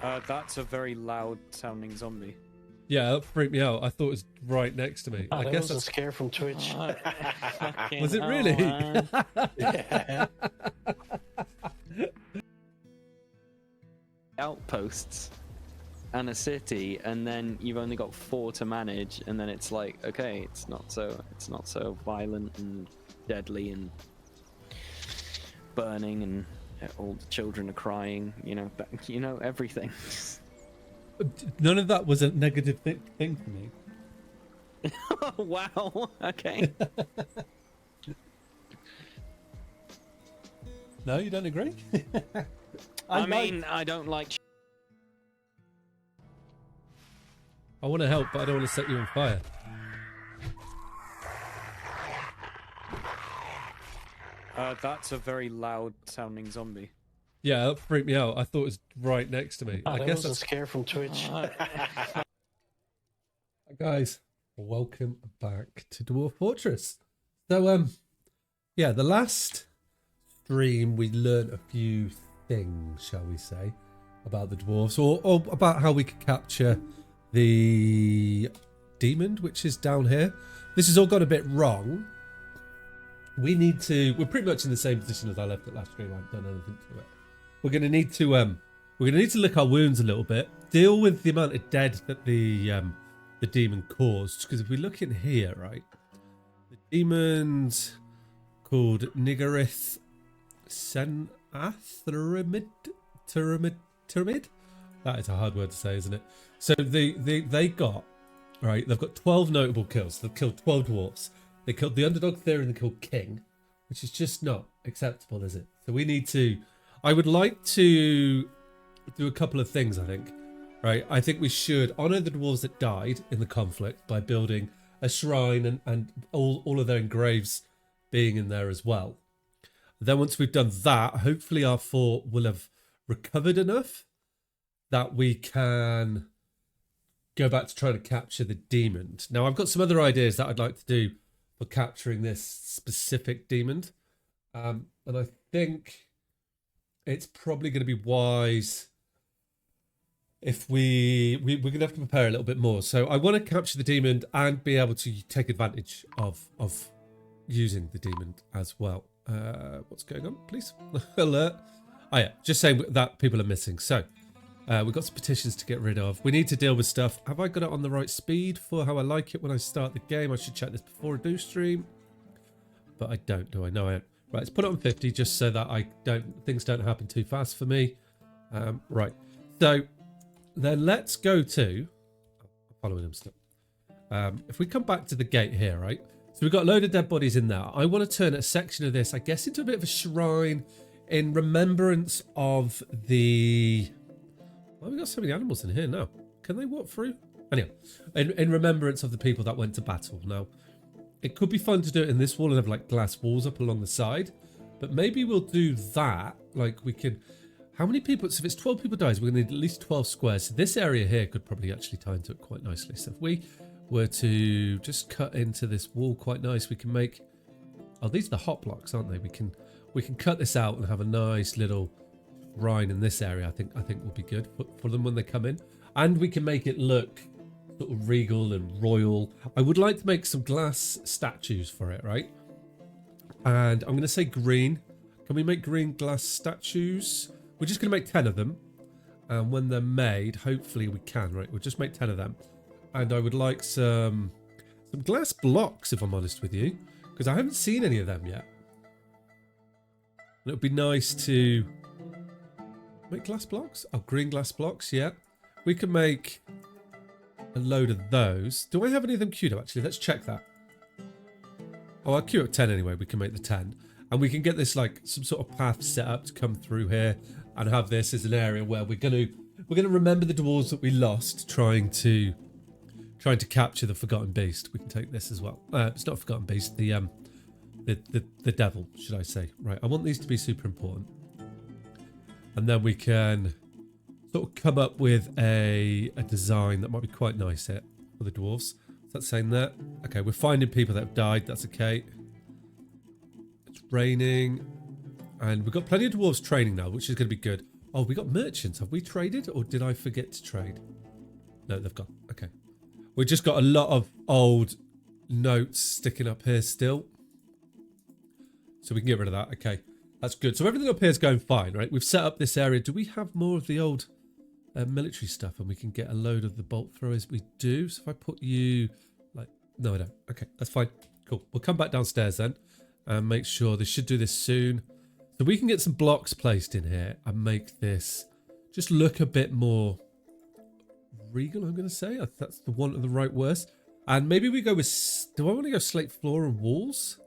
That's a very loud sounding zombie. Yeah, that freaked me out. I thought it was right next to me. Oh, I that guess was a that's... scare from Twitch. Was it really? Yeah. Outposts and a city, and then you've only got 4 to manage, and then it's like, okay, it's not so violent and deadly and burning, and all the children are crying. Everything. None of that was a negative thing for me. Wow. Okay. No, you don't agree? I mean, I don't like. I want to help, but I don't want to set you on fire. That's a very loud sounding zombie. Yeah, that freaked me out. I thought it was right next to me. Oh, I that guess was a that's... scare from Twitch. Guys, welcome back to Dwarf Fortress. So, yeah, the last stream we learned a few things, shall we say, about the dwarves, or about how we could capture the demon, which is down here. This has all gone a bit wrong. We're pretty much in the same position as I left it last stream. I haven't done anything to it. We're gonna need to lick our wounds a little bit, deal with the amount of dead that the demon caused. Because if we look in here, right, the demon's called Nigarith Senath Pyramid. That is a hard word to say, isn't it? So they got, right, they've got 12 notable kills. They've killed 12 dwarfs. They killed the underdog theory and they killed King, which is just not acceptable, is it? So we need to... I would like to do a couple of things, I think. Right, I think we should honour the dwarves that died in the conflict by building a shrine and all of their graves being in there as well. Then once we've done that, hopefully our fort will have recovered enough that we can go back to trying to capture the demon. Now, I've got some other ideas that I'd like to do for capturing this specific demon. And I think it's probably going to be wise if we're going to have to prepare a little bit more. So I want to capture the demon and be able to take advantage of using the demon as well. What's going on, please? Alert. Oh yeah, just saying that people are missing. So we've got some petitions to get rid of. We need to deal with stuff. Have I got it on the right speed for how I like it when I start the game? I should check this before I do stream. But I don't, do I? No, I don't. Right, let's put it on 50 just so that things don't happen too fast for me. Right, so then let's go to... I'm following him still. If we come back to the gate here, right? So we've got a load of dead bodies in there. I want to turn a section of this, I guess, into a bit of a shrine in remembrance of the... Well, we've got so many animals in here now. Can they walk through? Anyway, in remembrance of the people that went to battle. Now, it could be fun to do it in this wall and have like glass walls up along the side. But maybe we'll do that. Like we can... How many people... So if it's 12 people dies, we're going to need at least 12 squares. So this area here could probably actually tie into it quite nicely. So if we were to just cut into this wall quite nice, we can make... Oh, these are the hot blocks, aren't they? We can cut this out and have a nice little shrine in this area. I think will be good for them when they come in. And we can make it look sort of regal and royal. I would like to make some glass statues for it, right? And I'm going to say green. Can we make green glass statues? We're just going to make 10 of them. And when they're made, hopefully we can, right? We'll just make 10 of them. And I would like some glass blocks, if I'm honest with you, because I haven't seen any of them yet. And it would be nice to make glass blocks. Oh, green glass blocks, yeah. We can make a load of those. Do I have any of them queued up, actually? Let's check that. Oh, I'll queue up 10 anyway. We can make the 10. And we can get this, like, some sort of path set up to come through here and have this as an area where we're going to remember the dwarves that we lost trying to capture the Forgotten Beast. We can take this as well. It's not a Forgotten Beast, the devil, should I say. Right, I want these to be super important. And then we can sort of come up with a design that might be quite nice here for the dwarves. Is that saying that? Okay, we're finding people that have died. That's okay. It's raining. And we've got plenty of dwarves training now, which is going to be good. Oh, we got merchants. Have we traded or did I forget to trade? No, they've gone. Okay. We just got a lot of old notes sticking up here still. So we can get rid of that. Okay. That's good. So everything up here is going fine, right? We've set up this area. Do we have more of the old military stuff and we can get a load of the bolt throwers? We do. So if I put you like... No, I don't. Okay, that's fine. Cool. We'll come back downstairs then and make sure they should do this soon. So we can get some blocks placed in here and make this just look a bit more regal, I'm going to say. That's the one of the right words. And maybe we go with... Do I want to go slate floor and walls?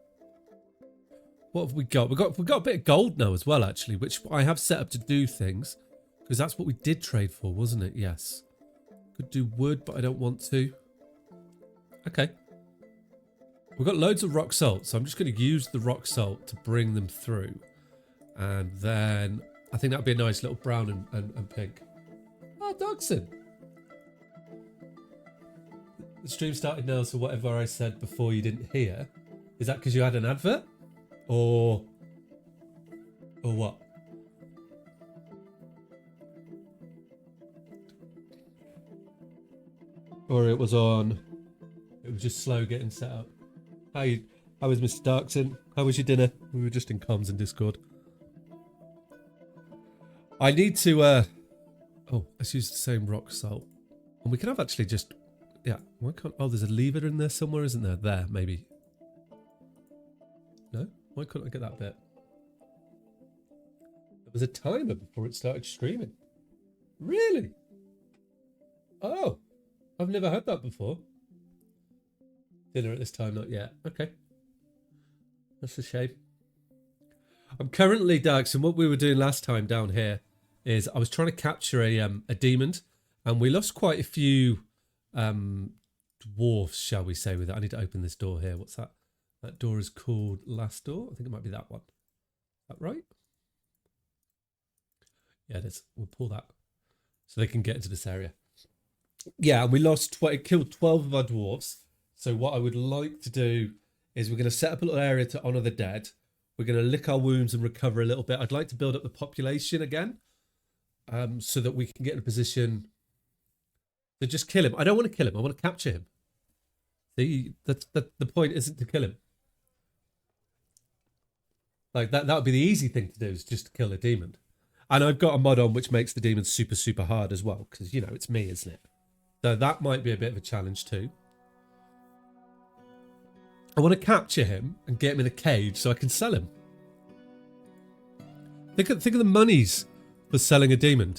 What have we got? We've got a bit of gold now as well, actually, which I have set up to do things. Because that's what we did trade for, wasn't it? Yes. Could do wood, but I don't want to. Okay. We've got loads of rock salt, so I'm just going to use the rock salt to bring them through. And then I think that would be a nice little brown and pink. Oh, Dogson. The stream started now, so whatever I said before you didn't hear. Is that because you had an advert? Or what? Or it was on... It was just slow getting set up. How was Mr. Darkson? How was your dinner? We were just in comms and Discord. I need to... Oh, let's use the same rock salt. And we can have actually just... Yeah, why can't... Oh, there's a lever in there somewhere, isn't there? There, maybe. No? Why couldn't I get that bit? There was a timer before it started streaming. Really? Oh, I've never had that before. Dinner at this time, not yet. Okay. That's a shame. I'm currently, Dax, and what we were doing last time down here is I was trying to capture a demon, and we lost quite a few dwarves, shall we say, with it. I need to open this door here. What's that? That door is called last door. I think it might be that one. Is that right? Yeah, it is. We'll pull that so they can get into this area. Yeah, and we lost... It killed 12 of our dwarves. So what I would like to do is we're going to set up a little area to honour the dead. We're going to lick our wounds and recover a little bit. I'd like to build up the population again so that we can get in a position to just kill him. I don't want to kill him. I want to capture him. See, the point isn't to kill him. Like, that would be the easy thing to do, is just to kill a demon. And I've got a mod on which makes the demon super, super hard as well. Because, you know, it's me, isn't it? So that might be a bit of a challenge too. I want to capture him and get him in a cage so I can sell him. Think of the monies for selling a demon.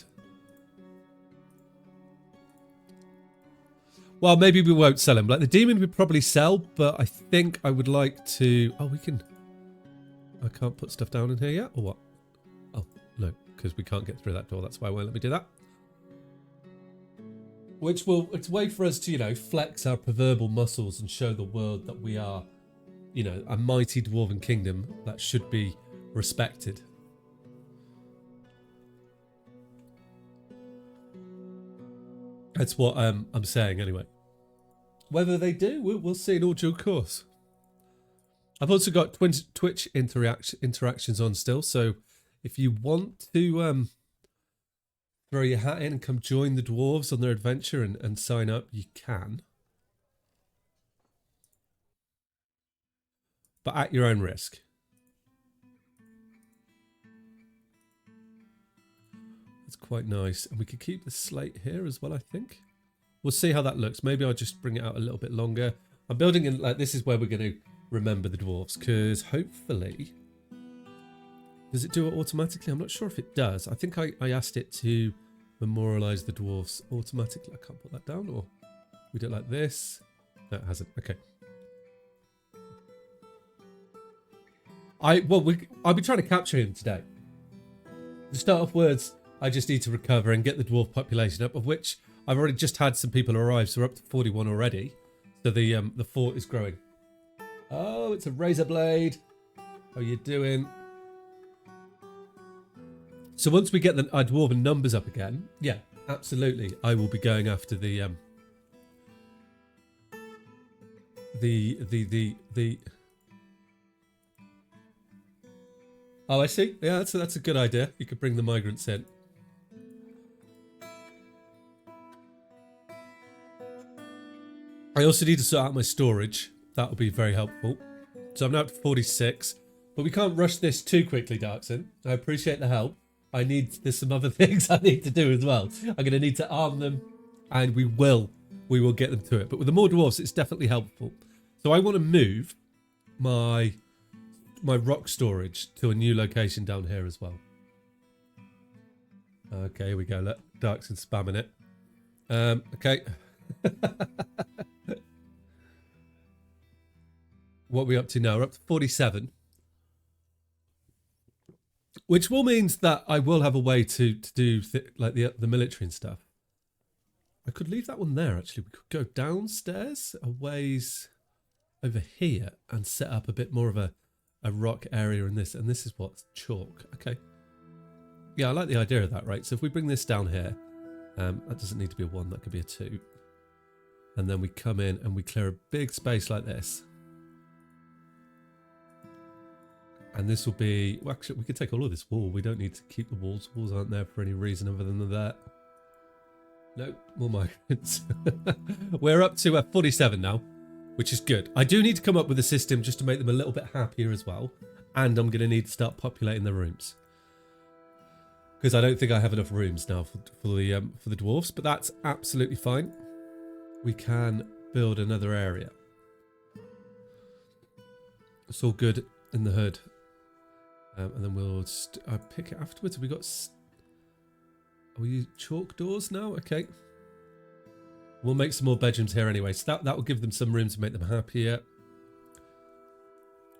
Well, maybe we won't sell him. Like, the demon we'd probably sell, but I think I would like to... Oh, we can... I can't put stuff down in here yet, or what? Oh, no, because we can't get through that door. That's why I won't let me do that. Which will... It's a way for us to, you know, flex our proverbial muscles and show the world that we are, you know, a mighty dwarven kingdom that should be respected. That's what I'm saying anyway. Whether they do, we'll see in all due course. I've also got Twitch interactions on still, so if you want to throw your hat in and come join the dwarves on their adventure and sign up, you can. But at your own risk. That's quite nice. And we could keep the slate here as well, I think. We'll see how that looks. Maybe I'll just bring it out a little bit longer. I'm building in, like, this is where we're going to remember the dwarves, because hopefully... Does it do it automatically? I'm not sure if it does. I think I asked it to memorialize the dwarves automatically. I can't put that down, or we do it like this. No, it hasn't. Okay. I'll be trying to capture him today. To start off words, I just need to recover and get the dwarf population up, of which I've already just had some people arrive, so we're up to 41 already. So the fort is growing. Oh, it's a razor blade. How are you doing? So once we get our dwarven numbers up again, yeah, absolutely, I will be going after the Oh, I see. Yeah, that's a good idea. You could bring the migrants in. I also need to sort out my storage. That will be very helpful. So I'm now at 46, but we can't rush this too quickly, Darkson. I appreciate the help. There's some other things I need to do as well. I'm going to need to arm them, and we will get them to it. But with the more dwarves, it's definitely helpful. So I want to move my rock storage to a new location down here as well. Okay, here we go. Look, Darkson spamming it. Okay. What are we up to now? We're up to 47. Which will means that I will have a way to do like the military and stuff. I could leave that one there, actually. We could go downstairs a ways over here and set up a bit more of a rock area in this. And this is what? Chalk. Okay. Yeah, I like the idea of that, right? So if we bring this down here, that doesn't need to be a 1, that could be a 2. And then we come in and we clear a big space like this. And this will be... Well, actually, we could take all of this wall. We don't need to keep the walls. Walls aren't there for any reason other than that. No, more migrants. We're up to 47 now, which is good. I do need to come up with a system just to make them a little bit happier as well. And I'm going to need to start populating the rooms. Because I don't think I have enough rooms now for the dwarves, but that's absolutely fine. We can build another area. It's all good in the hood. And then we'll pick it afterwards. We got... Are we chalk doors now? Okay. We'll make some more bedrooms here anyway. So that will give them some room to make them happier.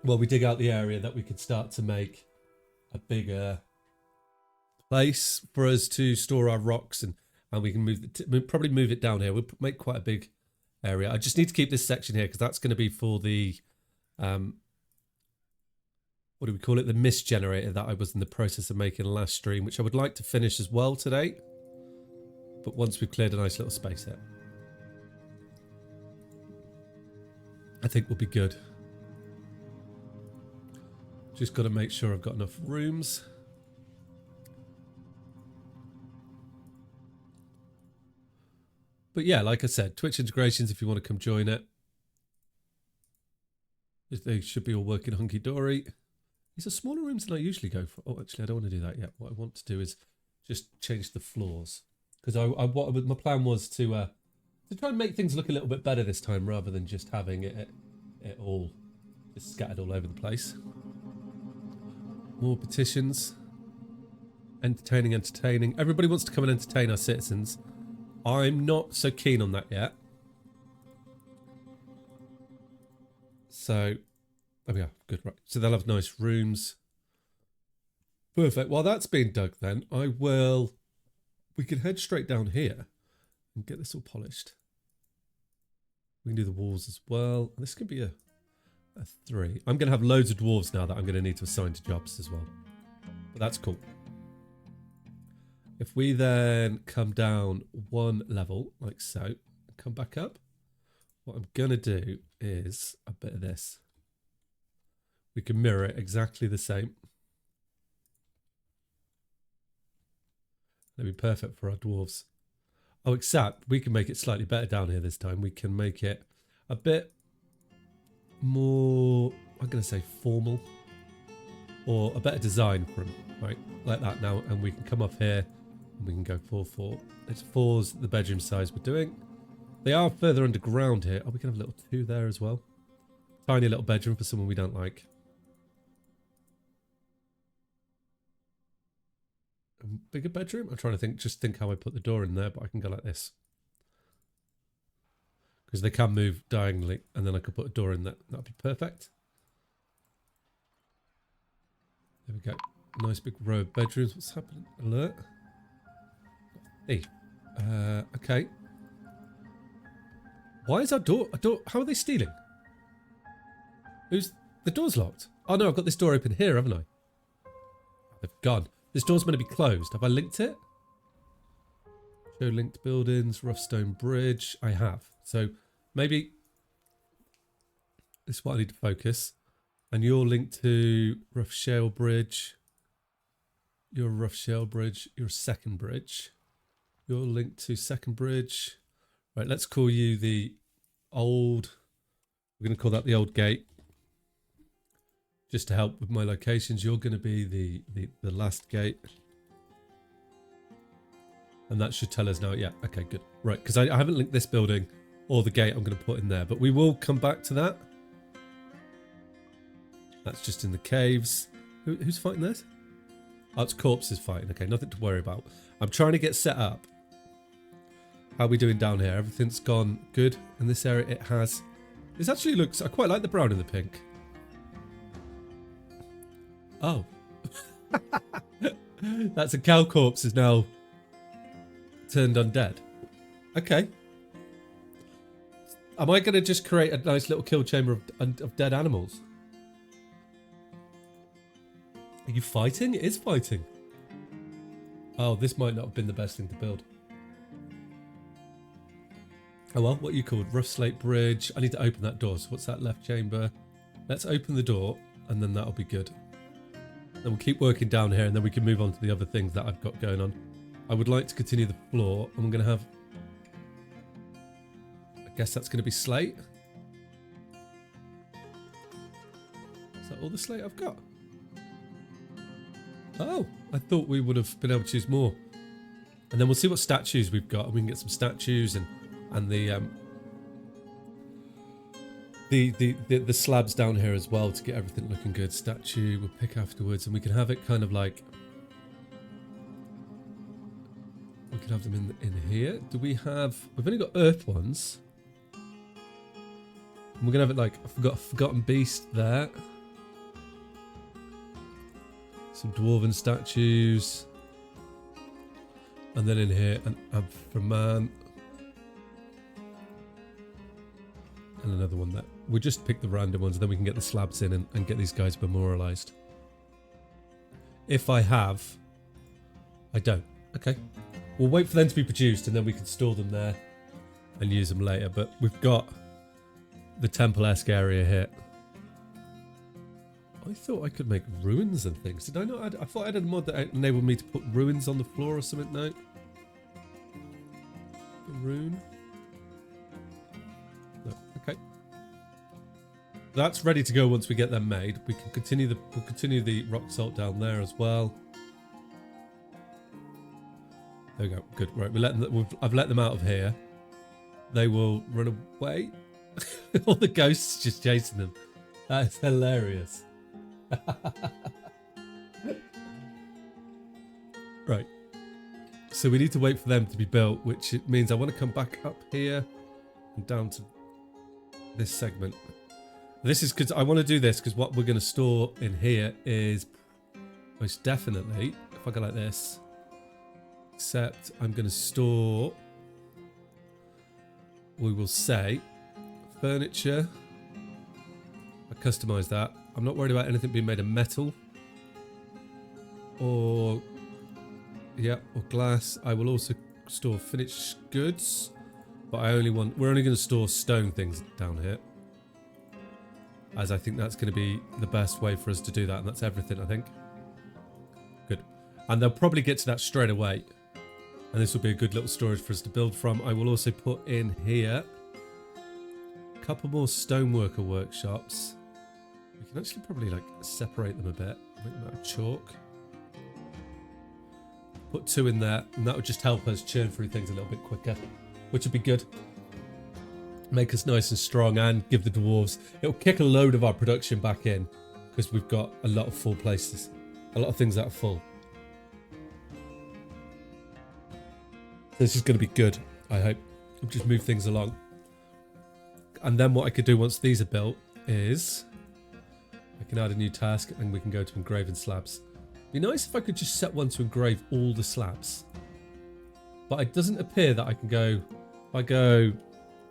Well, we dig out the area that we can start to make a bigger place for us to store our rocks, and we can probably move it down here. We'll make quite a big area. I just need to keep this section here because that's going to be for the what do we call it? The mist generator that I was in the process of making last stream, which I would like to finish as well today. But once we've cleared a nice little space here, I think we'll be good. Just got to make sure I've got enough rooms. But yeah, like I said, Twitch integrations, if you want to come join it. They should be all working hunky-dory. These are smaller rooms than I usually go for. Oh, actually, I don't want to do that yet. What I want to do is just change the floors. Because my plan was to try and make things look a little bit better this time, rather than just having it all just scattered all over the place. More petitions. Entertaining. Everybody wants to come and entertain our citizens. I'm not so keen on that yet. So, there we are. Good, right. So they'll have nice rooms. Perfect. While that's being dug then, we can head straight down here and get this all polished. We can do the walls as well. This could be a 3. I'm going to have loads of dwarves now that I'm going to need to assign to jobs as well. But that's cool. If we then come down 1 level, like so, and come back up, what I'm going to do is a bit of this. We can mirror it exactly the same. That'd be perfect for our dwarves. Oh, except we can make it slightly better down here this time. We can make it a bit more, I'm going to say formal, or a better design for them, right? Like that now. And we can come up here and we can go 4-4. It's 4's the bedroom size we're doing. They are further underground here. Oh, we can have a little 2 there as well. Tiny little bedroom for someone we don't like. A bigger bedroom? I'm trying to think how I put the door in there, but I can go like this. Because they can move diagonally, and then I could put a door in there. That'd be perfect. There we go. Nice big row of bedrooms. What's happening? Alert. Hey. Okay. Why is our door... How are they stealing? The door's locked. Oh no, I've got this door open here, haven't I? They've gone. This door's meant to be closed. Have I linked it? Show linked buildings, rough stone bridge. I have. So maybe this is what I need to focus. And you're linked to rough shale bridge. You're a rough shale bridge. You're a second bridge. You're linked to second bridge. Right, let's call you the old. We're going to call that the old gate. Just to help with my locations, you're going to be the last gate. And that should tell us now. Yeah, okay, good. Right, because I haven't linked this building or the gate I'm going to put in there. But we will come back to that. That's just in the caves. Who's fighting this? Oh, it's corpses fighting. Okay, nothing to worry about. I'm trying to get set up. How are we doing down here? Everything's gone good in this area. It has. This actually looks... I quite like the brown and the pink. Oh. That's a cow corpse is now turned undead. Okay. Am I going to just create a nice little kill chamber of dead animals? Are you fighting? It is fighting. Oh, this might not have been the best thing to build. Oh well, what are you called? Rough slate bridge. I need to open that door. So what's that left chamber? Let's open the door and then that'll be good. Then we'll keep working down here and then we can move on to the other things that I've got going on. I would like to continue the floor and we're going to have... I guess that's going to be slate. Is that all the slate I've got? Oh, I thought we would have been able to choose more. And then we'll see what statues we've got. And we can get some statues and the slabs down here as well to get everything looking good. Statue we'll pick afterwards and we can have it kind of like... We can have them in here. Do we have... We've only got earth ones. And we're going to have it like a forgotten beast there. Some dwarven statues. And then in here, an Amphraman. And another one there. We'll just pick the random ones, and then we can get the slabs in and get these guys memorialized. If I have... I don't. Okay. We'll wait for them to be produced, and then we can store them there and use them later. But we've got the temple-esque area here. I thought I could make ruins and things. Did I not? I thought I had a mod that enabled me to put ruins on the floor or something. No. A rune. No. Okay. That's ready to go once we get them made. We can continue the. We'll continue the rock salt down there as well. There we go. Good. Right. I've let them out of here. They will run away. All the ghosts just chasing them. That is hilarious. Right, so we need to wait for them to be built, which it means I want to come back up here and down to this segment. This is because I want to do this because what we're going to store in here is most definitely, if I go like this, except I'm going to store, we will say furniture. I customize that. I'm not worried about anything being made of metal or glass. I will also store finished goods, but we're only going to store stone things down here, as I think that's going to be the best way for us to do that, and that's everything, I think. Good. And they'll probably get to that straight away, and this will be a good little storage for us to build from. I will also put in here a couple more stoneworker workshops. We can actually probably like separate them a bit, make them out of chalk. Put 2 in there, and that would just help us churn through things a little bit quicker, which would be good. Make us nice and strong and give the dwarves... It'll kick a load of our production back in because we've got a lot of full places. A lot of things that are full. This is going to be good, I hope. We'll just move things along. And then what I could do once these are built is... I can add a new task and we can go to engraving slabs. Be nice if I could just set one to engrave all the slabs. But it doesn't appear that I can go... If I go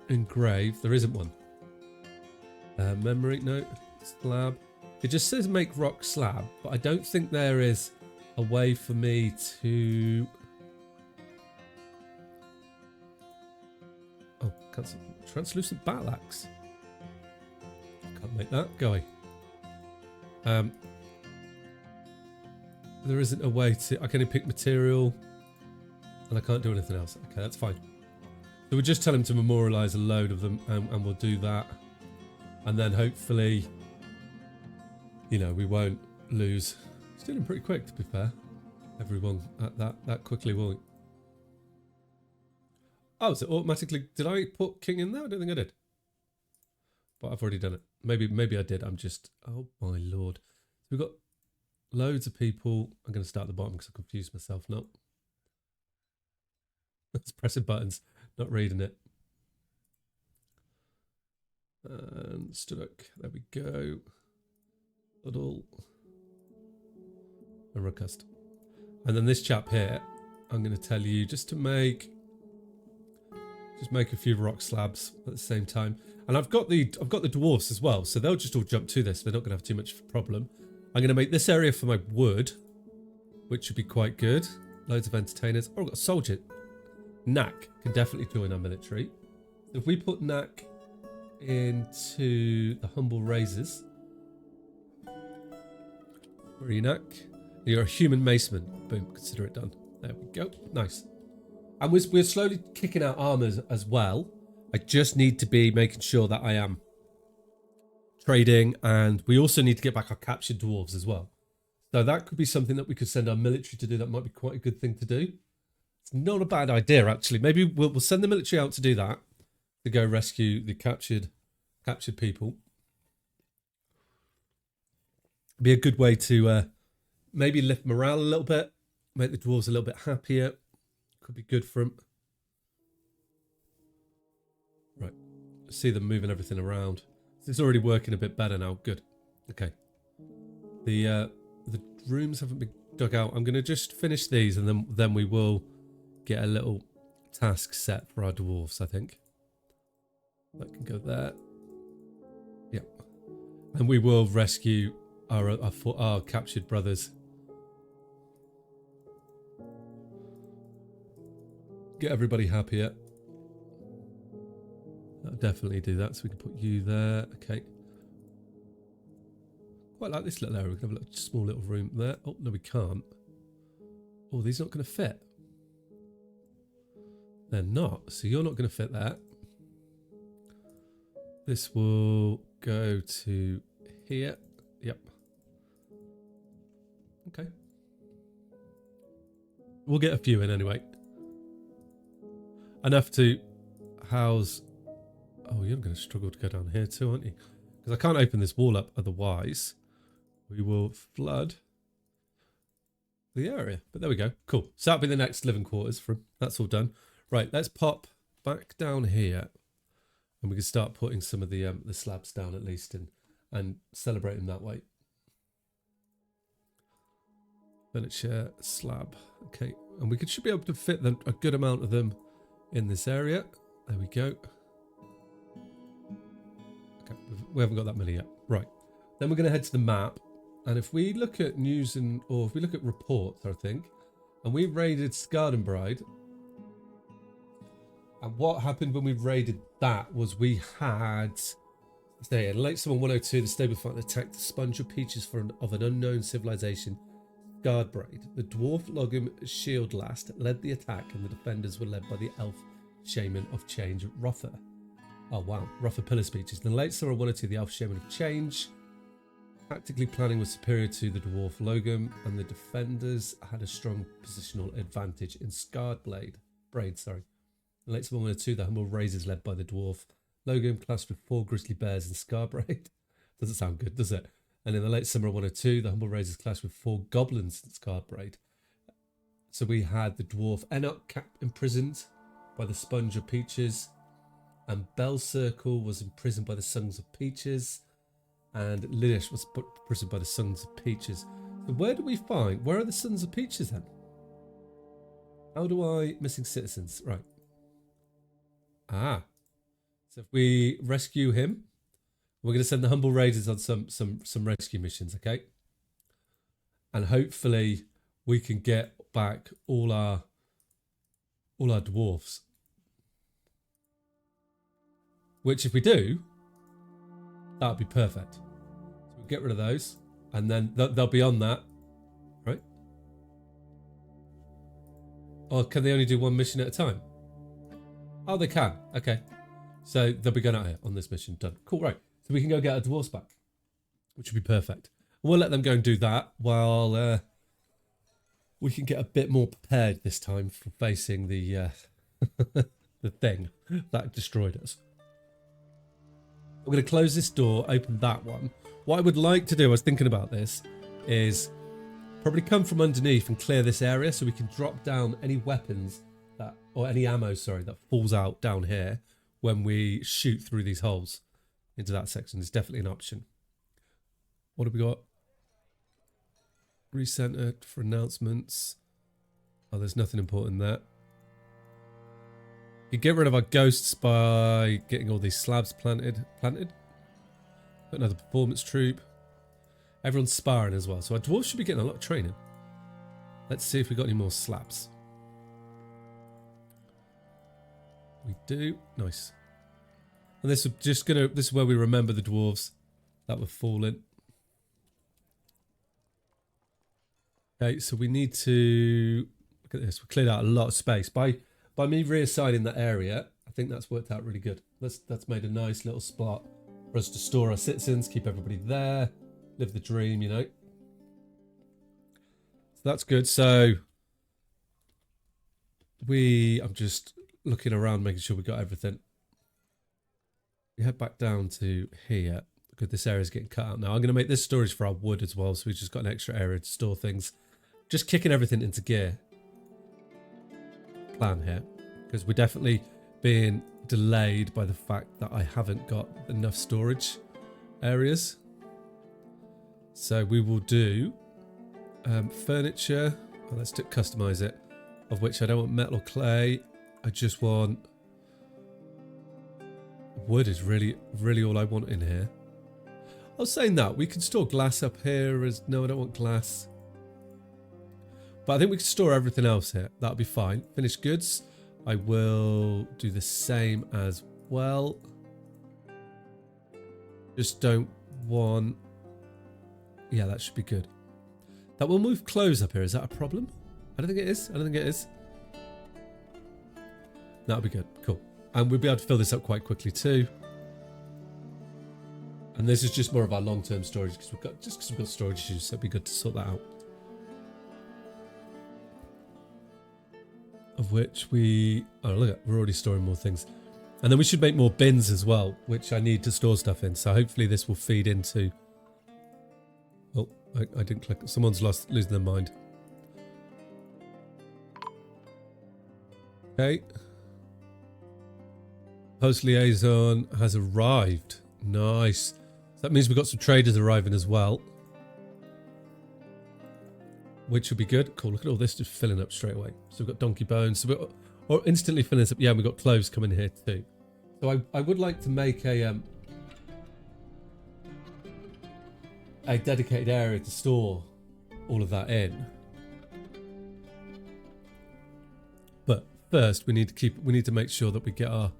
engrave, there isn't one. Memory note, slab. It just says make rock slab, but I don't think there is a way for me to... Oh, cancel. Translucent battle axe. Can't make that. Go away. There isn't a way to... I can only pick material and I can't do anything else. Okay, that's fine. So we'll just tell him to memorialise a load of them, and we'll do that. And then hopefully, you know, we won't lose. It's doing pretty quick, to be fair. Everyone at that quickly, won't. Oh, so automatically, did I put king in there? I don't think I did. But I've already done it. Maybe I did. I'm just, oh my lord. We've got loads of people. I'm going to start at the bottom because I confused myself. No. That's pressing buttons, not reading it. And Studuk, there we go. Huddle. And Rukust. And then this chap here, I'm going to tell you just to make a few rock slabs at the same time. And I've got the dwarfs as well, so they'll just all jump to this. They're not going to have too much of a problem. I'm going to make this area for my wood, which should be quite good. Loads of entertainers. Oh, I've got a soldier. Knack can definitely join our military. So if we put Knack into the humble raisers. Where are you, Knack? You're a human maceman. Boom, consider it done. There we go. Nice. And we're slowly kicking out armors as well. I just need to be making sure that I am trading, and we also need to get back our captured dwarves as well. So that could be something that we could send our military to do. That might be quite a good thing to do. It's not a bad idea, actually. Maybe we'll send the military out to do that, to go rescue the captured people. Be a good way to maybe lift morale a little bit, make the dwarves a little bit happier. Could be good for them. Right. See them moving everything around. It's already working a bit better now. Good. Okay. The rooms haven't been dug out. I'm going to just finish these, and then we will get a little task set for our dwarves, I think. That can go there. Yep. And we will rescue our captured brothers. Get everybody happier. I'll definitely do that. So we can put you there. Okay. Quite like this little area. We can have a small little room there. Oh, no, we can't. Oh, these are not going to fit. They're not. So you're not going to fit there. This will go to here. Yep. Okay. We'll get a few in anyway. Enough to house... Oh, you're going to struggle to go down here too, aren't you? Because I can't open this wall up otherwise. We will flood the area. But there we go. Cool. So that'll be the next living quarters. That's all done. Right, let's pop back down here. And we can start putting some of the slabs down at least and celebrate them that way. Furniture, slab. Okay. And we should be able to fit a good amount of them in this area. There we go. Okay, we haven't got that many yet. Right. Then we're going to head to the map. And if we look at news or if we look at reports, I think, and we raided Skardenbride. And what happened when we raided that was we had, say, in late summer 102, the stable fight attacked the sponge of peaches of an unknown civilization, Skardenbride. The dwarf Logum Shieldlast led the attack, and the defenders were led by the elf shaman of change, Rother. Oh wow, Rother pillar speeches. In the late summer 102, the elf shaman of change. Tactically planning was superior to the dwarf Logum, and the defenders had a strong positional advantage in Skardenbride. In late summer 102, the humble raisers led by the dwarf Logum, clashed with 4 grizzly bears in Skardenbride. Doesn't sound good, does it? And in the late summer 102, the humble raisers clashed with 4 goblins in Skardenbride. So we had the dwarf Enoch imprisoned by the sponge of peaches, and Bell Circle was imprisoned by the sons of peaches, and Lidish was imprisoned by the sons of peaches. So where are the sons of peaches then? How do I missing citizens? Right. Ah. So if we rescue him, we're going to send the humble raiders on some rescue missions, okay? And hopefully we can get back all our dwarfs. Which if we do, that would be perfect. So we'll get rid of those, and then they'll be on that, right? Or can they only do one mission at a time? Oh, they can. Okay. So they'll be going out here on this mission. Done. Cool, right. So we can go get our dwarves back, which would be perfect. We'll let them go and do that while we can get a bit more prepared this time for facing the the thing that destroyed us. We're going to close this door, open that one. What I would like to do, I was thinking about this, is probably come from underneath and clear this area so we can drop down any weapons that, or any ammo, sorry, that falls out down here when we shoot through these holes into that section. It's definitely an option. What have we got? Recenter for announcements. Oh, there's nothing important there. You get rid of our ghosts by getting all these slabs planted. Got another performance troop. Everyone's sparring as well. So our dwarves should be getting a lot of training. Let's see if we got any more slabs. We do. Nice. And this is where we remember the dwarves that were fallen. Okay, so we need to look at this. We cleared out a lot of space. By me reassigning that area, I think that's worked out really good. That's made a nice little spot for us to store our citizens, keep everybody there, live the dream, you know. So that's good. So I'm just looking around, making sure we got everything. We head back down to here. Good, this area is getting cut out now. I'm going to make this storage for our wood as well, so we've just got an extra area to store things. Just kicking everything into gear. Plan here, because we're definitely being delayed by the fact that I haven't got enough storage areas. So we will do furniture. Well, let's customize it, of which I don't want metal or clay. I just want wood is really all I want in here. I was saying that we can store glass up here as no, I don't want glass. But I think we can store everything else here. That'll be fine. Finished goods. I will do the same as well. Just don't want... Yeah, that should be good. That will move clothes up here. Is that a problem? I don't think it is. I don't think it is. That'll be good. Cool. And we'll be able to fill this up quite quickly too. And this is just more of our long-term storage because we've got storage issues, so it'd be good to sort that out. Of which we... Oh, look, we're already storing more things. And then we should make more bins as well, which I need to store stuff in. So hopefully this will feed into... Oh, I didn't click. Someone's losing their mind. Okay. Post liaison has arrived. Nice. So that means we've got some traders arriving as well. Which will be good. Cool. Look at all this just filling up straight away. So we've got donkey bones. So we're, or instantly filling this up. Yeah, we've got cloves coming here too. So I would like to make a dedicated area to store all of that in. But first we need to make sure that we get our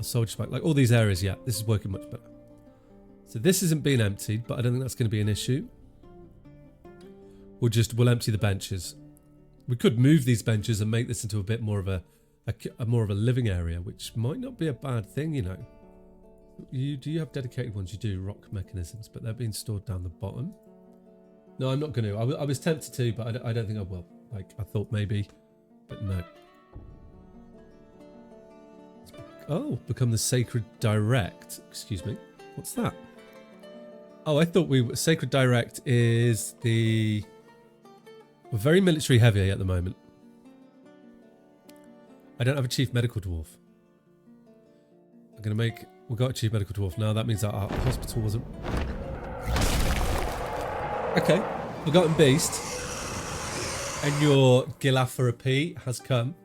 soldiers back. Like all these areas, yeah, this is working much better. So this isn't being emptied, but I don't think that's going to be an issue. We'll empty the benches. We could move these benches and make this into a bit more of a more of a living area, which might not be a bad thing, you know. Do you have dedicated ones? You do, rock mechanisms, but they're being stored down the bottom. No, I'm not going to. I was tempted to, but I don't think I will. Like, I thought maybe, but no. Oh, become the Sacred Direct. Excuse me. What's that? Oh, I thought Sacred Direct is the... We're very military heavy at the moment. I don't have a chief medical dwarf. I'm going to make... We've got a chief medical dwarf now. That means that our hospital wasn't... Okay. Forgotten Beast. And your Gilafarapi has come.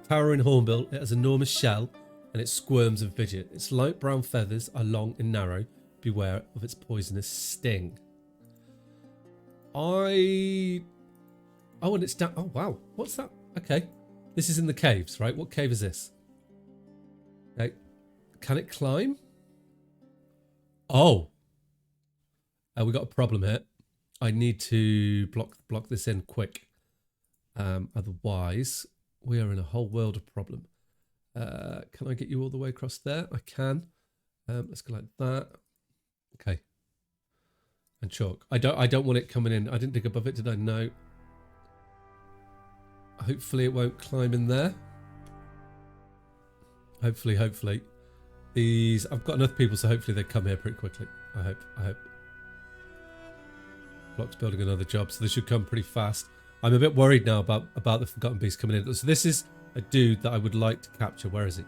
Towering hornbill. It has enormous shell. And it squirms and fidget. Its light brown feathers are long and narrow. Beware of its poisonous sting. Oh, and it's down... Oh, wow. What's that? Okay. This is in the caves, right? What cave is this? Okay. Can it climb? Oh. We got a problem here. I need to block this in quick. Otherwise, we are in a whole world of problem. Can I get you all the way across there? I can. Let's go like that. Okay. And chalk. I don't want it coming in. I didn't dig above it, did I? No. Hopefully it won't climb in there. Hopefully. These, I've got enough people, so hopefully they come here pretty quickly. I hope. Block's building another job, so they should come pretty fast. I'm a bit worried now about the Forgotten Beast coming in. So this is a dude that I would like to capture. Where is he?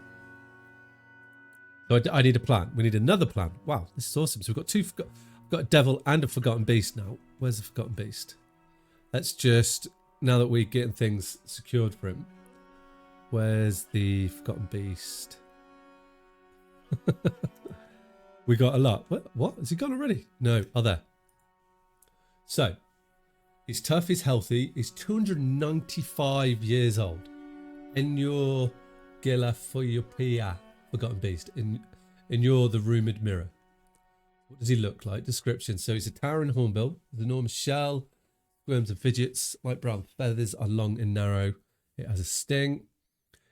So I need a plan. We need another plan. Wow, this is awesome. So we've got I've got a devil and a Forgotten Beast now. Where's the Forgotten Beast? Let's just, now that we're getting things secured for him, where's the Forgotten Beast? We got a lot. What? Has he gone already? No. Oh, there. So, he's tough, he's healthy, he's 295 years old. In your Gila Foyopia, Forgotten Beast, in your The Rumoured Mirror. What does he look like? Description. So he's a towering hornbill with enormous shell, squirms and fidgets, light brown feathers are long and narrow. It has a sting.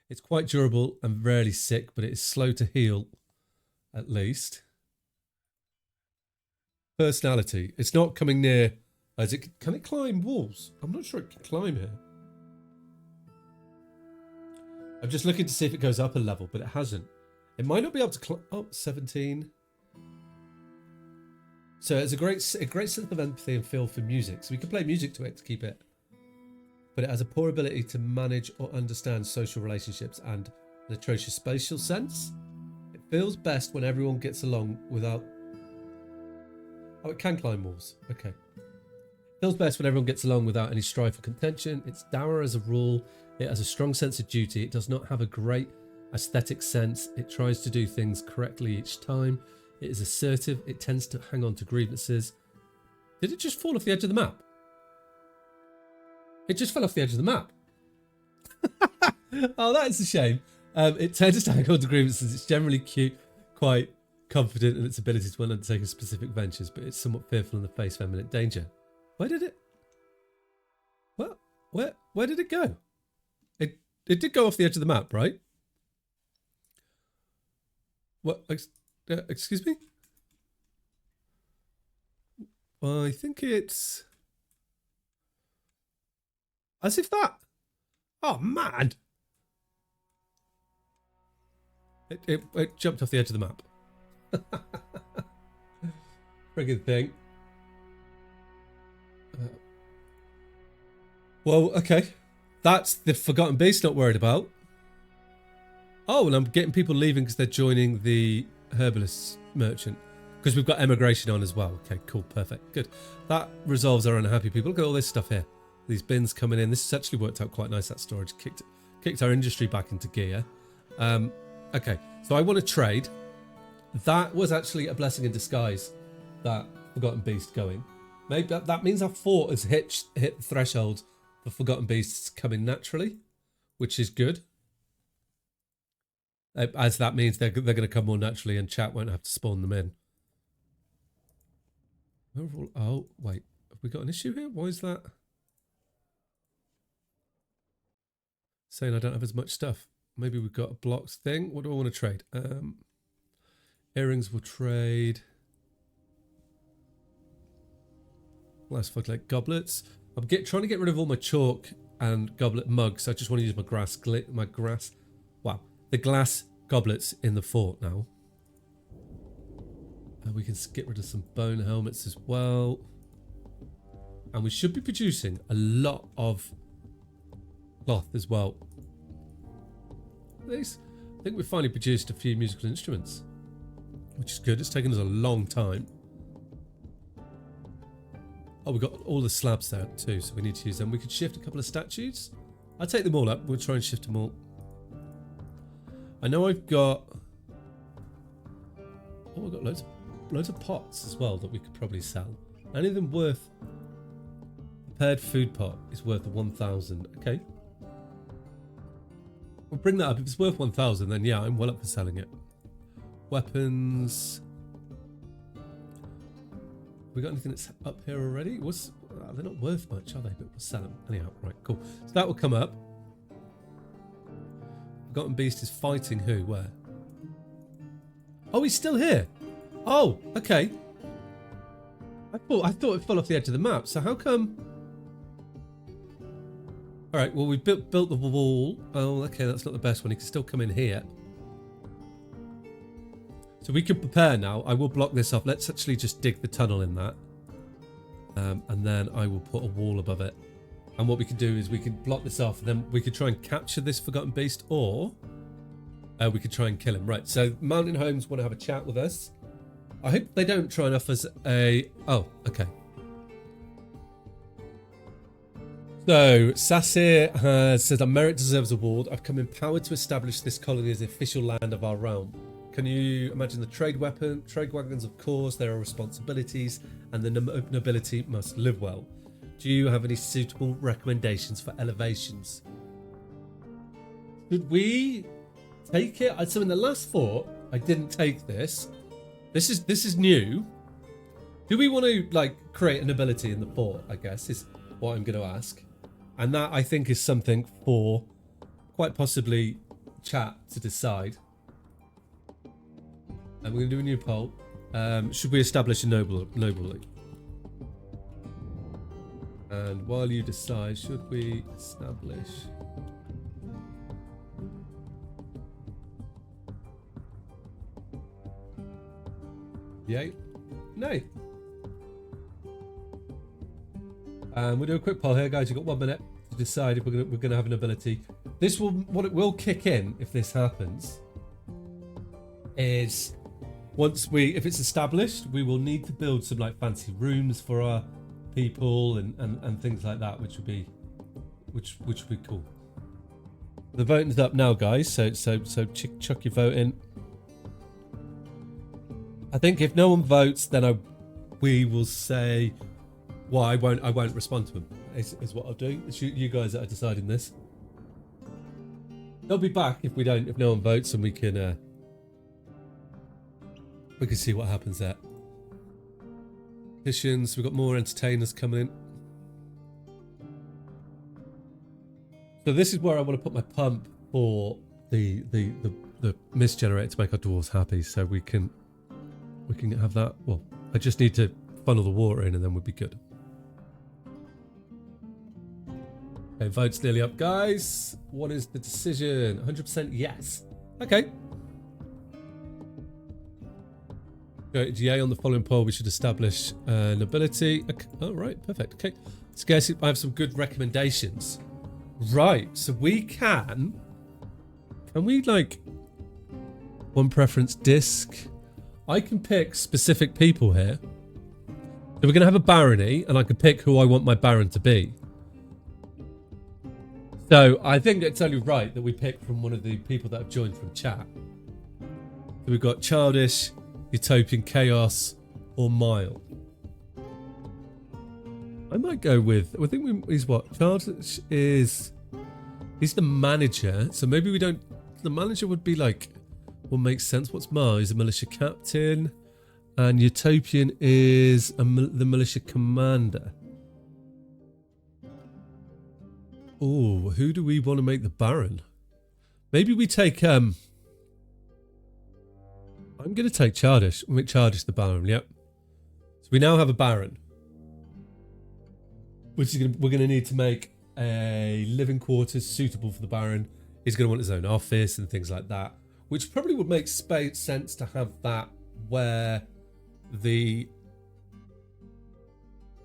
It's quite durable and rarely sick, but it is slow to heal, at least. Personality. It's not coming near. Can it climb walls? I'm not sure it can climb here. I'm just looking to see if it goes up a level, but it hasn't. It might not be able to climb. Oh, 17. So it's a great sense of empathy and feel for music. So we can play music to it to keep it. But it has a poor ability to manage or understand social relationships and an atrocious spatial sense. It feels best when everyone gets along without... Oh, it can climb walls. Okay. Feels best when everyone gets along without any strife or contention. It's dour as a rule. It has a strong sense of duty. It does not have a great aesthetic sense. It tries to do things correctly each time. It is assertive. It tends to hang on to grievances. Did it just fall off the edge of the map? It just fell off the edge of the map. Oh, that is a shame. It tends to hang on to grievances. It's generally cute, quite confident in its ability to undertake specific ventures, but it's somewhat fearful in the face of imminent danger. Where did it? What? Where did it go? It did go off the edge of the map, right? What? Excuse me? Well, I think it's as if that. Oh man! It jumped off the edge of the map. Friggin' thing. Well, okay. That's the Forgotten Beast not worried about. Oh, and I'm getting people leaving because they're joining the herbalist merchant. Because we've got emigration on as well. Okay, cool, perfect, good. That resolves our unhappy people. Look at all this stuff here. These bins coming in. This has actually worked out quite nice, that storage. Kicked our industry back into gear. Okay, so I want to trade. That was actually a blessing in disguise, that Forgotten Beast going. Maybe that means our fort has hit the threshold for Forgotten Beasts coming naturally, which is good. As that means they're going to come more naturally and chat won't have to spawn them in. Oh, wait. Have we got an issue here? Why is that? Saying I don't have as much stuff. Maybe we've got a blocked thing. What do I want to trade? Earrings will trade. Last fuck like goblets. I'm trying to get rid of all my chalk and goblet mugs. I just want to use the glass goblets in the fort now. And we can get rid of some bone helmets as well. And we should be producing a lot of cloth as well. I think we finally produced a few musical instruments, which is good. It's taken us a long time. Oh, we've got all the slabs there too, so we need to use them. We could shift a couple of statues. I'll take them all up. We'll try and shift them all. I know I've got... Oh, we've got loads of pots as well that we could probably sell. Any of them worth... Prepared food pot is worth 1,000. Okay. We'll bring that up. If it's worth 1,000, then yeah, I'm well up for selling it. Weapons... We got anything that's up here already? They're not worth much, are they? But we'll sell them anyhow. Right, cool. So that will come up. Forgotten Beast is fighting who? Where? Oh, he's still here. Oh, okay. I thought it fell off the edge of the map. So how come? All right. Well, we built the wall. Oh, okay. That's not the best one. He can still come in here. So we can prepare now. I will block this off. Let's actually just dig the tunnel in that. And then I will put a wall above it. And what we can do is we can block this off. And then we could try and capture this Forgotten Beast, or we could try and kill him. Right. So Mountain Homes want to have a chat with us. I hope they don't try and offer us a... Oh, okay. So, Sasir has said, merit deserves award. I've come empowered to establish this colony as the official land of our realm. Can you imagine the trade wagons, of course, there are responsibilities, and the nobility must live well. Do you have any suitable recommendations for elevations? Should we take it? So in the last fort, I didn't take this. This is new. Do we want to like create a nobility in the fort, I guess, is what I'm going to ask. And that, I think, is something for quite possibly chat to decide. And we're going to do a new poll. Should we establish a noble league? And while you decide, should we establish... Yay. Nay. We'll do a quick poll here, guys. You've got 1 minute to decide if we're gonna have an ability. This will, what it will kick in if this happens is if it's established, we will need to build some like fancy rooms for our people and things like that, which would be cool. The voting's up now, guys. So chuck your vote in. I think if no one votes, then we will say, well, I won't respond to them. Is what I'll do. It's you guys that are deciding this. They'll be back if no one votes, and we can see what happens there. Petitions. We've got more entertainers coming in. So this is where I want to put my pump for the mist generator to make our dwarves happy, so we can have that. Well, I just need to funnel the water in, and then we'll be good. Okay, votes nearly up, guys. What is the decision? 100% yes. Okay. Yay on the following poll. We should establish nobility. Okay. Oh, right, perfect. Okay. Scarcely, I have some good recommendations. Right, so we can we like one preference disc? I can pick specific people here. So we're going to have a barony, and I can pick who I want my baron to be. So I think it's only right that we pick from one of the people that have joined from chat. So we've got Childish, Utopian Chaos, or Mild. I might go with, I think he's what? Childish is, he's the manager. So maybe we don't, the manager would be like, what makes sense? What's Mars? He's a militia captain. And Utopian is the militia commander. Oh, who do we want to make the Baron? Maybe we take I'm going to take Childish. We'll make Childish the Baron. Yep. So we now have a Baron, which is we're going to need to make a living quarters suitable for the Baron. He's going to want his own office and things like that, which probably would make sense to have that where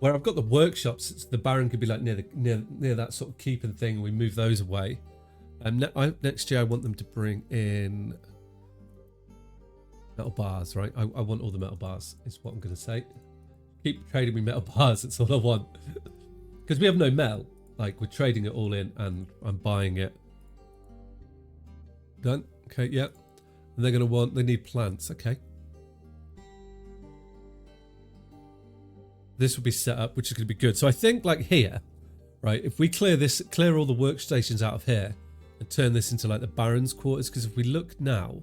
I've got the workshops. The Baron could be like near that sort of keeping thing, and we move those away. Next year I want them to bring in metal bars, right? I want all the metal bars, is what I'm going to say. Keep trading me metal bars, that's all I want. Because we have no metal. Like, we're trading it all in, and I'm buying it. Done? Okay, yeah. And they're going to they need plants, okay. This will be set up, which is going to be good. So I think, like here, right, if we clear all the workstations out of here and turn this into like the Baron's quarters, because if we look now,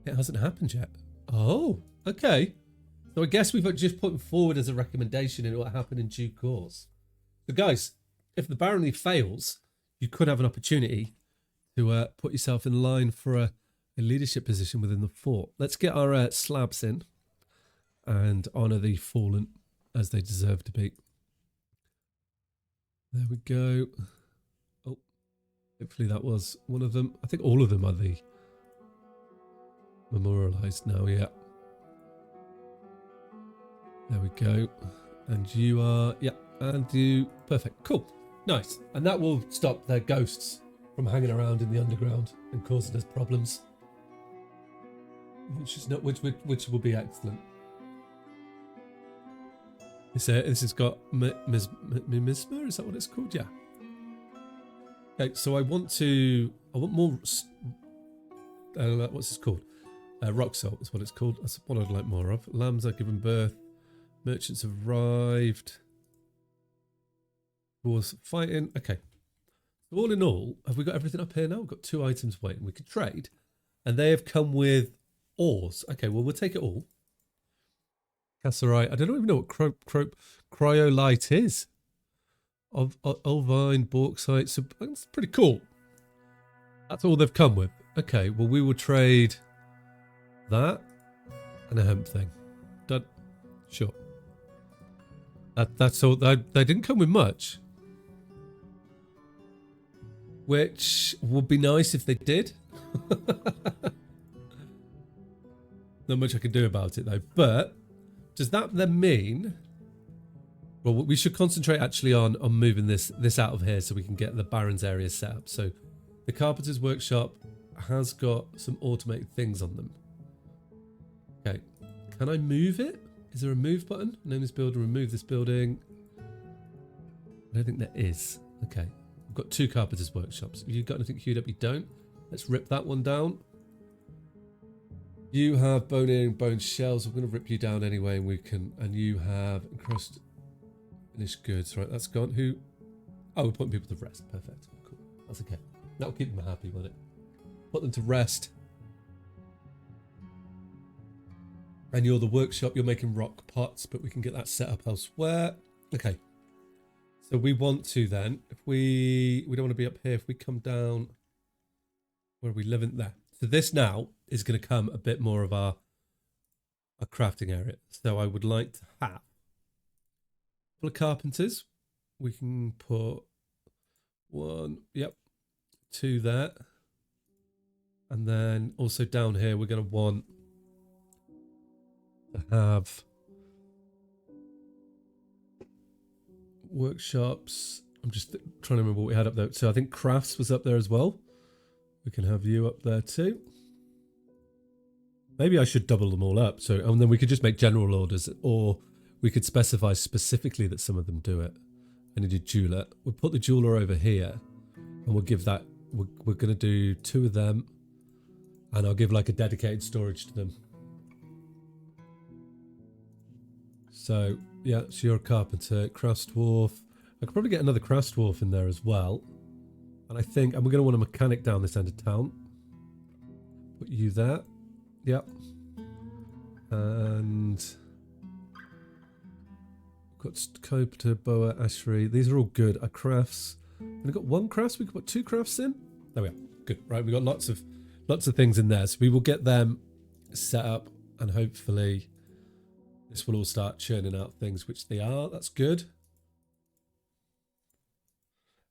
it hasn't happened yet. Oh, okay. So I guess we've just put forward as a recommendation in what happened in due course. So guys, if the barony fails, you could have an opportunity to put yourself in line for a leadership position within the fort. Let's get our slabs in and honour the fallen as they deserve to be. There we go. Oh, hopefully that was one of them. I think all of them are the memorialised now, yeah. There we go. And you are, yeah, and you, perfect, cool, nice. And that will stop their ghosts from hanging around in the underground and causing us problems. Which will be excellent. This has got Mismer, is that what it's called? Yeah. Okay, so I want more, what's this called? Rock salt is what it's called. That's what I'd like more of. Lambs are given birth. Merchants have arrived. Wars fighting. Okay. So all in all, have we got everything up here now? We've got 2 items waiting. We could trade. And they have come with ores. Okay, well, we'll take it all. Casserite. I don't even know what cryolite is. Olvine, bauxite. So that's pretty cool. That's all they've come with. Okay, well, we will trade that and a hemp thing. Done. Sure. That's all. They didn't come with much. Which would be nice if they did. Not much I can do about it though. But does that then mean? Well, we should concentrate actually on moving this out of here so we can get the Barrens area set up. So the Carpenter's Workshop has got some automated things on them. Okay, can I move it? Is there a move button? Name this building, remove this building. I don't think there is. Okay, we've got 2 Carpenter's Workshops. Have you got anything queued up? You don't. Let's rip that one down. You have bone shells. I'm going to rip you down anyway, and we can. And you have encrusted finished goods. Right, that's gone. Who? Oh, we're putting people to rest. Perfect. Cool. That's okay. That'll keep them happy, won't it? Put them to rest. And you're the workshop. You're making rock pots, but we can get that set up elsewhere. Okay. So we want to then, if we don't want to be up here. If we come down, where are we living? There. So this now is going to come a bit more of our crafting area. So I would like to have a couple of carpenters. We can put 1, yep, 2 there. And then also down here, we're going to want to have workshops. I'm just trying to remember what we had up there. So I think crafts was up there as well. We can have you up there too. Maybe I should double them all up. So, and then we could just make general orders, or we could specify specifically that some of them do it. I need a jeweler. We'll put the jeweler over here, and we'll give that. We're going to do 2 of them, and I'll give like a dedicated storage to them. So yeah, so you're a carpenter, crafts dwarf. I could probably get another crafts dwarf in there as well. And I think, and we're going to want a mechanic down this end of town. Put you there. Yep. And we've got carpenter, boa, ashery. These are all good. Our crafts. We've got 1 crafts. We could put 2 crafts in. There we are. Good. Right. We've got lots of things in there. So we will get them set up, and hopefully this will all start churning out things, which they are. That's good.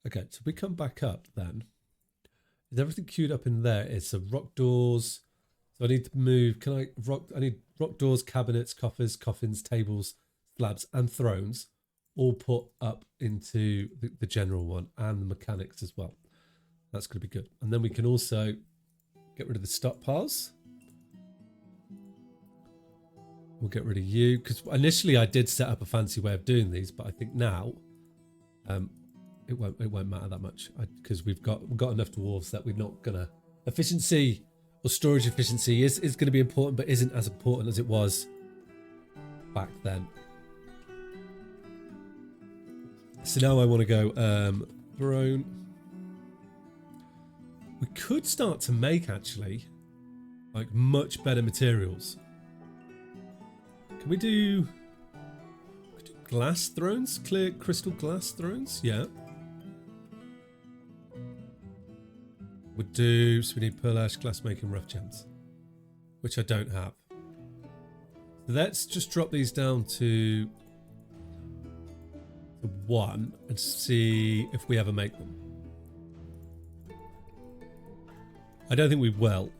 Okay, so we come back up then. Is everything queued up in there? It's a rock doors. So I need to move. I need rock doors, cabinets, coffins, tables, slabs, and thrones, all put up into the general one, and the mechanics as well. That's going to be good. And then we can also get rid of the stockpiles. We'll get rid of you, because initially I did set up a fancy way of doing these, but I think now it won't matter that much, because we've got enough dwarves that we're not gonna. Efficiency or storage efficiency is going to be important, but isn't as important as it was back then. So now I want to go throne. We could start to make actually like much better materials. Can we do glass thrones? Clear crystal glass thrones? Yeah. would do. So we need pearl ash, glass making, rough gems, which I don't have. So let's just drop these down to 1 and see if we ever make them. I don't think we will.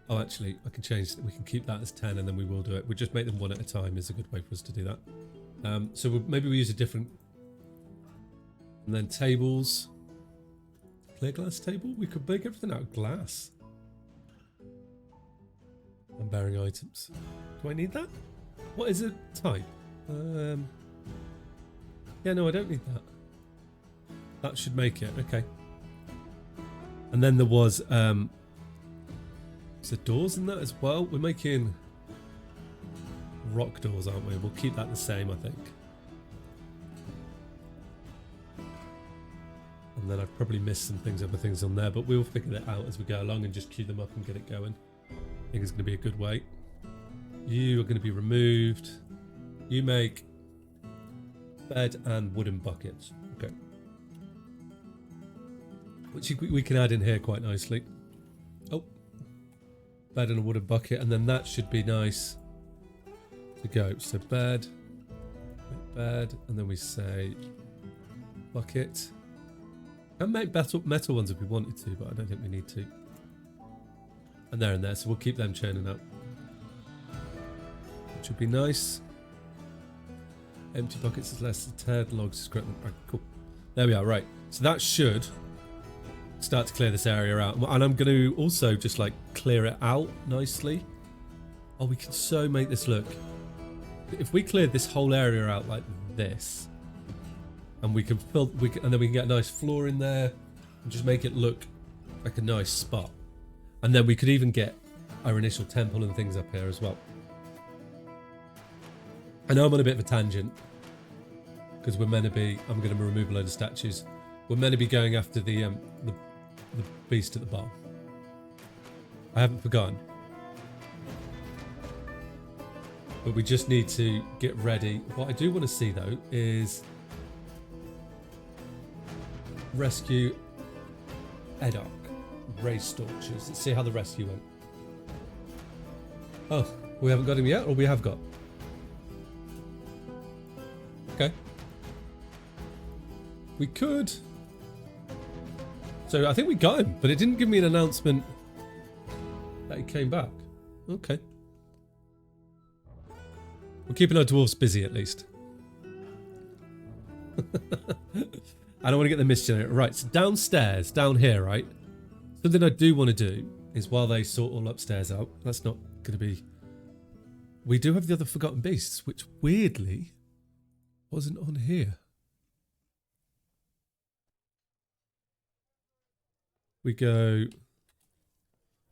Oh, actually, I can change. We can keep that as 10 and then we will do it. We'll just make them 1 at a time is a good way for us to do that. So maybe we use a different... And then tables. Clear glass table? We could make everything out of glass. And bearing items. Do I need that? What is it type? Yeah, no, I don't need that. That should make it. Okay. And then there was... is there doors in that as well? We're making rock doors, aren't we? We'll keep that the same, I think. And then I've probably missed some things, other things on there, but we'll figure it out as we go along and just queue them up and get it going. I think it's going to be a good way. You are going to be removed. You make bed and wooden buckets. Okay. Which we can add in here quite nicely. Oh. Bed and a wooden bucket, and then that should be nice to go. So bed, and then we say bucket. And make metal ones if we wanted to, but I don't think we need to. And there, so we'll keep them churning out. Which would be nice. Empty buckets is less than 10, logs is greater than... Right, cool. There we are, right. So that should start to clear this area out. And I'm going to also just like clear it out nicely. Oh, we can so make this look. If we cleared this whole area out like this, and we can fill, and then we can get a nice floor in there and just make it look like a nice spot. And then we could even get our initial temple and things up here as well. I know I'm on a bit of a tangent because we're meant to be, I'm going to remove a load of statues. We're meant to be going after the beast at the bottom. I haven't forgotten. But we just need to get ready. What I do want to see though is rescue Edok, race torches. Let's see how the rescue went. Oh, we haven't got him yet, or we have got? Okay. We could. So I think we got him, but it didn't give me an announcement that he came back. Okay. We're keeping our dwarves busy at least. I don't want to get the mist generator. Right, so downstairs, down here, right? Something I do want to do is while they sort all upstairs out, that's not going to be... We do have the other forgotten beasts, which weirdly wasn't on here. We go...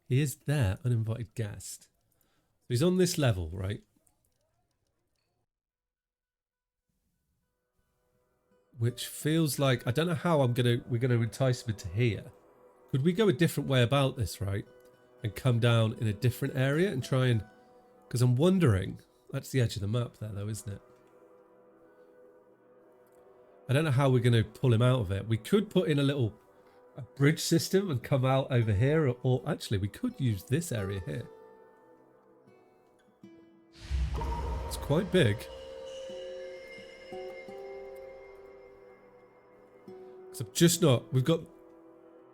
He is there, uninvited guest. So he's on this level, right? Which feels like, I don't know how we're gonna entice him into here. Could we go a different way about this, right? And come down in a different area and try and, because I'm wondering, that's the edge of the map there though, isn't it? I don't know how we're gonna pull him out of it. We could put in a bridge system and come out over here, or actually we could use this area here. It's quite big. So just not, we've got,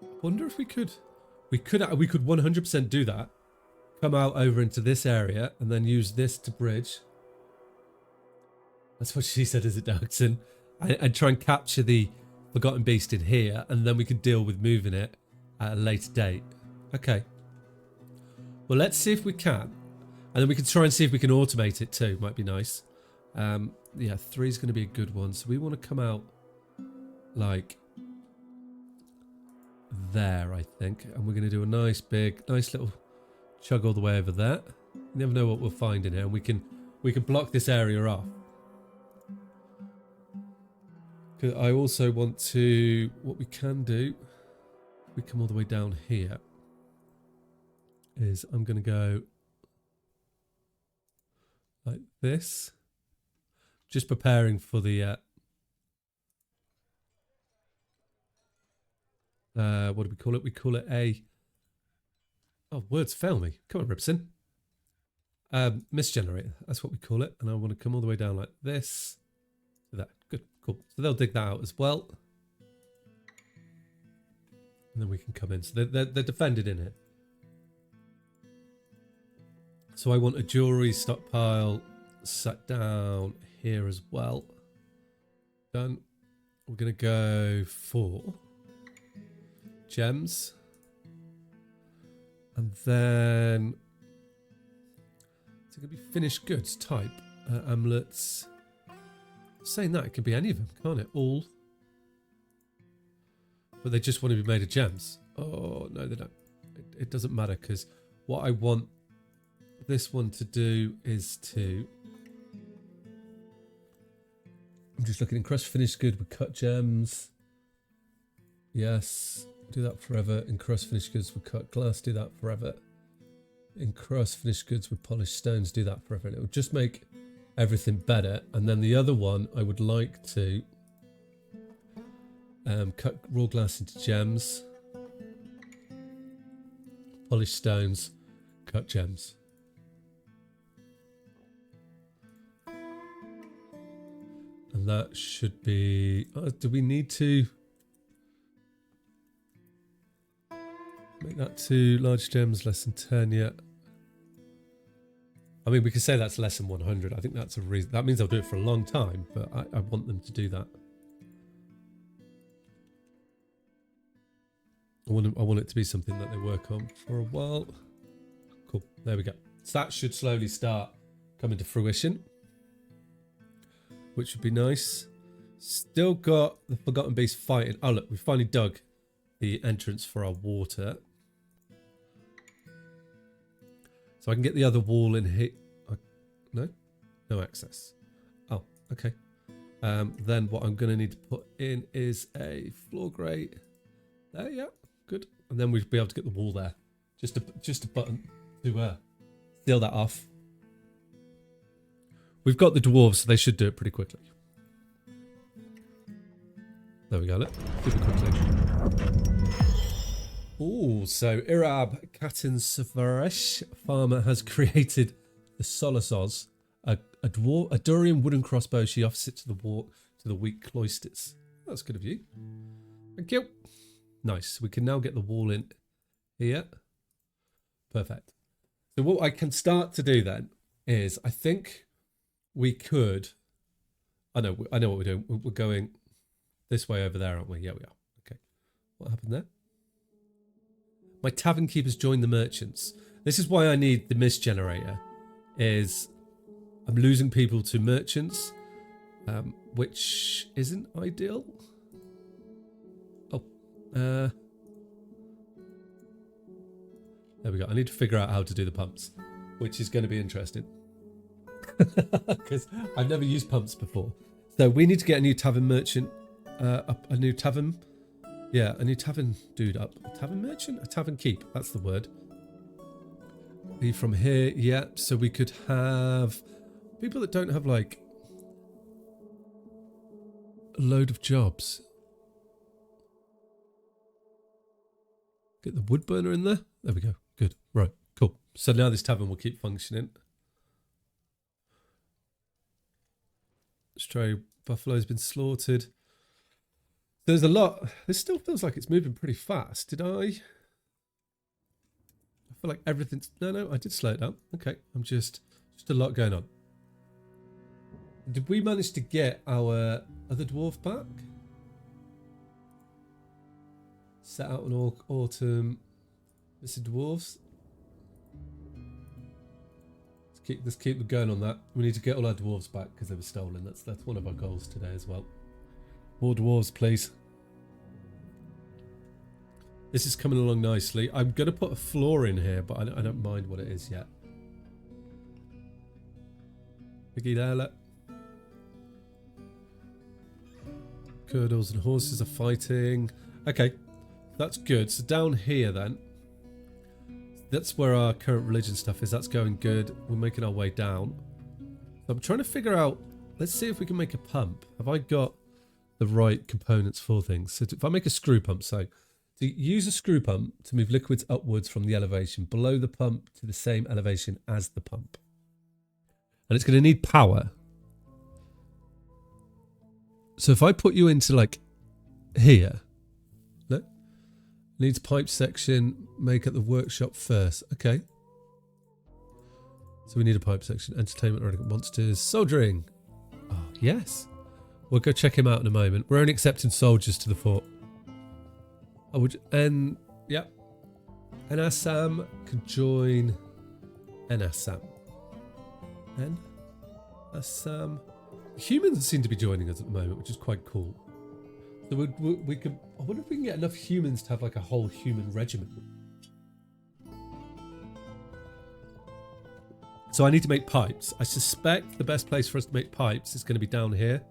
I wonder if we could 100% do that. Come out over into this area and then use this to bridge. That's what she said, is it, Dougson? And try and capture the forgotten beast in here, and then we can deal with moving it at a later date. Okay. Well, let's see if we can. And then we can try and see if we can automate it too. Might be nice. Yeah, 3 is going to be a good one. So we want to come out like there, I think. And we're going to do a nice little chug all the way over there. You never know what we'll find in here. And we can block this area off. I also want to, what we can do, we come all the way down here, is I'm going to go like this, just preparing for the What do we call it? We call it a... Oh, words fail me. Come on, Ribsin. Mist generator. That's what we call it. And I want to come all the way down like this. To that. Good. Cool. So they'll dig that out as well. And then we can come in. So they're defended in it. So I want a jewelry stockpile set down here as well. Done. We're going to go for gems. And then it's going to be finished goods type. Amulets. Saying that, it can be any of them, can't it? All. But they just want to be made of gems. Oh, no, they don't. It doesn't matter because what I want this one to do is to... I'm just looking in crushed finished good with cut gems. Yes. Do that forever. In crust finished goods with cut glass, do that forever. In crust finished goods with polished stones, do that forever. And it will just make everything better. And then the other one, I would like to cut raw glass into gems. Polished stones, cut gems. And that should be... do we need to... make that 2 large gems, less than 10 yet. I mean, we could say that's less than 100. I think that's a reason. That means they'll do it for a long time, but I want them to do that. I want it to be something that they work on for a while. Cool. There we go. So that should slowly start coming to fruition, which would be nice. Still got the Forgotten Beast fighting. Oh, look, we finally dug the entrance for our water. So I can get the other wall in here. No? No access. Oh, okay. Then what I'm going to need to put in is a floor grate. There, yeah. Good. And then we'd be able to get the wall there. Just a button to seal that off. We've got the dwarves, so they should do it pretty quickly. There we go. Look. Super quickly. Oh, so Irab Katinsavaresh farmer has created the Solasos, a durian wooden crossbow. She offers it to the weak cloisters. That's good of you. Thank you. Nice. We can now get the wall in here. Perfect. So what I can start to do then is I think we could... I know what we're doing. We're going this way over there, aren't we? Yeah, we are. Okay. What happened there? My tavern keepers joined the merchants. This is why I need the mist generator. Is I'm losing people to merchants, which isn't ideal. Oh, there we go. I need to figure out how to do the pumps, which is going to be interesting because I've never used pumps before. So we need to get a new tavern merchant, a new tavern. Yeah, a new tavern dude up. A tavern merchant? A tavern keep. That's the word. Be from here. Yeah, so we could have people that don't have like a load of jobs. Get the wood burner in there. There we go. Good. Right. Cool. So now this tavern will keep functioning. Stray buffalo's been slaughtered. There's a lot. This still feels like it's moving pretty fast. Did I feel like everything's... No, I did slow it down. Okay, I'm just a lot going on. Did we manage to get our other dwarf back? Set out an autumn. Missing dwarves. Let's keep going on that. We need to get all our dwarves back because they were stolen. That's one of our goals today as well. More dwarves, please. This is coming along nicely. I'm going to put a floor in here, but I don't mind what it is yet. Piggy there, look. Curdles and horses are fighting. Okay, that's good. So down here then, that's where our current religion stuff is. That's going good. We're making our way down. So I'm trying to figure out, let's see if we can make a pump. Have I got the right components for things? So if I make a screw pump, so To use a screw pump to move liquids upwards from the elevation below the pump to the same elevation as the pump. And it's going to need power. So if I put you into like here, look, needs pipe section, make at the workshop first. Okay. So we need a pipe section. Entertainment, erotic monsters, soldiering. Oh, yes. We'll go check him out in a moment. We're only accepting soldiers to the fort. I would, and yep. Enasam can join Enasam. Enasam. Humans seem to be joining us at the moment, which is quite cool. So we could. I wonder if we can get enough humans to have like a whole human regiment. So I need to make pipes. I suspect the best place for us to make pipes is going to be down here.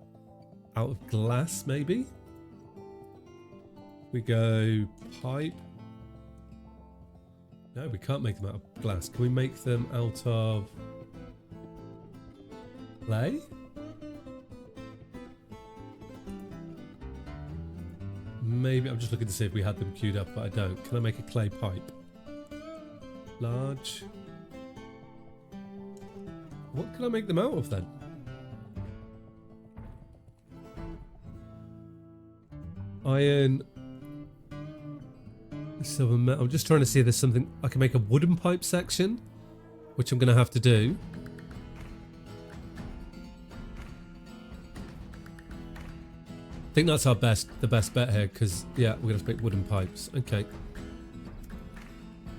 Out of glass, maybe? We go pipe. No, we can't make them out of glass. Can we make them out of clay? Maybe. I'm just looking to see if we had them queued up, but I don't. Can I make a clay pipe? Large. What can I make them out of then? Iron. Silver metal. I'm just trying to see if there's something. I can make a wooden pipe section, which I'm going to have to do. I think that's the best bet here, because yeah, we're going to make wooden pipes. Okay.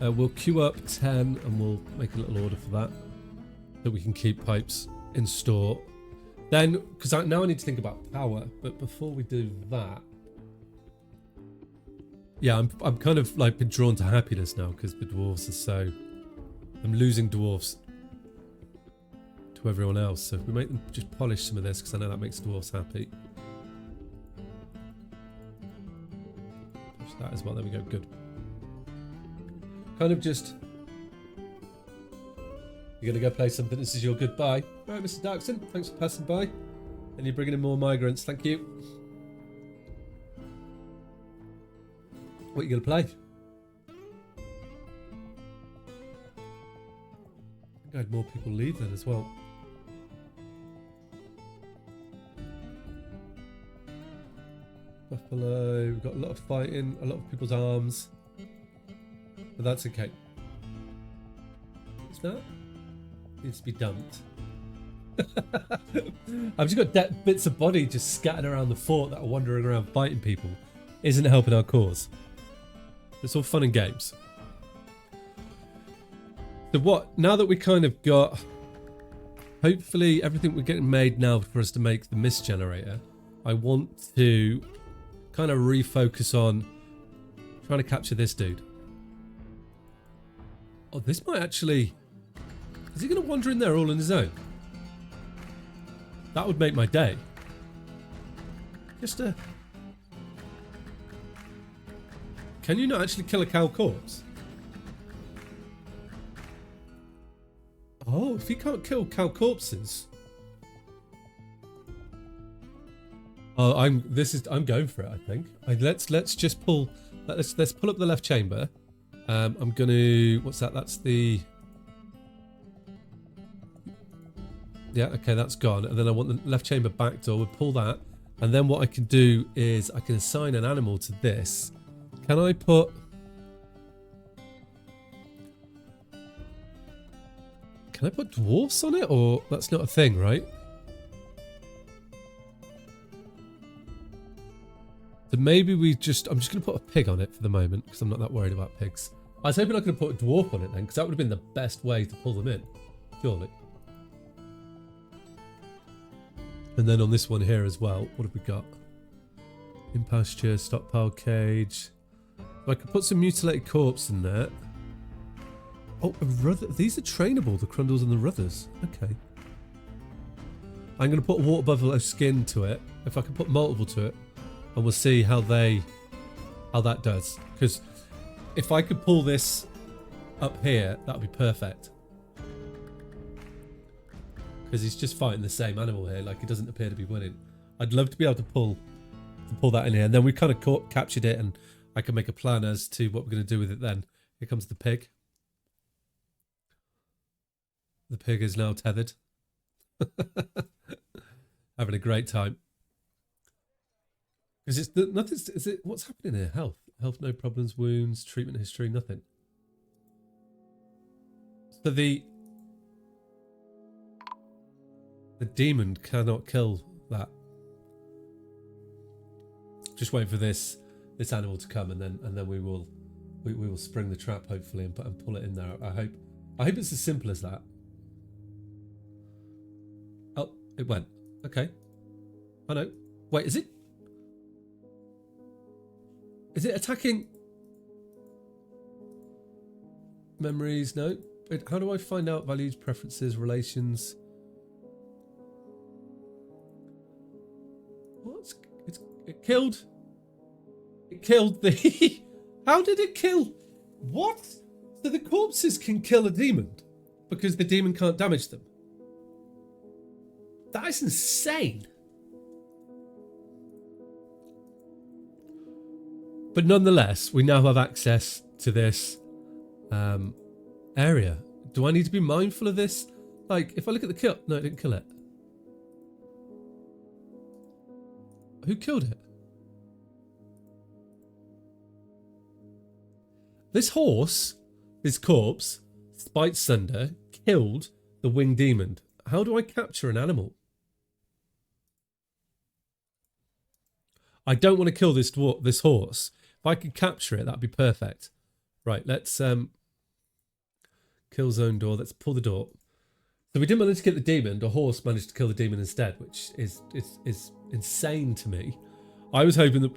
We'll queue up 10 and we'll make a little order for that. So we can keep pipes in store. Then, because now I need to think about power, but before we do that, yeah, I'm kind of like been drawn to happiness now because the dwarves are so. I'm losing dwarves to everyone else. So if we make them just polish some of this, because I know that makes dwarves happy. Push that as well. There we go. Good. Kind of just. You're going to go play something. This is your goodbye. All right, Mr. Darkson. Thanks for passing by. And you're bringing in more migrants. Thank you. What are you going to play? I think I had more people leave then as well. Buffalo. We've got a lot of fighting. A lot of people's arms. But that's okay. What's that? Needs to be dumped. I've just got bits of body just scattered around the fort that are wandering around fighting people. Isn't helping our cause. It's all fun and games. So what? Now that we kind of got, hopefully everything we're getting made now for us to make the mist generator, I want to kind of refocus on trying to capture this dude. Oh, this might actually. Is he going to wander in there all on his own? That would make my day. Just a... Can you not actually kill a cow corpse? Oh, if you can't kill cow corpses... Oh, I'm going for it, I think. Let's just pull... Let's pull up the left chamber. I'm going to... What's that? That's the... Yeah, okay, that's gone. And then I want the left chamber back door. We'll pull that. And then what I can do is I can assign an animal to this. Can I put... Can I put dwarfs on it? Or that's not a thing, right? So maybe we just... I'm just going to put a pig on it for the moment because I'm not that worried about pigs. I was hoping I could put a dwarf on it then because that would have been the best way to pull them in. Surely. And then on this one here as well, what have we got? In pasture, stockpile cage. I could put some mutilated corpse in there. Oh, a Ruther. These are trainable, the Crundles and the Ruthers. Okay. I'm going to put a water buffalo skin to it. If I can put multiple to it. And we'll see how that does. Because if I could pull this up here, that would be perfect. Because he's just fighting the same animal here, like he doesn't appear to be winning. I'd love to be able to pull that in here, and then we kind of captured it, and I can make a plan as to what we're going to do with it then. Here comes the pig. The pig is now tethered. Having a great time. Because it's nothing. Is it? What's happening here? Health, no problems, wounds, treatment history, nothing. So the demon cannot kill that. Just wait for this animal to come, and then we will spring the trap hopefully and pull it in there. I hope it's as simple as that. Oh, it went. Okay. I know. Wait, is it attacking memories? No. Wait, how do I find out values, preferences, relations? What? It killed the... How did it kill? What? So the corpses can kill a demon because the demon can't damage them. That is insane. But nonetheless, we now have access to this area. Do I need to be mindful of this? Like, if I look at the kill... No, it didn't kill it. Who killed it? This horse, this corpse, Spite Sunder, killed the winged demon. How do I capture an animal? I don't want to kill this horse. If I could capture it, that'd be perfect. Right, let's kill zone door. Let's pull the door. So we didn't manage to get the demon. The horse managed to kill the demon instead, which is insane to me. I was hoping that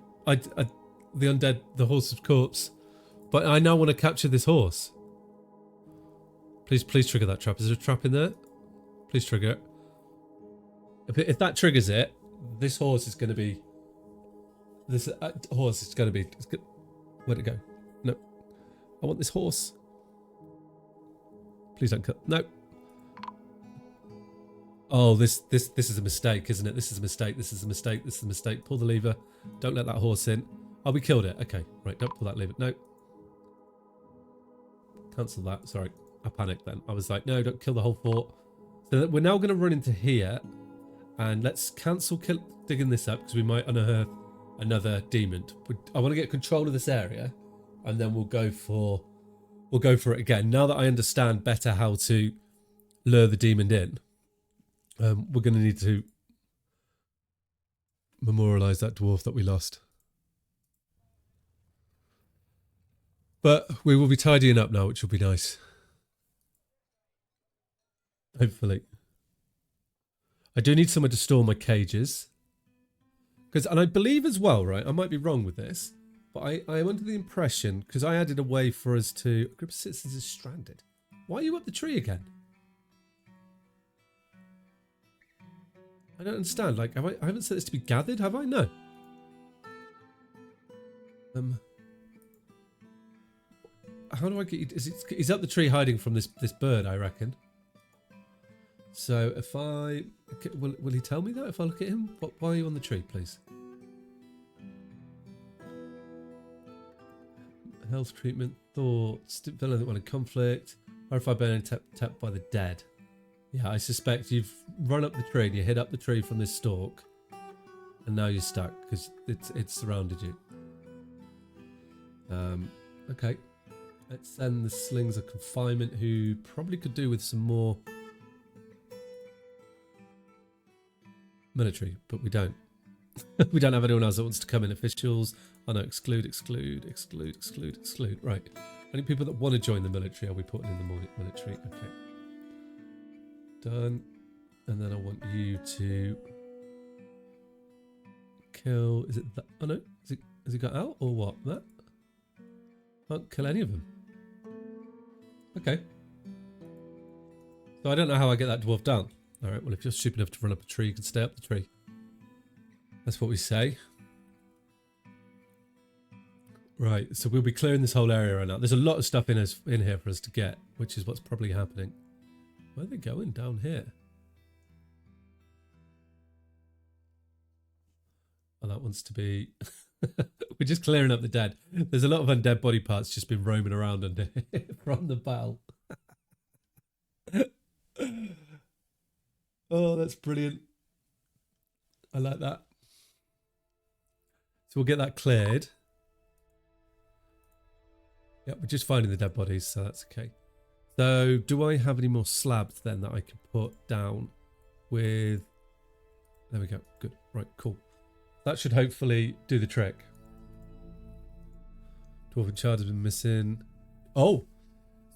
the undead, the horse's corpse, but I now want to capture this horse. Please trigger that trap. Is there a trap in there? Please trigger it. If that triggers it, this horse is going to be... This horse is going to be... Where'd it go? No. I want this horse. Please don't cut. No. Oh, this is a mistake, isn't it? This is a mistake. This is a mistake. This is a mistake. Pull the lever. Don't let that horse in. Oh, we killed it. Okay. Right. Don't pull that lever. No. Cancel that. Sorry. I panicked then. I was like, no, don't kill the whole fort. So we're now going to run into here. And let's cancel digging this up because we might unearth another demon. I want to get control of this area. And then we'll go for it again. Now that I understand better how to lure the demon in, we're going to need to memorialize that dwarf that we lost. But we will be tidying up now, which will be nice. Hopefully. I do need somewhere to store my cages. And I believe as well, right, I might be wrong with this, but I am under the impression, because I added a way for us to... A group of citizens is stranded. Why are you up the tree again? I don't understand. Like, I haven't set this to be gathered, have I? No. How do I get you? He's up the tree hiding from this bird, I reckon. So if I... Will he tell me that if I look at him? Why are you on the tree, please? Health treatment, thoughts, villain that want a conflict, horrified by being tapped by the dead. Yeah, I suspect you've run up the tree and you hit up the tree from this stalk, and now you're stuck because it's surrounded you. Okay, let's send the slings of confinement, who probably could do with some more military, but we don't. We don't have anyone else that wants to come in. Officials. Oh no, exclude. Right. Any people that want to join the military, are we putting in the military? Okay. Done. And then I want you to kill... Is it that? Oh no. Has he got out or what? That? Can't kill any of them. Okay. So I don't know how I get that dwarf down. Alright, well if you're stupid enough to run up a tree, you can stay up the tree. That's what we say. Right, so we'll be clearing this whole area right now. There's a lot of stuff in here for us to get, which is what's probably happening. Where are they going? Down here. Oh, that wants to be... We're just clearing up the dead. There's a lot of undead body parts just been roaming around under from the battle. Oh, that's brilliant. I like that. So we'll get that cleared. Yep, we're just finding the dead bodies, so that's okay. So do I have any more slabs then that I can put down with... There we go. Good. Right, cool. That should hopefully do the trick. Dwarven Chard has been missing. Oh!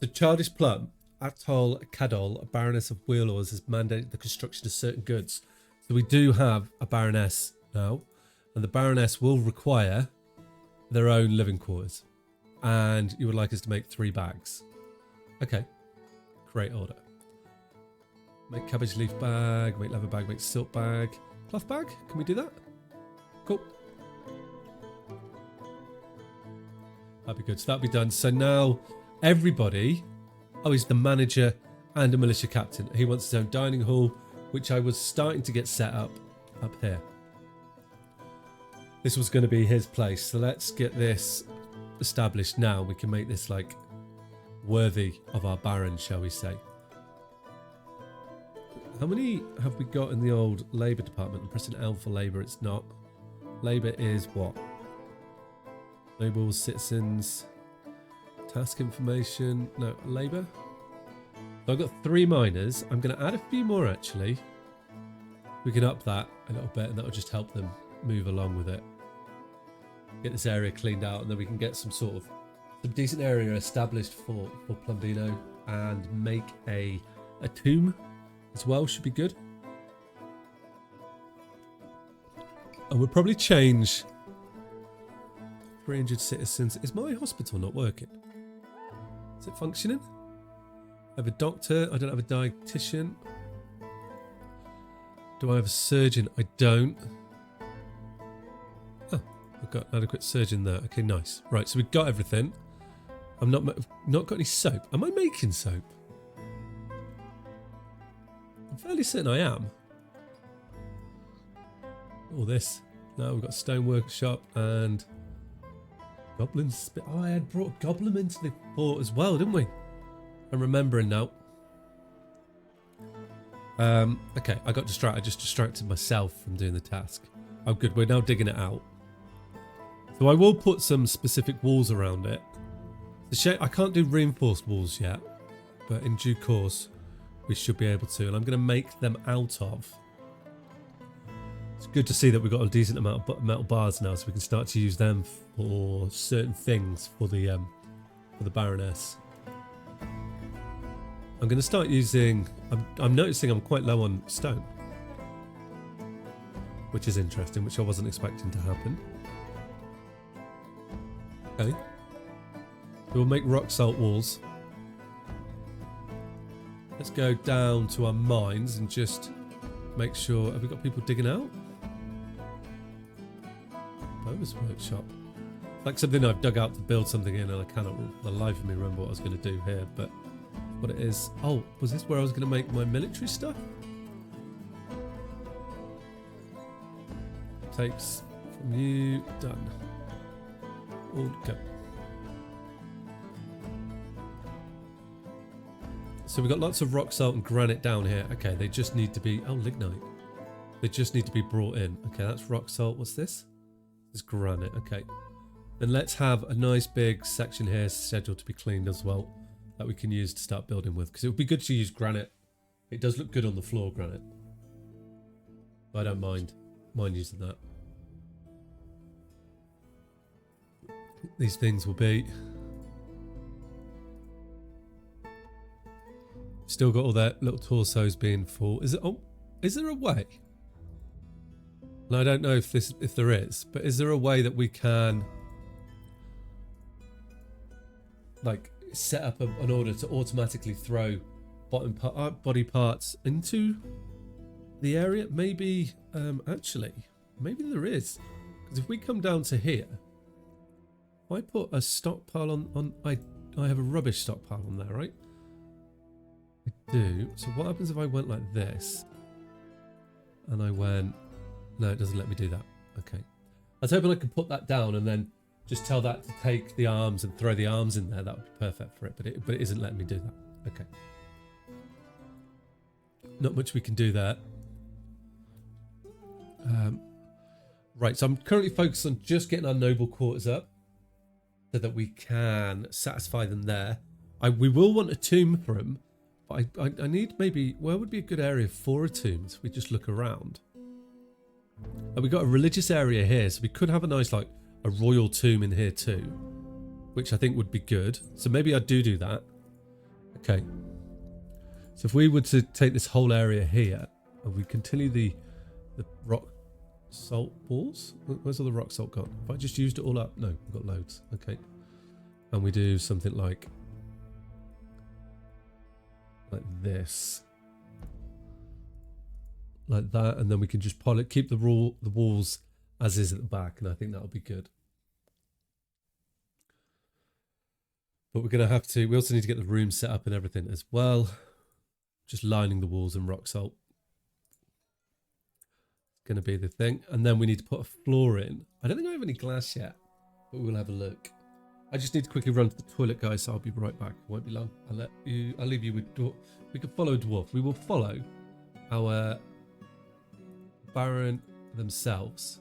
The Chardish Plum, Atol Cadol, a Baroness of Wheelors, has mandated the construction of certain goods. So we do have a Baroness now. And the Baroness will require their own living quarters. And you would like us to make 3 bags. Okay. Great order. Make cabbage leaf bag, make leather bag, make silk bag. Cloth bag? Can we do that? Cool. That'd be good. So that'll be done. So now everybody... Oh, he's the manager and a militia captain. He wants his own dining hall, which I was starting to get set up here. This was going to be his place. So let's get this established now. We can make this like worthy of our baron, shall we say. How many have we got in the old labour department? I'm pressing L for labour. It's not. Labour is what? Nobles, citizens, task information. No, labour. So I've got 3 miners. I'm going to add a few more actually. We can up that a little bit and that will just help them move along with it. Get this area cleaned out and then we can get some decent area established for Plumbino and make a tomb as well. Should be good. And we'll probably change 300 citizens. Is my hospital not working? Is it functioning? I have a doctor. I don't have a dietitian. Do I have a surgeon? I don't. Oh, I've got an adequate surgeon there. Okay, nice. Right, so we've got everything. I'm not got any soap. Am I making soap? I'm fairly certain I am. All this. Now we've got stone workshop and goblins. Oh, I had brought a goblin into the fort as well, didn't we? I'm remembering now. Okay, I got distracted. I just distracted myself from doing the task. Oh, good. We're now digging it out. So I will put some specific walls around it. I can't do reinforced walls yet, but in due course we should be able to. And I'm going to make them out of... It's good to see that we've got a decent amount of metal bars now, so we can start to use them for certain things for the Baroness. I'm going to start using... I'm noticing I'm quite low on stone, which is interesting, which I wasn't expecting to happen. Okay. So we'll make rock salt walls. Let's go down to our mines and just make sure... Have we got people digging out? Bonus workshop. Like something I've dug out to build something in and I cannot for the life of me remember what I was going to do here, but what it is... Oh, was this where I was going to make my military stuff? Takes from you. Done. All go. So we've got lots of rock salt and granite down here. Okay, they just need to be... Oh, lignite. They just need to be brought in. Okay, that's rock salt. What's this? This is granite. Okay. Then let's have a nice big section here scheduled to be cleaned as well that we can use to start building with. Because it would be good to use granite. It does look good on the floor, granite. I don't mind using that. These things will be... Still got all their little torsos being full. Is it? Oh, is there a way? And I don't know if there is, but is there a way that we can like set up an order to automatically throw body parts into the area? Maybe actually, maybe there is, because if we come down to here, if I put a stockpile on I have a rubbish stockpile on there, right? I do. So what happens if I went like this and I went... No, it doesn't let me do that. Okay. was hoping I could put that down and then just tell that to take the arms and throw the arms in there. That would be perfect for it, but it isn't letting me do that. Okay. Not much we can do there. Right, so I'm currently focused on just getting our noble quarters up so that we can satisfy them there. We will want a tomb for them, but I need maybe, where would be a good area for a tomb if we just look around? And we got a religious area here, so we could have a nice, like, a royal tomb in here too, which I think would be good. So maybe I do that. Okay. So if we were to take this whole area here, and we continue the rock salt balls? Where's all the rock salt gone? Have I just used it all up? No, we've got loads. Okay. And we do something like this. Like that, and then we can just keep the walls as is at the back, and I think that'll be good. But we're going to have to, we also need to get the room set up and everything as well. Just lining the walls in rock salt. It's going to be the thing. And then we need to put a floor in. I don't think I have any glass yet, but we'll have a look. I just need to quickly run to the toilet, guys, so I'll be right back. It won't be long. I'll leave you with dwarf. We can follow dwarf. We will follow our Baron themselves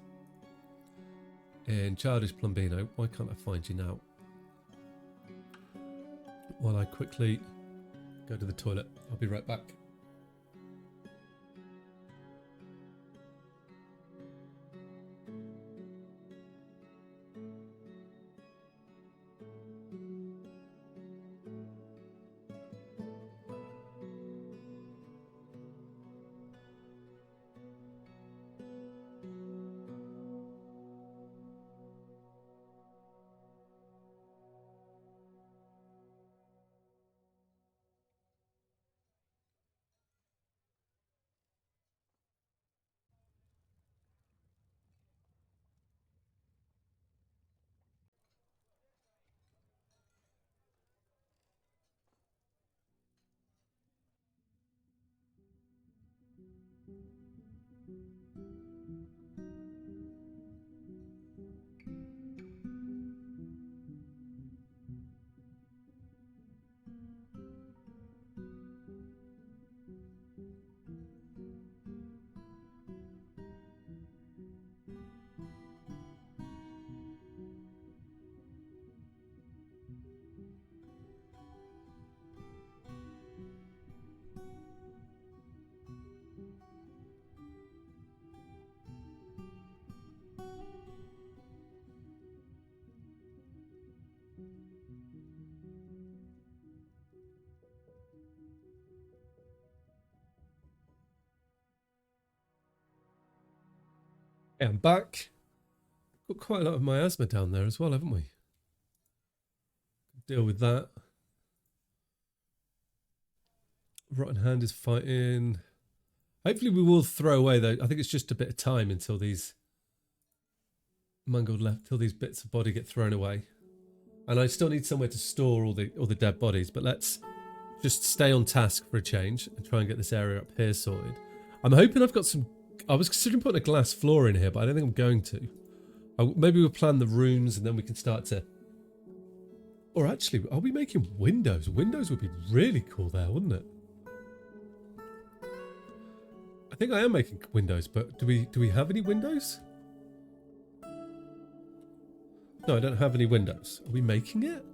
in Childish Plumbino. Why can't I find you now? While I quickly go to the toilet. I'll be right back. Yeah, I'm back. Got quite a lot of miasma down there as well, haven't we? Deal with that. Rotten Hand is fighting. Hopefully we will throw away though. I think it's just a bit of time until these mangled left, till these bits of body get thrown away. And I still need somewhere to store all the dead bodies, but let's just stay on task for a change and try and get this area up here sorted. I'm hoping I've got some. I was considering putting a glass floor in here, but I don't think I'm going to. Maybe we'll plan the rooms and then we can start to... Or actually, are we making windows? Windows would be really cool there, wouldn't it? I think I am making windows, but do we have any windows? No, I don't have any windows. Are we making it?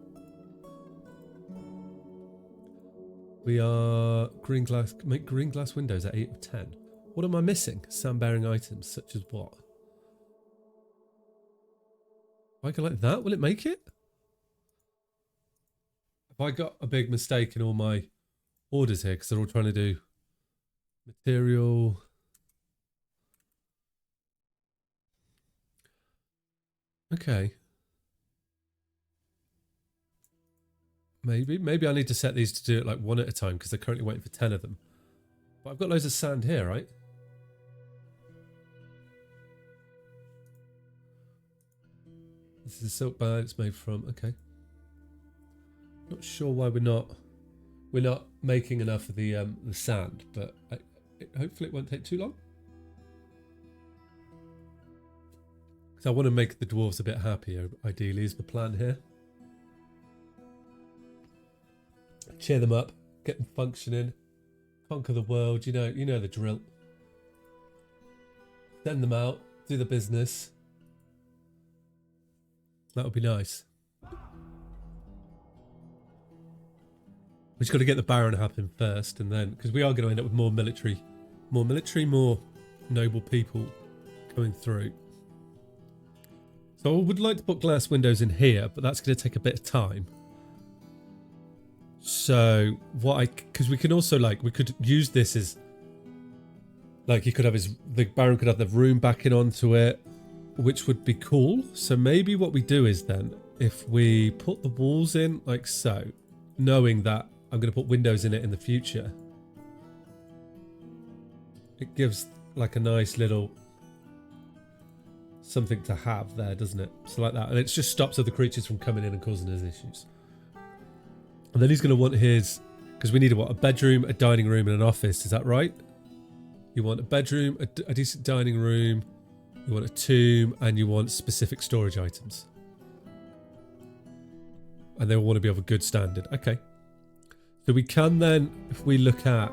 We are green glass. Make green glass windows at 8 of 10. What am I missing? Sand-bearing items, such as what? If I go like that, will it make it? Have I got a big mistake in all my orders here? Because they're all trying to do material. Okay. Maybe I need to set these to do it like one at a time because they're currently waiting for 10 of them. But I've got loads of sand here, right? This is a silk bag it's made from. Okay. Not sure why we're not making enough of the sand, but hopefully it won't take too long. Because I want to make the dwarves a bit happier, ideally, is the plan here. Cheer them up, get them functioning, conquer the world, you know the drill. Send them out, do the business. That would be nice. We just got to get the Baron happen first, and then, because we are going to end up with more military, more noble people coming through. So I would like to put glass windows in here, but that's going to take a bit of time. So because we can also we could use this as, he could have the Baron could have the room backing onto it, which would be cool. So maybe what we do is then, if we put the walls in like so, knowing that I'm going to put windows in it in the future, it gives like a nice little something to have there, doesn't it? So like that, and it just stops other creatures from coming in and causing us issues. And then he's going to want his, because we need a bedroom, a dining room, and an office. Is that right? You want a bedroom, a decent dining room, you want a tomb, and you want specific storage items. And they all want to be of a good standard. Okay. So we can then, if we look at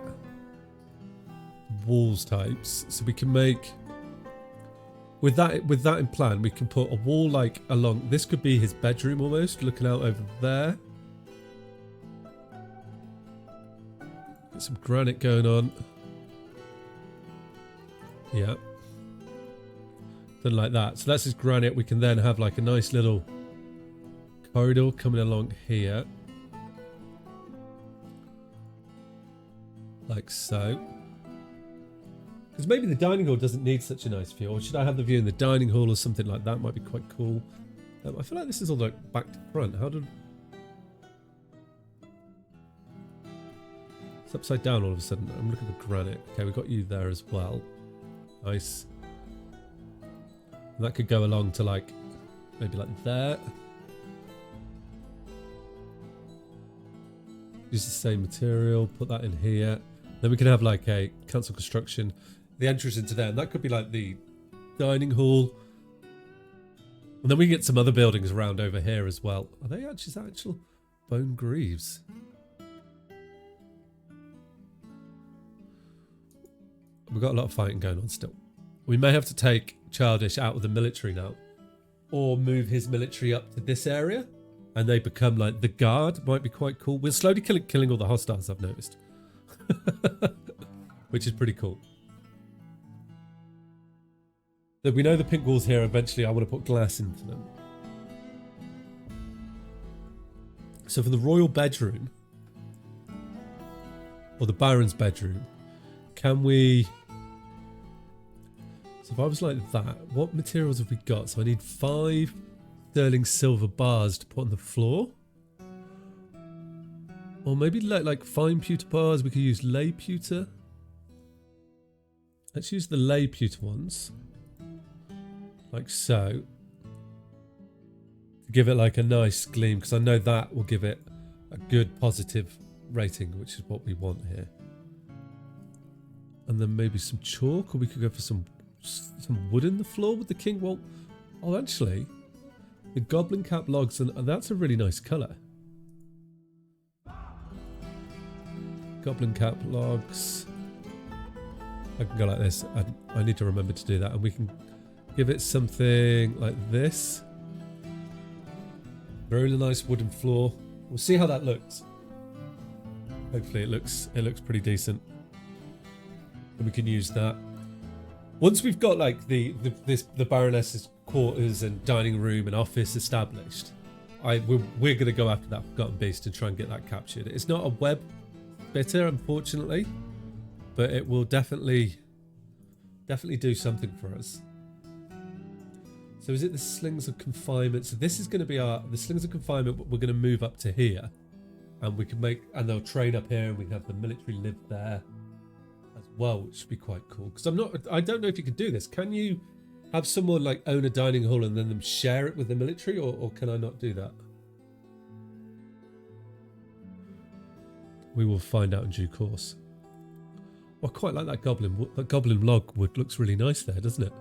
walls types, so we can make, with that in plan, we can put a wall along, this could be his bedroom almost, looking out over there. Get some granite going on. Yeah. Then like that. So that's his granite. We can then have a nice little corridor coming along here. Like so. Because maybe the dining hall doesn't need such a nice view. Or should I have the view in the dining hall or something like that? Might be quite cool. I feel like this is all back to front. How did... It's upside down all of a sudden. I'm looking at the granite. Okay, we got you there as well. Nice. And that could go along to maybe there. Use the same material. Put that in here. Then we can have a cancel construction. The entrance into there. And that could be the dining hall. And then we can get some other buildings around over here as well. Are they actual bone greaves? We've got a lot of fighting going on still. We may have to take Childish out of the military now. Or move his military up to this area. And they become the guard. Might be quite cool. We're slowly killing all the hostiles, I've noticed. Which is pretty cool. So we know the pink walls here. Eventually I want to put glass into them. So for the royal bedroom, or the Baron's bedroom, can we... So if I was like that, what materials have we got? So I need 5 sterling silver bars to put on the floor. Or maybe like fine pewter bars. We could use lay pewter. Let's use the lay pewter ones. Like so. To give it a nice gleam, because I know that will give it a good positive rating, which is what we want here. And then maybe some chalk, or we could go for some wood in the floor with the king. Well, oh, actually, the goblin cap logs, and that's a really nice colour. Goblin cap logs. I can go like this. I need to remember to do that, and we can give it something like this. Very nice wooden floor. We'll see how that looks. Hopefully, it looks pretty decent. And we can use that. Once we've got the Baroness's quarters and dining room and office established, we're going to go after that forgotten beast and try and get that captured. It's not a web bitter, unfortunately, but it will definitely do something for us. So is it the slings of confinement? So this is going to be the slings of confinement. We're going to move up to here, and we can and they'll train up here, and we can have the military live there as well, which should be quite cool. Because I don't know if you can do this. Can you have someone own a dining hall and then them share it with the military, or can I not do that? We will find out in due course. I quite like that goblin. That goblin log wood looks really nice there, doesn't it?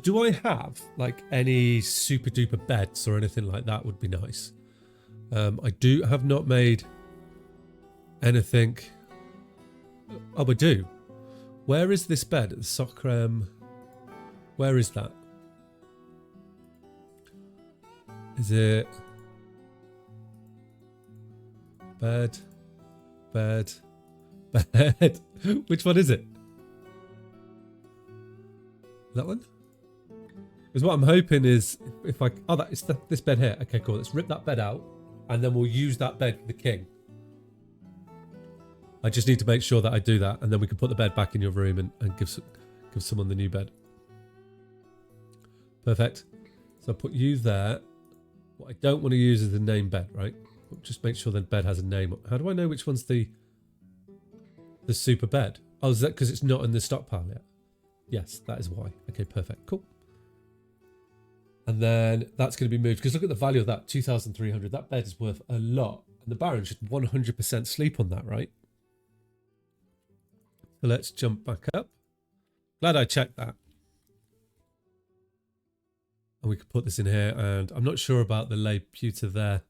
do I have like any super duper beds or anything like that? Would be nice. I have not made anything. Oh, I do. Where is this bed? The Socrem. Where is that? Is it bed, bed, bed? Which one is it? That one? Because what I'm hoping is if I... Oh, it's this bed here. Okay, cool. Let's rip that bed out and then we'll use that bed for the king. I just need to make sure that I do that and then we can put the bed back in your room and give someone the new bed. Perfect. So I'll put you there. What I don't want to use is the name bed, right? Just make sure the bed has a name. How do I know which one's the super bed? Oh, is that because it's not in the stockpile yet? Yes, that is why. Okay, perfect. Cool. And then that's going to be moved because look at the value of that, 2,300. That bed is worth a lot. And the Baron should 100% sleep on that, right? So let's jump back up. Glad I checked that. And we could put this in here. And I'm not sure about the lay pewter there.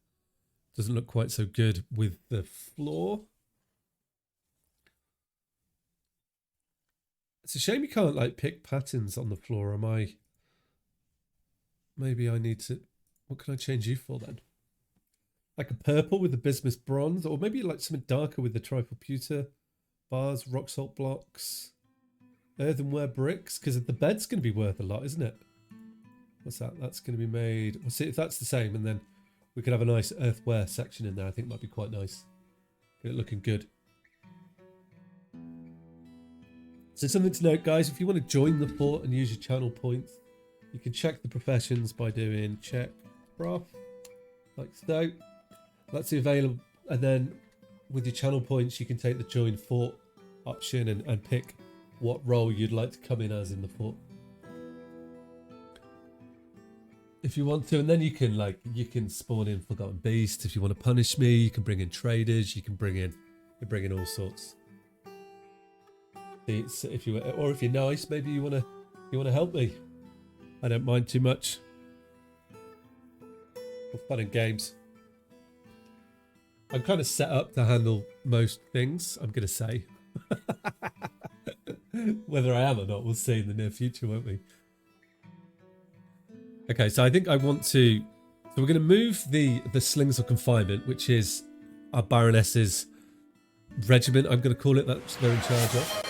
Doesn't look quite so good with the floor. It's a shame you can't like pick patterns on the floor. Maybe I need to... What can I change you for then? Like a purple with the bismuth bronze, or maybe like something darker with the trifle pewter bars, rock salt blocks, earthenware bricks, because the bed's going to be worth a lot, isn't it? What's that? That's going to be made... We'll see if that's the same, and then we could have a nice earthware section in there. I think might be quite nice. Get it looking good. So something to note, guys, if you want to join the fort and use your channel points, you can check the professions by doing check prof, like so. That's the available, and then with your channel points, you can take the join fort option and pick what role you'd like to come in as in the fort. If you want to, and then you can spawn in Forgotten Beast. If you want to punish me, you can bring in traders, you can bring in all sorts. If you're nice, maybe you want to help me. I don't mind too much. For fun and games. I'm kind of set up to handle most things, I'm gonna say. Whether I am or not, we'll see in the near future, won't we? Okay, so I think I want to... So we're going to move the Slings of Confinement, which is our Baroness's regiment, I'm going to call it. That's they're in charge of.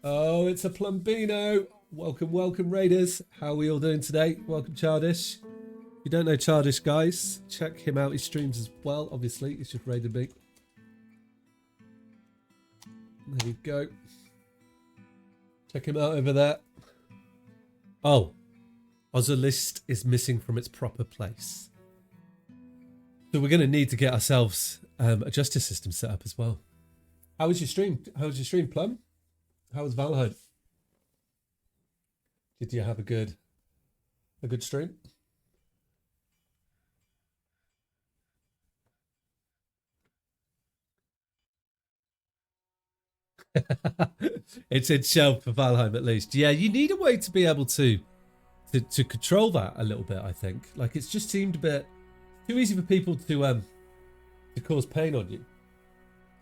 Oh, it's a Plumbino. Welcome, welcome, Raiders. How are we all doing today? Welcome, Chardish. If you don't know Chardish, guys, check him out. He streams as well, obviously. He's just raided me. There we go. Check him out over there. Oh. Ozolist is missing from its proper place. So we're going to need to get ourselves a justice system set up as well. How was your stream? How was your stream, Plum? How was Valheim? Did you have a good stream? It's in shelf for Valheim at least. Yeah, you need a way to be able to control that a little bit, I think. Like, it's just seemed a bit too easy for people to cause pain on you.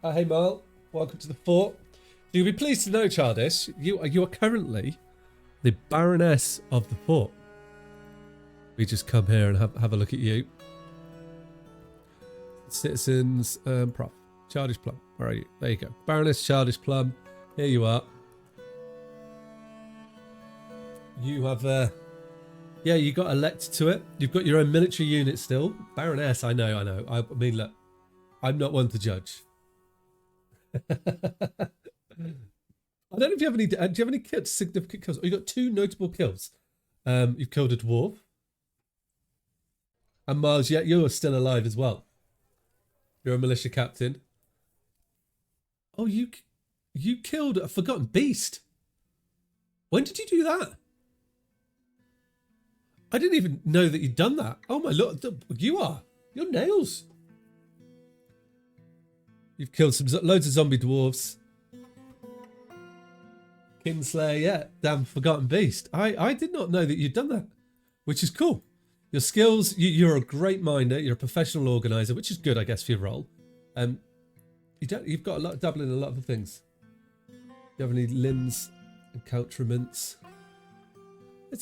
Hey, Marl. Welcome to the fort. So you'll be pleased to know, Chardish, you are currently the Baroness of the fort. We just come here and have a look at you. Citizens, Prof. Chardish Plum. Where are you? There you go. Baroness Chardish Plum. Here you are. You have... yeah, you got elected to it. You've got your own military unit still. Baroness, I know. I mean, look, I'm not one to judge. I don't know if you have any... Do you have any significant kills? Oh, you got 2 notable kills. You've killed a dwarf. And Miles, yeah, you're still alive as well. You're a militia captain. Oh, you killed a Forgotten Beast. When did you do that? I didn't even know that you'd done that. Oh my lord, you're nails. You've killed loads of zombie dwarves. Kinslayer, yeah, damn forgotten beast. I did not know that you'd done that, which is cool. Your skills, you're a great minder, you're a professional organizer, which is good, I guess, for your role. You've got a lot dabbling in a lot of things. Do you have any limbs, accoutrements?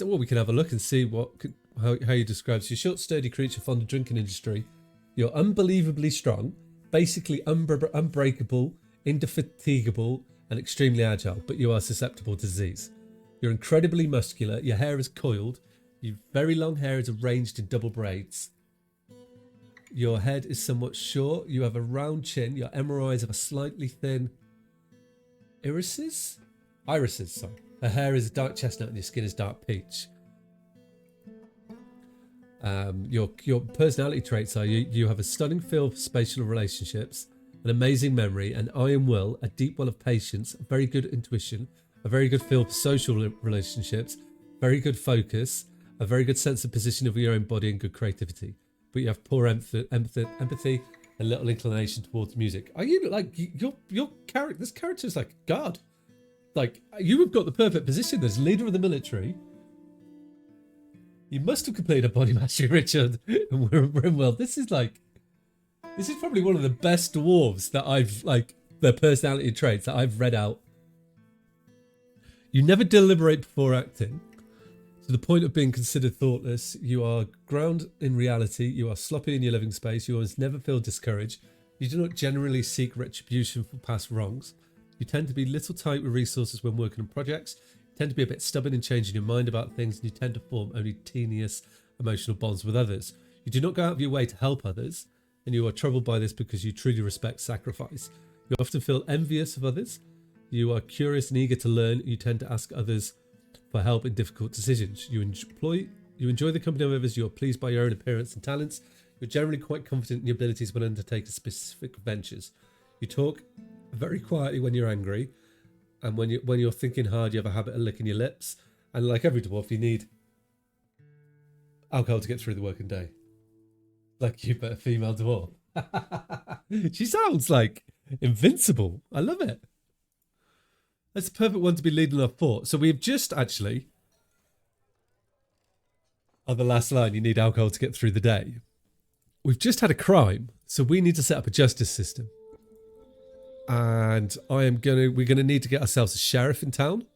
Well, we can have a look and see how you describe. So you're a short, sturdy creature fond of drinking industry. You're unbelievably strong, basically unbreakable, indefatigable, and extremely agile, but you are susceptible to disease. You're incredibly muscular, your hair is coiled, your very long hair is arranged in double braids. Your head is somewhat short, you have a round chin, your emerald eyes have a slightly thin irises, sorry. Her hair is dark chestnut and your skin is dark peach. Your personality traits are you have a stunning feel for spatial relationships, an amazing memory, an iron will, a deep well of patience, a very good intuition, a very good feel for social relationships, very good focus, a very good sense of position of your own body, and good creativity. But you have poor empathy and little inclination towards music. Are you like your character? This character is like God. Like, you have got the perfect position as leader of the military. You must have completed a body mastery, Richard and Rimwell. This is probably one of the best dwarves that I've, like, their personality traits that I've read out. You never deliberate before acting, to the point of being considered thoughtless. You are grounded in reality. You are sloppy in your living space. You almost never feel discouraged. You do not generally seek retribution for past wrongs. You tend to be little tight with resources when working on projects. You tend to be a bit stubborn in changing your mind about things, and you tend to form only tenuous emotional bonds with others. You do not go out of your way to help others, and you are troubled by this because you truly respect sacrifice. You often feel envious of others. You are curious and eager to learn. You tend to ask others for help in difficult decisions. You enjoy the company of others. You are pleased by your own appearance and talents. You're generally quite confident in your abilities when undertaking specific ventures. You talk very quietly when you're angry, and when you're thinking hard, you have a habit of licking your lips. And like every dwarf, you need alcohol to get through the working day. Like you, but a female dwarf. She sounds like invincible. I love it. That's the perfect one to be leading our fort. So we've just actually, on the last line, you need alcohol to get through the day. We've just had a crime, so we need to set up a justice system. And we're gonna need to get ourselves a sheriff in town.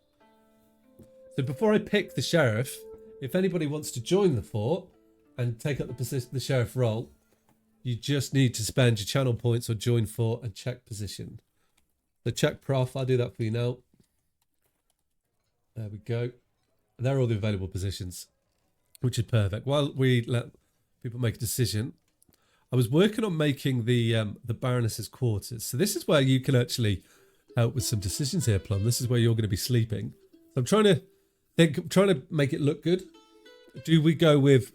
So before I pick the sheriff, if anybody wants to join the fort and take up the sheriff role, you just need to spend your channel points or join fort and check position. So check prof, I'll do that for you now. There we go. And they're all the available positions, which is perfect. While we let people make a decision, I was working on making the Baroness's quarters. So this is where you can actually help with some decisions here, Plum. This is where you're going to be sleeping. So I'm trying to make it look good. Do we go with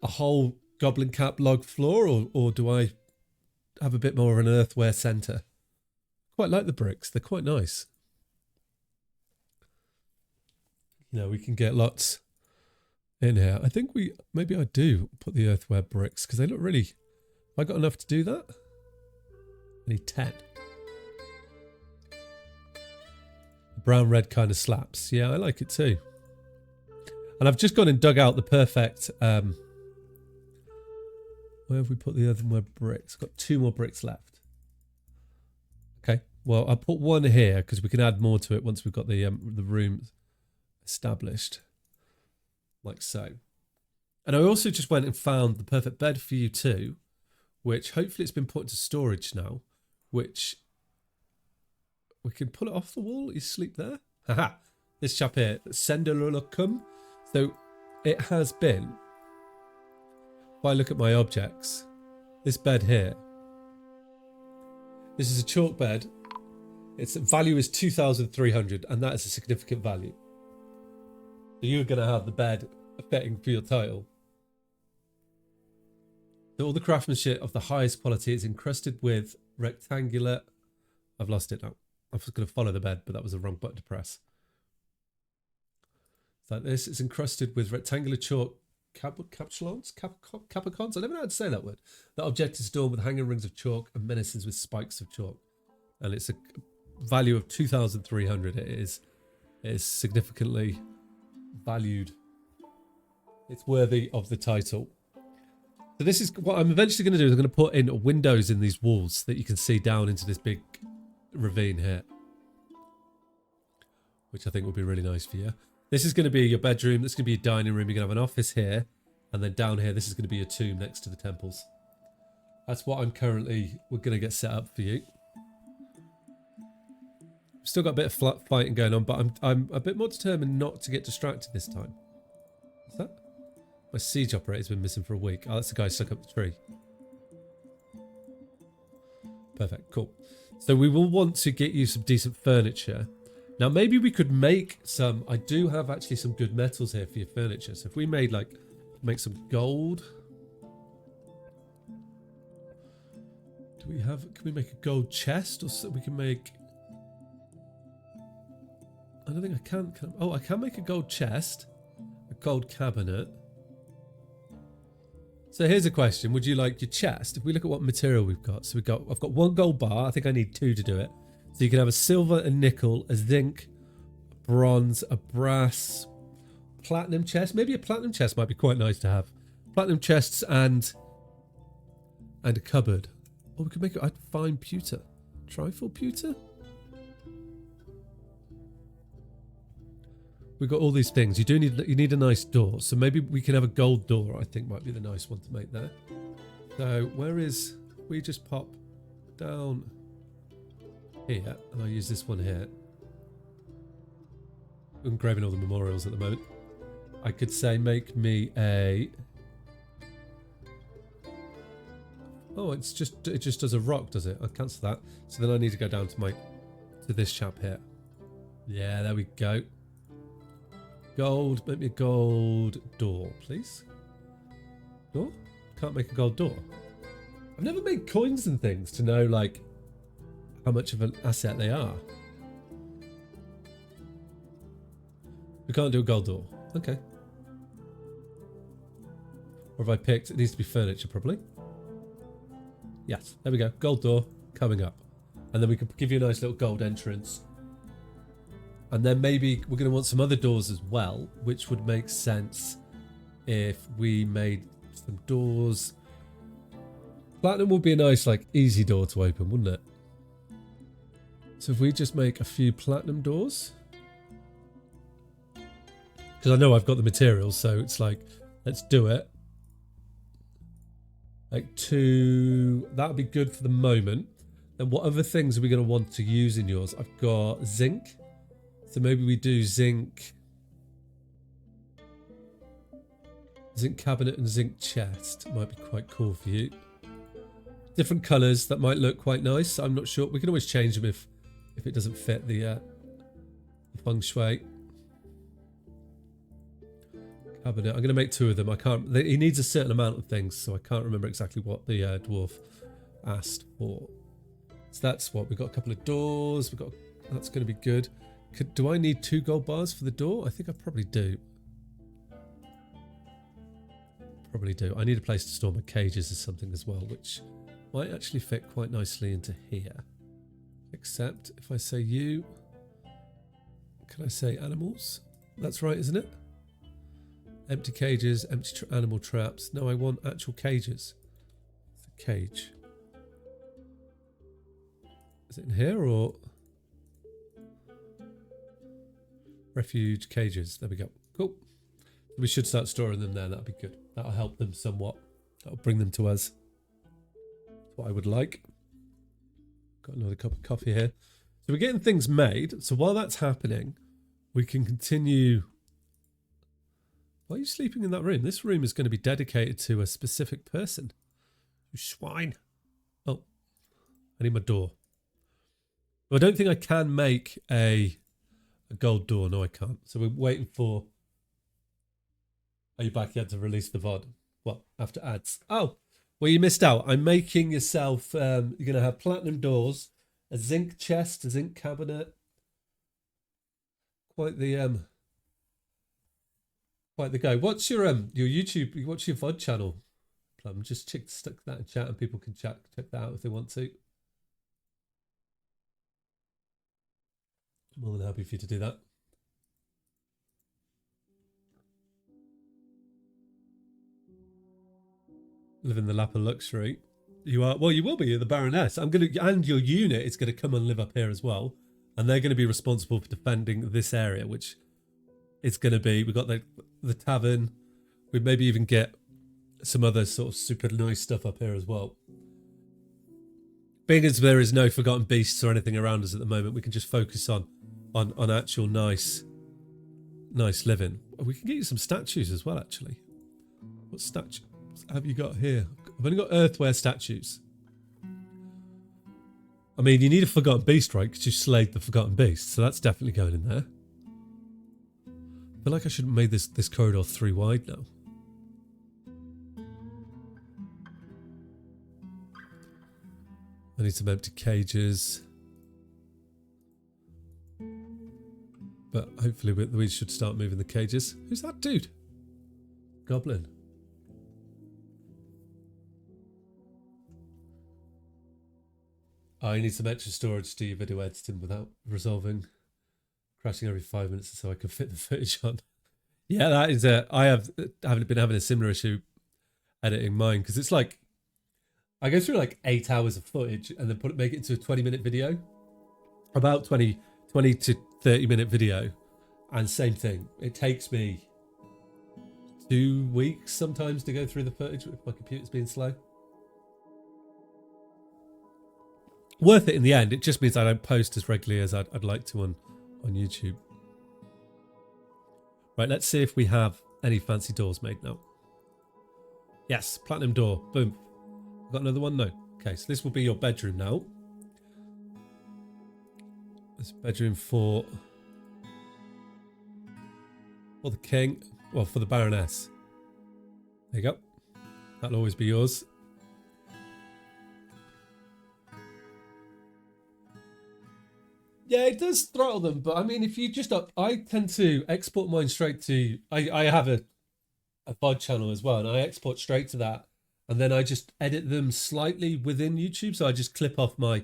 a whole goblin cap log floor, or do I have a bit more of an earthware centre? Quite like the bricks. They're quite nice. You know, we can get lots in here. I think maybe I do put the earthware bricks because they look really. Have I got enough to do that? I need 10. The brown red kind of slaps. Yeah, I like it too. And I've just gone and dug out the perfect. Where have we put the earthenware bricks? Got 2 more bricks left. Okay. Well, I'll put 1 here because we can add more to it once we've got the room established. Like so. And I also just went and found the perfect bed for you too, which hopefully it's been put into storage now, which we can pull it off the wall. You sleep there. Haha. This chap here, Senderulacum. So it has been, if I look at my objects, this bed here, this is a chalk bed. Its value is 2,300, and that is a significant value. So you're going to have the bed fitting for your title. So all the craftsmanship of the highest quality is encrusted with rectangular. I've lost it now. I was going to follow the bed, but that was the wrong button to press. It's like this. It's encrusted with rectangular chalk capuchons? Capuchons? I never know how to say that word. That object is adorned with hanging rings of chalk and menaces with spikes of chalk. And it's a value of 2,300. It is significantly valued. It's worthy of the title. So this is what I'm eventually going to do. Is I'm going to put in windows in these walls that you can see down into this big ravine here, which I think will be really nice for you. This is going to be your bedroom. This is going to be your dining room. You're going to have an office here, and then down here, this is going to be your tomb next to the temples. That's what we're going to get set up for you. Still got a bit of fighting going on, but I'm a bit more determined not to get distracted this time. What's that? My siege operator's been missing for a week. Oh, that's the guy stuck up the tree. Perfect, cool. So we will want to get you some decent furniture. Now maybe we could make some, I do have actually some good metals here for your furniture. So if we made make some gold. Can we make a gold chest, or so we can make, I don't think I can. Oh, I can make a gold chest, a gold cabinet. So here's a question. Would you like your chest? If we look at what material we've got. So I've got 1 gold bar. I think I need 2 to do it. So you can have a silver, a nickel, a zinc, a bronze, a brass, platinum chest. Maybe a platinum chest might be quite nice to have. Platinum chests and a cupboard. Or we could make it, I'd find pewter. Trifle pewter? We've got all these things. You need a nice door. So maybe we can have a gold door, I think might be the nice one to make there. So we just pop down here, and I'll use this one here. I'm engraving all the memorials at the moment. I could say make me a... Oh, it just does a rock, does it? I'll cancel that. So then I need to go down to this chap here. Yeah, there we go. Gold, make me a gold door, please. Door? Can't make a gold door. I've never made coins and things to know, like, how much of an asset they are. We can't do a gold door. Okay. Or have I picked... It needs to be furniture, probably. Yes, there we go. Gold door coming up. And then we could give you a nice little gold entrance. And then maybe we're going to want some other doors as well, which would make sense if we made some doors. Platinum would be a nice, like, easy door to open, wouldn't it? So if we just make a few platinum doors. Because I know I've got the materials, so it's like, let's do it. Like 2, that would be good for the moment. Then what other things are we going to want to use in yours? I've got zinc. So maybe we do zinc cabinet and zinc chest. Might be quite cool for you. Different colours that might look quite nice. I'm not sure. We can always change them if it doesn't fit the feng shui. Cabinet. I'm going to make 2 of them. I can't. He needs a certain amount of things, so I can't remember exactly what the dwarf asked for. So that's what we've got. A couple of doors. That's going to be good. Do I need 2 gold bars for the door? I think I probably do. Probably do. I need a place to store my cages or something as well, which might actually fit quite nicely into here. Except if I say you, can I say animals? That's right, isn't it? Empty cages, empty animal traps. No, I want actual cages. It's a cage. Is it in here or... Refuge cages. There we go. Cool. We should start storing them there. That'll be good. That'll help them somewhat. That'll bring them to us. That's what I would like. Got another cup of coffee here. So we're getting things made. So while that's happening, we can continue. Why are you sleeping in that room? This room is going to be dedicated to a specific person. You swine. Oh, I need my door. Well, I don't think I can make a gold door. No, I can't. So we're waiting for... Are you back yet to release the VOD? What? After ads? Oh, well, you missed out. I'm making yourself... you're going to have platinum doors, a zinc chest, a zinc cabinet. Quite the go. What's your YouTube? What's your VOD channel? Plum? Just stick that in chat and people can check that out if they want to. More than happy for you to do that. Live in the lap of luxury. You are, well, you will be. You're the Baroness. And your unit is going to come and live up here as well. And they're going to be responsible for defending this area, which is going to be, we've got the tavern. We'd maybe even get some other sort of super nice stuff up here as well. Being as there is no forgotten beasts or anything around us at the moment, we can just focus on actual nice living. We can get you some statues as well, actually. What statues have you got here? I've only got earthware statues. I mean, you need a forgotten beast, right? Because you slayed the forgotten beast, so that's definitely going in there. I feel like I should have made this corridor 3 wide now. I need some empty cages. But hopefully we should start moving the cages. Who's that dude? Goblin. I need some extra storage to do your video editing without crashing every 5 minutes so I can fit the footage on. Yeah, that is I haven't been having a similar issue editing mine, because it's like I go through like 8 hours of footage and then make it into a 20-minute video. About 20 to 30-minute video. And same thing. It takes me 2 weeks sometimes to go through the footage if my computer's being slow. Worth it in the end. It just means I don't post as regularly as I'd like to on YouTube. Right, let's see if we have any fancy doors made now. Yes, platinum door. Boom. Got another one? No. Okay, so this will be your bedroom now. This bedroom for the king. Well, for the Baroness. There you go. That'll always be yours. Yeah, it does throttle them, but I mean, if you just I tend to export mine straight to. I have a VOD channel as well, and I export straight to that, and then I just edit them slightly within YouTube. So I just clip off my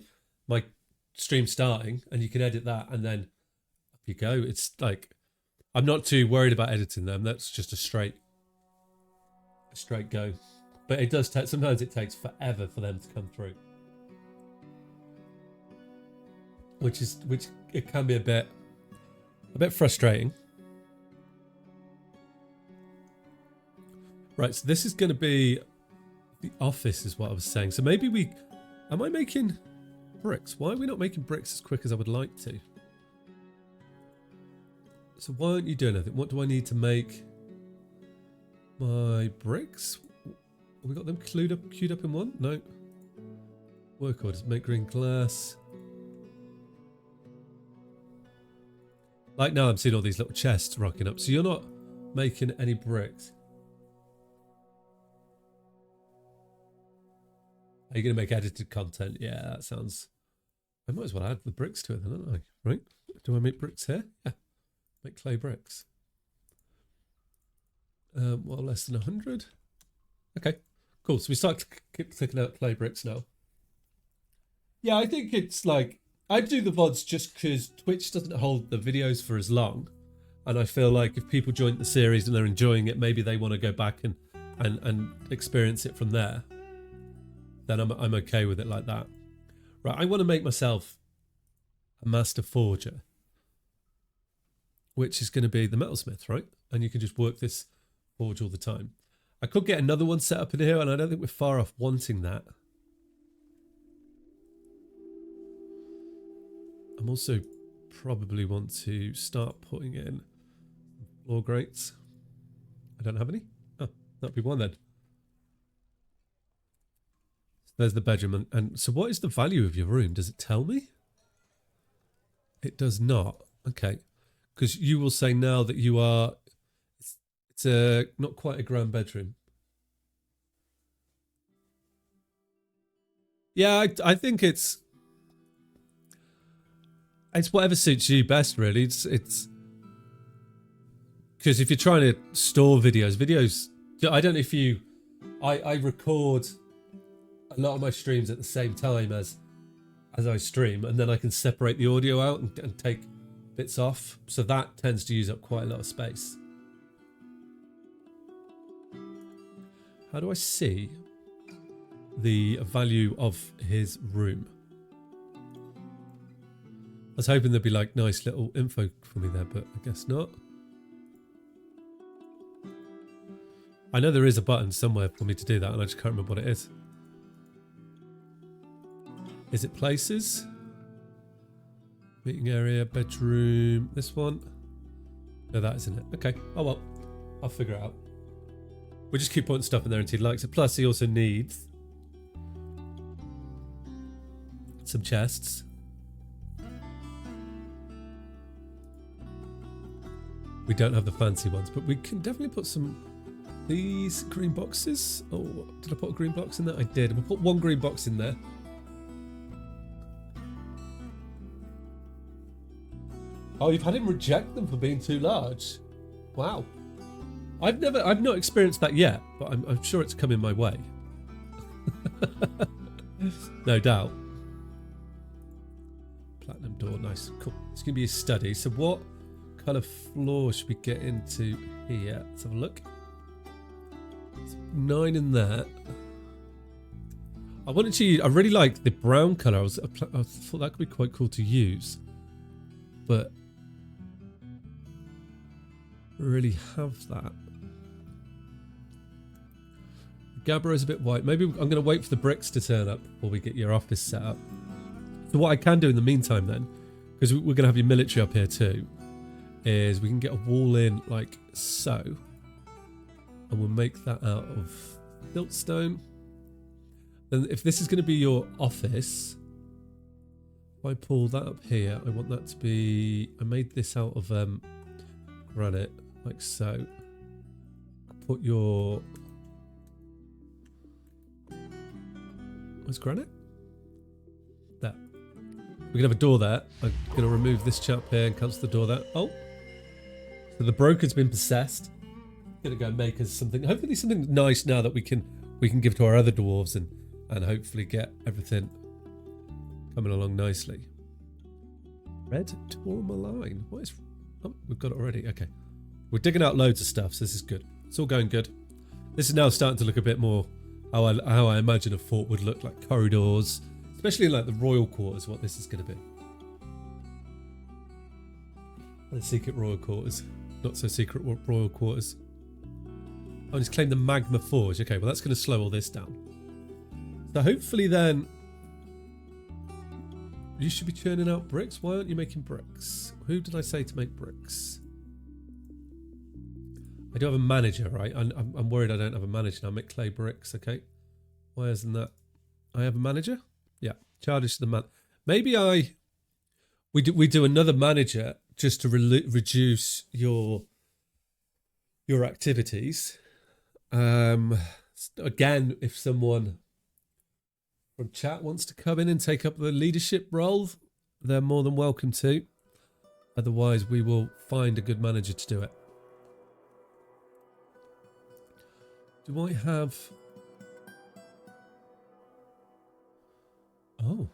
stream starting, and you can edit that, and then up you go. It's like I'm not too worried about editing them. That's just a straight go. But it does take. Sometimes it takes forever for them to come through. Which it can be a bit frustrating. Right, so this is going to be the office, is what I was saying. So maybe am I making bricks? Why are we not making bricks as quick as I would like to? So why aren't you doing anything? What do I need to make my bricks? Have we got them queued up in one? No. Work orders, make green glass. Like now I'm seeing all these little chests rocking up. So you're not making any bricks. Are you going to make edited content? Yeah, that sounds... I might as well add the bricks to it then, don't I? Right? Do I make bricks here? Yeah. Make clay bricks. Well, less than 100. Okay, cool. So we start clicking out clay bricks now. Yeah, I think it's like... I do the VODs just because Twitch doesn't hold the videos for as long. And I feel like if people join the series and they're enjoying it, maybe they want to go back and experience it from there. Then I'm okay with it like that. Right, I want to make myself a master forger. Which is going to be the metalsmith, right? And you can just work this forge all the time. I could get another one set up in here, and I don't think we're far off wanting that. I'm also probably want to start putting in floor grates. I don't have any. Oh, that'd be one then. So there's the bedroom. And so what is the value of your room? Does it tell me? It does not. Okay. Because you will say now that you are... It's a not quite a grand bedroom. Yeah, I think it's whatever suits you best, really. It's because if you're trying to store videos, I don't know if you, I record a lot of my streams at the same time as I stream, and then I can separate the audio out and take bits off. So that tends to use up quite a lot of space. How do I see the value of his room? I was hoping there'd be like nice little info for me there, but I guess not. I know there is a button somewhere for me to do that, and I just can't remember what it is. Is it places? Meeting area, bedroom, this one? No, that isn't it. Okay, oh well, I'll figure it out. We'll just keep putting stuff in there until he likes it. Plus, he also needs some chests. We don't have the fancy ones, but we can definitely put some... These green boxes. Oh, did I put a green box in there? I did. We'll put one green box in there. Oh, you've had him reject them for being too large. Wow. I've not experienced that yet, but I'm sure it's coming my way. No doubt. Platinum door, nice, cool. It's gonna be a study. So what kind of floor should we get into here? Let's have a look. 9 in there. I wanted to use, I really like the brown colour. I thought that could be quite cool to use, but really have that. Gabba is a bit white. Maybe I'm going to wait for the bricks to turn up before we get your office set up. So what I can do in the meantime then, because we're going to have your military up here too, is we can get a wall in like so. And we'll make that out of siltstone. Then if this is going to be your office, if I pull that up here, I want that to be... I made this out of granite, like so. Put your... Where's granite? There. We can have a door there. I'm going to remove this chap here and cancel the door there. Oh. So the broker's been possessed. Gonna go make us something, hopefully something nice now that we can give to our other dwarves and hopefully get everything coming along nicely. Red tourmaline. What is... Oh, we've got it already. Okay. We're digging out loads of stuff, so this is good. It's all going good. This is now starting to look a bit more how I imagine a fort would look, like corridors, especially in like the royal quarters, what this is going to be. The secret royal quarters. Not so secret royal quarters. I just claimed the magma forge. Okay, well that's going to slow all this down. So hopefully then... You should be churning out bricks. Why aren't you making bricks? Who did I say to make bricks? I do have a manager, right? I'm worried I don't have a manager now. Make clay bricks, okay. Why isn't that? I have a manager? Yeah, charges to the man. Maybe we do another manager just to reduce your activities. Again, if someone from chat wants to come in and take up the leadership role, they're more than welcome to. Otherwise, we will find a good manager to do it. Do I have... Oh,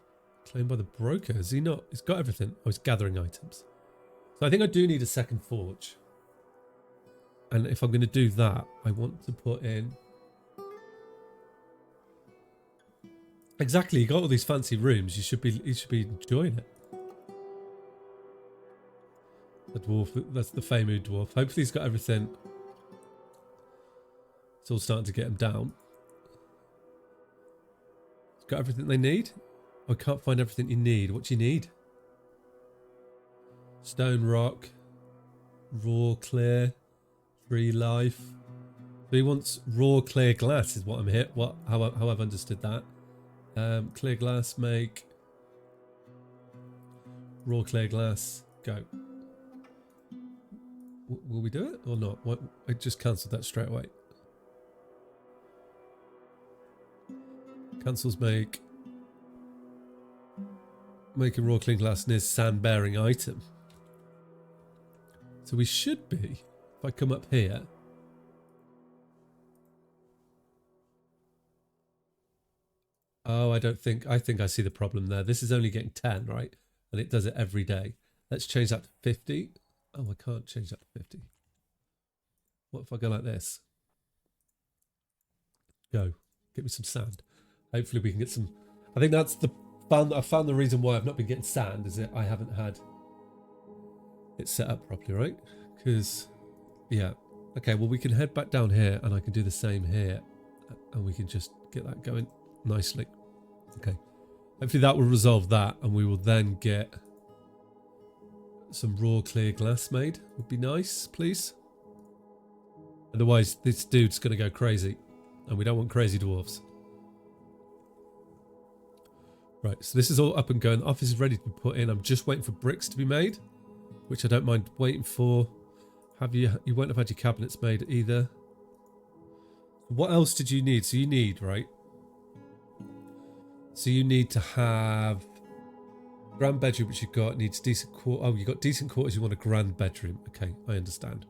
claimed by the broker. Is he not? He's got everything. Oh, he's gathering items. So I think I do need a second forge. And if I'm going to do that, I want to put in... Exactly, you got all these fancy rooms. You should be enjoying it. The dwarf, that's the Famu dwarf. Hopefully he's got everything. It's all starting to get him down. He's got everything they need. I can't find everything you need. What do you need? Stone, rock, raw, clear, free life. So he wants raw, clear glass is what I'm here. How I've understood that. Clear glass, make raw clear glass. Go. Will we do it or not? What? I just cancelled that straight away. Cancels make. Making raw clear glass near sand bearing item. So we should be, if I come up here. Oh, I think I see the problem there. This is only getting 10, right? And it does it every day. Let's change that to 50. Oh, I can't change that to 50. What if I go like this? Go. Get me some sand. Hopefully we can get some... I think that's the... I found the reason why I've not been getting sand is that I haven't had it set up properly, right? Because, yeah. Okay, well, we can head back down here and I can do the same here. And we can just get that going nicely. Okay. Hopefully that will resolve that and we will then get some raw clear glass made. Would be nice, please. Otherwise, this dude's going to go crazy. And we don't want crazy dwarves. Right, so this is all up and going. The office is ready to be put in. I'm just waiting for bricks to be made, which I don't mind waiting for. You won't have had your cabinets made either. What else did you need? So you need, right? So you need to have grand bedroom, which you've got, needs decent quarters. Oh, you got decent quarters, you want a grand bedroom. Okay, I understand.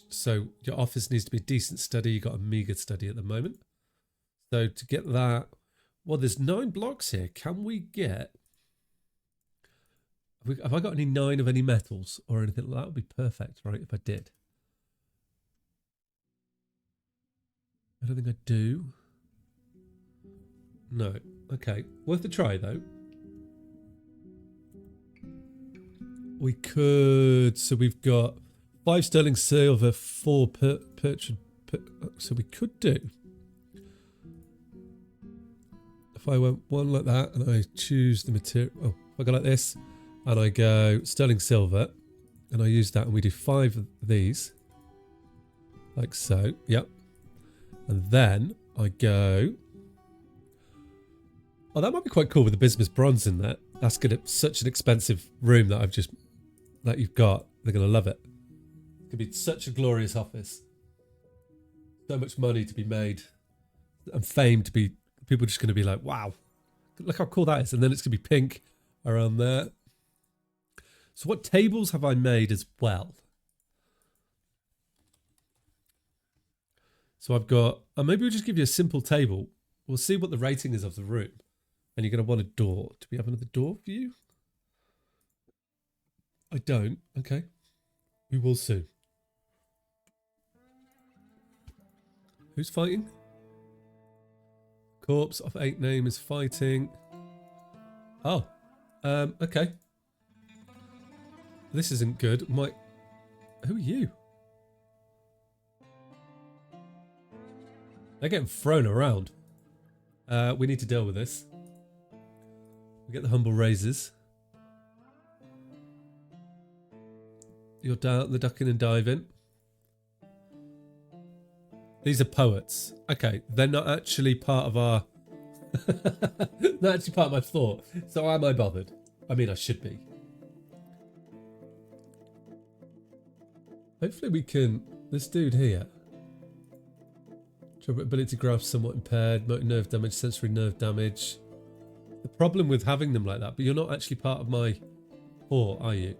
So your office needs to be a decent study. You got a meager study at the moment. So to get that, well, there's 9 blocks here. Can we get... Have I got any 9 of any metals or anything like that? Would be perfect, right, if I did. I don't think I do. No. Okay. Worth a try, though. We could... So we've got 5 sterling silver, 4 purchase... So we could do... If I went one like that and I choose the material... Oh, if I go like this and I go sterling silver and I use that and we do 5 of these. Like so. Yep. And then I go... Oh, that might be quite cool with the bismuth bronze in there. That's going to... Such an expensive room that you've got. They're going to love it. It's going to be such a glorious office. So much money to be made and fame to be... People are just going to be like, wow, look how cool that is. And then it's going to be pink around there. So what tables have I made as well? So I've got, maybe we'll just give you a simple table. We'll see what the rating is of the room. And you're going to want a door. Do we have another door for you? I don't. Okay. We will soon. Who's fighting? Corpse of 8 name is fighting. Oh. Okay. This isn't good. Who are you? They're getting thrown around. We need to deal with this. We get the humble raises. You're down the ducking and diving. These are poets. Okay, they're not actually part of our... not actually part of my thought. So am I bothered? I mean, I should be. Hopefully we can... This dude here. Ability to grasp somewhat impaired. Motor nerve damage, sensory nerve damage. The problem with having them like that, but you're not actually part of my thought, are you?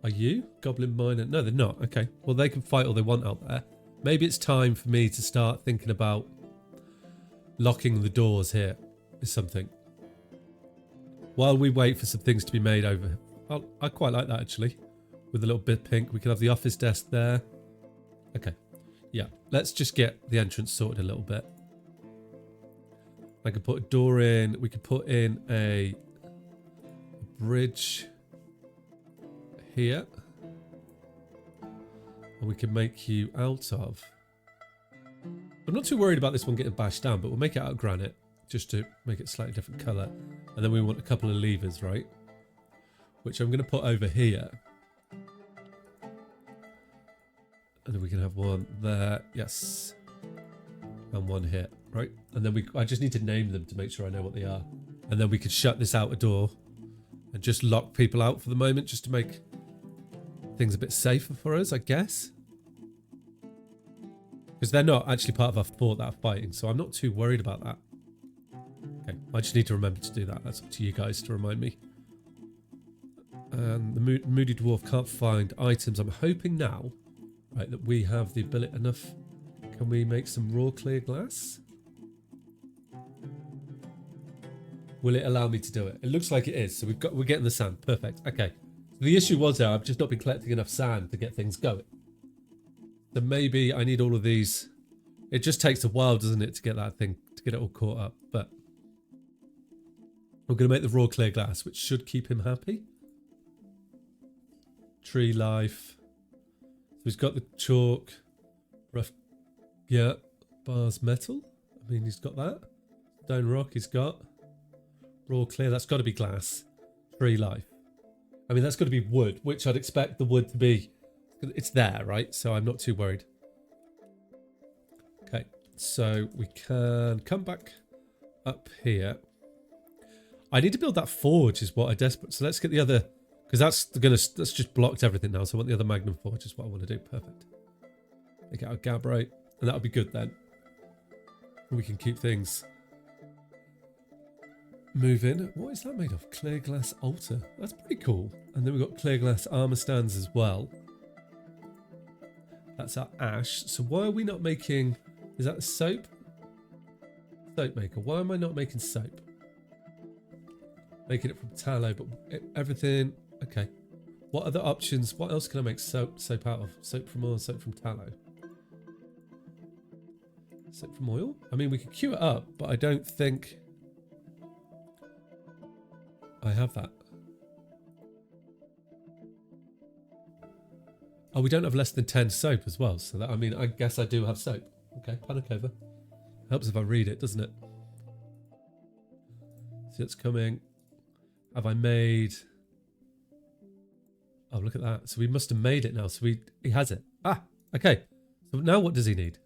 Are you? Goblin miner? No, they're not. Okay. Well, they can fight all they want out there. Maybe it's time for me to start thinking about locking the doors here is something. While we wait for some things to be made over. I quite like that actually. With a little bit pink. We can have the office desk there. Okay. Yeah. Let's just get the entrance sorted a little bit. I could put a door in. We could put in a bridge here. And we can make you out of... I'm not too worried about this one getting bashed down, but we'll make it out of granite just to make it a slightly different colour. And then we want a couple of levers, right? Which I'm going to put over here. And then we can have one there. Yes. And one here, right? And then I just need to name them to make sure I know what they are. And then we could shut this outer door and just lock people out for the moment just to make things a bit safer for us, I guess. Because they're not actually part of our fort that are fighting, so I'm not too worried about that. Okay, I just need to remember to do that. That's up to you guys to remind me. And the Moody Dwarf can't find items. I'm hoping now, right, that we have the ability enough. Can we make some raw clear glass? Will it allow me to do it? It looks like it is. So we're getting the sand. Perfect. Okay. The issue was there, I've just not been collecting enough sand to get things going. So maybe I need all of these. It just takes a while, doesn't it, to get that thing, to get it all caught up. But I'm going to make the raw clear glass, which should keep him happy. Tree life. So he's got the chalk. Rough. Yeah. Bars metal. I mean, he's got that. Stone rock he's got. Raw clear. That's got to be glass. Tree life. I mean, that's got to be wood, which I'd expect the wood to be. It's there, right? So I'm not too worried. Okay. So we can come back up here. I need to build that forge is what I desperate. So let's get the other, because that's just blocked everything now. So I want the other magnum forge is what I want to do. Perfect. Take out a gabbro, and that'll be good then. We can keep things moving. What is that made of? Clear glass altar. That's pretty cool. And then we've got clear glass armor stands as well. That's our ash. So why are we not making, is that soap? Soap maker. Why am I not making soap? Making it from tallow, but everything. Okay. What other options? What else can I make soap out of? Soap from oil, soap from tallow. Soap from oil? I mean, we could queue it up, but I don't think I have that. Oh, we don't have less than 10 soap as well. So that, I mean, I guess I do have soap. Okay, panic over. Helps if I read it, doesn't it? See, it's coming. Have I made... Oh, look at that. So we must have made it now. So he has it. Ah, okay. So now what does he need?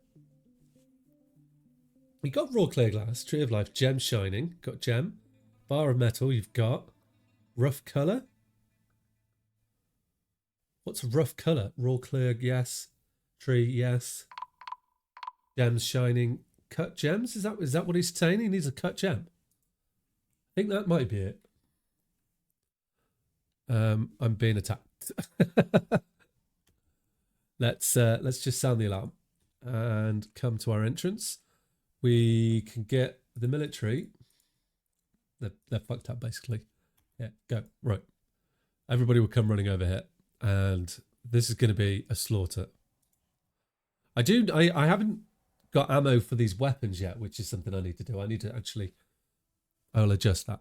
We got raw clear glass, tree of life, gem shining. Got gem. Bar of metal, you've got. Rough colour. What's rough colour? Raw clear, yes. Tree, yes. Gems shining. Cut gems? Is that what he's saying? He needs a cut gem. I think that might be it. I'm being attacked. Let's just sound the alarm and come to our entrance. We can get the military. They're fucked up basically. Yeah, go. Right. Everybody will come running over here. And this is going to be a slaughter. I haven't got ammo for these weapons yet, which is something I need to do. I need to actually... I'll adjust that.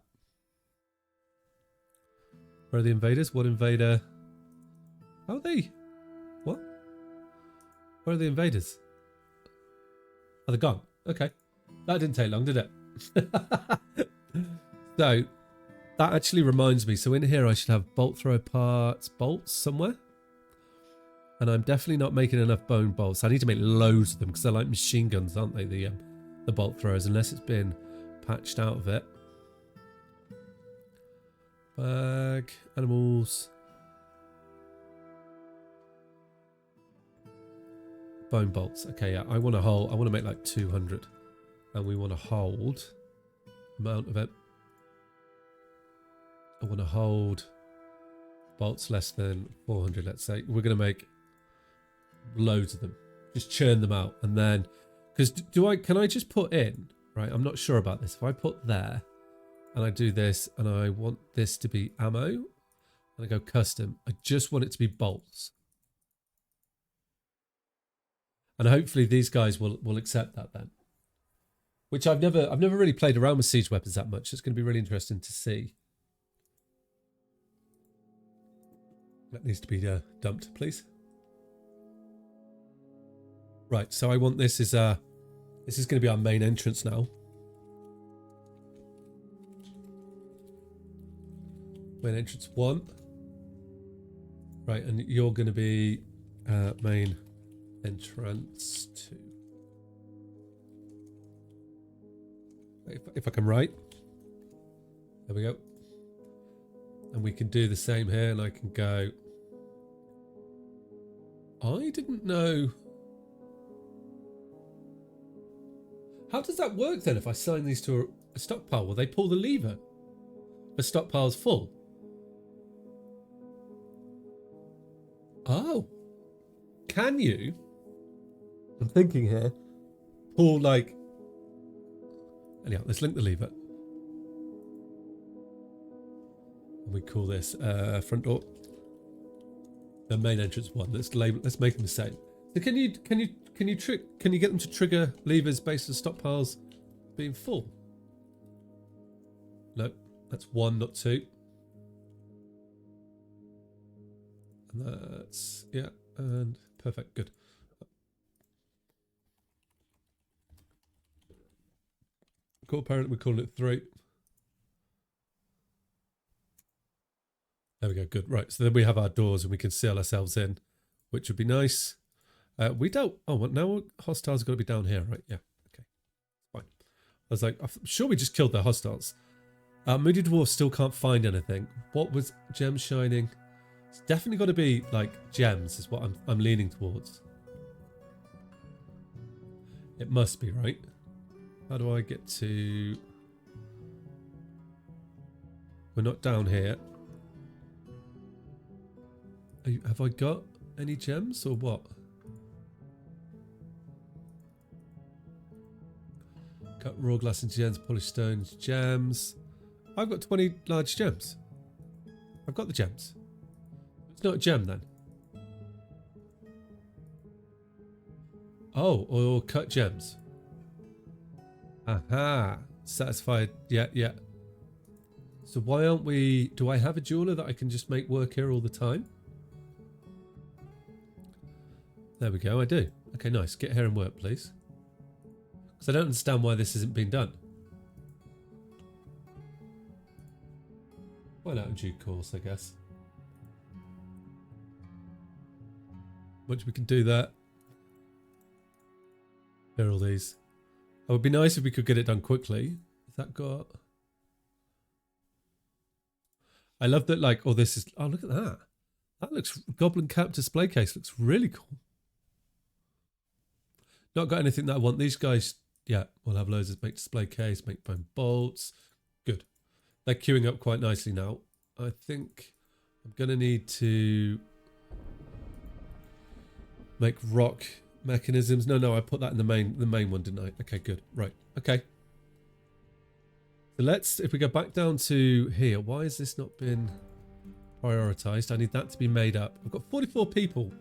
Where are the invaders? What invader? How are they? What? Where are the invaders? Oh, they're gone. Okay. That didn't take long, did it? So, that actually reminds me. So in here I should have bolt throw parts, bolts somewhere. And I'm definitely not making enough bone bolts. I need to make loads of them because they're like machine guns, aren't they? The bolt throwers, unless it's been patched out of it. Bag, animals. Bone bolts. Okay, yeah, I want to make like 200. And we want to hold amount of it. I want to hold bolts less than 400, let's say. We're going to make loads of them. Just churn them out. And then, because can I just put in, right? I'm not sure about this. If I put there and I do this and I want this to be ammo and I go custom, I just want it to be bolts. And hopefully these guys will accept that then. Which I've never really played around with siege weapons that much. It's going to be really interesting to see. That needs to be dumped, please. Right, so I want this is going to be our main entrance now. Main entrance 1. Right, and you're going to be main entrance 2. If I can write. There we go. And we can do the same here, and I can go. I didn't know. How does that work then if I sign these to a stockpile? Will they pull the lever? The stockpile's full. Oh. Can you? I'm thinking here. Pull like. Anyhow, let's link the lever. we call this front door. The main entrance 1. Let's label. Let's make them the same. So can you get them to trigger levers based on stockpiles being full? No, that's 1, not 2. And that's and perfect. Good. Cool. Apparently we're calling it 3. There we go. Good. Right. So then we have our doors and we can seal ourselves in, which would be nice. We don't. Oh, well, now hostiles are going to be down here, right? Yeah. Okay. Fine. I was like, I'm sure we just killed their hostiles. Moody Dwarf still can't find anything. What was gems shining? It's definitely got to be like gems, is what I'm leaning towards. It must be, right? How do I get to? We're not down here. Have I got any gems or what? Cut raw glass into gems, polished stones, gems. I've got 20 large gems. I've got the gems. It's not a gem then. Oh, or cut gems. Aha. Satisfied. Yeah, yeah. So why aren't we... Do I have a jeweler that I can just make work here all the time? There we go, I do. Okay, nice. Get here and work, please. Because I don't understand why this isn't being done. Find out in due course, I guess. Once we can do that. Here are all these. It would be nice if we could get it done quickly. Has that got... I love that, like, oh, this is... Oh, look at that. That looks... Goblin cap display case looks really cool. Not got anything that I want. These guys, yeah, we'll have loads of make display case, make bone bolts. Good. They're queuing up quite nicely now. I think I'm going to need to make rock mechanisms. No, I put that in the main one, didn't I? Okay, good. Right. Okay. So let's, if we go back down to here, why has this not been prioritized? I need that to be made up. I've got 44 people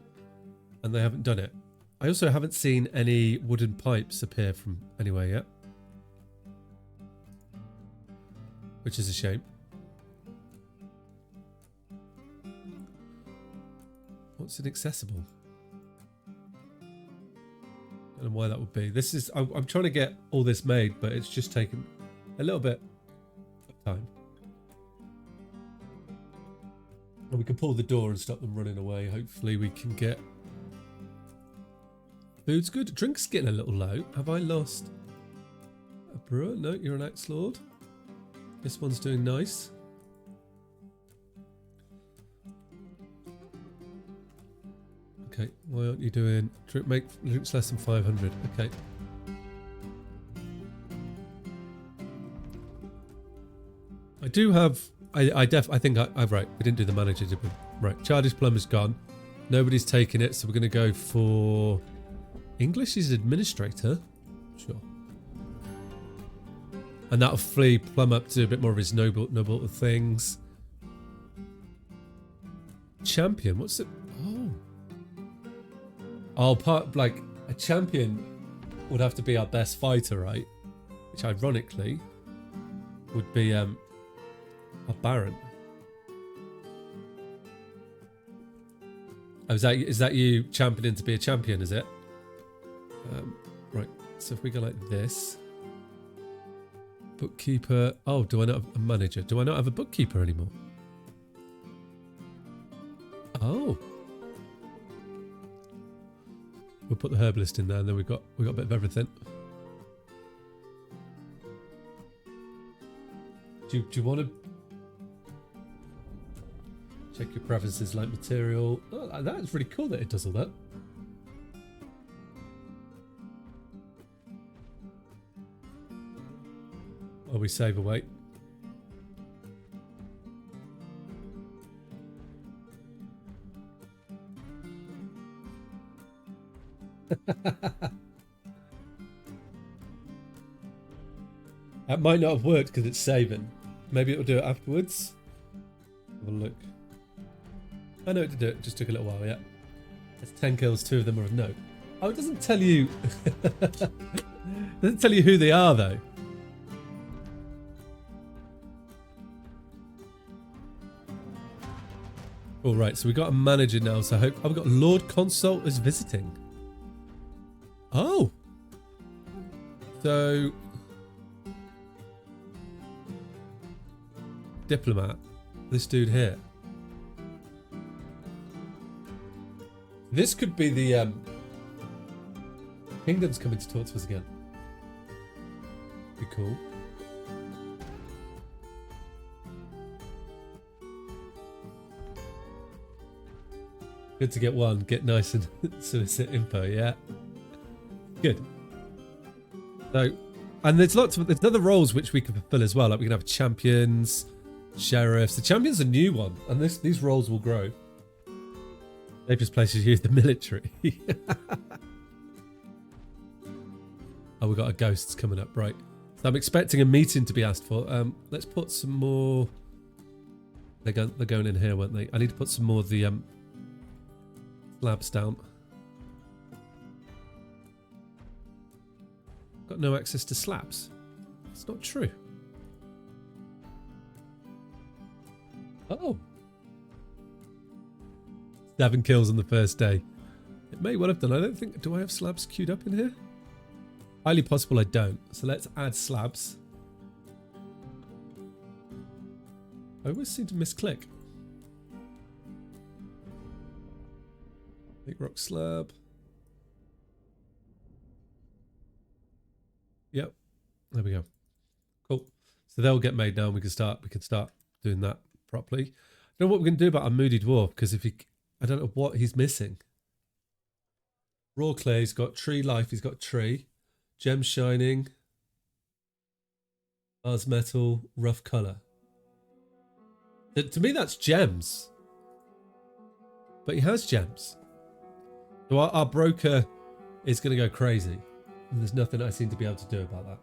and they haven't done it. I also haven't seen any wooden pipes appear from anywhere yet, which is a shame. What's inaccessible? I don't know why that would be. This is, I'm trying to get all this made, but it's just taken a little bit of time. And we can pull the door and stop them running away. Hopefully we can get... Food's good. Drink's getting a little low. Have I lost a brewer? No, you're an axe lord. This one's doing nice. Okay, why aren't you doing... Make drinks less than 500. Okay. I do have... I think I've right. We didn't do the manager, did we? Right. Childish Plumber's gone. Nobody's taking it, so we're going to go for... English is administrator. Sure. And that'll free Plum up to do a bit more of his noble things. Champion, what's it? Oh, like a champion would have to be our best fighter, right? Which ironically would be a baron. Oh, is that you championing to be a champion, is it? Right, so if we go like this. Bookkeeper. Oh, do I not have a manager? Do I not have a bookkeeper anymore? Oh. We'll put the herbalist in there and then we've got a bit of everything. Do you want to check your preferences like material? Oh, that's really cool that it does all that. While we save away. That might not have worked because it's saving. Maybe it'll do it afterwards. Have a look. I know it did do it. Just took a little while. Yeah. It's 10 kills. 2 of them are of note. Oh, it doesn't tell you. Doesn't tell you who they are though. All right, so we got a manager now. So I hope. Oh, we got Lord Consult is visiting. Oh. So. Diplomat. This dude here. This could be the kingdom's coming to talk to us again. Be cool. Good to get one. Get nice and solicit info. Yeah. Good. So, and there's other roles which we can fulfill as well. Like we can have champions, sheriffs. The champion's a new one, and these roles will grow. Safest places use the military. Oh, we got our ghosts coming up, right? So I'm expecting a meeting to be asked for. Let's put some more. They're going in here, weren't they? I need to put some more of the slabs down. Got no access to slabs. It's not true. Oh. 7 kills on the first day. It may well have done. I don't think... Do I have slabs queued up in here? Highly possible I don't. So let's add slabs. I always seem to misclick. Big rock slab. Yep. There we go. Cool. So they'll get made now and we can start doing that properly. I don't know what we're going to do about our moody dwarf, because if he... I don't know what he's missing. Raw clay, he's got tree life, he's got tree. Gem shining. Ars metal, rough colour. To me that's gems. But he has gems. So our broker is going to go crazy. And there's nothing I seem to be able to do about that.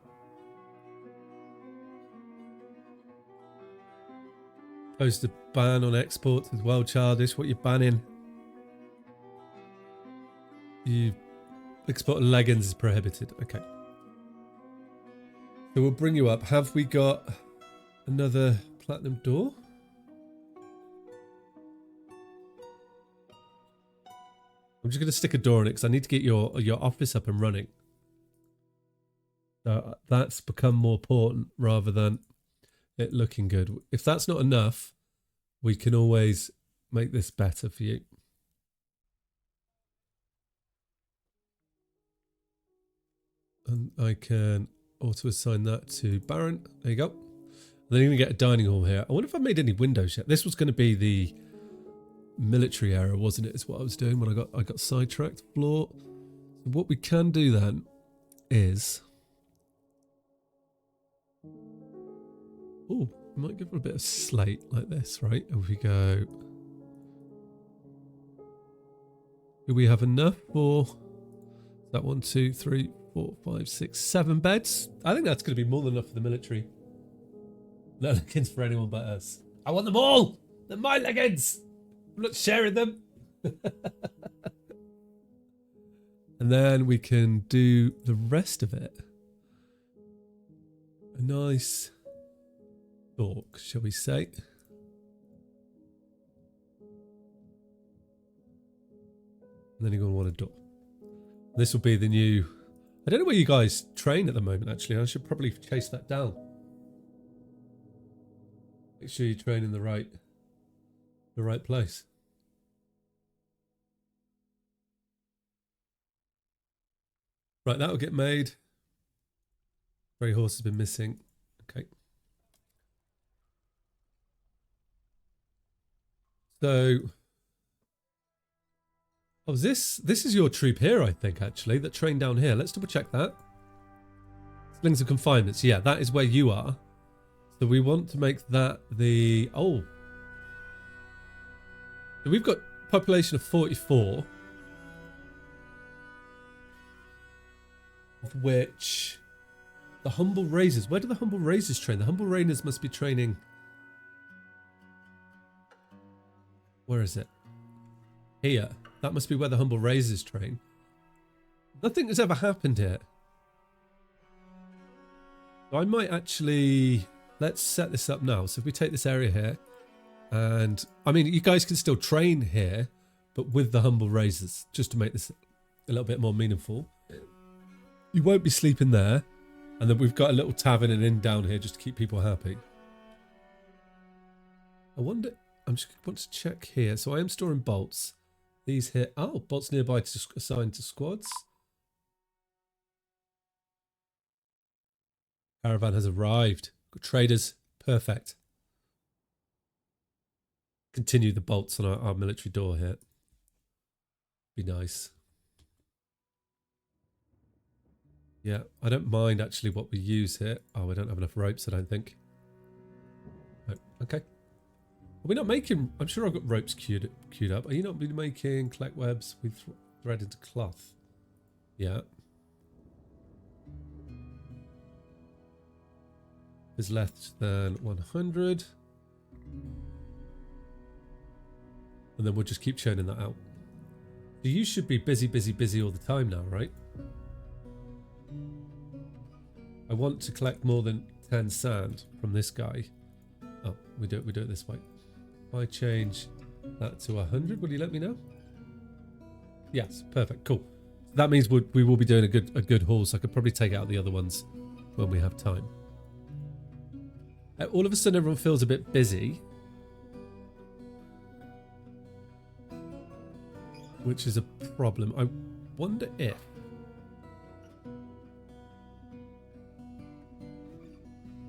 Post a ban on exports as well, childish. What you banning? You export leggings is prohibited. Okay. So we'll bring you up. Have we got another platinum door? I'm just going to stick a door in it because I need to get your office up and running. So that's become more important rather than it looking good. If that's not enough, we can always make this better for you. And I can auto assign that to Baron. There you go. And then you're going to get a dining hall here. I wonder if I made any windows yet. This was going to be the military area, wasn't it? Is what I was doing when I got sidetracked. Floor. So what we can do then is... Oh, we might give it a bit of slate like this, right? If we go... Do we have enough for... That 1, 2, 3, 4, 5, 6, 7 beds? I think that's going to be more than enough for the military. No leggings for anyone but us. I want them all! They're my leggings! I'm not sharing them. And then we can do the rest of it. A nice... talk, shall we say? And then you're going to want a door. This will be the new... I don't know where you guys train at the moment, actually. I should probably chase that down. Make sure you train in the right place. Right, that'll get made. Grey horse has been missing. Okay. So, oh, this is your troop here, I think, actually, that trained down here. Let's double check that. Slings of confinements. Yeah, that is where you are. So we want to make that the... Oh. So we've got population of 44. Of which... The humble raisers. Where do the humble raisers train? The humble raisers must be training... Where is it? Here. That must be where the humble raisers train. Nothing has ever happened here. So I might actually... Let's set this up now. So if we take this area here, and I mean, you guys can still train here, but with the humble raisers, just to make this a little bit more meaningful. You won't be sleeping there, and then we've got a little tavern and inn down here just to keep people happy. I wonder, I'm just want to check here. So I am storing bolts. These here, oh, bolts nearby to assign to squads. Caravan has arrived. Got traders, perfect. Continue the bolts on our military door here. Be nice. Yeah, I don't mind actually what we use here. Oh, we don't have enough ropes, I don't think. Oh, okay. Are we not making... I'm sure I've got ropes queued up. Are you not been making collect webs with thread into cloth? Yeah. There's less than 100. And then we'll just keep churning that out. So you should be busy, busy, busy all the time now, right? I want to collect more than 10 sand from this guy. Oh, we do it this way. If I change that to 100, will you let me know? Yes, perfect, cool. That means we will be doing a good haul, so I could probably take out the other ones when we have time. All of a sudden, everyone feels a bit busy, which is a problem. I wonder if I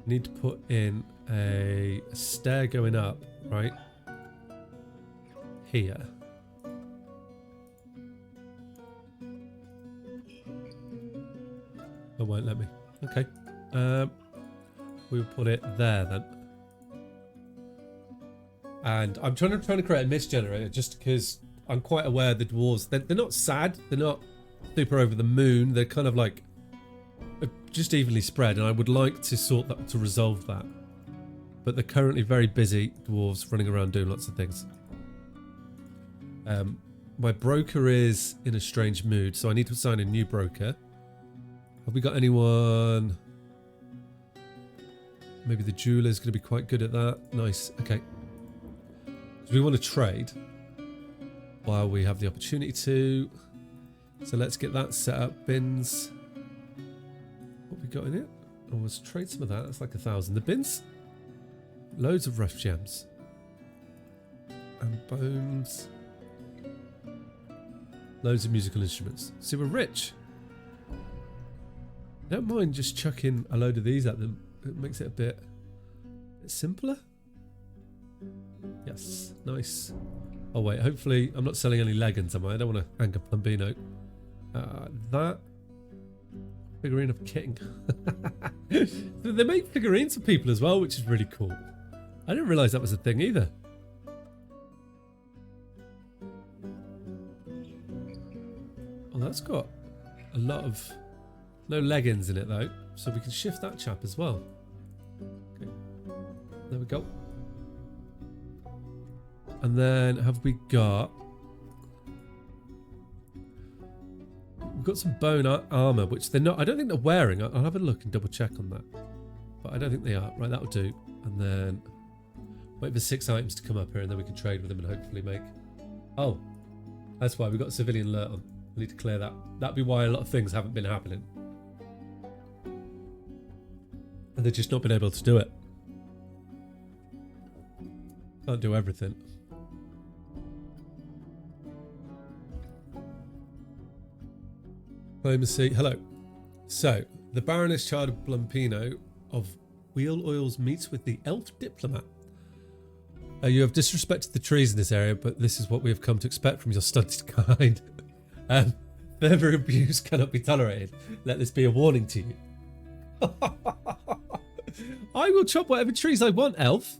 need to put in a stair going up, right? Here. It won't let me. Okay. We'll put it there then. And I'm trying to create a mist generator just because I'm quite aware the dwarves, they're not sad, they're not super over the moon, they're kind of like just evenly spread, and I would like to resolve that. But they're currently very busy dwarves running around doing lots of things. My broker is in a strange mood, so I need to assign a new broker. Have we got anyone? Maybe the jeweler is going to be quite good at that. Nice. Okay. So we want to trade while we have the opportunity to. So let's get that set up. Bins. What we got in it? Oh, let's trade some of that. That's like 1,000. The bins. Loads of rough gems. And bones. Loads of musical instruments. See, we're rich. I don't mind just chucking a load of these at them. It makes it a bit simpler. Yes, nice. Oh wait, hopefully I'm not selling any leggings, am I? I don't want to anger Plumbino. That figurine of King. They make figurines for people as well, which is really cool. I didn't realise that was a thing either. Oh, that's got a lot of no leggings in it though, so we can shift that chap as well. Okay, there we go. And then have we got? We've got some bone armor, which they're not. I don't think they're wearing. I'll have a look and double check on that. But I don't think they are. Right, that'll do. And then wait for 6 items to come up here, and then we can trade with them and hopefully make. Oh, that's why we've got a civilian alert on. We need to clear that. That'd be why a lot of things haven't been happening. And they've just not been able to do it. Can't do everything. Diplomacy. Hello. So, the Baroness Child of Plumpino of Wheel Oils meets with the elf diplomat. You have disrespected the trees in this area, but this is what we have come to expect from your stunted kind. Further abuse cannot be tolerated. Let this be a warning to you. I will chop whatever trees I want, elf.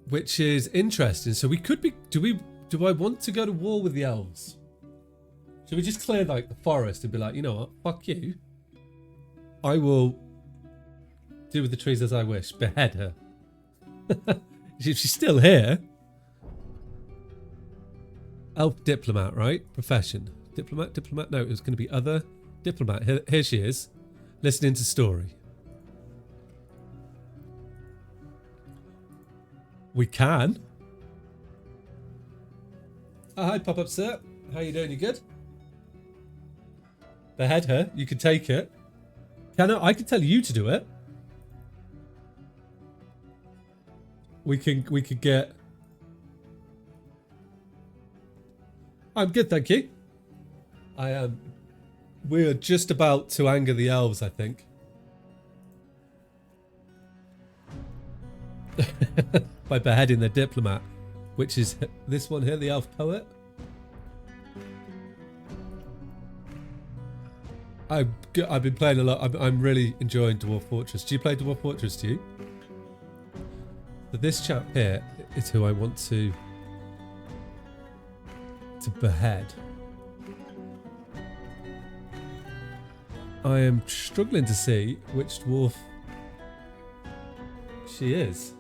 Which is interesting. So we could be. Do I want to go to war with the elves? Should we just clear like the forest and be like, you know what? Fuck you. I will Do with the trees as I wish. Behead her. If she's still here. Elf diplomat, right? Profession. Diplomat? No, it was going to be other. Diplomat. Here she is. Listening to story. We can. Oh, hi, pop-up sir. How you doing? You good? Behead her. You can take it. I can tell you to do it. We could get... I'm good, thank you. I am... We are just about to anger the elves, I think. By beheading their diplomat, which is this one here, the elf poet. I've been playing a lot. I'm really enjoying Dwarf Fortress. Do you play Dwarf Fortress, do you? So this chap here is who I want to behead. I am struggling to see which dwarf she is.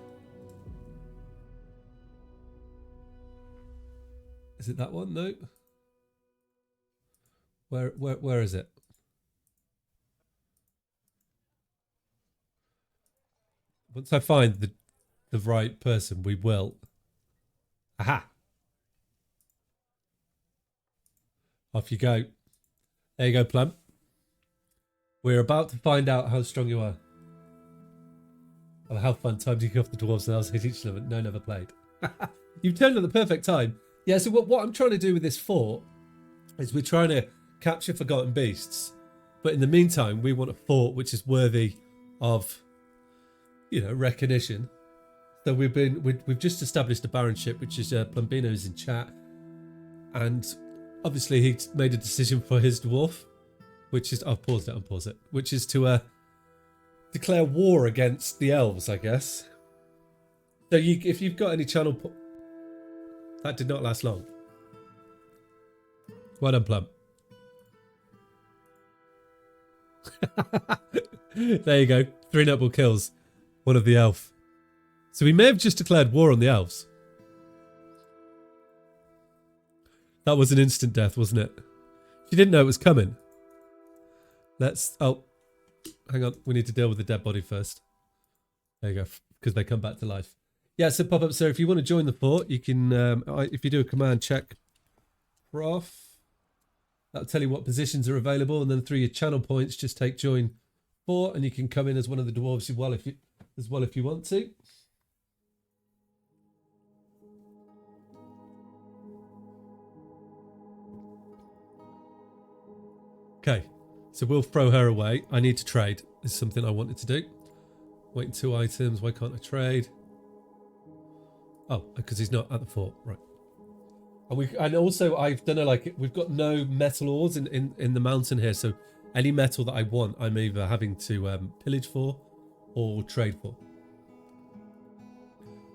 Is it that one? No. Where is it? Once I find the right person, we will. Aha! Off you go. There you go, Plum. We're about to find out how strong you are. Or how fun time to kick off the dwarves and elves hit each other. No, never played. You've turned at the perfect time. Yeah, so what I'm trying to do with this fort is we're trying to capture forgotten beasts. But in the meantime, we want a fort which is worthy of, you know, recognition. So we've just established a baronship, which is Plumbino's in chat. And obviously he made a decision for his dwarf, which is... I've paused it, unpause it. Which is to declare war against the elves, I guess. So if you've got any channel... That did not last long. Well done, Plum. There you go. 3 notable kills. One of the elf. So we may have just declared war on the elves. That was an instant death, wasn't it? She didn't know it was coming. Oh, hang on. We need to deal with the dead body first. There you go. Because they come back to life. Yeah, so pop up, sir. If you want to join the fort, you can, if you do a command check, prof, that'll tell you what positions are available. And then through your channel points, just take join fort and you can come in as one of the dwarves if you want to. Okay, so we'll throw her away. I need to trade. This is something I wanted to do. Waiting 2 items. Why can't I trade? Oh, because he's not at the fort, right? And also I've done we've got no metal ores in the mountain here, so any metal that I want, I'm either having to pillage for or trade for,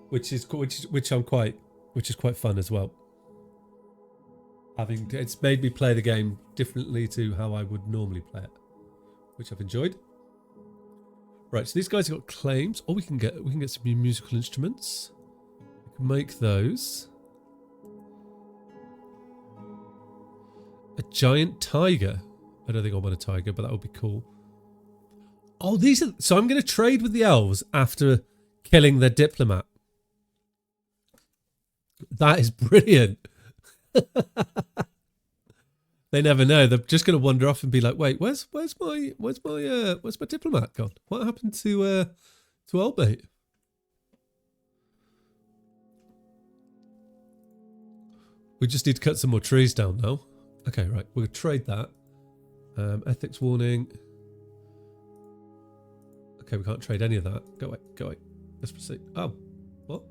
which is quite fun as well. It's made me play the game differently to how I would normally play it, which I've enjoyed. Right, so these guys have got claims. Oh, we can get some new musical instruments. We can make those. A giant tiger. I don't think I want a tiger, but that would be cool. Oh, so I'm going to trade with the elves after killing their diplomat. That is brilliant. They never know. They're just going to wander off and be like, "Wait, where's my diplomat gone? What happened to Elbate?" We just need to cut some more trees down now. Okay, right. We'll trade that. Ethics warning. Okay, we can't trade any of that. Go away. Let's proceed. Oh, what?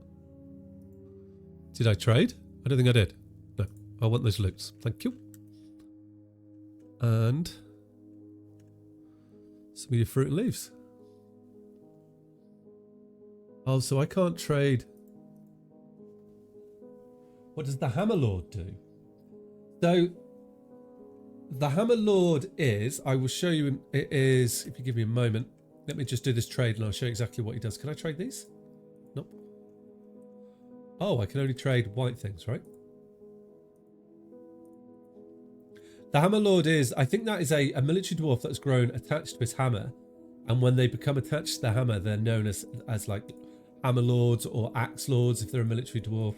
Did I trade? I don't think I did. No, I want those loots. Thank you. And some of your fruit and leaves. Oh, so I can't trade. What does the Hammer Lord do? So the Hammer Lord is, I will show you, it is, if you give me a moment, Let me just do this trade and I'll show you exactly what he does. Can I trade these? Nope. Oh, I can only trade white things, right? The Hammer Lord is, I think that is a military dwarf that's grown attached to his hammer. And when they become attached to the hammer, they're known as like Hammer Lords or Axe Lords if they're a military dwarf.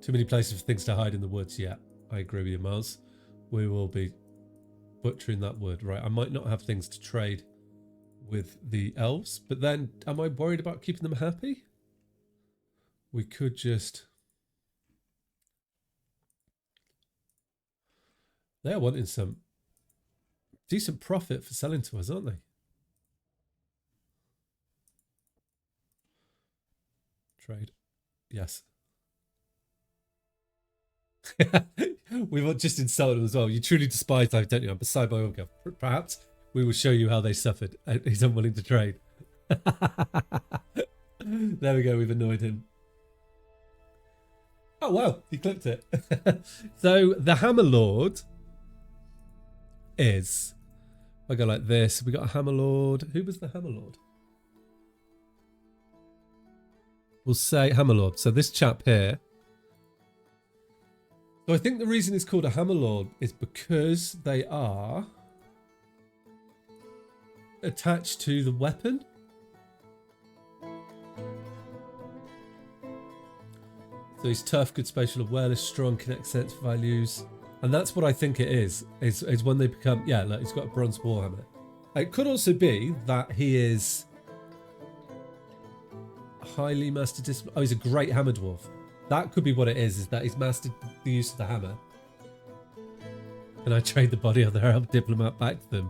Too many places for things to hide in the woods. Yeah, I agree with you, Miles. We will be butchering that wood. Right, I might not have things to trade with the elves, but then am I worried about keeping them happy? We could just... They're wanting some decent profit for selling to us, aren't they? Trade. Yes. We've just insulted them as well. You truly despise life, don't you? I'm beside my own girl. Perhaps we will show you how they suffered. He's unwilling to trade. There we go. We've annoyed him. Oh, wow. He clipped it. So the Hammer Lord is... I go like this. We got a Hammer Lord. Who was the Hammer Lord? We'll say Hammer Lord. So this chap here. So I think the reason it's called a Hammer Lord is because they are attached to the weapon. So he's tough, good spatial awareness, strong, connect sense values. And that's what I think it is when they become, yeah, like he's got a bronze warhammer. It could also be that he is highly mastered discipline. Oh, he's a great hammer dwarf. That could be what it is that he's mastered the use of the hammer. And I trade the body of the herald diplomat back to them.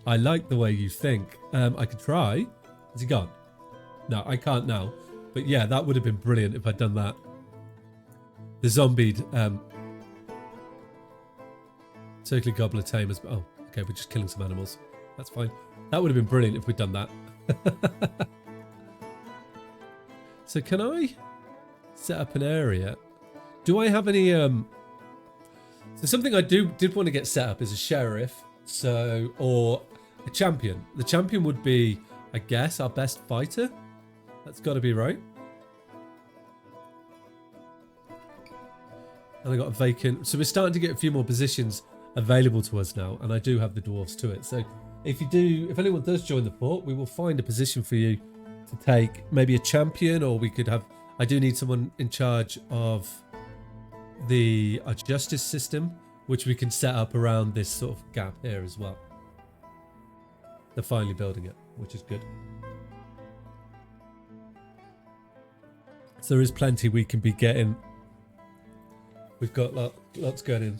I like the way you think. I could try. Is he gone? No, I can't now. But yeah, that would have been brilliant if I'd done that. The zombied circular gobbler tamers. Oh, okay, we're just killing some animals. That's fine. That would have been brilliant if we'd done that. So can I set up an area? Do I have any so something I did want to get set up is a sheriff, so, or a champion. The champion would be, I guess, our best fighter. That's got to be right. And I got a vacant, so we're starting to get a few more positions available to us now, and I do have the dwarves to it. So if anyone does join the fort, we will find a position for you to take, maybe a champion, or we could have, I do need someone in charge of our justice system, which we can set up around this sort of gap here as well. They're finally building it, which is good. So there is plenty we can be getting. We've got lots going in.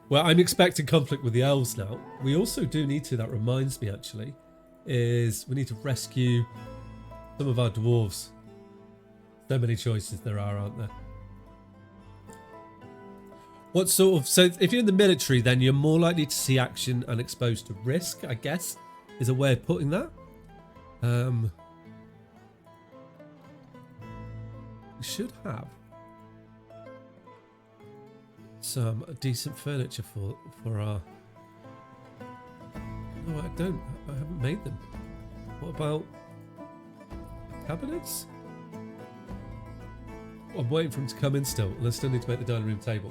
Well, I'm expecting conflict with the elves now. We also do need to, that reminds me actually, is we need to rescue some of our dwarves. So many choices there are, aren't there? What sort of... So if you're in the military, then you're more likely to see action and exposed to risk, I guess, is a way of putting that. We should have some decent furniture for our... No, I don't. I haven't made them. What about cabinets? I'm waiting for him to come in still, and I still need to make the dining room table.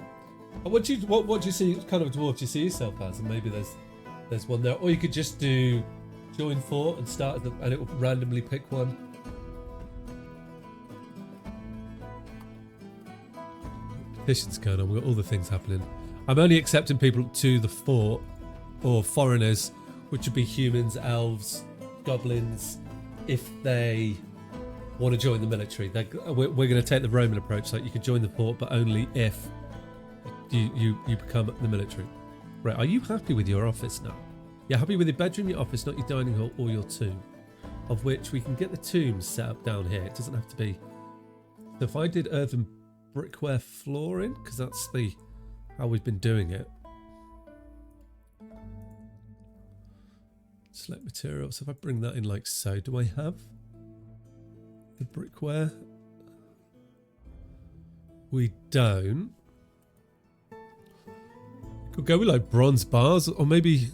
What do you see? What kind of dwarf do you see yourself as? And maybe there's one there, or you could just do join fort and start and it will randomly pick one. Petitions going on. We've got all the things happening. I'm only accepting people to the fort or foreigners, which would be humans, elves, goblins, if they want to join the military. We're going to take the Roman approach, like you can join the fort, but only if you become the military. Right, are you happy with your office now? You're happy with your bedroom, your office, not your dining hall or your tomb, of which we can get the tombs set up down here. It doesn't have to be... So if I did earthen brickware flooring, because that's how we've been doing it. Select materials. So if I bring that in like so, do I have the brickware? We don't. could go with like bronze bars, or maybe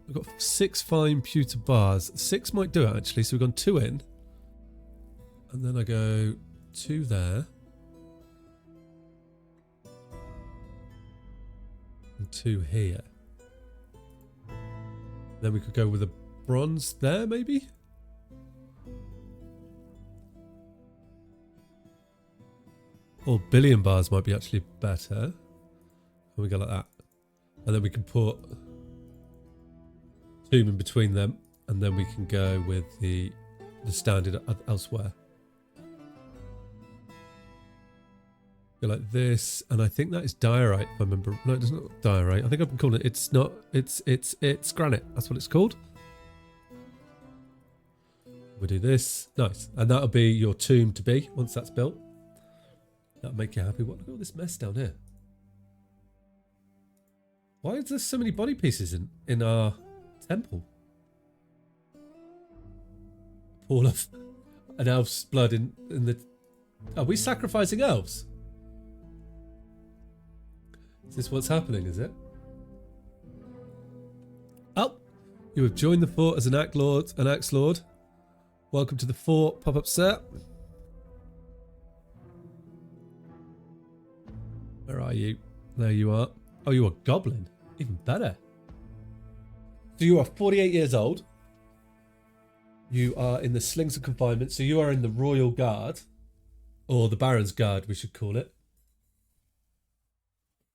we've got 6 fine pewter bars. 6 might do it actually. So we've gone 2 in, and then I go 2 there, and 2 here. Then we could go with a bronze there, maybe. Or billion bars might be actually better. And we go like that. And then we can put tomb in between them. And then we can go with the standard elsewhere. Go like this. And I think that is diorite, if I remember. No, it's not diorite. I think I've been calling it. It's not. It's granite. That's what it's called. We'll do this. Nice. And that'll be your tomb to be once that's built. That'll make you happy. What? Look at all this mess down here. Why is there so many body pieces in our temple? All of an elf's blood in the... Are we sacrificing elves? Is this what's happening, is it? Oh! You have joined the fort as an axe lord. Welcome to the fort. Pop up, sir. Where are you? There you are. Oh, you are a goblin. Even better. So you are 48 years old. You are in the slings of confinement. So you are in the royal guard. Or the baron's guard, we should call it.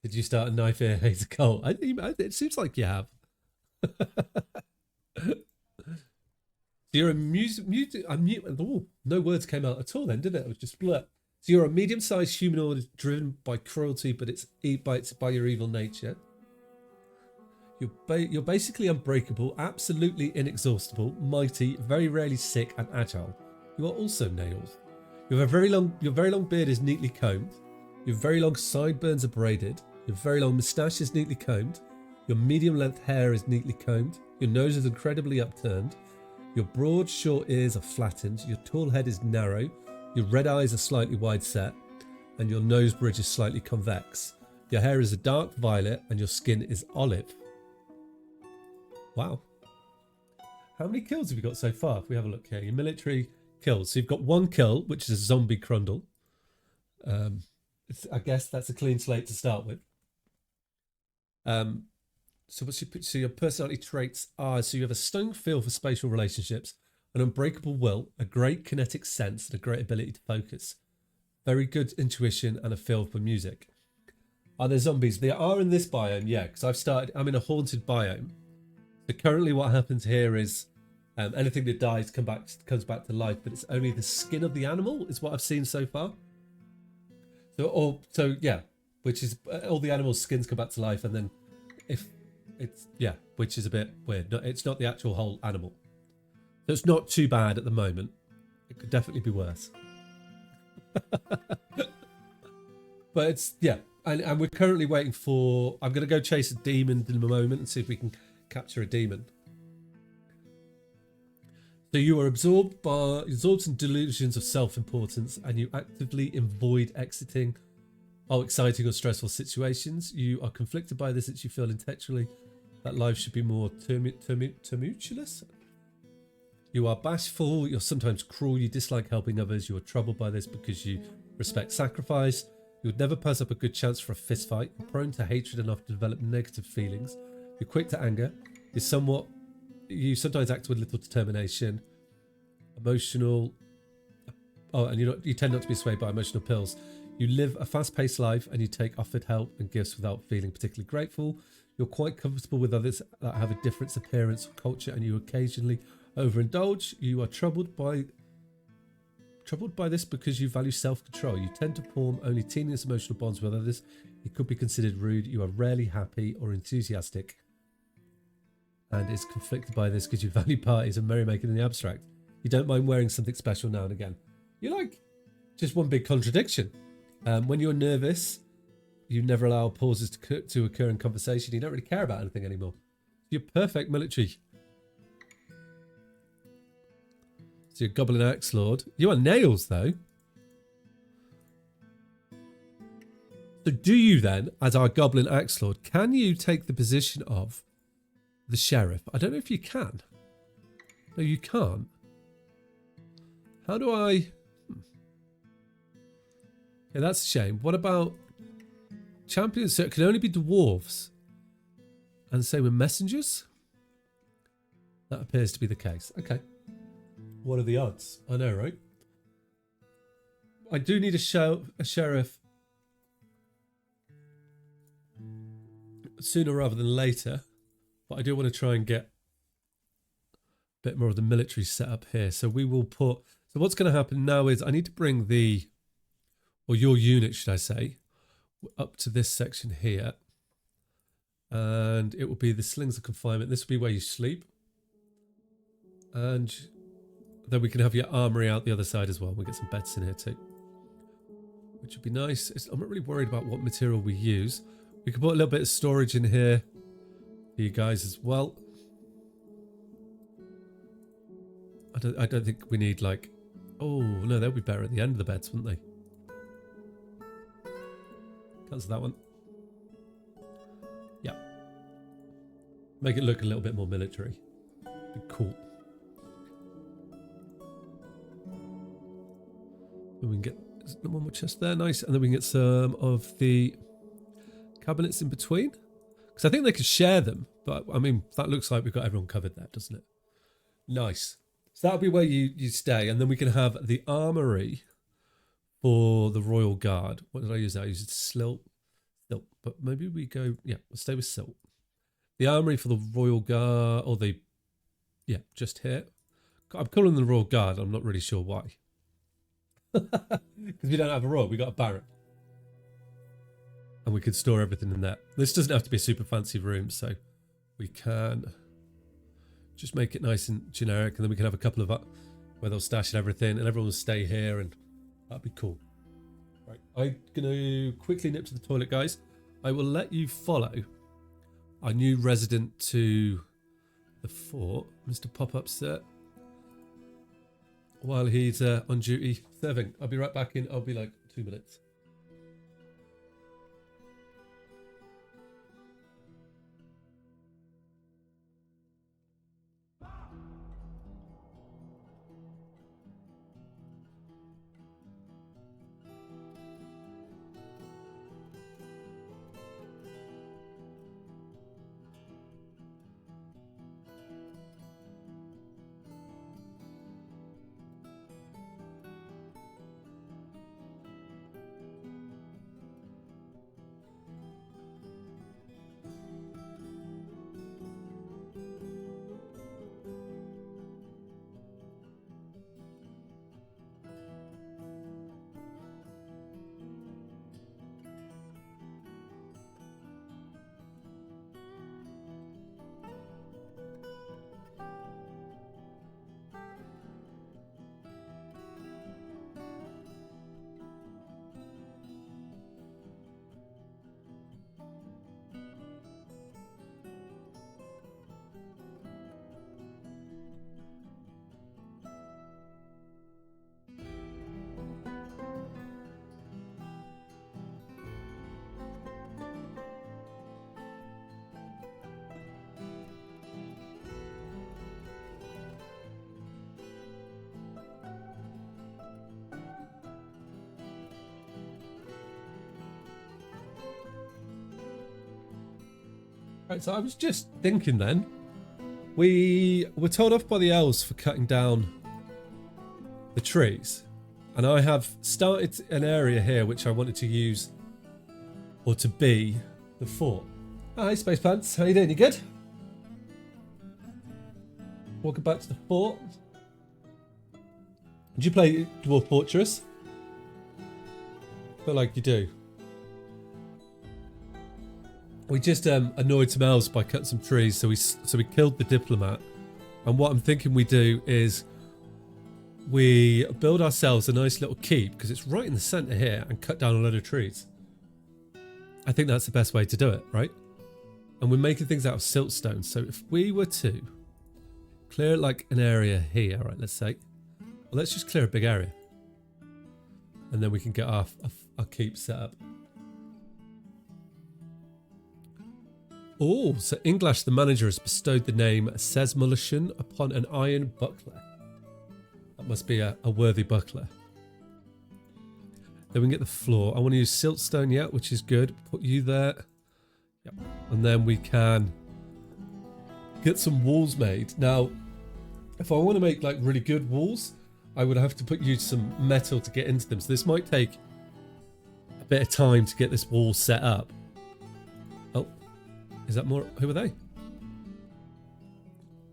Did you start a knife ear hater cult? It seems like you have. You're a no words came out at all then, did it? It was just blur. So you're a medium-sized humanoid driven by cruelty, but it's by your evil nature. You're basically unbreakable, absolutely inexhaustible, mighty, very rarely sick, and agile. You are also nails. Your very long beard is neatly combed. Your very long sideburns are braided. Your very long moustache is neatly combed. Your medium-length hair is neatly combed. Your nose is incredibly upturned. Your broad, short ears are flattened. Your tall head is narrow. Your red eyes are slightly wide set, and your nose bridge is slightly convex. Your hair is a dark violet, and your skin is olive. Wow. How many kills have you got so far? If we have a look here, your military kills. So you've got 1 kill, which is a zombie crundle. I guess that's a clean slate to start with. So your personality traits are, so you have a stunning feel for spatial relationships, an unbreakable will, a great kinetic sense, and a great ability to focus. Very good intuition and a feel for music. Are there zombies? There are in this biome, yeah, because I'm in a haunted biome. So currently what happens here is anything that dies comes back to life, but it's only the skin of the animal is what I've seen so far. Which is all the animals' skins come back to life, and then which is a bit weird. No, it's not the actual whole animal. So it's not too bad at the moment. It could definitely be worse. But it's, yeah. And we're currently waiting for... I'm going to go chase a demon in a moment and see if we can capture a demon. So you are absorbed in delusions of self-importance, and you actively avoid exciting or stressful situations. You are conflicted by this, that you feel intellectually that life should be more tumultuous. You are bashful, you're sometimes cruel, you dislike helping others, you are troubled by this because you respect sacrifice. You would never pass up a good chance for a fist fight. You're prone to hatred enough to develop negative feelings. You're quick to anger. You sometimes act with little determination. Emotional. Oh, and you tend not to be swayed by emotional pills. You live a fast-paced life, and you take offered help and gifts without feeling particularly grateful. You're quite comfortable with others that have a different appearance or culture, and you occasionally overindulge. You are troubled by this because you value self-control. You tend to form only tenuous emotional bonds with others. You could be considered rude. You are rarely happy or enthusiastic, and is conflicted by this because you value parties and merrymaking in the abstract. You don't mind wearing something special now and again. You're like just one big contradiction. When you're nervous, you never allow pauses to occur in conversation. You don't really care about anything anymore. You're perfect military. So you're Goblin Axe Lord. You are nails, though. So do you then, as our Goblin Axe Lord, can you take the position of the Sheriff? I don't know if you can. No, you can't. How do I... Yeah, that's a shame. What about champions? So it can only be dwarves. And same with messengers? That appears to be the case. Okay. What are the odds? I know, right? I do need a sheriff sooner rather than later. But I do want to try and get a bit more of the military set up here. So we will put... So what's going to happen now is I need to bring the... Or your unit, should I say, up to this section here. And it will be the slings of confinement. This will be where you sleep. And then we can have your armory out the other side as well. We'll get some beds in here too, which would be nice. I'm not really worried about what material we use. We could put a little bit of storage in here for you guys as well. I don't think we need like... Oh, no, they'll be better at the end of the beds, wouldn't they? Cancel that one. Yeah. Make it look a little bit more military. Be cool. And we can get one more chest there, nice. And then we can get some of the cabinets in between. Because I think they could share them. But, I mean, that looks like we've got everyone covered there, doesn't it? Nice. So that'll be where you stay. And then we can have the armory for the Royal Guard. What did I use now? I used silt. But maybe we go... Yeah, we'll stay with silt. The armory for the Royal Guard, or the... Yeah, just here. I'm calling them the Royal Guard. I'm not really sure why. Because we don't have a royal. We got a barrack. And we could store everything in there. This doesn't have to be a super fancy room, so we can just make it nice and generic. And then we can have a couple of where they'll stash everything, and everyone will stay here, and that'd be cool. Right, I'm going to quickly nip to the toilet, guys. I will let you follow our new resident to the fort, Mr. Pop-Up Sir, while he's on duty serving. I'll be right back in. I'll be like 2 minutes. Right, so I was just thinking then, we were told off by the elves for cutting down the trees, and I have started an area here which I wanted to use, or to be, the fort. Hi, Space Pants, how you doing? You good? Welcome back to the fort. Did you play Dwarf Fortress? Feel like you do. We just annoyed some elves by cutting some trees, so we killed the diplomat. And what I'm thinking we do is we build ourselves a nice little keep, because it's right in the centre here, and cut down a load of trees. I think that's the best way to do it, right? And we're making things out of siltstone. So if we were to clear like an area here, right, let's say. Well, let's just clear a big area. And then we can get our keep set up. Oh, so Inglash, the manager, has bestowed the name Sesmolation upon an iron buckler. That must be a worthy buckler. Then we can get the floor. I want to use siltstone yet, which is good. Put you there. Yep. And then we can get some walls made. Now, if I want to make like really good walls, I would have to use some metal to get into them. So this might take a bit of time to get this wall set up. Oh, is that more? Who are they?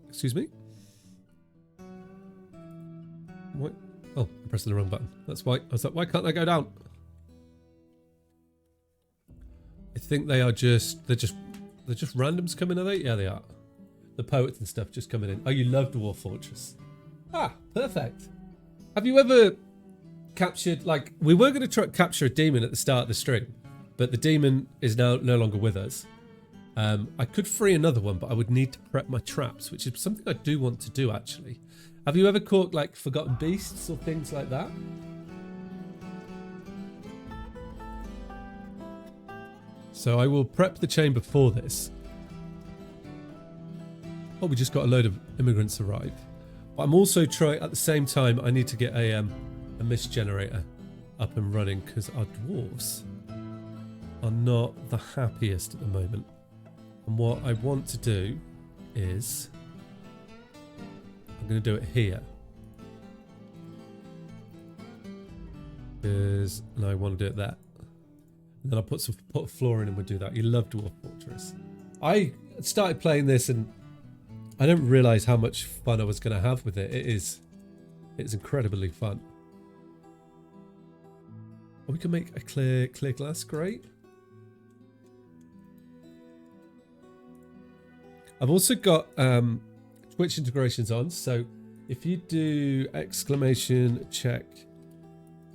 Excuse me? What? Oh, I'm pressing the wrong button. That's why. I was like, why can't I go down? I think they are just, they're just randoms coming, are they? Yeah, they are. The poets and stuff just coming in. Oh, you love Dwarf Fortress. Ah, perfect. Have you ever captured, like, we were going to try capture a demon at the start of the stream, but the demon is now no longer with us. I could free another one, but I would need to prep my traps, which is something I do want to do, actually. Have you ever caught, like, forgotten beasts or things like that? So I will prep the chamber for this. Oh, we just got a load of immigrants arrive. But I'm also trying, at the same time, I need to get a mist generator up and running because our dwarves are not the happiest at the moment. And what I want to do is, I'm going to do it here. And I want to do it there. And then I'll put a floor in and we'll do that. You love Dwarf Fortress. I started playing this and I didn't realise how much fun I was going to have with it. It's incredibly fun. Oh, we can make a clear glass, great. I've also got Twitch integrations on, so if you do exclamation check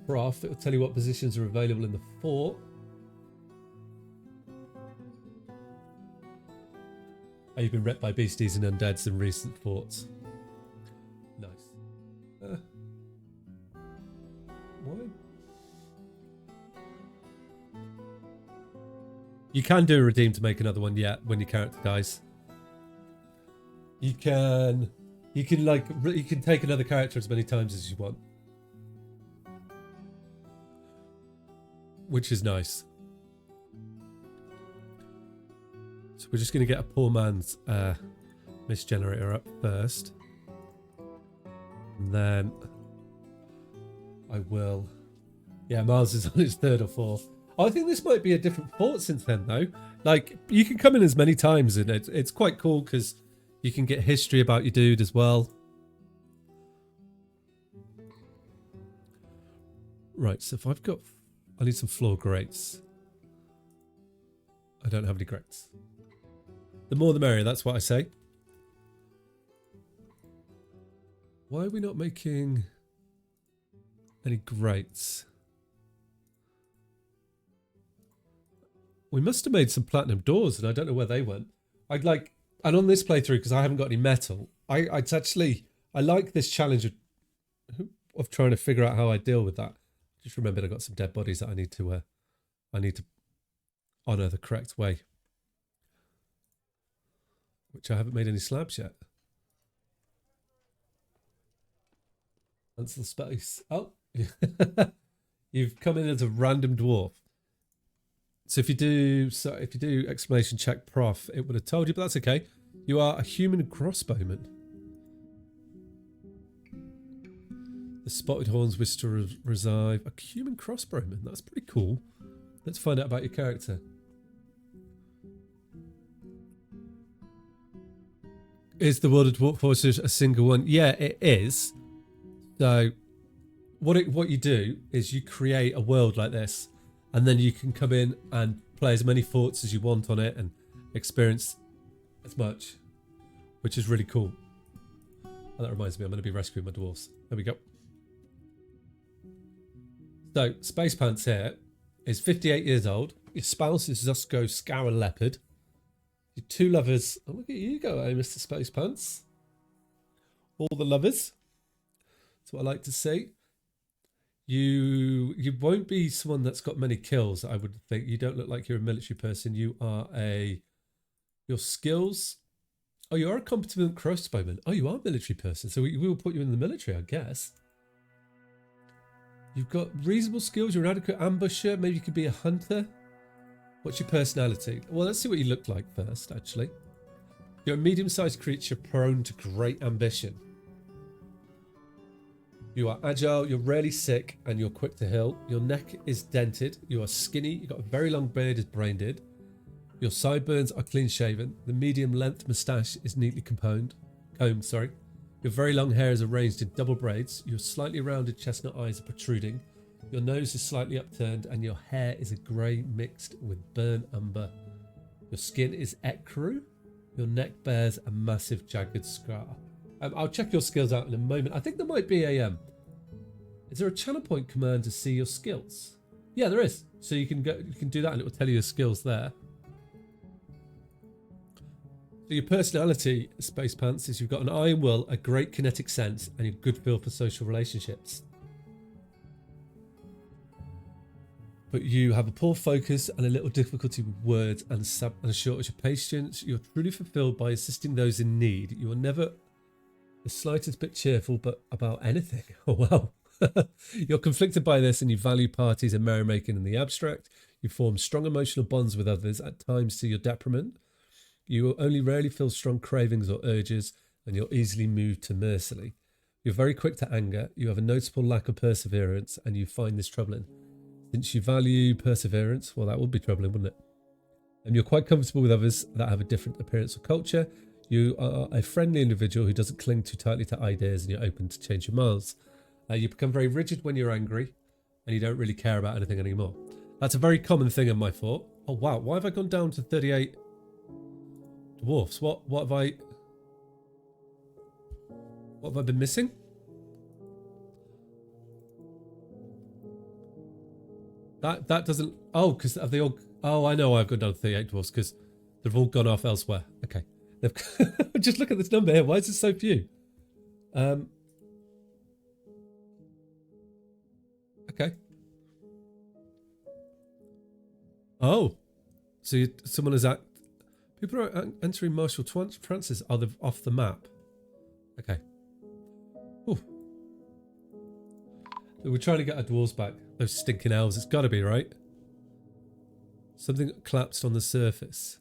prof, it will tell you what positions are available in the fort. Oh, you've been wrecked by beasties and undeads in recent forts. Nice. Why? You can do a redeem to make another one, yeah, when your character dies. You can take another character as many times as you want, which is nice. So we're just going to get a poor man's mist generator up first, and then I will. Yeah, Miles is on his third or fourth. Oh, I think this might be a different fort since then, though. Like, you can come in as many times, and it's quite cool because you can get history about your dude as well. Right, so if I need some floor grates. I don't have any grates. The more the merrier, that's what I say. Why are we not making any grates? We must have made some platinum doors and I don't know where they went. And on this playthrough, because I haven't got any metal, I like this challenge of trying to figure out how I deal with that. Just remembered I got some dead bodies that I need to honour the correct way. Which I haven't made any slabs yet. That's the space. Oh, you've come in as a random dwarf. So if you do exclamation check prof, it would have told you, but that's okay. You are a human crossbowman. The spotted horns wish to reside. A human crossbowman. That's pretty cool. Let's find out about your character. Is the World of Dwarf Forces a single one? Yeah, it is. So what you do is you create a world like this, and then you can come in and play as many forts as you want on it and experience as much, which is really cool. And that reminds me, I'm going to be rescuing my dwarves. There we go. So, Space Pants here is 58 years old. Your spouse is Zusko Scour Leopard. Your two lovers. Oh, look at you go, Mr. Space Pants. All the lovers. That's what I like to see. You won't be someone that's got many kills, I would think. You don't look like you're a military person. You are a Your skills. Oh, you are a competent crossbowman. Oh, you are a military person. So we will put you in the military, I guess. You've got reasonable skills. You're an adequate ambusher. Maybe you could be a hunter. What's your personality? Well, let's see what you look like first, actually. You're a medium-sized creature prone to great ambition. You are agile, you're rarely sick, and you're quick to heal. Your neck is dented. You are skinny. You've got a very long beard, as Brain did. Your sideburns are clean-shaven. The medium-length moustache is neatly combed. Your very long hair is arranged in double braids. Your slightly rounded chestnut eyes are protruding. Your nose is slightly upturned, and your hair is a grey mixed with burnt umber. Your skin is ecru. Your neck bears a massive jagged scar. I'll check your skills out in a moment. I think there might be a... is there a channel point command to see your skills? Yeah, there is. So you can do that and it will tell you your skills there. So your personality, Space Pants, is you've got an iron will, a great kinetic sense, and a good feel for social relationships. But you have a poor focus and a little difficulty with words and a shortage of patience. You're truly fulfilled by assisting those in need. You are never the slightest bit cheerful but about anything. Oh, wow. You're conflicted by this and you value parties and merrymaking in the abstract. You form strong emotional bonds with others, at times to your detriment. You only rarely feel strong cravings or urges, and you're easily moved to mercy. You're very quick to anger. You have a noticeable lack of perseverance, and you find this troubling. Since you value perseverance, well, that would be troubling, wouldn't it? And you're quite comfortable with others that have a different appearance or culture. You are a friendly individual who doesn't cling too tightly to ideas, and you're open to change your minds. You become very rigid when you're angry, and you don't really care about anything anymore. That's a very common thing in my thought. Oh, wow. Why have I gone down to 38 dwarfs? What have I been missing? That doesn't... Oh, because have they all... Oh, I know I've gone down to 38 dwarfs because they've all gone off elsewhere. Okay. Just look at this number here. Why is there so few? Okay. Oh. So someone is at... People are entering martial trances. Are they off the map? Okay. Ooh. We're trying to get our dwarves back. Those stinking elves. It's got to be, right? Something collapsed on the surface.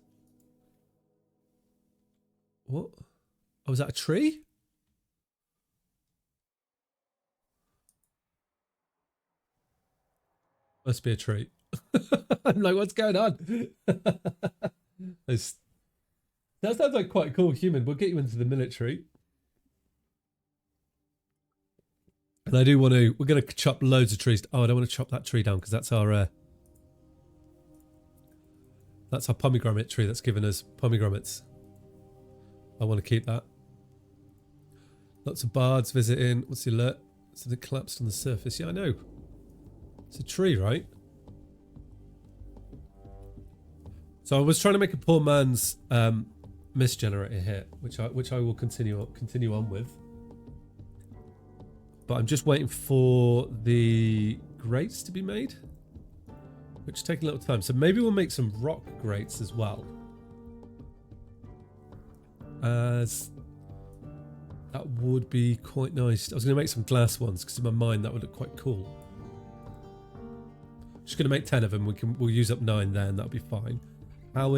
What? Oh, was that a tree? Must be a tree. I'm like, what's going on? That sounds like quite a cool human. We'll get you into the military. And I do want to... We're going to chop loads of trees. Oh, I don't want to chop that tree down because that's our... that's our pomegranate tree that's given us pomegranates. I want to keep that. Lots of bards visiting. What's the alert? Something collapsed on the surface. Yeah, I know. It's a tree, right? So I was trying to make a poor man's mist generator here, which I will continue on with. But I'm just waiting for the grates to be made, which take a little time. So maybe we'll make some rock grates as well. As that would be quite nice. I was going to make some glass ones because in my mind that would look quite cool. Just going to make 10 of them. We'll use up 9 then. That'll be fine. Have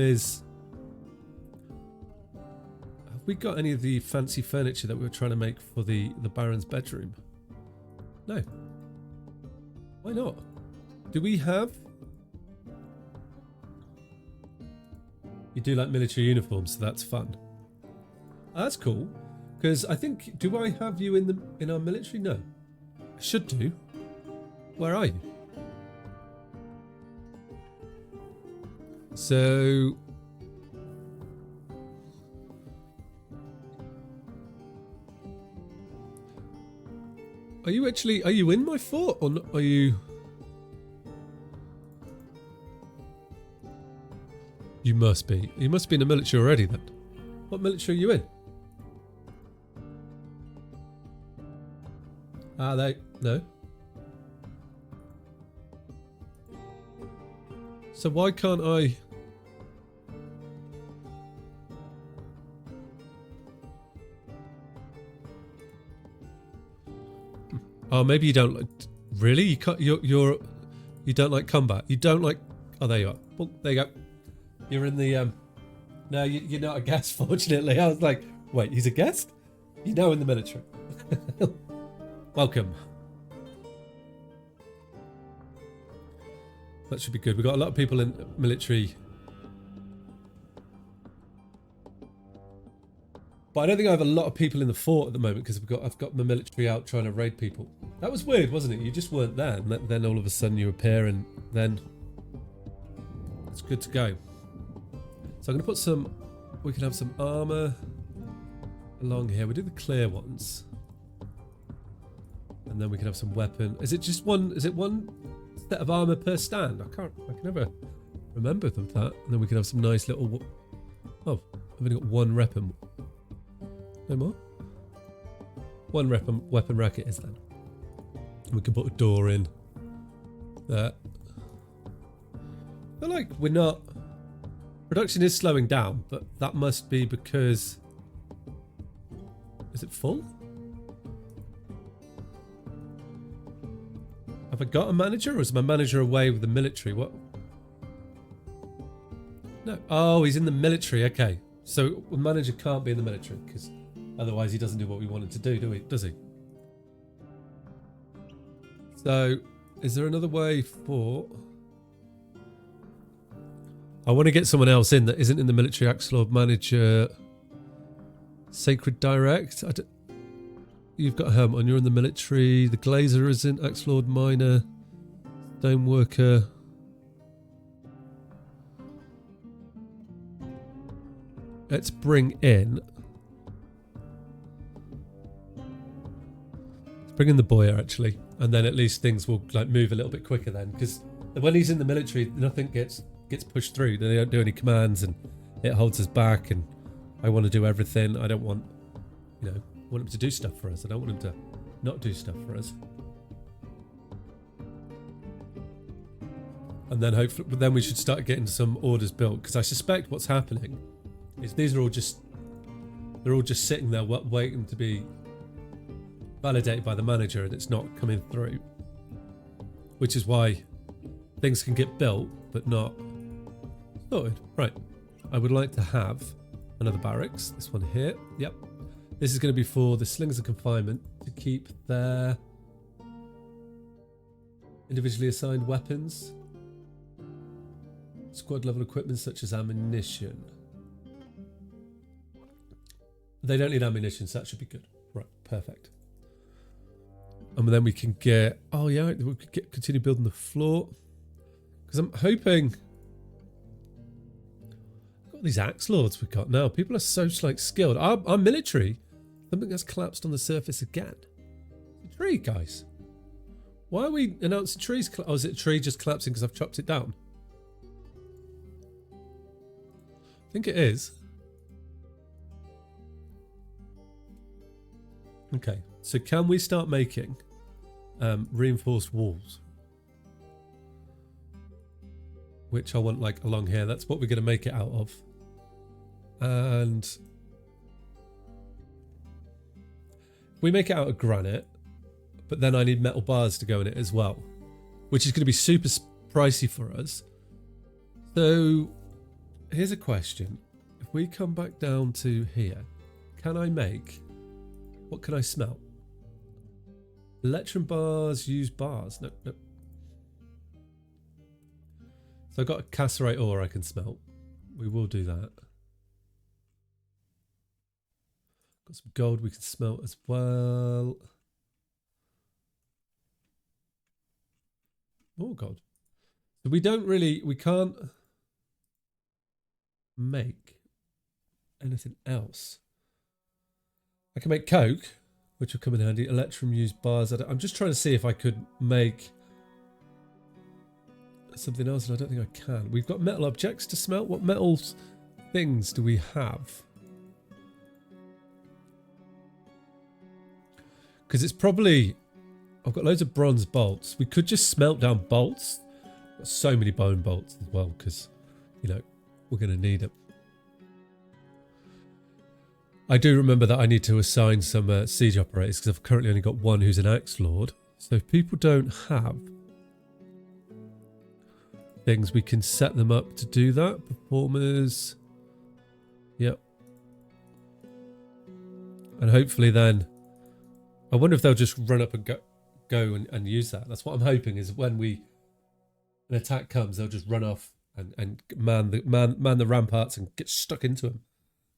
we got any of the fancy furniture that we were trying to make for the Baron's bedroom? No. Why not? Do we have... You do like military uniforms, so that's fun. Oh, that's cool. Because I think... Do I have you in our military? No. I should do. Where are you? So... Are you in my fort or not, are you... You must be. You must be in the military already then. What military are you in? No. So why can't I... Oh, maybe you don't. Really? You can't. You don't like combat. You don't like. Oh, there you are. Well, there you go. You're in the. No, you're not a guest. Fortunately, I was like, wait, he's a guest? You're now in the military. Welcome. That should be good. We've got a lot of people in military. But I don't think I have a lot of people in the fort at the moment because I've got my military out trying to raid people. That was weird, wasn't it? You just weren't there, and then all of a sudden you appear, and then it's good to go. So I'm going to put some. We can have some armor along here. We do the clear ones, and then we can have some weapon. Is it just one? Is it one set of armor per stand? I can never remember them that. And then we can have some nice little. Oh, I've only got one weapon. No more? One weapon racket is then. And we can put a door in there. I feel like we're not... Production is slowing down, but that must be because... Is it full? Have I got a manager, or is my manager away with the military? What? No. Oh, he's in the military. Okay. So the manager can't be in the military because... Otherwise, he doesn't do what we want him to do, does he? So, is there another way for... I want to get someone else in that isn't in the military. Axe Lord Manager... Sacred Direct. You've got a helmet on. You're in the military. The Glazer isn't. Axe Lord Miner. Stoneworker. Let's bring in... Bring in the Boyer actually, and then at least things will like move a little bit quicker then, because when he's in the military, nothing gets pushed through. They don't do any commands, and it holds us back. And I want to do everything. I don't want, I want him to do stuff for us. I don't want him to not do stuff for us. And then hopefully, then we should start getting some orders built, because I suspect what's happening is these are all just sitting there waiting to be validated by the manager, and it's not coming through, which is why things can get built but not sorted. Right, I would like to have another barracks. This one here. Yep, this is going to be for the slings of confinement to keep their individually assigned weapons, squad level equipment such as ammunition. They don't need ammunition, so that should be good. Right, perfect. And then we can get... Oh, yeah, we could continue building the floor. Because I'm hoping... Got these axe lords we've got now. People are so, like, skilled. Our military, something has collapsed on the surface again. It's a tree, guys. Why are we announcing trees? Oh, is it a tree just collapsing because I've chopped it down? I think it is. Okay, so can we start making reinforced walls? Which I want like along here. That's what we're going to make it out of. And we make it out of granite, but then I need metal bars to go in it as well, which is going to be super pricey for us. So here's a question. If we come back down to here, can I make... What can I smelt? Electrum bars, use bars. No. So I've got a cassiterite ore I can smelt. We will do that. Got some gold we can smelt as well. Oh god. So we can't make anything else. I can make coke, which will come in handy. Electrum use bars. I'm just trying to see if I could make something else, and I don't think I can. We've got metal objects to smelt. What metal things do we have? Because it's probably... I've got loads of bronze bolts. We could just smelt down bolts. Got so many bone bolts as well, because, we're going to need them. I do remember that I need to assign some siege operators, because I've currently only got one who's an axe lord. So if people don't have things, we can set them up to do that. Performers. Yep. And hopefully then, I wonder if they'll just run up and go and use that. That's what I'm hoping, is when an attack comes, they'll just run off and man the ramparts and get stuck into them.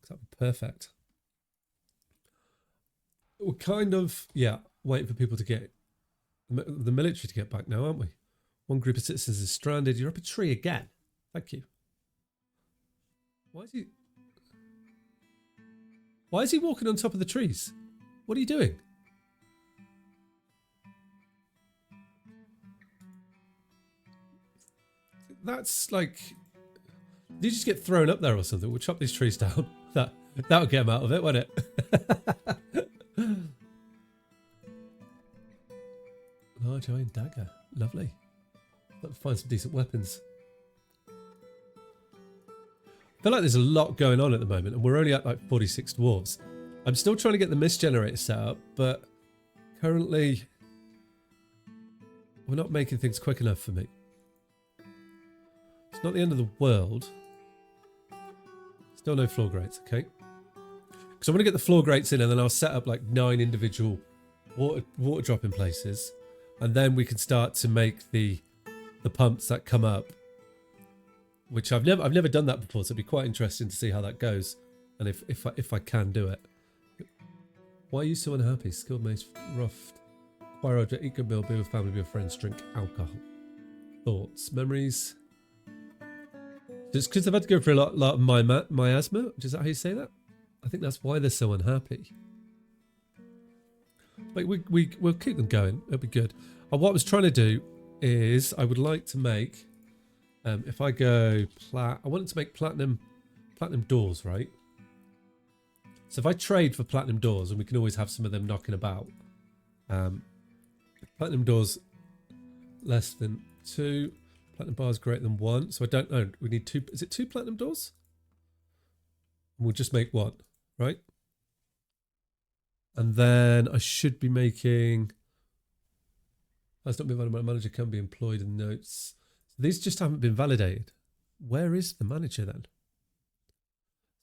That'd be perfect. We're kind of, yeah, waiting for people to get the military to get back now, aren't we? One group of citizens is stranded. You're up a tree again. Thank you. Why is he walking on top of the trees? What are you doing? That's like, did you just get thrown up there or something? We'll chop these trees down. That'll get him out of it, won't it? Large iron dagger. Lovely. Let's find some decent weapons. I feel like there's a lot going on at the moment, and we're only at like 46 dwarves. I'm still trying to get the mist generator set up, but currently we're not making things quick enough for me. It's not the end of the world. Still no floor grates, okay? Because I want to get the floor grates in, and then I'll set up like 9 individual water dropping places, and then we can start to make the pumps that come up, which I've never done that before, so it'd be quite interesting to see how that goes, and if I can do it. Why are you so unhappy? Skilled mace, rough, acquire object, eat good meal, be with family, be with friends, drink alcohol. Thoughts, memories. Just because I've had to go through a lot of miasma. Is that how you say that? I think that's why they're so unhappy. But we'll keep them going. It'll be good. What I was trying to do is I would like to make, if I go I wanted to make platinum doors, right? So if I trade for platinum doors, and we can always have some of them knocking about. Platinum doors less than 2. Platinum bars greater than 1. So I don't know. We need 2. Is it 2 platinum doors? And we'll just make 1, right? And then I should be making. That's not been validated. My manager can be employed in notes. So these just haven't been validated. Where is the manager then?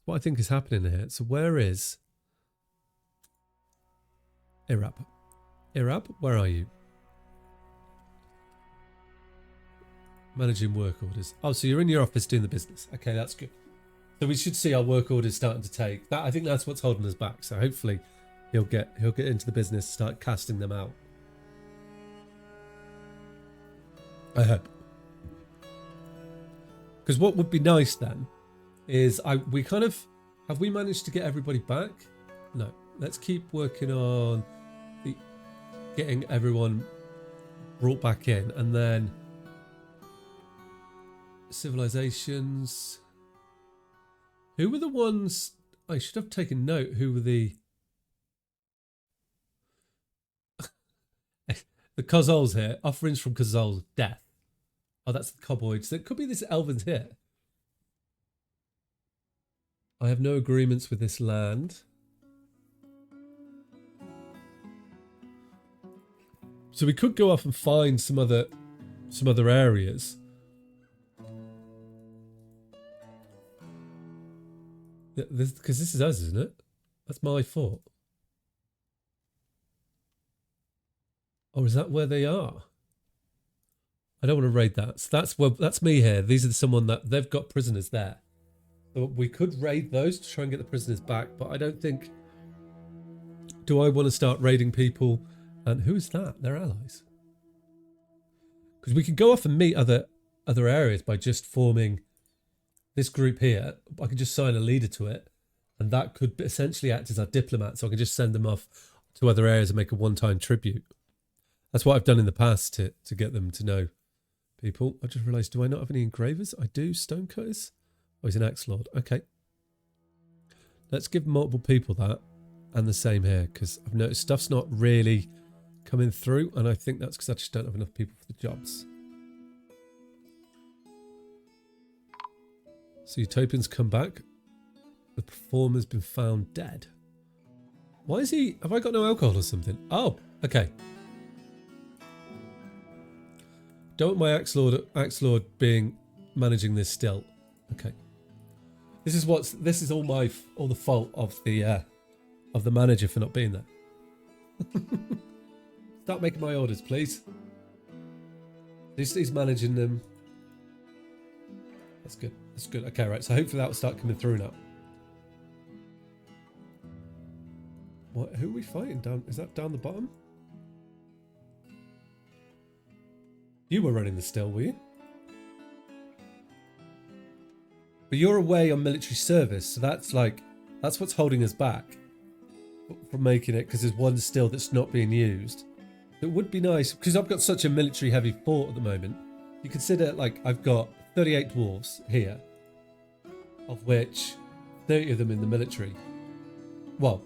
What I think is happening here. So where is Irab? Irab, where are you? Managing work orders. Oh, so you're in your office doing the business. Okay, that's good. So we should see our work orders starting to take. That, I think that's what's holding us back. So hopefully he'll get into the business, start casting them out. I hope. Because what would be nice then is have we managed to get everybody back? No. Let's keep working on getting everyone brought back in, and then civilizations. Who were the ones? I should have taken note. Who were the Kozols here? Offerings from Kozols. Death. Oh, that's the Kobolds. So it could be this Elvins here. I have no agreements with this land. So we could go off and find some other areas. Because this is us, isn't it? That's my fort. Or is that where they are? I don't want to raid that. So that's me here. These are someone that they've got prisoners there. So we could raid those to try and get the prisoners back, but I don't think. Do I want to start raiding people? And who is that? They're allies. Because we could go off and meet other areas by just forming this group here. I could just sign a leader to it, and that could essentially act as our diplomat. So I can just send them off to other areas and make a one-time tribute. That's what I've done in the past to get them to know people. I just realised, do I not have any engravers? I do. Stonecutters? Oh, he's an axe lord. Okay. Let's give multiple people that, and the same here, because I've noticed stuff's not really coming through, and I think that's because I just don't have enough people for the jobs. So Utopians come back. The performer's been found dead. Why is he? Have I got no alcohol or something? Oh, okay. Don't want my axe lord being managing this still. Okay. This is all the fault of the manager for not being there. Start making my orders, please. He's managing them. That's good. That's good. Okay, right. So hopefully that will start coming through now. What? Who are we fighting down? Is that down the bottom? You were running the still, were you? But you're away on military service, so that's what's holding us back from making it, because there's one still that's not being used. It would be nice, because I've got such a military heavy fort at the moment. You consider, like, I've got 38 dwarves here, of which 30 of them in the military. Well,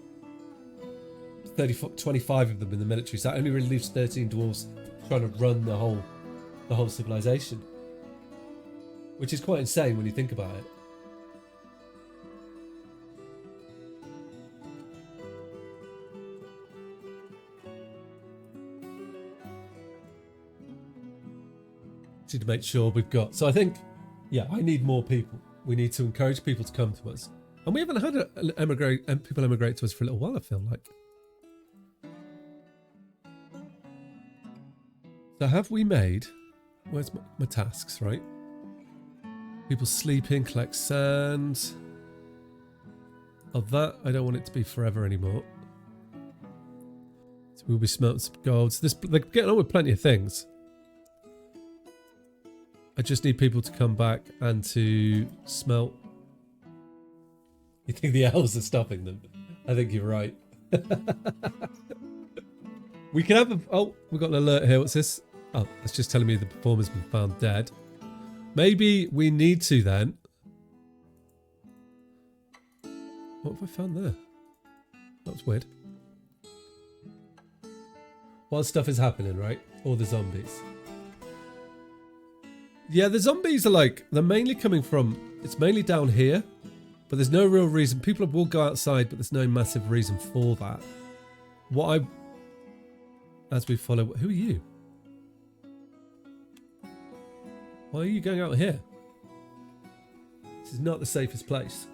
25 of them in the military, so that only really leaves 13 dwarves trying to run the whole civilization, which is quite insane when you think about it. Need to make sure we've got. So I think, yeah, I need more people. We need to encourage people to come to us, and we haven't had people emigrate to us for a little while, I feel like. So have we made? Where's my tasks, right? People sleeping, collect sand. Of that, I don't want it to be forever anymore. So we'll be smelting some gold. So they're getting on with plenty of things. I just need people to come back and to smelt. You think the elves are stopping them? I think you're right. We can have a... Oh, we've got an alert here. What's this? Oh, it's just telling me the performer's been found dead. Maybe we need to then... What have I found there? That's weird. While stuff is happening, right? All the zombies. Yeah, the zombies are like... They're mainly coming from... It's mainly down here. But there's no real reason. People will go outside, but there's no massive reason for that. What I... As we follow... Who are you? Why are you going out here? This is not the safest place.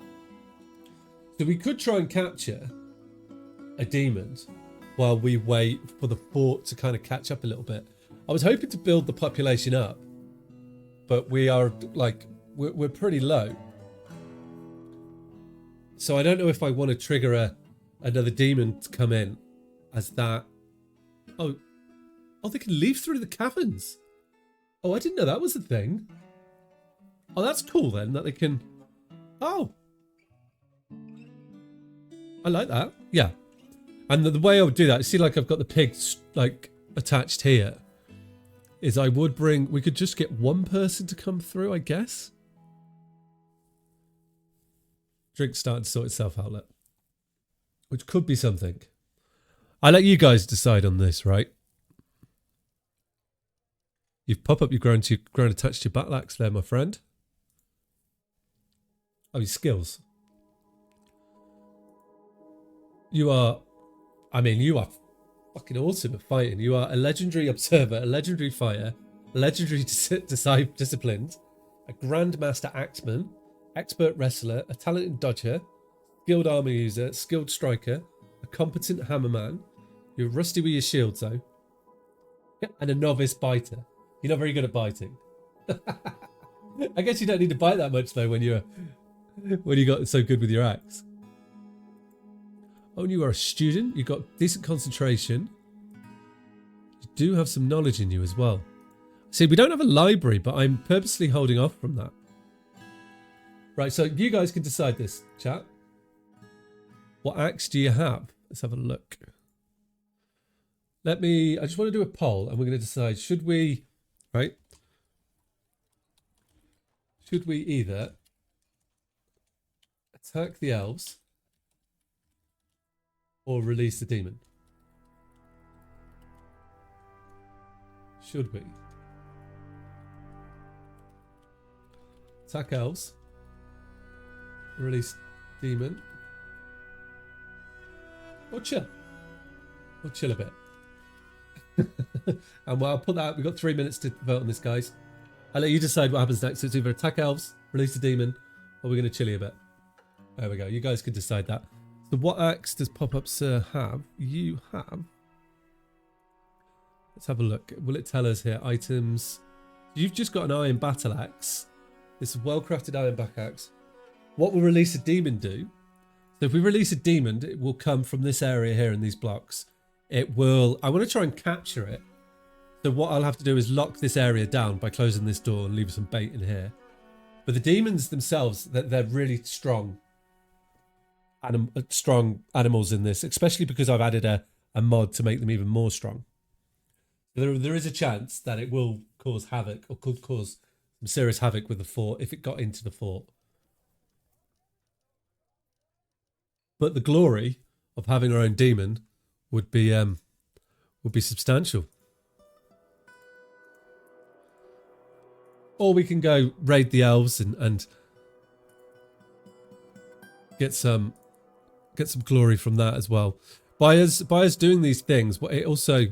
So we could try and capture a demon while we wait for the fort to kind of catch up a little bit. I was hoping to build the population up, but we are like, we're pretty low. So I don't know if I want to trigger another demon to come in as that. Oh, they can leave through the caverns. Oh, I didn't know that was a thing. Oh, that's cool then, that they can... Oh. I like that. Yeah. And the way I would do that, see, like I've got the pigs like attached here, is I would bring... We could just get one person to come through, I guess. Drink's starting to sort itself out, look. Which could be something. I let you guys decide on this, right? You've pop up, you've grown attached to your battle axe there, my friend. Oh, your skills. You are fucking awesome at fighting. You are a legendary observer, a legendary fighter, a legendary disciplined, a grandmaster axeman, expert wrestler, a talented dodger, skilled armor user, skilled striker, a competent hammerman. You're rusty with your shields though, and a novice biter. You're not very good at biting. I guess you don't need to bite that much though when you got so good with your axe. Oh, and you are a student. You've got decent concentration. You do have some knowledge in you as well. See, we don't have a library, but I'm purposely holding off from that. Right, so you guys can decide this, chat. What axe do you have? Let's have a look. I just want to do a poll, and we're going to decide, should we, right? Should we either attack the elves or release the demon? Should we attack elves, release demon, or chill? Or chill a bit. And well, I'll put that out. We've got 3 minutes to vote on this, guys. I'll let you decide what happens next. It's either attack elves, release the demon, or we're going to chilly a bit. There we go. You guys can decide that. So what axe does Pop-Up Sir have? You have... Let's have a look. Will it tell us here? Items. You've just got an iron battle axe. This well-crafted iron back axe. What will release a demon do? So if we release a demon, it will come from this area here in these blocks. It will... I want to try and capture it. So what I'll have to do is lock this area down by closing this door and leave some bait in here. But the demons themselves, they're really strong. Strong animals in this, especially because I've added a mod to make them even more strong. There is a chance that it will cause havoc, or could cause some serious havoc with the fort if it got into the fort. But the glory of having our own demon would be substantial. Or we can go raid the elves and get some glory from that as well. By us doing these things, it also...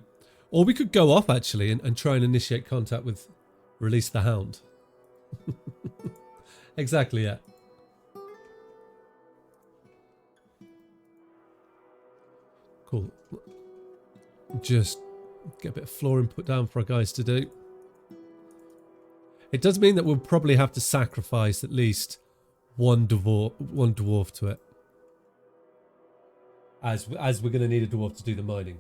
Or we could go off, actually, and try and initiate contact with Release the Hound. Exactly, yeah. Cool. Just get a bit of flooring put down for our guys to do. It does mean that we'll probably have to sacrifice at least one dwarf to it. As we're going to need a dwarf to do the mining.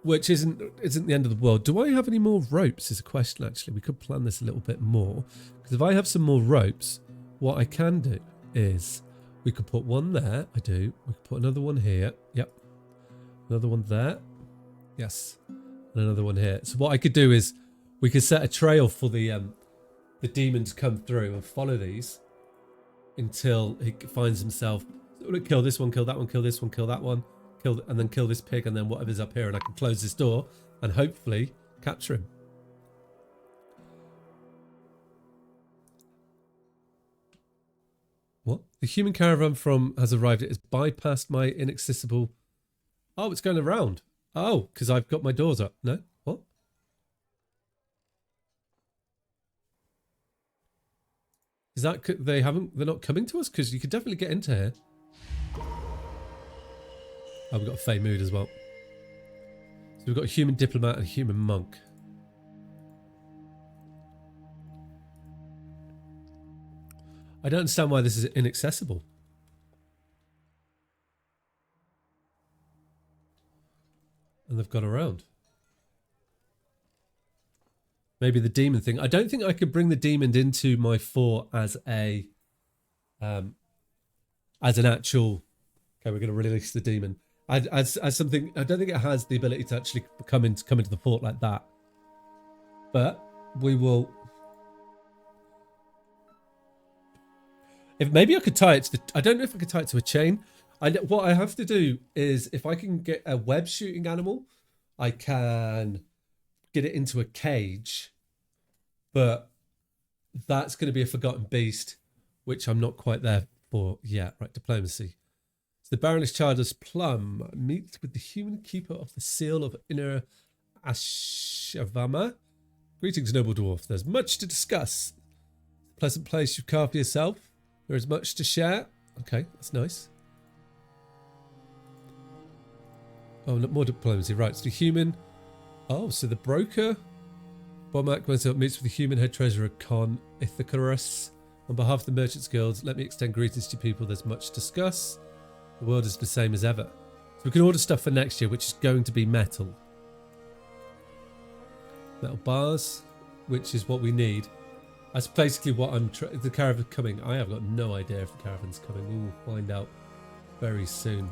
Which isn't the end of the world. Do I have any more ropes is a question, actually. We could plan this a little bit more. Because if I have some more ropes, what I can do is we could put one there. I do. We could put another one here. Yep. Another one there. Yes. And another one here. So what I could do is we could set a trail for the demon to come through and follow these until he finds himself. Kill this one, kill that one, kill this one, kill that one. And then kill this pig, and then whatever's up here, and I can close this door and hopefully capture him. What? The human caravan has arrived. It has bypassed my inaccessible... Oh, it's going around. Oh, because I've got my doors up. No? What? Is that... They're not coming to us? Because you could definitely get into here. Oh, we've got a Fey Mood as well. So we've got a human diplomat and a human monk. I don't understand why this is inaccessible. And they've gone around. Maybe the demon thing. I don't think I could bring the demon into my fort as an actual... Okay, we're going to release the demon. As something, I don't think it has the ability to actually come into the fort like that. But we will. If maybe I could tie it to the. I don't know if I could tie it to a chain. What I have to do is, if I can get a web shooting animal, I can get it into a cage. But that's going to be a forgotten beast, which I'm not quite there for yet. Right, diplomacy. The Baroness Childless Plum meets with the human keeper of the seal of Inner Ashavama. Greetings, noble dwarf. There's much to discuss. Pleasant place you've carved for yourself. There is much to share. Okay, that's nice. Oh, more diplomacy. Right, so the human... Oh, so the broker... Bomak meets with the human head treasurer Con Ithacarus. On behalf of the Merchants Guild, let me extend greetings to people. There's much to discuss. The world is the same as ever. So we can order stuff for next year, which is going to be metal. Metal bars, which is what we need. That's basically what the caravan coming. I have got no idea if the caravan's coming. We will find out very soon.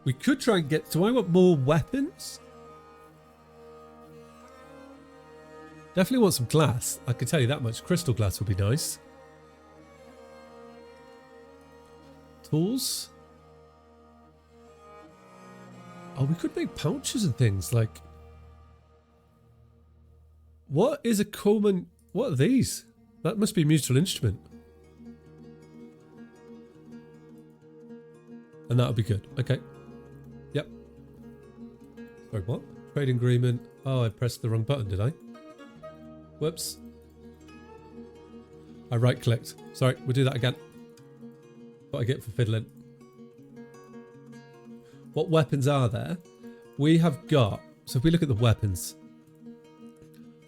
We could try and get... Do I want more weapons? Definitely want some glass. I can tell you that much. Crystal glass would be nice. Tools. Oh, we could make pouches and things like... What is a common... What are these? That must be a musical instrument. And that'll be good. Okay. Yep. Sorry, what? Trading agreement. Oh, I pressed the wrong button, did I? Whoops. I right-clicked. Sorry, we'll do that again. What I get for fiddling. What weapons are there? We have got... So if we look at the weapons...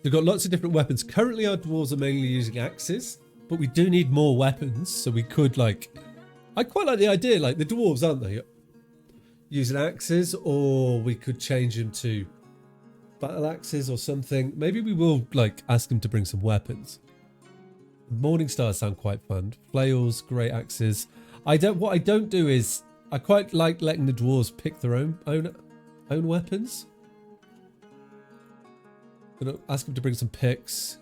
We've got lots of different weapons. Currently our dwarves are mainly using axes. But we do need more weapons. So we could like... I quite like the idea. Like the dwarves, aren't they? Using axes. Or we could change them to battle axes or something. Maybe we will like ask them to bring some weapons. Morning stars sound quite fun. Flails, great axes. What I don't do is I quite like letting the dwarves pick their own weapons. Gonna ask them to bring some picks.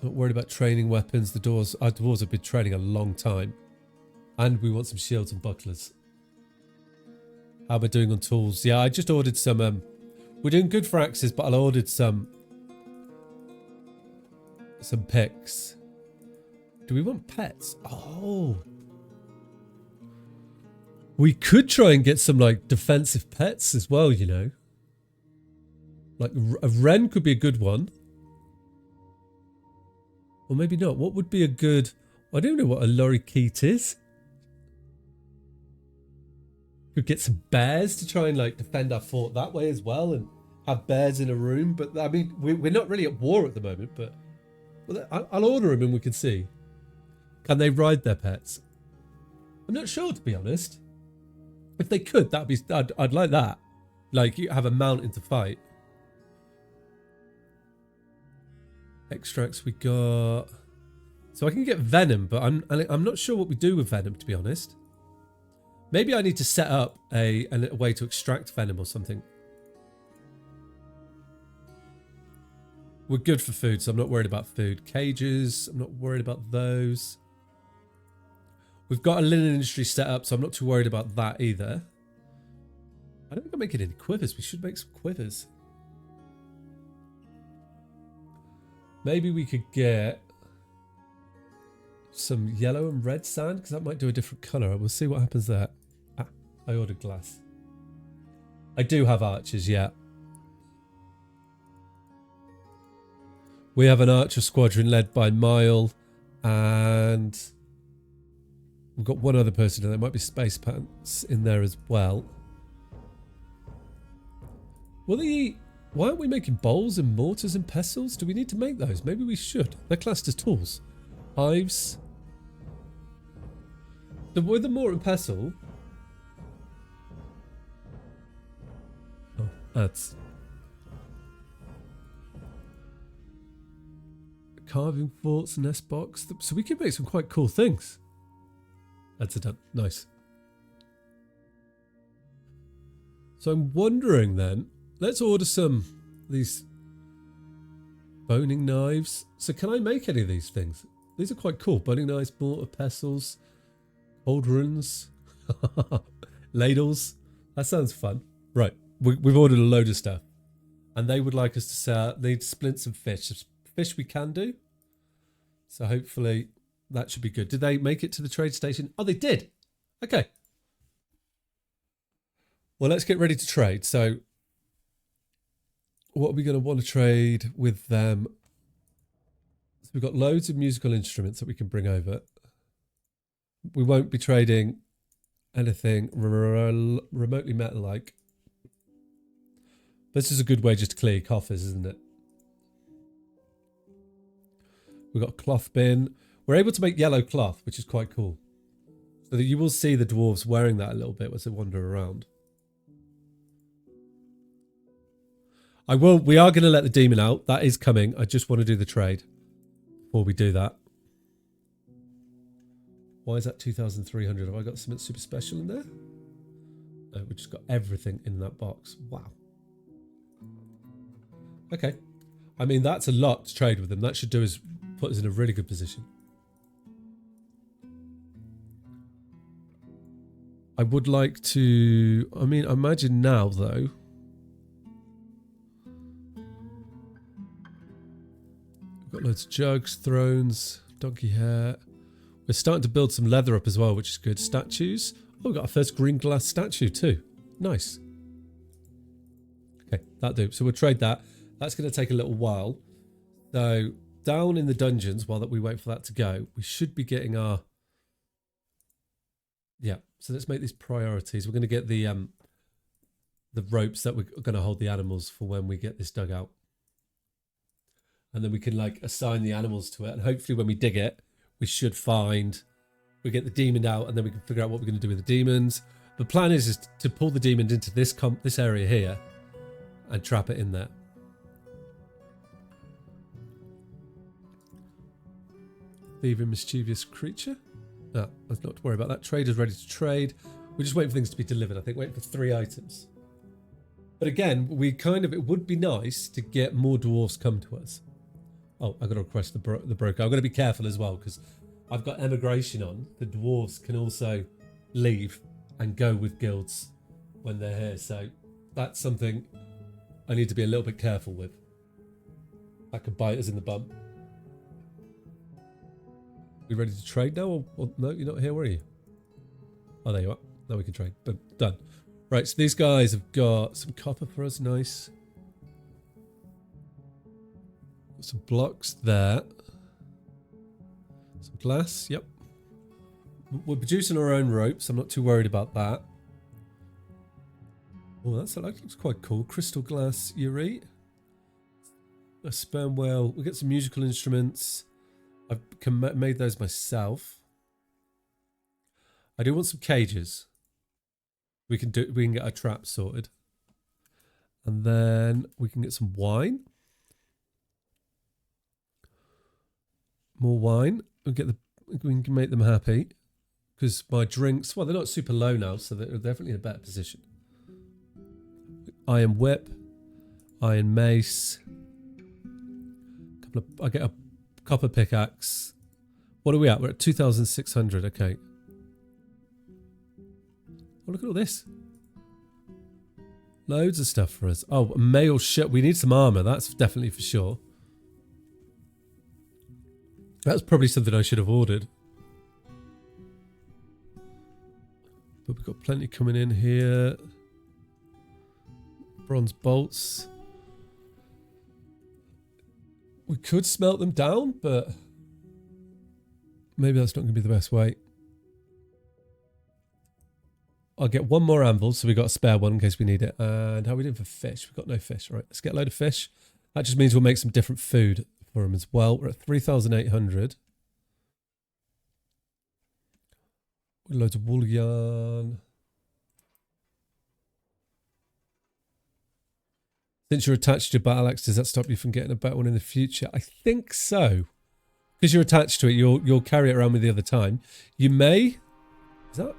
Not worried about training weapons. Our dwarves have been training a long time. And we want some shields and bucklers. How am I doing on tools? Yeah, I just ordered some we're doing good for axes, but I ordered some picks. Do we want pets? Oh. We could try and get some like defensive pets as well, you know. Like a wren could be a good one. Or maybe not. What would be a good... I don't know what a lorikeet is. Could get some bears to try and like defend our fort that way as well and have bears in a room. But I mean, we're not really at war at the moment, but well, I'll order them and we can see. Can they ride their pets? I'm not sure, to be honest. If they could, that'd be... I'd like that. Like, you have a mountain to fight. Extracts we got... So I can get venom, but I'm not sure what we do with venom, to be honest. Maybe I need to set up a way to extract venom or something. We're good for food, so I'm not worried about food. Cages, I'm not worried about those. We've got a linen industry set up, so I'm not too worried about that either. I don't think I'm making any quivers. We should make some quivers. Maybe we could get some yellow and red sand, because that might do a different colour. We'll see what happens there. Ah, I ordered glass. I do have archers, yeah. We have an archer squadron led by Mile, and we've got one other person, and there might be space pants in there as well. Why aren't we making bowls and mortars and pestles? Do we need to make those? Maybe we should. They're classed as tools. Hives. With the mortar and pestle. Oh, that's... Carving forts, nest box. So we could make some quite cool things. That's done. Nice. So I'm wondering then, let's order some of these boning knives. So can I make any of these things? These are quite cool. Boning knives, mortar, pestles, cauldrons, ladles. That sounds fun. Right. We've ordered a load of stuff. And they would like us to sell. They need splints and fish. Fish we can do. So hopefully that should be good. Did they make it to the trade station? Oh, they did. Okay. Well, let's get ready to trade. So what are we going to want to trade with them? So we've got loads of musical instruments that we can bring over. We won't be trading anything remotely metal-like. This is a good way just to clear your coffers, isn't it? We've got a cloth bin. We're able to make yellow cloth, which is quite cool. So that you will see the dwarves wearing that a little bit as they wander around. We are going to let the demon out. That is coming. I just want to do the trade before we do that. Why is that 2,300? Have I got something super special in there? No, we just got everything in that box. Wow. Okay. I mean, that's a lot to trade with them. That should do is put us in a really good position. I would like to... I mean, imagine now, though. We've got loads of jugs, thrones, donkey hair. We're starting to build some leather up as well, which is good. Statues. Oh, we've got our first green glass statue too. Nice. Okay, that'll do. So we'll trade that. That's going to take a little while. So down in the dungeons, while that we wait for that to go, we should be getting our... Yeah, so let's make these priorities. We're going to get the ropes that we're going to hold the animals for when we get this dug out. And then we can like assign the animals to it. And hopefully when we dig it, we should find... We get the demon out and then we can figure out what we're going to do with the demons. The plan is to pull the demons into this area here and trap it in there. Thieving mischievous creature. No, let's not worry about that. Trader's ready to trade. We're just waiting for things to be delivered. I think waiting for 3 items. But again, it would be nice to get more dwarves come to us. Oh, I've got to request the broker. I'm going to be careful as well because I've got emigration on. The dwarves can also leave and go with guilds when they're here. So that's something I need to be a little bit careful with. That could bite us in the bum. We ready to trade now? Or no, you're not here, were you? Oh, there you are. Now we can trade. Boom, done. Right, so these guys have got some copper for us. Nice. Got some blocks there. Some glass. Yep. We're producing our own ropes. I'm not too worried about that. Oh, that looks quite cool. Crystal glass urite. A sperm whale. We'll get some musical instruments. I've made those myself. I do want some cages. We can get our traps sorted. And then we can get some wine. More wine. We can make them happy. Because my drinks, well, they're not super low now, so they're definitely in a better position. Iron whip, iron mace. I get a copper pickaxe. What are we at? We're at 2,600. Okay. Oh, look at all this. Loads of stuff for us. Oh, a mail shirt. We need some armor. That's definitely for sure. That's probably something I should have ordered. But we've got plenty coming in here. Bronze bolts. We could smelt them down, but maybe that's not going to be the best way. I'll get one more anvil, so we got a spare one in case we need it. And how are we doing for fish? We've got no fish. All right, let's get a load of fish. That just means we'll make some different food for them as well. We're at 3,800. Loads of wool yarn. Since you're attached to your battle axe, does that stop you from getting a better one in the future? I think so. Because you're attached to it, you'll carry it around with you the other time. You may... Is that...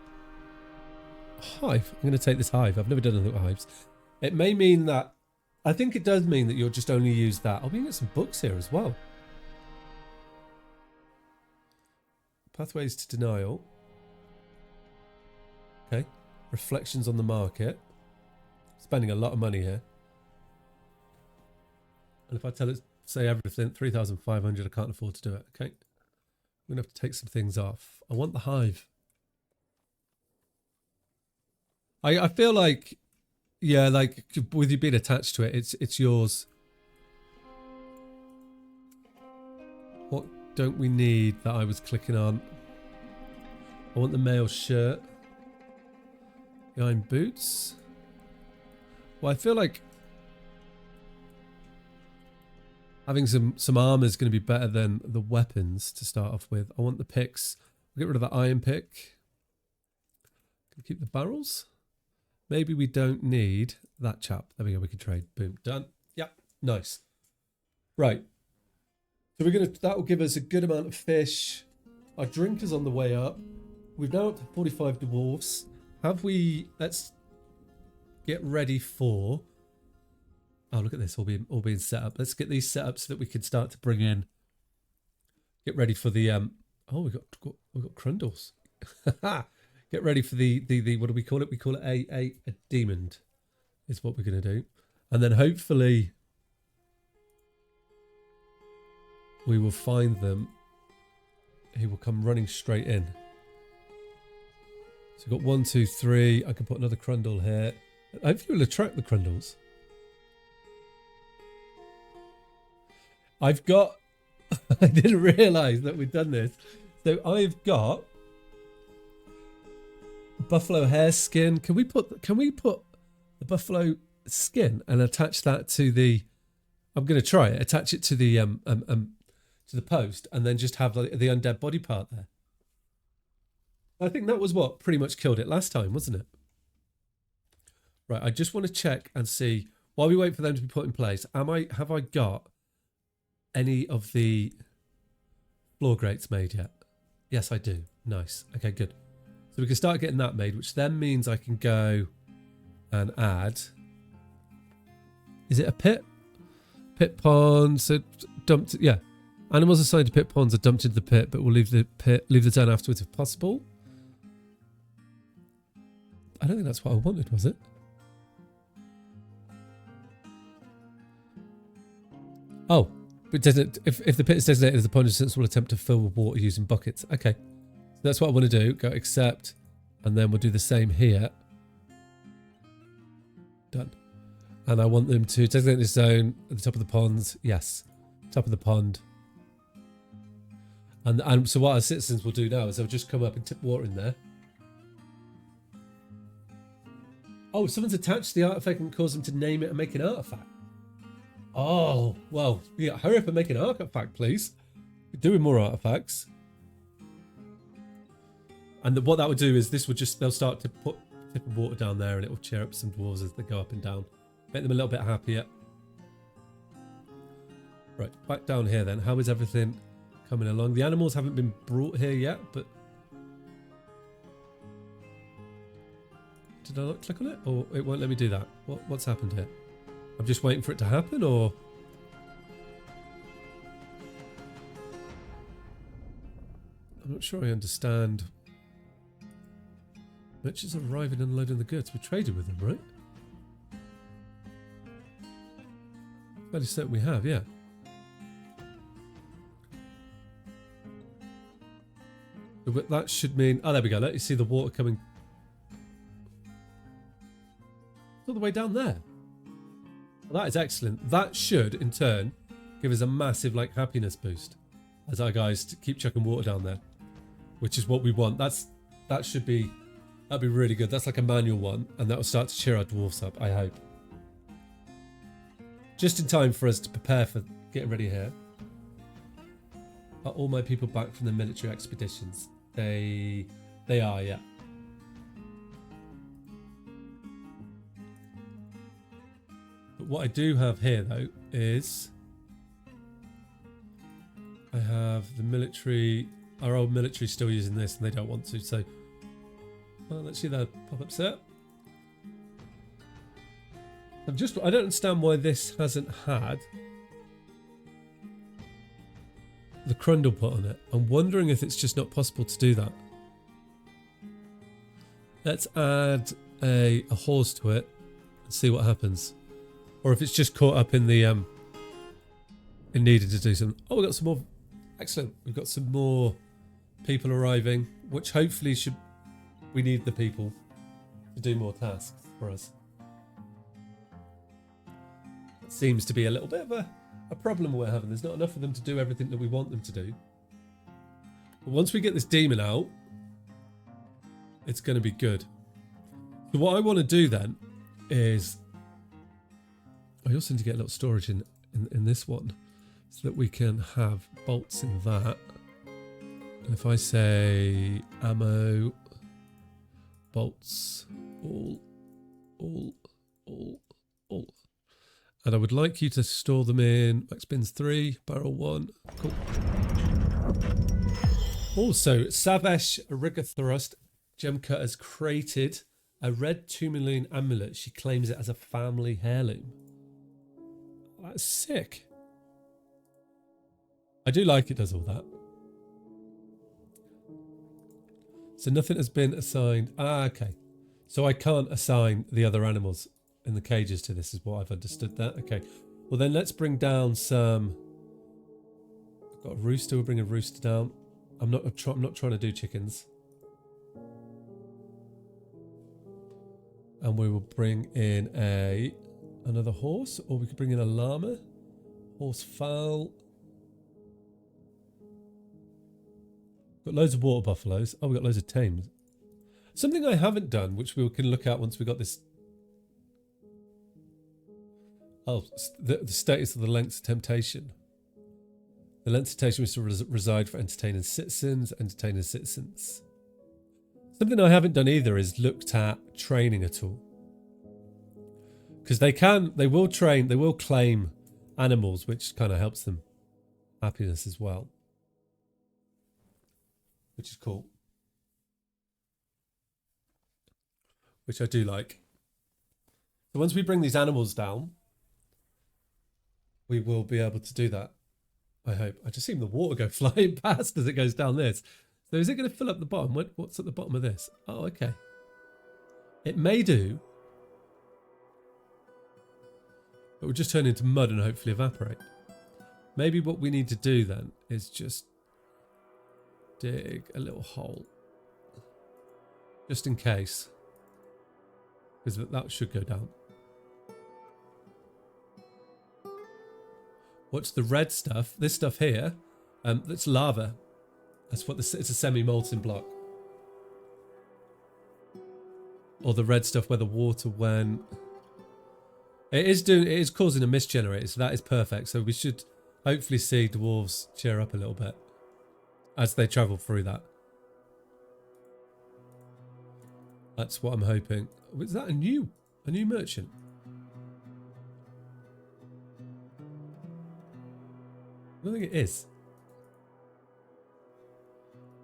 hive? I'm going to take this hive. I've never done anything with hives. It may mean that... I think it does mean that you'll just only use that. Oh, we can get some books here as well. Pathways to denial. Okay. Reflections on the market. Spending a lot of money here. And if I tell it, say everything, 3,500, I can't afford to do it. Okay. I'm going to have to take some things off. I want the hive. I feel like, yeah, like with you being attached to it, it's yours. What don't we need that I was clicking on? I want the male shirt. The iron boots. Well, I feel like having some armor is going to be better than the weapons to start off with. I want the picks. We'll get rid of the iron pick. Can we keep the barrels? Maybe we don't need that chap. There we go. We can trade. Boom. Done. Yep. Nice. Right. So that will give us a good amount of fish. Our drink is on the way up. We've now up to 45 dwarves. Let's get ready for... Oh, look at this, all being set up. Let's get these set up so that we can start to bring in... Get ready for the... Oh, we've got crundles. Get ready for the what do we call it? We call it a demon is what we're going to do. And then hopefully we will find them. He will come running straight in. So we've got 1, 2, 3. I can put another crundle here. I hope you will attract the Crundles. I've got... I didn't realise that we'd done this. So I've got buffalo hair skin. Can we put the buffalo skin and attach that to the... I'm going to try it. Attach it to the post and then just have the undead body part there. I think that was what pretty much killed it last time, wasn't it? Right, I just want to check and see, while we wait for them to be put in place, have I got any of the floor grates made yet? Yes, I do. Nice. Okay, good. So we can start getting that made, which then means I can go and add... Is it a pit? Pit pond. So dumped... Yeah. Animals assigned to pit ponds are dumped into the pit, but we'll leave the den afterwards if possible. I don't think that's what I wanted, was it? Oh, but doesn't if the pit is designated as a pond, instance, we'll attempt to fill with water using buckets. Okay, so that's what I want to do. Go accept, and then we'll do the same here. Done. And I want them to designate this zone at the top of the ponds. Yes, top of the pond. And so what our citizens will do now is they'll just come up and tip water in there. Oh, someone's attached the artifact and caused them to name it and make an artifact. Oh, well, yeah, hurry up and make an artifact, please. We're doing more artifacts. And what that would do is this would just, they'll start to put tip of water down there and it will cheer up some dwarves as they go up and down. Make them a little bit happier. Right, back down here then. How is everything coming along? The animals haven't been brought here yet, but... Did I not click on it? Or it won't let me do that? What's happened here? I'm just waiting for it to happen, or... I'm not sure I understand. Merchants arriving and unloading the goods. We traded with them, right? Fairly certain we have, yeah. But that should mean... Oh, there we go. Let you see the water coming... all the way down there. Well, that is excellent. That should, in turn, give us a massive, like, happiness boost as our guys keep chucking water down there, which is what we want. That'd be really good. That's like a manual one, and that will start to cheer our dwarfs up, I hope. Just in time for us to prepare for getting ready here. Are all my people back from the military expeditions? They are, yeah. But what I do have here, though, is I have the military, our old military still using this, and they don't want to. So, well, let's see the pop-ups there. I don't understand why this hasn't had the Crundle put on it. I'm wondering if it's just not possible to do that. Let's add a horse to it and see what happens. Or if it's just caught up in the it needed to do some. Oh, we got some more. Excellent. We've got some more people arriving, which hopefully should. We need the people to do more tasks for us. It seems to be a little bit of a problem we're having. There's not enough of them to do everything that we want them to do. But once we get this demon out, it's going to be good. So what I want to do then is I also need to get a little storage in this one so that we can have bolts in that. And if I say ammo, bolts, all. And I would like you to store them in max bins 3, barrel 1. Cool. Also, Savesh Rigathrust Gemka has created a red tourmaline amulet. She claims it as a family heirloom. That's sick. I do like it does all that. So nothing has been assigned. Ah, okay. So I can't assign the other animals in the cages to this, is what I've understood that. Okay. Well, then let's bring down some... I've got a rooster. We'll bring a rooster down. I'm not trying to do chickens. And we will bring in another horse, or we could bring in a llama. Horse fowl. Got loads of water buffaloes. Oh, we got loads of tames. Something I haven't done, which we can look at once we got this. Oh, the status of the lengths of temptation. The length of temptation was to reside for entertaining citizens. Something I haven't done either is looked at training at all. Because they will train, they will claim animals, which kind of helps them happiness as well. Which is cool. Which I do like. So once we bring these animals down, we will be able to do that. I hope. I just seen the water go flying past as it goes down this. So is it going to fill up the bottom? What's at the bottom of this? Oh, okay. It may do. It will just turn into mud and hopefully evaporate. Maybe what we need to do then is just dig a little hole. Just in case. Because that should go down. What's the red stuff? This stuff here, that's lava. That's what it's a semi-molten block. Or the red stuff where the water went. It is causing a mist generator, so that is perfect. So we should hopefully see dwarves cheer up a little bit as they travel through that. That's what I'm hoping. Is that a new merchant? I don't think it is.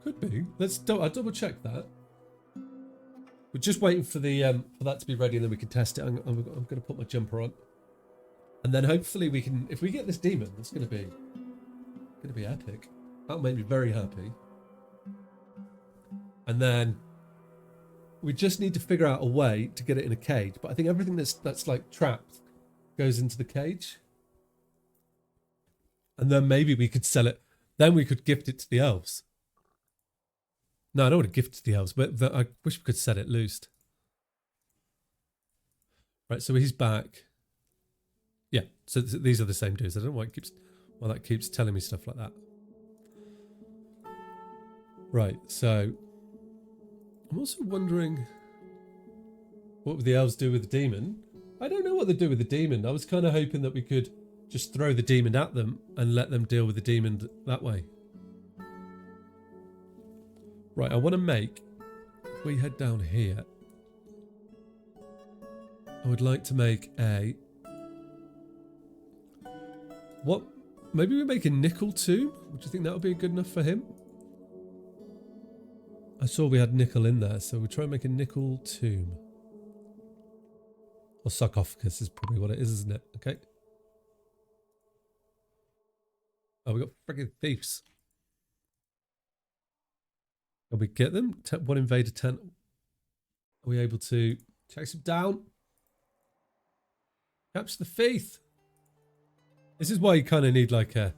Could be. I'll double check that. We're just waiting for the for that to be ready, and then we can test it. I'm going to put my jumper on, and then hopefully we can. If we get this demon, it's going to be epic. That'll make me very happy. And then we just need to figure out a way to get it in a cage. But I think everything that's like trapped goes into the cage, and then maybe we could sell it. Then we could gift it to the elves. No, I don't want to gift it to the elves, but I wish we could set it loose. Right, so he's back. Yeah, so these are the same dudes. I don't know why that keeps telling me stuff like that. Right, so I'm also wondering what would the elves do with the demon? I don't know what they do with the demon. I was kind of hoping that we could just throw the demon at them and let them deal with the demon that way. Right, I want to make, if we head down here, I would like to make maybe we make a nickel tomb? Would you think that would be good enough for him? I saw we had nickel in there, so we'll try and make a nickel tomb. Or sarcophagus is probably what it is, isn't it? Okay. Oh, we got friggin' thieves. Can we get them? One invader tent. Are we able to chase them down? Capture the thief. This is why you kind of need like a...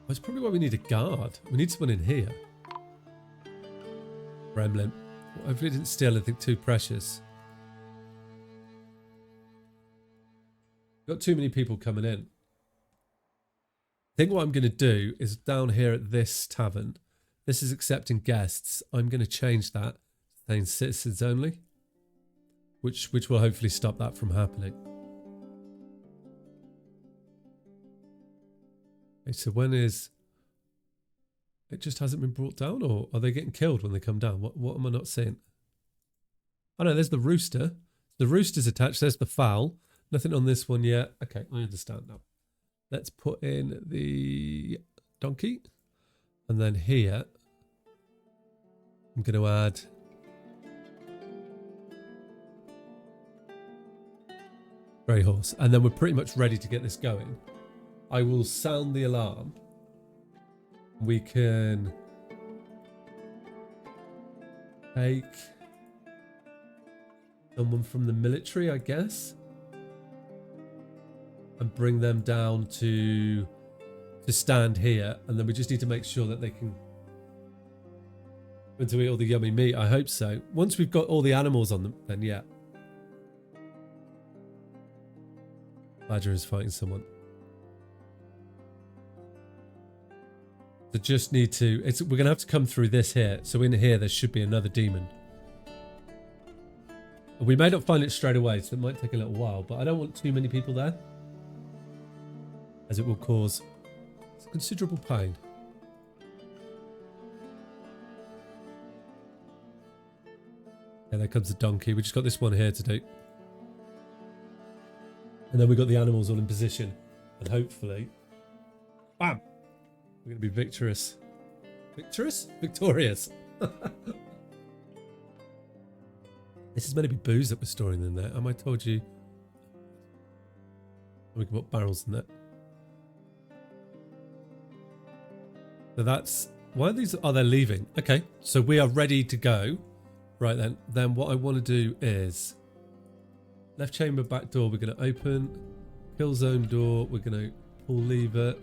That's probably why we need a guard. We need someone in here. Gremlin. Hopefully it didn't steal anything too precious. Got too many people coming in. I think what I'm going to do is down here at this tavern... This is accepting guests. I'm going to change that to saying citizens only, which will hopefully stop that from happening. Okay, so when is... It just hasn't been brought down, or are they getting killed when they come down? What am I not seeing? Oh no, there's the rooster. The rooster's attached. There's the fowl. Nothing on this one yet. Okay, I understand now. Let's put in the donkey. And then here, I'm going to add grey horse. And then we're pretty much ready to get this going. I will sound the alarm. We can take someone from the military, I guess, and bring them down to stand here, and then we just need to make sure that they can to eat all the yummy meat. I hope so. Once we've got all the animals on them, then yeah. Badger is fighting someone. So just need to... we're going to have to come through this here. So in here, there should be another demon. We may not find it straight away, so it might take a little while. But I don't want too many people there, as it will cause considerable pain. Yeah, there comes the donkey. We just got this one here to do. And then we got the animals all in position. And hopefully... Bam! We're going to be victorious. Victorious? Victorious. This is meant to be booze that we're storing in there. I told you. We can put barrels in there. So that's... Why are these... Oh, they're leaving. Okay, so we are ready to go. Right then. Then what I want to do is... Left chamber, back door, we're going to open. Kill zone door, we're going to pull lever.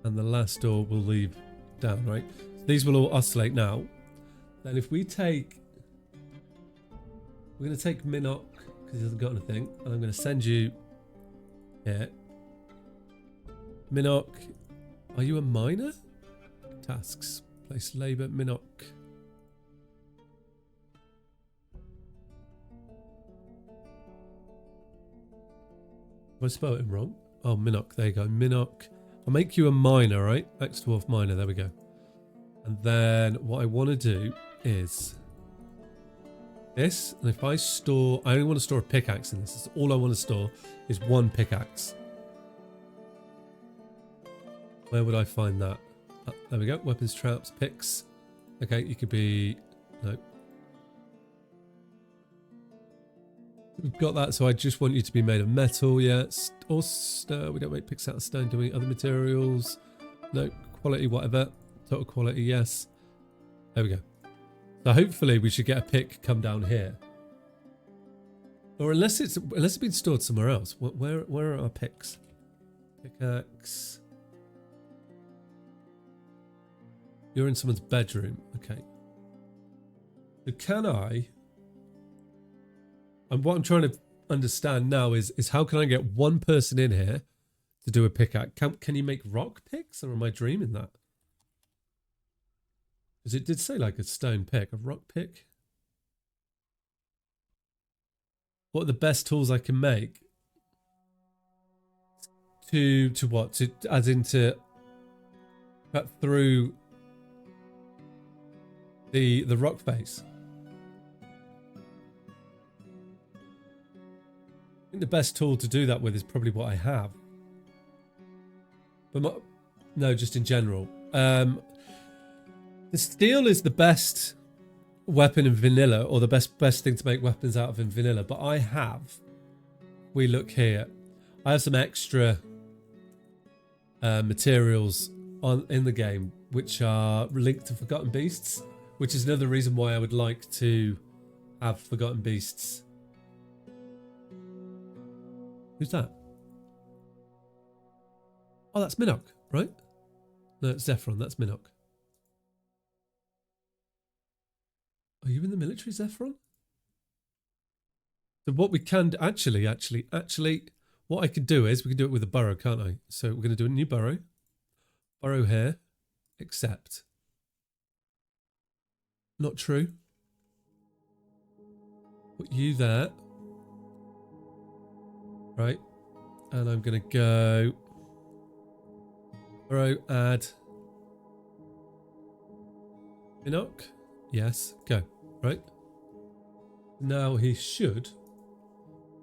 And the last door will leave down, right? So these will all oscillate now. Then if we take... We're going to take Minok, because he hasn't got anything. And I'm going to send you here. Minok, are you a miner? Tasks. Place labour. Minok. Have I spelled it wrong? Oh, Minok. There you go. Minok. I'll make you a miner, right? Ex-dwarf miner. There we go. And then what I want to do is this. And if I store... I only want to store a pickaxe in this. That's all I want to store is one pickaxe. Where would I find that? Oh, there we go. Weapons, traps, picks. Okay, you could be... No. We've got that, so I just want you to be made of metal, yeah. Or we don't make picks out of stone, do we? Other materials? No. Quality, whatever. Total quality, yes. There we go. So hopefully we should get a pick come down here. Or unless it's been stored somewhere else. Where are our picks? Pickaxe. You're in someone's bedroom. Okay. So can I... And what I'm trying to understand now is how can I get one person in here to do a pickaxe? Can you make rock picks, or am I dreaming that? Because it did say like a stone pick, a rock pick. What are the best tools I can make? To what? To as in to cut through the rock face. I think the best tool to do that with is probably what I have. But no, just in general. The steel is the best weapon in vanilla, or the best thing to make weapons out of in vanilla. But I have, we look here, I have some extra materials in the game which are linked to Forgotten Beasts, which is another reason why I would like to have Forgotten Beasts. Who's that? Oh, that's Minok, right? No, it's Zephron. That's Minok. Are you in the military, Zephron? So what we can actually, what I can do is we can do it with a burrow, can't I? So we're going to do a new burrow. Burrow here. Accept. Not true. Put you there. Right. And I'm going to go burrow, add Minok. Yes, go. Right. Now he should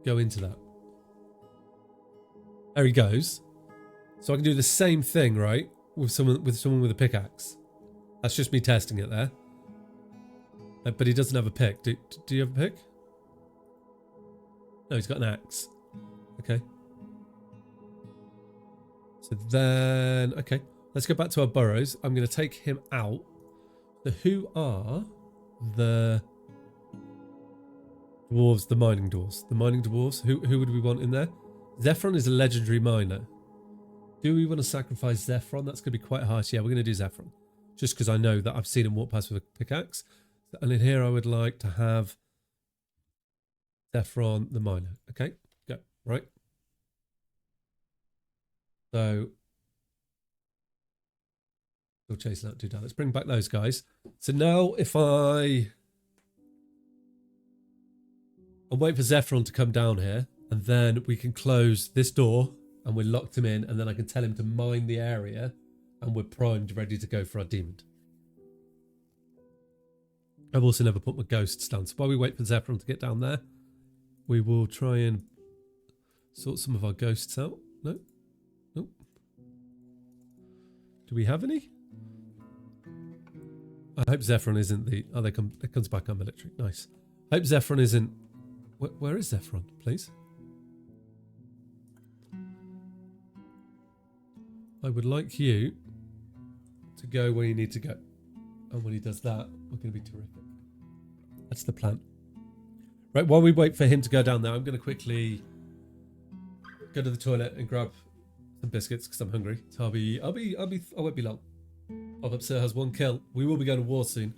go into that. There he goes. So I can do the same thing, right? With someone with a pickaxe. That's just me testing it there. But he doesn't have a pick. Do you have a pick? No, he's got an axe. Okay. So then, okay. Let's go back to our burrows. I'm going to take him out. So who are the dwarves, the mining dwarves? The mining dwarves? Who would we want in there? Zephron is a legendary miner. Do we want to sacrifice Zephron? That's going to be quite harsh. Yeah, we're going to do Zephron. Just because I know that I've seen him walk past with a pickaxe. And in here I would like to have Zephron the miner. Okay, go. right? So we'll chase that 2 down. Let's bring back those guys. So now if I'll wait for Zephron to come down here, and then we can close this door and we're locked him in, and then I can tell him to mine the area and we're primed, ready to go for our demon. I've also never put my ghosts down. So while we wait for Zephron to get down there, we will try and sort some of our ghosts out. No? Nope. Do we have any? I hope Zephron isn't the... Oh, it comes back on military. Nice. I hope Zephron isn't... Where is Zephron, please? I would like you to go where you need to go. And when he does that, we're going to be terrific. That's the plan. Right, while we wait for him to go down there, I'm going to quickly go to the toilet and grab some biscuits because I'm hungry. So I won't be long. Our Sir has 1 kill. We will be going to war soon.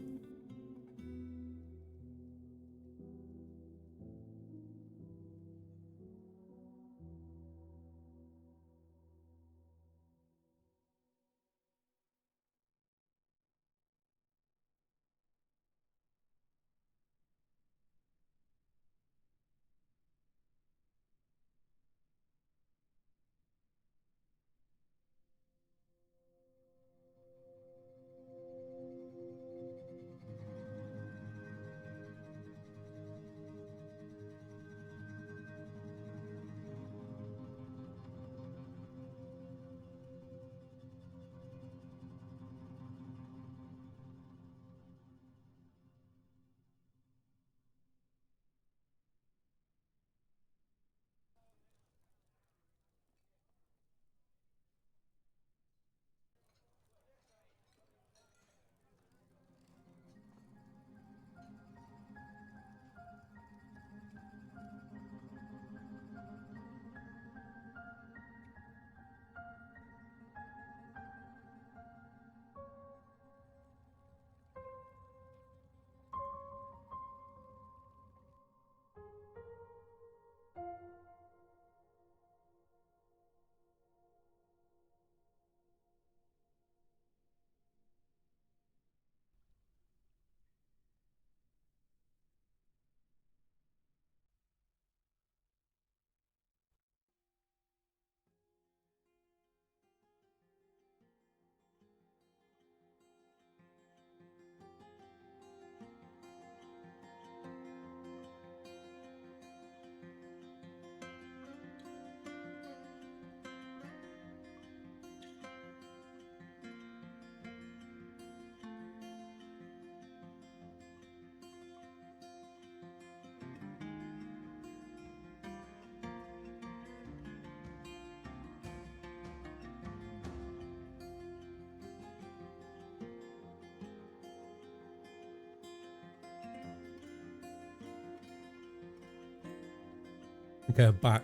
Okay, I'm back.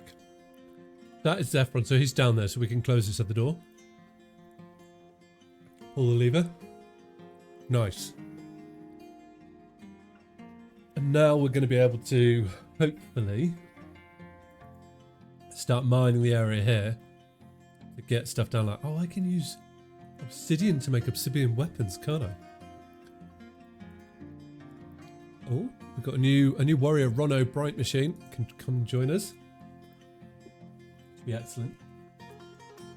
That is Zephron, so he's down there, so we can close this at the door. Pull the lever. Nice. And now we're going to be able to, hopefully, start mining the area here to get stuff down like, oh, I can use obsidian to make obsidian weapons, can't I? Oh, we've got a new warrior, Rono Bright Machine. Can come join us. Be excellent.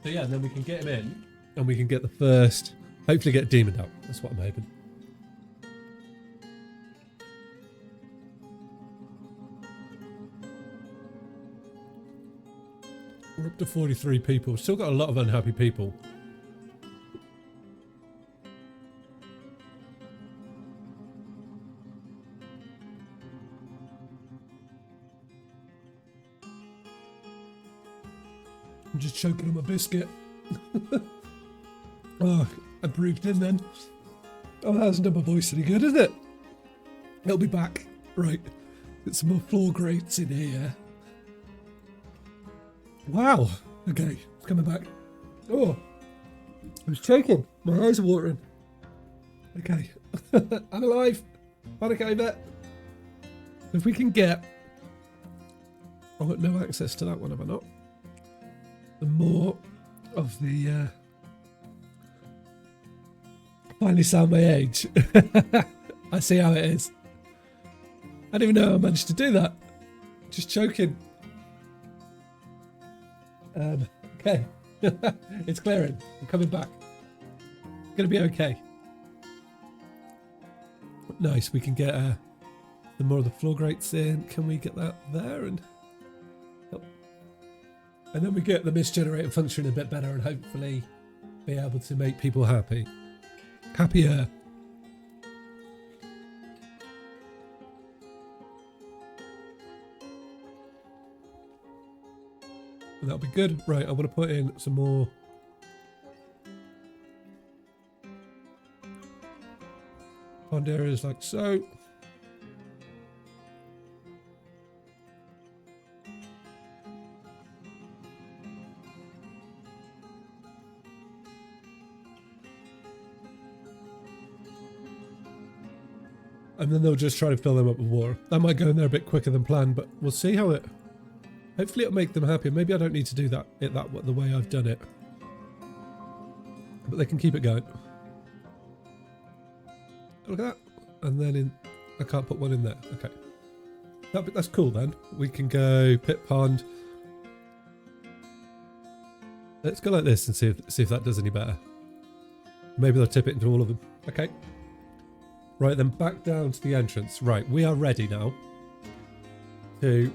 So yeah, and then we can get him in and we can get the first, hopefully get Demon out. That's what I'm hoping. We're up to 43 people. Still got a lot of unhappy people. I'm just choking on my biscuit. Oh, I breathed in then. Oh, that hasn't done my voice any good, is it? It'll be back. Right. Get some more floor grates in here. Wow. Okay, it's coming back. Oh, I was choking. My eyes are watering. Okay. I'm alive. Panic over. If we can get I've got no access to that one, have I not? The more of the... Finally sound my age. I see how it is. I didn't even know I managed to do that. Just joking. Okay. It's clearing. I'm coming back. It's going to be okay. Nice. We can get the more of the floor grates in. Can we get that there? And then we get the misgenerator function a bit better and hopefully be able to make people happy. Happier. That'll be good. Right, I want to put in some more. Pond areas like so. And then they'll just try to fill them up with water. That might go in there a bit quicker than planned, but we'll see how it... Hopefully it'll make them happier. Maybe I don't need to do that the way I've done it. But they can keep it going. Look at that. And then I can't put one in there. Okay. That's cool then. We can go pit pond. Let's go like this and see if that does any better. Maybe they'll tip it into all of them. Okay. Right, then back down to the entrance. Right, we are ready now to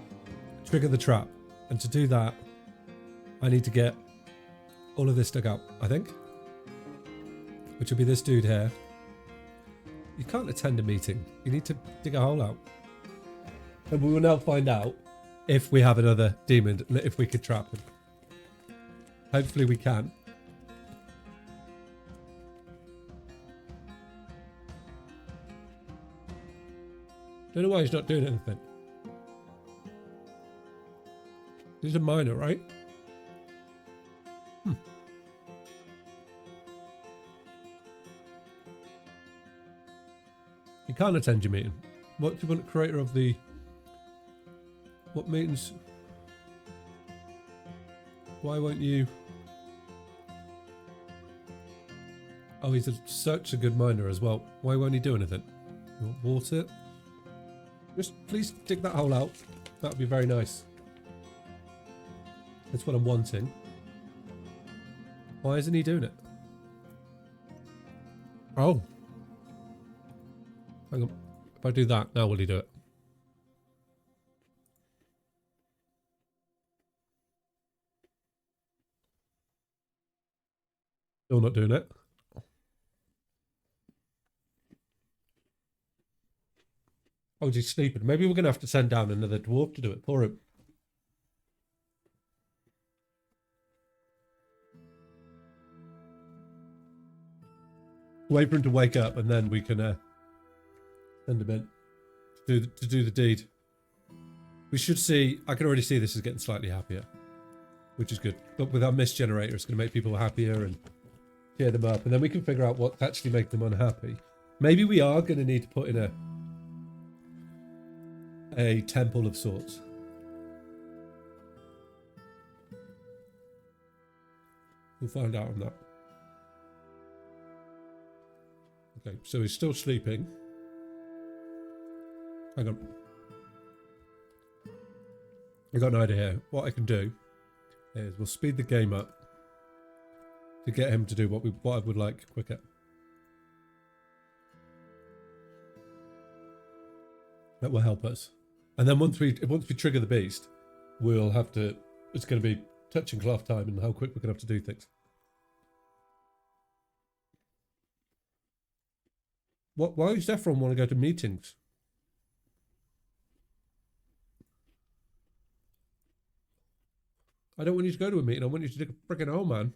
trigger the trap. And to do that, I need to get all of this dug out, I think. Which will be this dude here. You can't attend a meeting. You need to dig a hole out. And we will now find out if we have another demon, if we can trap him. Hopefully we can. Don't know why he's not doing anything. He's a miner, right? You can't attend your meeting. What do you want, creator of the... What meetings? Why won't you... Oh, he's such a good miner as well. Why won't he do anything? You want water? Just please dig that hole out. That would be very nice. That's what I'm wanting. Why isn't he doing it? Oh. Hang on. If I do that, now will he do it? Still not doing it. Oh, he's sleeping. Maybe we're going to have to send down another dwarf to do it for him. Wait for him to wake up and then we can send him in to do the deed. We should see, I can already see this is getting slightly happier, which is good. But with our mist generator, it's going to make people happier and cheer them up. And then we can figure out what actually makes them unhappy. Maybe we are going to need to put in a temple of sorts. We'll find out on that. Okay, so he's still sleeping. Hang on. I got an idea here. What I can do is we'll speed the game up to get him to do what I would like quicker. That will help us. And then once we trigger the beast, we'll have to. It's going to be touching cloth time and how quick we're going to have to do things. Why does Zephron want to go to meetings? I don't want you to go to a meeting. I want you to dig a freaking hole, man.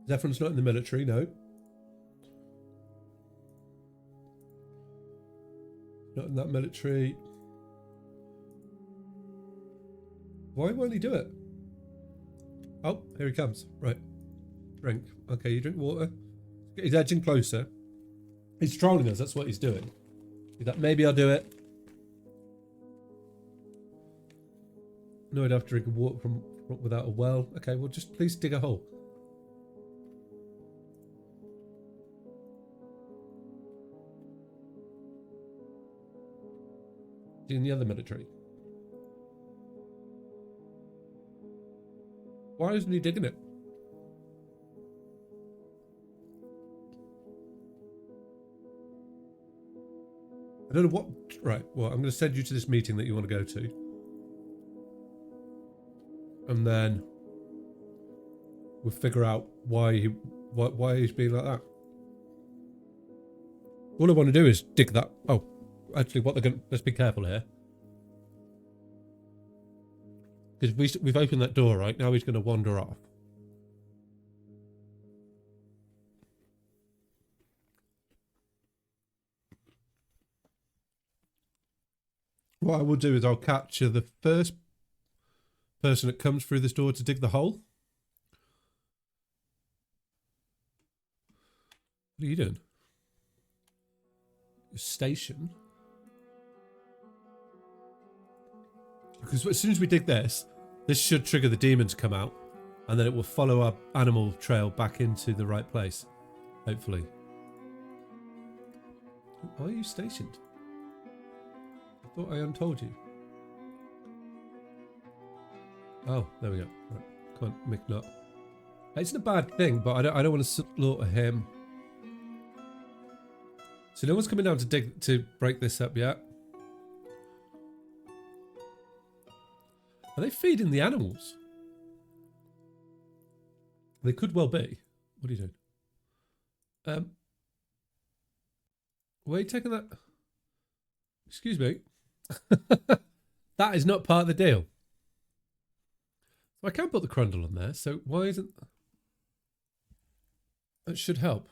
Zephron's not in the military, no. Not in that military. Why won't he do it? Oh, here he comes. Right. Drink. Okay, you drink water. He's edging closer. He's trolling us. That's what he's doing. He's like, maybe I'll do it. No, I'd have to drink water from without a well. Okay, well, just please dig a hole. In the other military. Why isn't he digging it? I don't know what... Right, well, I'm going to send you to this meeting that you want to go to. And then we'll figure out why he's being like that. All I want to do is dig that... Oh, actually, what they're going to... Let's be careful here. Because we've opened that door, right? Now he's going to wander off. What I will do is I'll capture the first person that comes through this door to dig the hole. What are you doing? Station. Because as soon as we dig this should trigger the demon to come out, and then it will follow our animal trail back into the right place. Hopefully. Why are you stationed? I thought I untold you. Oh, there we go. Right. Can't make nut. It's not a bad thing, but I don't want to slaughter him. So no one's coming down to break this up yet. Are they feeding the animals? They could well be. What are you doing? Where are you taking that? Excuse me. That is not part of the deal. I can't put the crundle on there, so why isn't... That should help.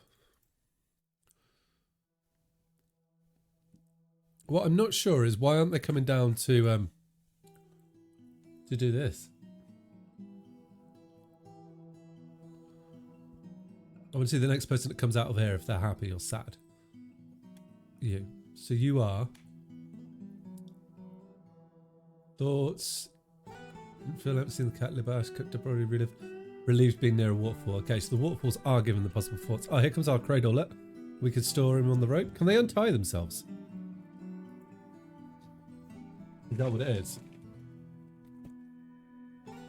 What I'm not sure is why aren't they coming down to do this? I want to see the next person that comes out of here if they're happy or sad. You. So you are... Thoughts... Didn't feel empty in the cat libash, could probably relieved being near a waterfall. Okay, so the waterfalls are given the possible thoughts. Oh, here comes our cradle. We could store him on the rope. Can they untie themselves? Is that what it is?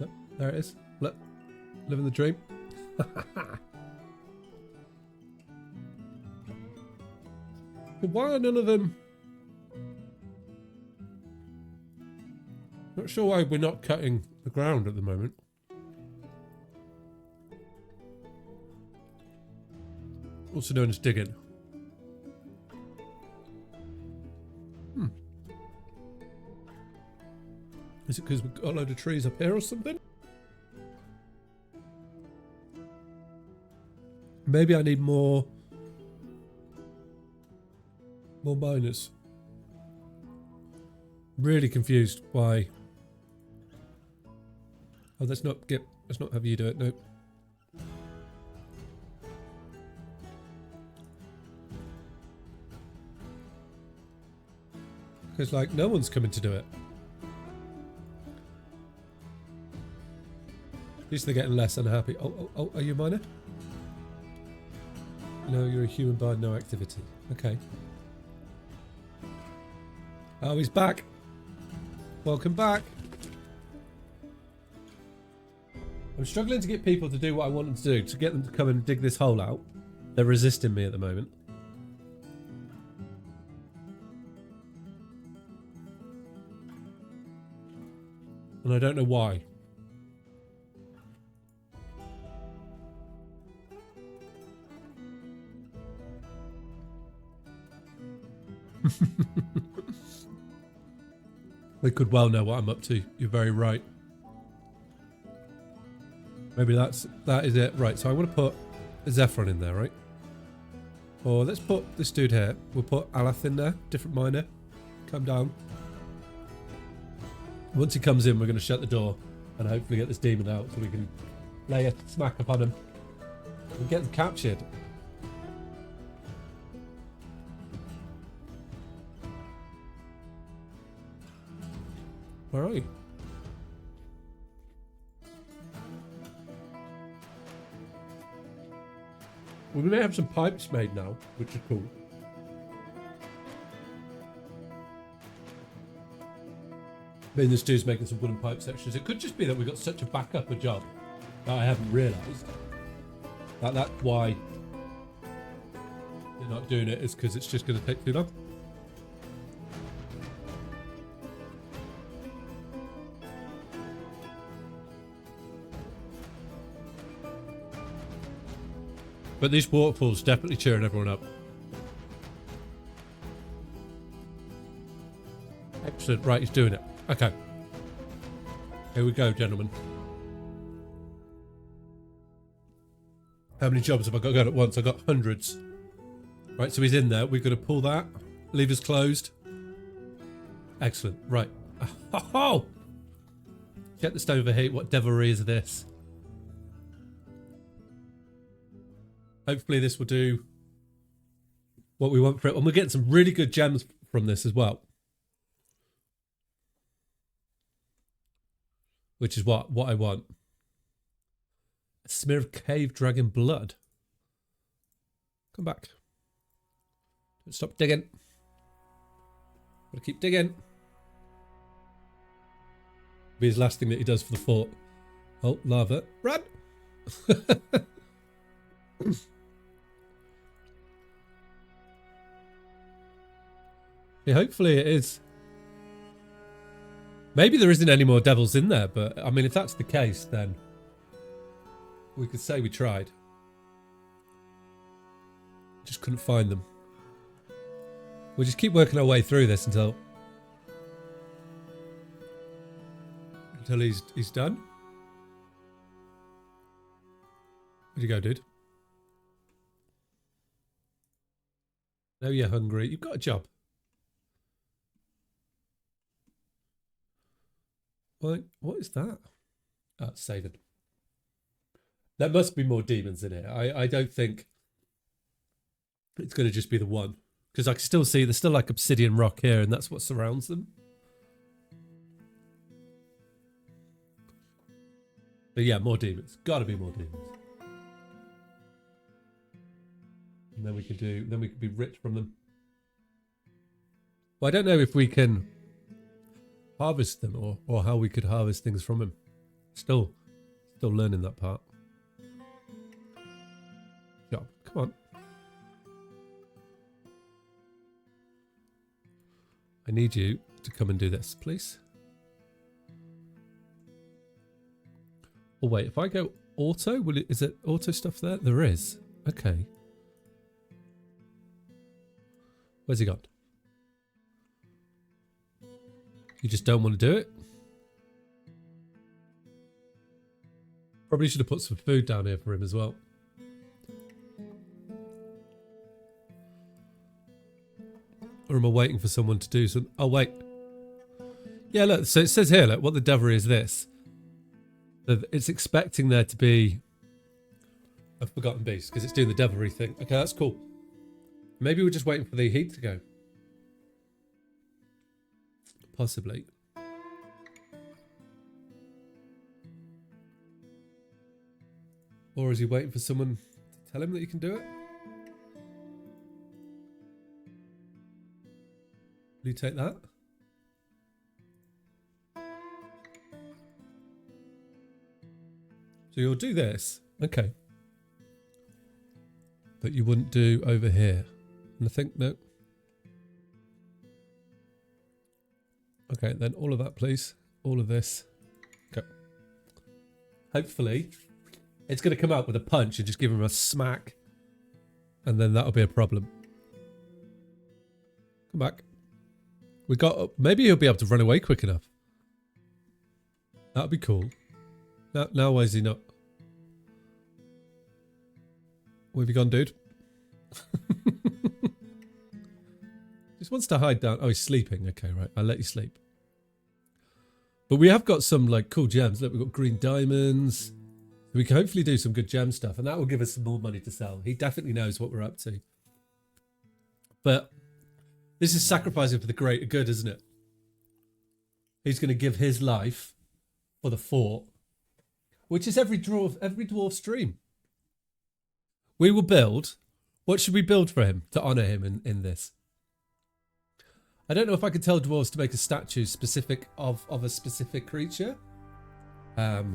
Look, there it is. Look, living the dream. Why are none of them... Not sure why we're not cutting the ground at the moment. Also known as digging. Is it because we've got a load of trees up here or something? Maybe I need more miners. Really confused why. Oh, let's not have you do it. Nope. Because like no one's coming to do it. At least they're getting less unhappy. Oh, are you a miner? No, you're a human by no activity. Okay. Oh, he's back. Welcome back. I'm struggling to get people to do what I want them to do, to get them to come and dig this hole out. They're resisting me at the moment. And I don't know why. They could well know what I'm up to. You're very right. Maybe that is it. Right, so I want to put Zephron in there, right? Or let's put this dude here. We'll put Alath in there. Different miner. Come down. Once he comes in, we're going to shut the door and hopefully get this demon out so we can lay a smack upon him and get him captured. All right. We may have some pipes made now, which is cool. Me and this dude's making some wooden pipe sections. It could just be that we got such a backup a job that I haven't realised. That's why they're not doing it, is because it's just going to take too long. But these waterfalls definitely cheering everyone up. Excellent. Right, he's doing it. Okay. Here we go, gentlemen. How many jobs have I got going at once? I've got hundreds. Right, so he's in there. We're going to pull that. Levers closed. Excellent. Right. Oh! Check the stone overheat. What devilry is this? Hopefully this will do what we want for it. And we're getting some really good gems from this as well. Which is what I want. A smear of cave dragon blood. Come back. Don't stop digging. Gotta keep digging. Be his last thing that he does for the fort. Oh, lava. Run! Yeah, hopefully it is. Maybe there isn't any more devils in there, but I mean, if that's the case, then we could say we tried. Just couldn't find them. We'll just keep working our way through this until he's done. Where'd you go, dude? No, you're hungry. You've got a job. What is that? Oh, it's saving. There must be more demons in here. I don't think it's going to just be the one. Because I can still see there's still like obsidian rock here, and that's what surrounds them. But yeah, more demons. Gotta be more demons. And then we could be rich from them. Well, I don't know if we can harvest them or how we could harvest things from them. Still learning that part. Job. Come on. I need you to come and do this, please. Oh wait, if I go auto, is it auto stuff there? There is. Okay. Where's he gone? You just don't want to do it? Probably should have put some food down here for him as well. Or am I waiting for someone to do something? Oh, wait. Yeah, look, so it says here, look, what the devilry is this. It's expecting there to be a forgotten beast because it's doing the devilry thing. Okay, that's cool. Maybe we're just waiting for the heat to go. Possibly. Or is he waiting for someone to tell him that he can do it? Will you take that? So you'll do this. Okay. But you wouldn't do over here. And I think, no. Okay, then all of that, please. All of this. Okay. Hopefully, it's going to come out with a punch and just give him a smack. And then that'll be a problem. Come back. Maybe he'll be able to run away quick enough. That'd be cool. Now why is he not? Where have you gone, dude? Just wants to hide down. Oh, he's sleeping. Okay, right. I'll let you sleep. But we have got some like cool gems. Look, we've got green diamonds. We can hopefully do some good gem stuff, and that will give us some more money to sell. He definitely knows what we're up to. But this is sacrificing for the greater good, isn't it? who's going to give his life for the fort, which is every dwarf's dream. We will build. What should we build for him to honour him in this? I don't know if I could tell dwarves to make a statue specific of a specific creature. But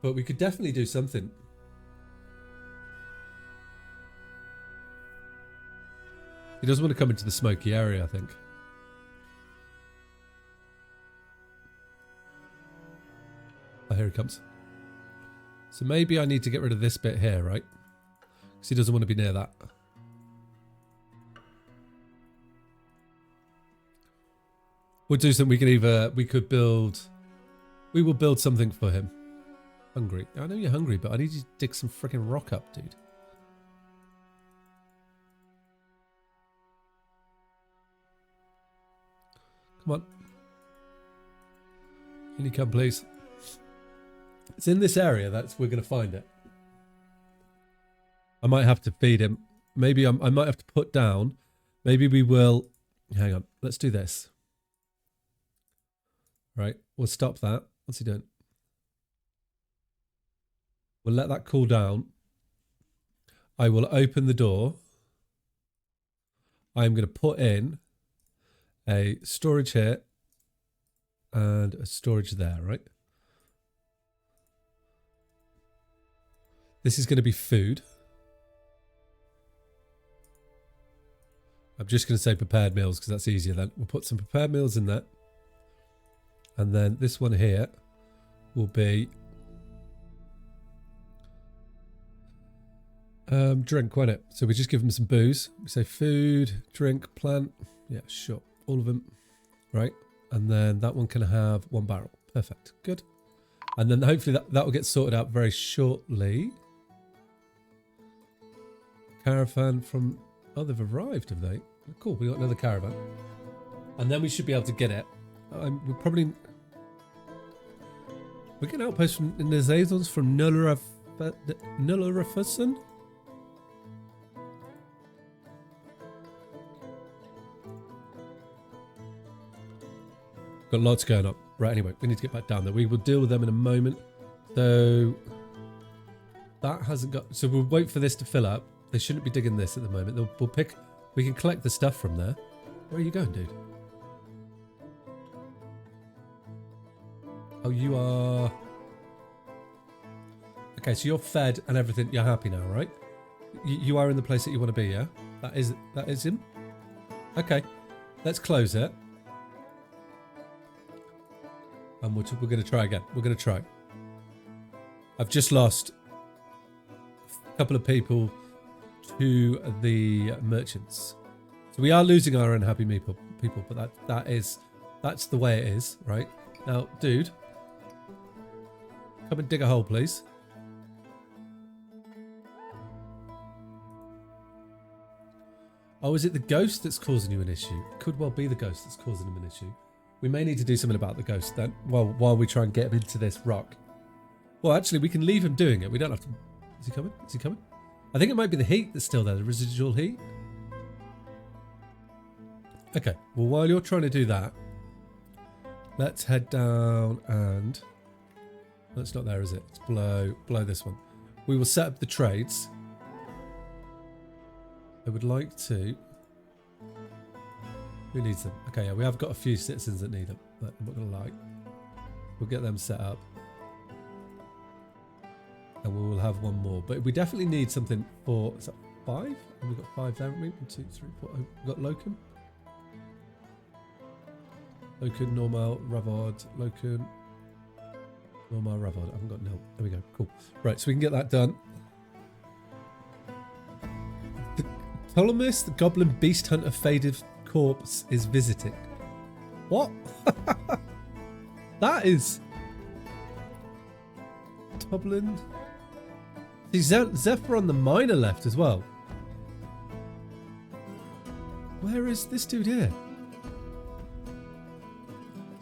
we could definitely do something. He doesn't want to come into the smoky area, I think. Oh, here he comes. So maybe I need to get rid of this bit here, right? Because he doesn't want to be near that. We'll do something. We will build something for him. Hungry. I know you're hungry, but I need you to dig some freaking rock up, dude. Come on. Can you come, please? It's in this area. We're going to find it. I might have to feed him. Maybe I might have to put down. Maybe we will. Hang on. Let's do this. Right. We'll stop that. What's he doing? We'll let that cool down. I will open the door. I'm going to put in a storage here and a storage there, right? This is going to be food. I'm just going to say prepared meals because that's easier then. We'll put some prepared meals in there. And then this one here will be drink, won't it? So we just give them some booze. We say food, drink, plant. Yeah, sure. All of them. Right. And then that one can have 1 barrel. Perfect. Good. And then hopefully that will get sorted out very shortly. Caravan from... Oh, they've arrived, have they? Cool. We got another caravan. And then we should be able to get it. We're probably... We're getting outposts from in the Zazons from Nullarafussen. Got lots going on. Right, anyway, we need to get back down there. We will deal with them in a moment. So that hasn't got... So we'll wait for this to fill up. They shouldn't be digging this at the moment. We'll pick... We can collect the stuff from there. Where are you going, dude? Oh, you are... Okay, so you're fed and everything. You're happy now, right? You are in the place that you want to be, yeah? That is him? Okay. Let's close it. And we're going to try again. We're going to try. I've just lost a couple of people to the merchants. So we are losing our unhappy people, but that's the way it is, right? Now, dude, come and dig a hole, please. Oh, is it the ghost that's causing you an issue? It could well be the ghost that's causing him an issue. We may need to do something about the ghost then, while we try and get him into this rock. Well, actually, we can leave him doing it. We don't have to... Is he coming? Is he coming? I think it might be the heat that's still there, the residual heat. Okay, well, while you're trying to do that, let's head down and... That's not there, is it? It's below this one. We will set up the trades. I would like to... Who needs them? Okay, yeah, we have got a few citizens that need them. But I'm not going to lie. We'll get them set up. And we will have one more. But we definitely need something for... Is that 5? And we've got 5 there, haven't we? 1, 2, 3, 4. We've got Locum. Locum, Normal, Ravard, Locum. Normal, Ravard. I haven't got nil. There we go. Cool. Right, so we can get that done. The Ptolemus, the Goblin Beast Hunter Faded Corpse is visiting. What? That is... Toblin. See, Zephyr on the miner left as well. Where is this dude here?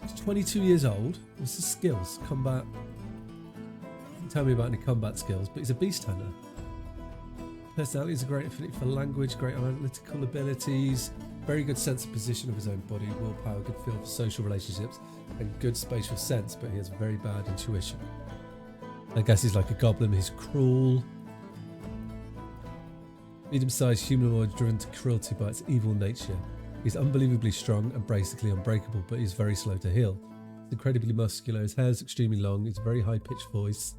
He's 22 years old. What's his skills? Combat. Doesn't tell me about any combat skills, but he's a beast hunter. Personality is a great affinity for language, great analytical abilities. very good sense of position of his own body, willpower, good feel for social relationships, and good spatial sense, but he has very bad intuition. I guess he's like a goblin. He's cruel. Medium-sized humanoid driven to cruelty by its evil nature. He's unbelievably strong and basically unbreakable, but he's very slow to heal. He's incredibly muscular. His hair is extremely long. He's a very high-pitched voice.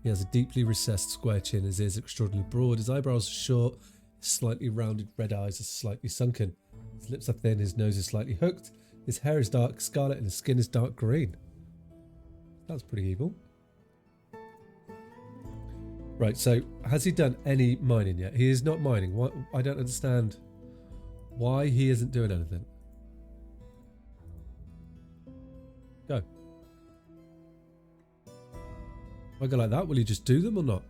He has a deeply recessed square chin. His ears are extraordinarily broad. His eyebrows are short. His slightly rounded red eyes are slightly sunken. His lips are thin. His nose is slightly hooked. His hair is dark scarlet and his skin is dark green. That's pretty evil. Right, so has he done any mining yet? He is not mining. What? I don't understand why he isn't doing anything. Go. If I go like that, will he just do them or not?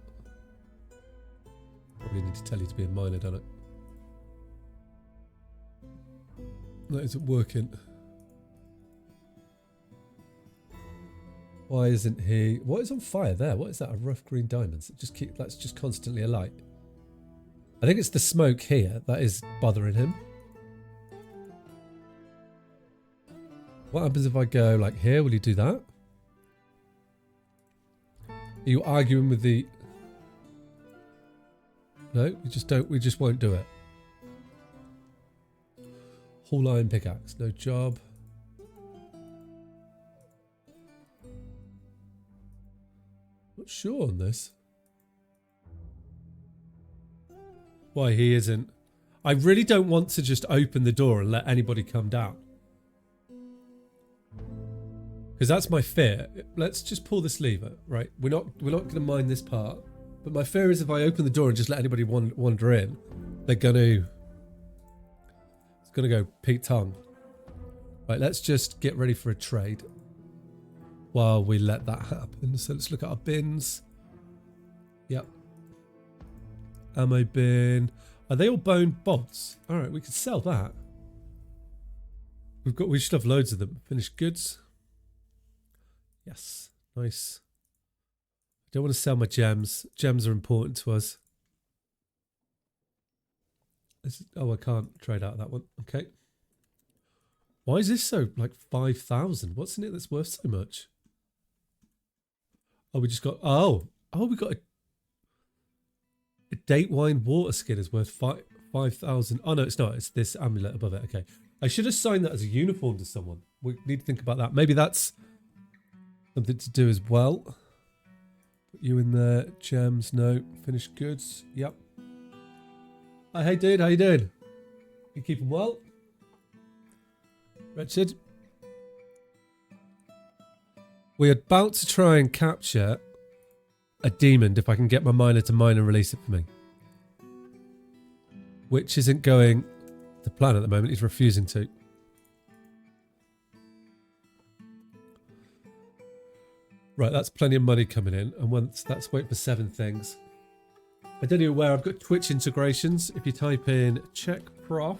Probably need to tell you to be a miner, don't it? That isn't working. Why isn't he? What is on fire there? What is that? A rough green diamond? That's just constantly alight. I think it's the smoke here that is bothering him. What happens if I go like here? Will he do that? Are you arguing with the... No, we just don't. We just won't do it. Whole iron pickaxe. No job. Not sure on this. Why he isn't. I really don't want to just open the door and let anybody come down. Because that's my fear. Let's just pull this lever, right? We're not going to mine this part. But my fear is if I open the door and just let anybody wander in, they're going to... It's going to go Pete Tong. Right, let's just get ready for a trade while we let that happen. So let's look at our bins. Yep. Ammo bin. Are they all bone bolts? All right, we could sell that. We should have loads of them. Finished goods. Yes, nice. Don't want to sell my gems. Gems are important to us. Oh, I can't trade out of that one. Okay. Why is this so like 5,000? What's in it that's worth so much? Oh, we just got... Oh, we got a date wine water skin is worth 5,000. Oh, no, it's not. It's this amulet above it. Okay. I should have signed that as a uniform to someone. We need to think about that. Maybe that's something to do as well. Put you in there. Gems, no. Finished goods. Yep. Oh, hey, dude. How you doing? You keeping well? Richard? We're about to try and capture a demon if I can get my miner to mine and release it for me. Which isn't going to plan at the moment. He's refusing to. Right, that's plenty of money coming in. And once that's wait for 7 things. I don't know where I've got Twitch integrations. If you type in check prof,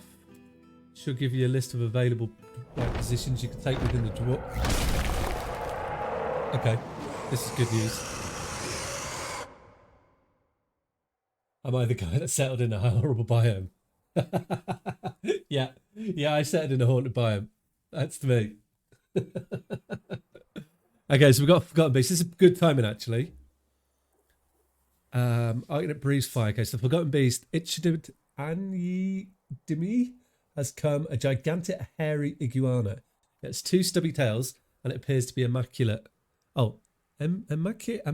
she'll give you a list of available positions you can take within the dwarf. Okay, this is good news. Am I the guy that settled in a horrible biome? Yeah, I settled in a haunted biome. That's me. Okay, so we've got Forgotten Beast. This is good timing, actually. Arctic Breeze Fire. Okay, so Forgotten Beast, Ichidid Dimi has come a gigantic hairy iguana. It has 2 stubby tails and it appears to be immaculate. Oh, emaciated? I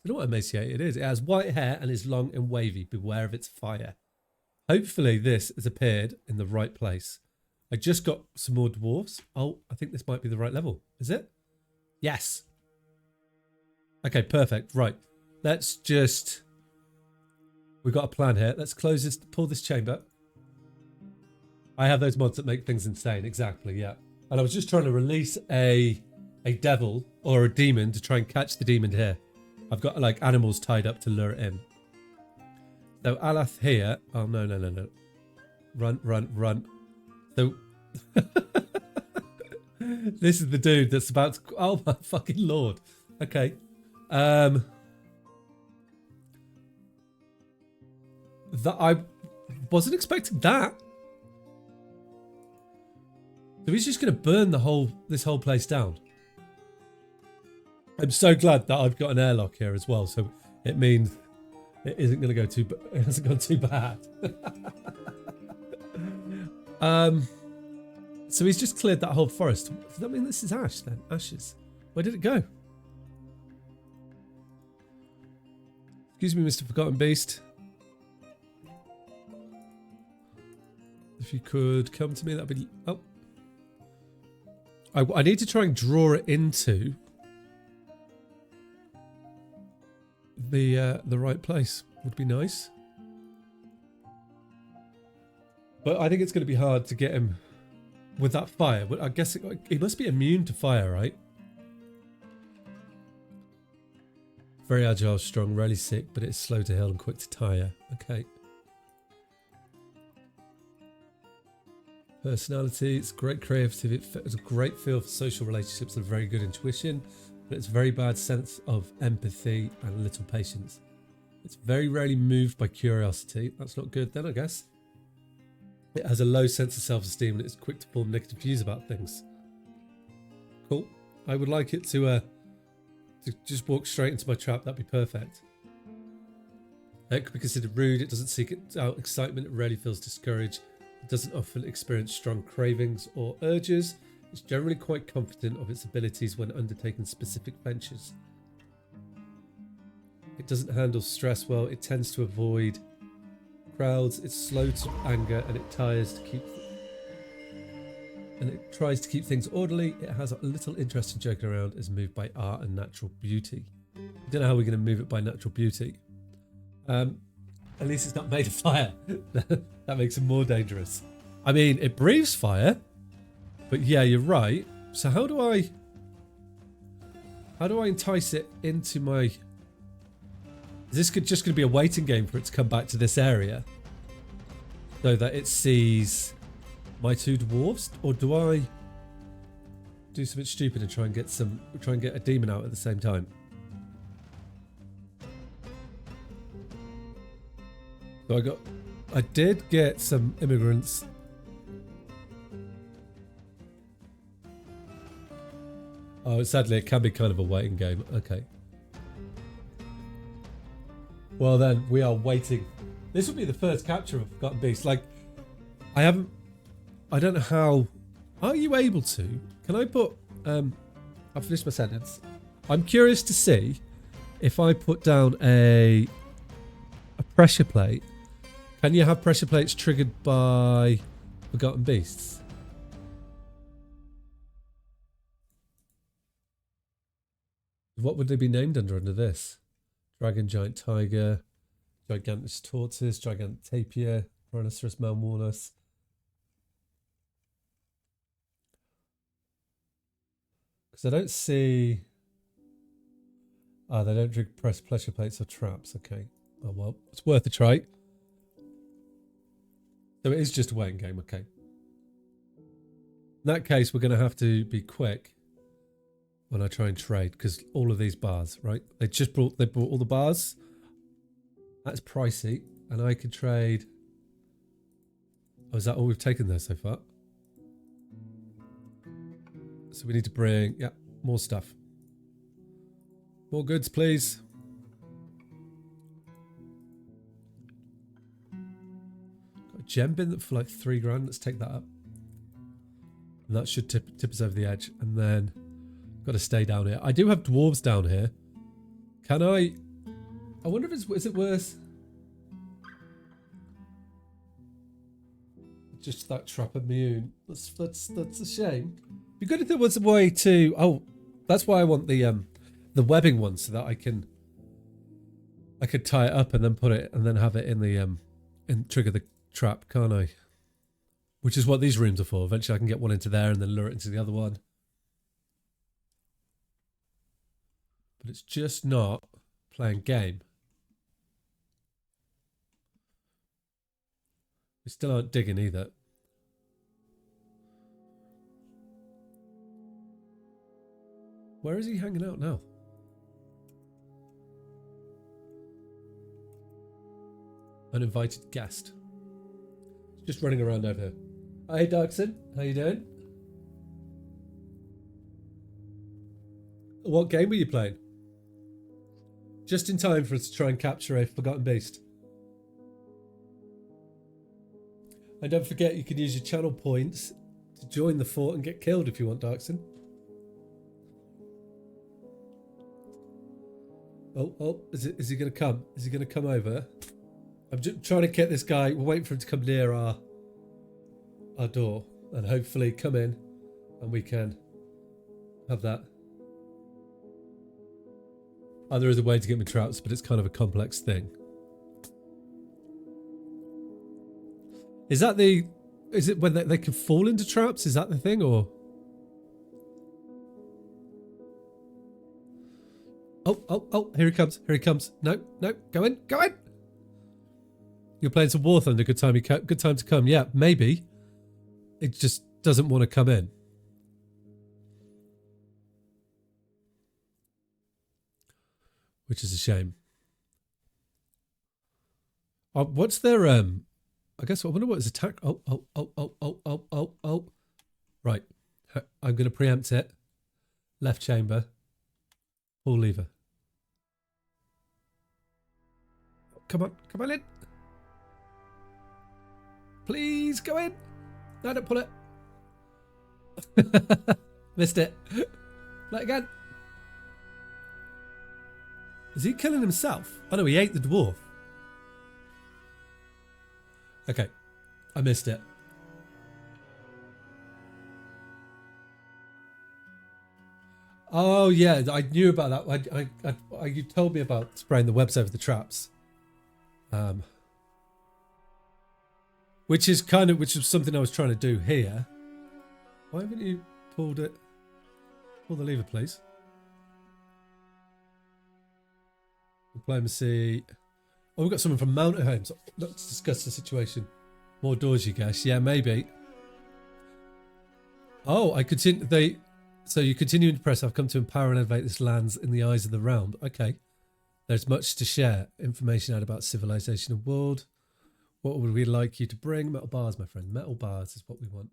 don't know what emaciated is. It has white hair and is long and wavy. Beware of its fire. Hopefully this has appeared in the right place. I just got some more dwarves. Oh, I think this might be the right level. Is it? Yes. Okay, perfect. Right. Let's just... We've got a plan here. Let's close this, pull this chamber. I have those mods that make things insane. Exactly, yeah. And I was just trying to release a devil or a demon to try and catch the demon here. I've got like animals tied up to lure it in. So Alath here. Oh, no. Run. So this is the dude that's about to... Oh my fucking lord. Okay. That I wasn't expecting that. So he's just going to burn this whole place down. I'm so glad that I've got an airlock here as well. So it means it isn't going to go it hasn't gone too bad. So he's just cleared that whole forest. Does that mean this is ash then? Ashes. Where did it go? Excuse me, Mr. Forgotten Beast. If you could come to me, that'd be... Oh. I need to try and draw it into the right place. Would be nice. But I think it's going to be hard to get him with that fire. But I guess he must be immune to fire, right? Very agile, strong, rarely sick, but it's slow to heal and quick to tire. Okay. Personality, it's great creativity, it's a great feel for social relationships and very good intuition, but it's very bad sense of empathy and little patience. It's very rarely moved by curiosity. That's not good then, I guess. It has a low sense of self-esteem and it's quick to form negative views about things. Cool. I would like it to just walk straight into my trap. That'd be perfect. It could be considered rude. It doesn't seek out excitement. It rarely feels discouraged. It doesn't often experience strong cravings or urges. It's generally quite confident of its abilities when undertaking specific ventures. It doesn't handle stress well. It tends to avoid crowds. It's slow to anger and it tries to keep things orderly. It has a little interest in joking around. Is moved by art and natural beauty. I don't know how we're going to move it by natural beauty. At least it's not made of fire. That makes it more dangerous. I mean, it breathes fire, but yeah, you're right. So how do I entice it into my... Is this just going to be a waiting game for it to come back to this area so that it sees my two dwarves, or do I do something stupid and try and get a demon out at the same time? So I did get some immigrants. Oh, sadly, it can be kind of a waiting game. Okay. Well, then we are waiting. This will be the first capture of a Forgotten Beast. Like, I don't know how. Are you able to? Can I put? I'll finish my sentence. I'm curious to see if I put down a pressure plate. Can you have pressure plates triggered by Forgotten Beasts? What would they be named under this? Dragon, giant tiger, gigantic tortoise, gigantic tapir, rhinoceros, malmonas. Because I don't see... they don't drink pressure plates or traps. Okay. Oh, well, it's worth a try. So it is just a waiting game. Okay. In that case, we're going to have to be quick when I try and trade, because all of these bars, right? They brought all the bars. That's pricey, and I could trade. Oh, is that all we've taken there so far? So we need to bring, yeah, more stuff. More goods, please. Got a gem bin for like 3 grand. Let's take that up. And that should tip us over the edge. And then got to stay down here. I do have dwarves down here. Can I wonder if is it worth just that trap immune? That's a shame. Be good if there was a way to. Oh, that's why I want the webbing one, so that I could tie it up and then put it and then have it in the and trigger the trap, can't I? Which is what these rooms are for. Eventually, I can get one into there and then lure it into the other one. But it's just not playing game. We still aren't digging either. Where is he hanging out now? Uninvited guest. Just running around over here. Hey, Darkson. How you doing? What game were you playing? Just in time for us to try and capture a forgotten beast. And don't forget, you can use your channel points to join the fort and get killed if you want, Darkson. Oh, is he going to come? Is he going to come over? I'm just trying to get this guy. We're waiting for him to come near our door and hopefully come in and we can have that. Oh, there is a way to get me traps, but it's kind of a complex thing. Is it when they can fall into traps? Is that the thing, or? Oh, here he comes. Here he comes. No, go in. You're playing some War Thunder. Good time to come. Yeah, maybe. It just doesn't want to come in. Which is a shame. What's their I guess I wonder what his attack. Oh. Right. I'm going to preempt it. Left chamber. Pull lever. Come on in. Please go in. No, don't pull it. Missed it. Play it again. Is he killing himself? Oh no, he ate the dwarf. Okay, I missed it. Oh yeah, I knew about that. You told me about spraying the webs over the traps. Which is something I was trying to do here. Why haven't you pulled it? Pull the lever, please. Diplomacy. Oh, we've got someone from Mountain Homes. Let's discuss the situation. More doors, you guess? Yeah, maybe. Oh, I continue. So you continue to press. I've come to empower and elevate this lands in the eyes of the realm. Okay. There's much to share. Information out about civilization and world. What would we like you to bring? Metal bars, my friend. Metal bars is what we want.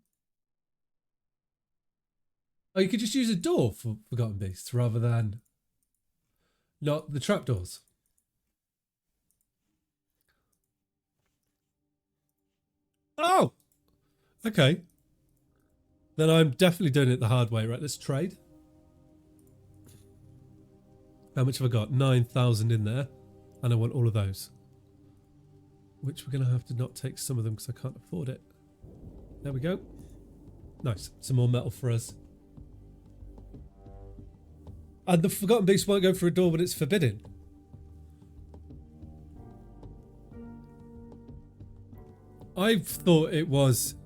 Oh, you could just use a door for Forgotten Beasts rather than not the trapdoors. Oh, okay. Then I'm definitely doing it the hard way. Right, let's trade. How much have I got? 9,000 in there. And I want all of those. Which we're going to have to not take some of them because I can't afford it. There we go. Nice. Some more metal for us. And the Forgotten Beast won't go through a door when it's forbidden. I thought it was...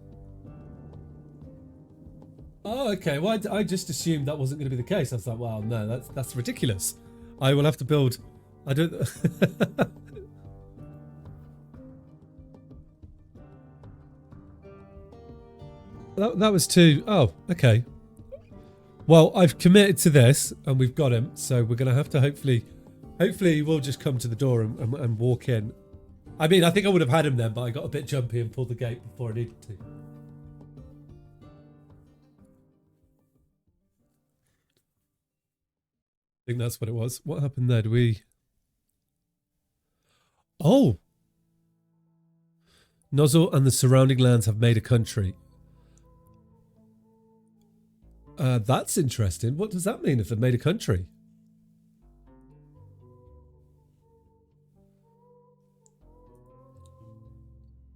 Oh, okay. Well, I just assumed that wasn't going to be the case. I was like, well, no, that's ridiculous. I will have to build... I don't... that was too... Oh, okay. Well, I've committed to this, and we've got him, so we're going to have to hopefully he will just come to the door and walk in. I mean, I think I would have had him then, but I got a bit jumpy and pulled the gate before I needed to. I think that's what it was. What happened there? Do we... Oh! Nozzle and the surrounding lands have made a country. That's interesting. What does that mean if they've made a country?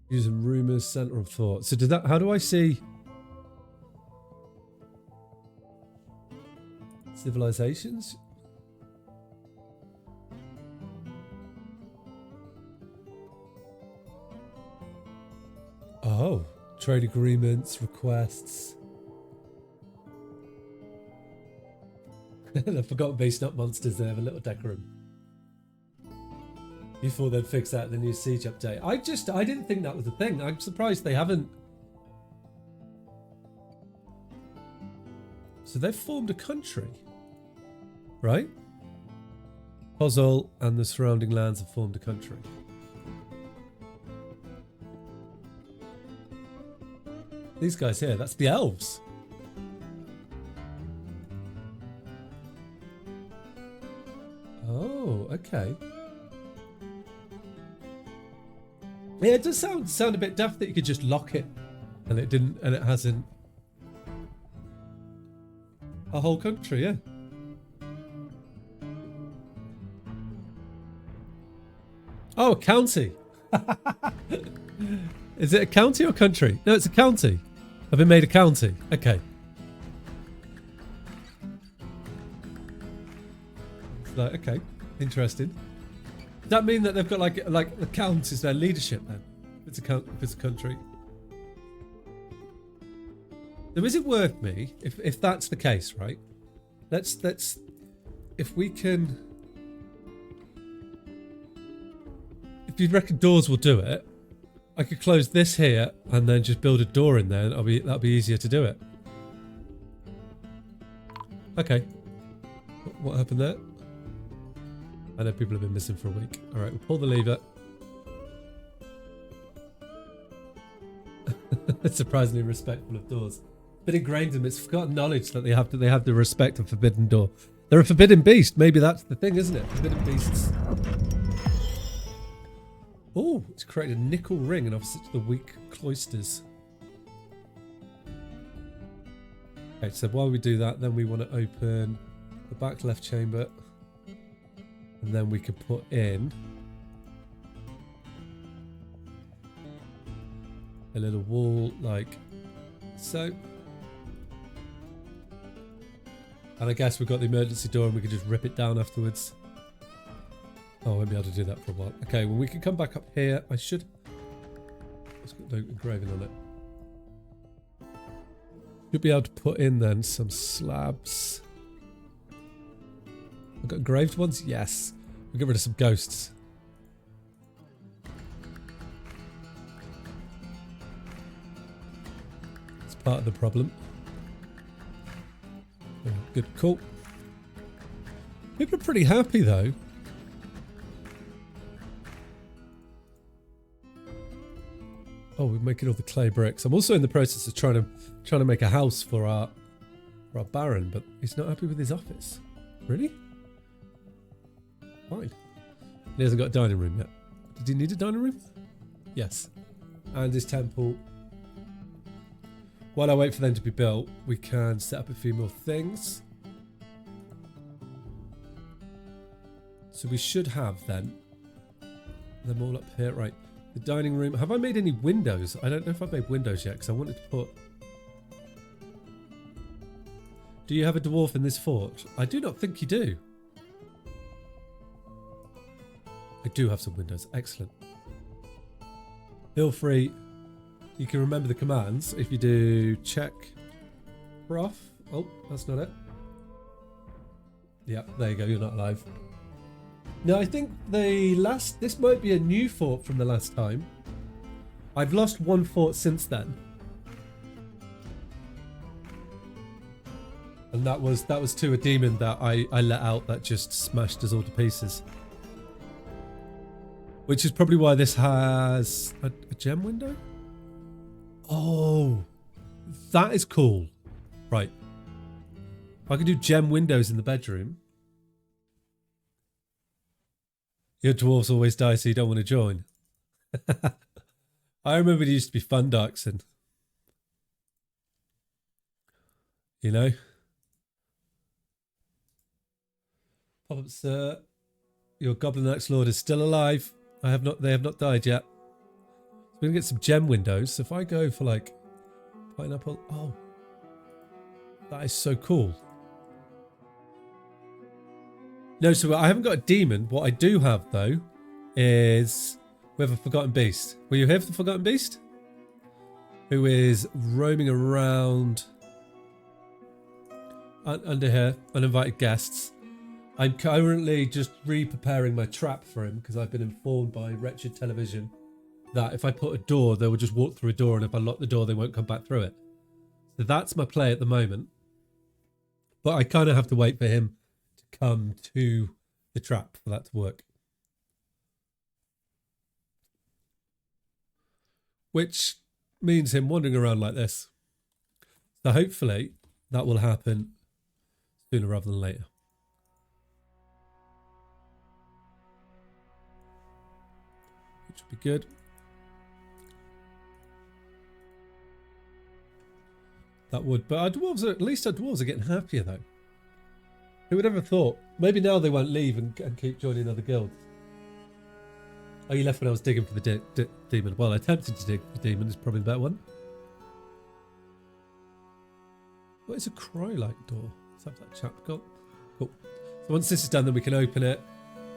Using rumors, center of thought. So did that? How do I see civilizations? Oh, trade agreements, requests. The Forgotten Beast, not monsters. They have a little decorum. You thought they'd fix that in the new Siege update. I didn't think that was a thing. I'm surprised they haven't. So they've formed a country, right? Puzzle and the surrounding lands have formed a country. These guys here, that's the elves. Okay. Yeah, it does sound a bit daft that you could just lock it and it hasn't a whole country, yeah. Oh, a county. Is it a county or country? No, it's a county. I've been made a county. Okay. Like, okay, interesting. Does that mean that they've got like the count is their leadership then? If it's a country. So is it worth me if that's the case, right? Let's if we can. If you reckon doors will do it, I could close this here and then just build a door in there, and that'll be easier to do it. Okay. What happened there? I know people have been missing for a week. All right, we'll pull the lever. It's surprisingly respectful of doors. But ingrained in them, it's forgotten knowledge that they have the respect of forbidden door. They're a forbidden beast. Maybe that's the thing, isn't it? Forbidden beasts. Oh, it's created a nickel ring and opposite to the weak cloisters. Okay, so while we do that, then we want to open the back left chamber. And then we can put in a little wall like so. And I guess we've got the emergency door and we can just rip it down afterwards. Oh, I won't be able to do that for a while. Okay, well we can come back up here. I should... It's got no engraving on it. You'll be able to put in then some slabs. I've got engraved ones? Yes. We'll get rid of some ghosts. It's part of the problem. Oh, good, cool. People are pretty happy though. Oh, we're making all the clay bricks. I'm also in the process of trying to make a house for our Baron, but he's not happy with his office. Really? Fine. He hasn't got a dining room yet. Did he need a dining room? Yes. And his temple. While I wait for them to be built, we can set up a few more things. So we should have then them all up here. Right. The dining room. Have I made any windows? I don't know if I've made windows yet because I wanted to put... Do you have a dwarf in this fort? I do not think you do. I do have some windows. Excellent. Feel free. You can remember the commands if you do check prof. Oh, that's not it. Yeah, there you go. You're not alive. No, I think this might be a new fort from the last time. I've lost one fort since then. And that was to a demon that I let out that just smashed us all to pieces. Which is probably why this has a gem window. Oh, that is cool. Right. I can do gem windows in the bedroom. Your dwarves always die, so you don't want to join. I remember it used to be fun, Darkson. You know? Pop-up, sir. Your Goblin Axe Lord is still alive. They have not died yet. We're going to get some gem windows. So if I go for like pineapple. Oh. That is so cool. No, so I haven't got a demon. What I do have, though, is we have a Forgotten Beast. Were you here for the Forgotten Beast? Who is roaming around under here, uninvited guests. I'm currently just re-preparing my trap for him because I've been informed by Wretched Television that if I put a door, they will just walk through a door, and if I lock the door, they won't come back through it. So that's my play at the moment. But I kind of have to wait for him to come to the trap for that to work. Which means him wandering around like this. So hopefully that will happen sooner rather than later. which would be good. That would, but our dwarves are, at least our dwarves are getting happier though. Who would ever thought? Maybe now they won't leave and keep joining other guilds. Oh, you left when I was digging for the demon. Well, attempting to dig for the demon is probably the better one. What is a cry-light door? Let's have that chap got. Cool. So once this is done, then we can open it,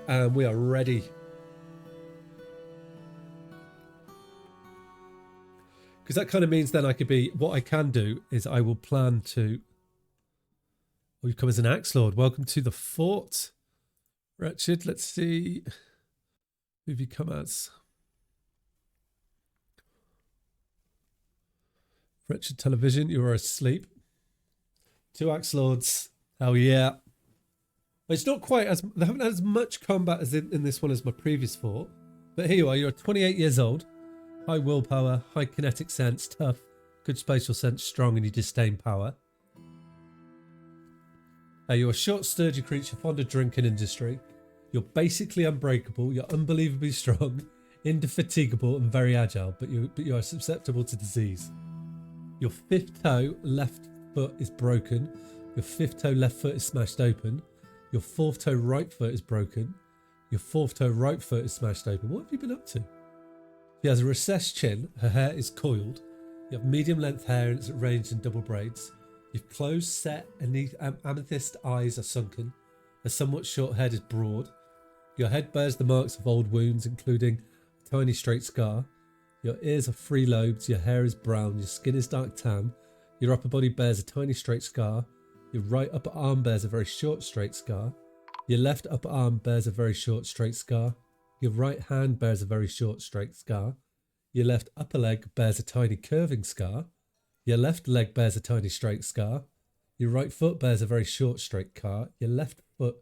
and we are ready. Because that kind of means then I could be. What I can do is I will plan to. Oh, you've come as an axe lord. Welcome to the fort, Wretched. Let's see who have you come as. Wretched Television. You are asleep. 2 axe lords. Oh yeah. It's not quite as they haven't had as much combat as in this one as my previous fort. But here you are. You're 28 years old. High willpower, high kinetic sense, tough, good spatial sense, strong, and you disdain power. You're a short, sturdy creature, fond of drink and industry. You're basically unbreakable. You're unbelievably strong, indefatigable, and very agile. But you are susceptible to disease. Your 5th toe left foot is broken. Your 5th toe left foot is smashed open. Your 4th toe right foot is broken. Your 4th toe right foot is smashed open. What have you been up to? She has a recessed chin. Her hair is coiled. You have medium length hair and it's arranged in double braids. You've closed, set, and amethyst eyes are sunken. A somewhat short head is broad. Your head bears the marks of old wounds, including a tiny straight scar. Your ears are 3 lobes. Your hair is brown. Your skin is dark tan. Your upper body bears a tiny straight scar. Your right upper arm bears a very short straight scar. Your left upper arm bears a very short straight scar. Your right hand bears a very short straight scar. Your left upper leg bears a tiny curving scar. Your left leg bears a tiny straight scar. Your right foot bears a very short straight scar. Your left foot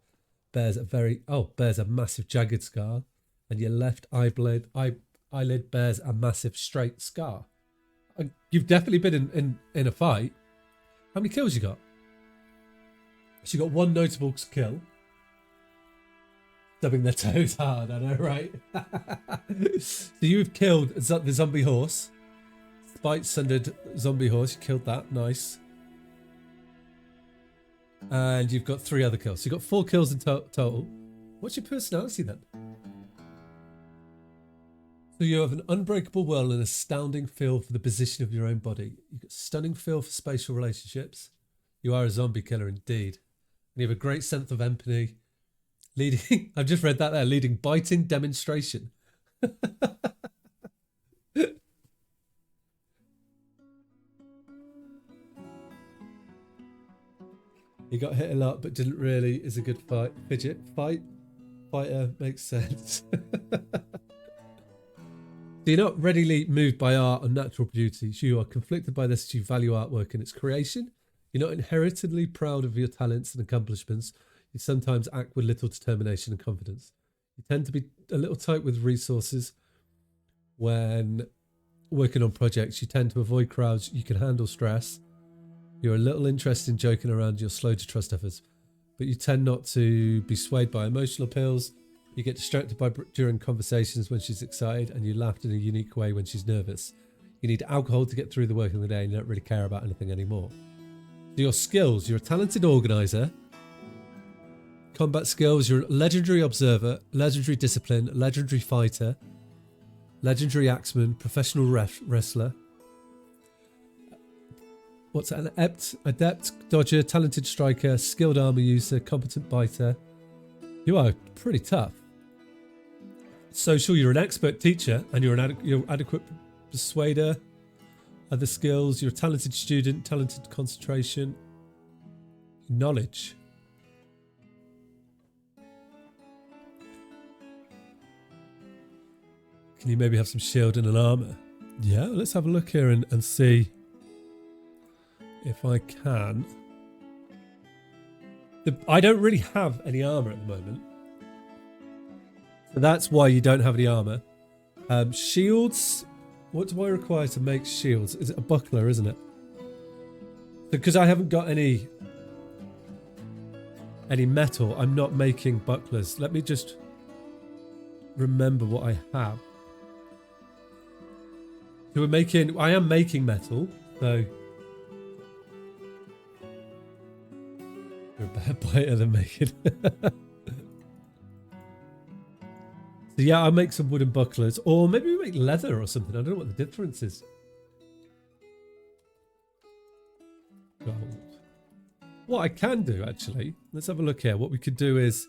bears a massive jagged scar. And your left eyelid bears a massive straight scar. You've definitely been in a fight. How many kills you got? So you got 1 notable kill. Dubbing their toes hard, I know, right? So you've killed the zombie horse. Spite-sundered zombie horse. You killed that. Nice. And you've got 3 other kills. So you've got 4 kills in total. What's your personality then? So you have an unbreakable will and an astounding feel for the position of your own body. You've got stunning feel for spatial relationships. You are a zombie killer indeed. And you have a great sense of empathy. Leading, I've just read that there, leading biting demonstration. He got hit a lot, but didn't really, is a good fight. Fighter, makes sense. So you're not readily moved by art and natural beauty. You are conflicted by this as you value artwork and its creation. You're not inheritedly proud of your talents and accomplishments. You sometimes act with little determination and confidence. You tend to be a little tight with resources when working on projects. You tend to avoid crowds. You can handle stress. You're a little interested in joking around. You're slow to trust others. But you tend not to be swayed by emotional appeals. You get distracted during conversations when she's excited, and you laugh in a unique way when she's nervous. You need alcohol to get through the work of the day, and you don't really care about anything anymore. So your skills, you're a talented organizer. Combat skills, you're a legendary observer, legendary discipline, legendary fighter, legendary axeman, professional wrestler. What's an adept dodger, talented striker, skilled armor user, competent biter. You are pretty tough. Social, you're an expert teacher and you're adequate persuader. Other skills, you're a talented student, talented concentration. Knowledge. Can you maybe have some shield and an armor? Yeah, let's have a look here and see if I can. I don't really have any armor at the moment. So that's why you don't have any armor. Shields. What do I require to make shields? Is it a buckler, isn't it? Because I haven't got any metal, I'm not making bucklers. Let me just remember what I have. So we're making. I am making metal, so you're a better biter than making. So yeah, I'll make some wooden bucklers, or maybe we make leather or something. I don't know what the difference is. Gold. What I can do, actually, let's have a look here. What we could do is,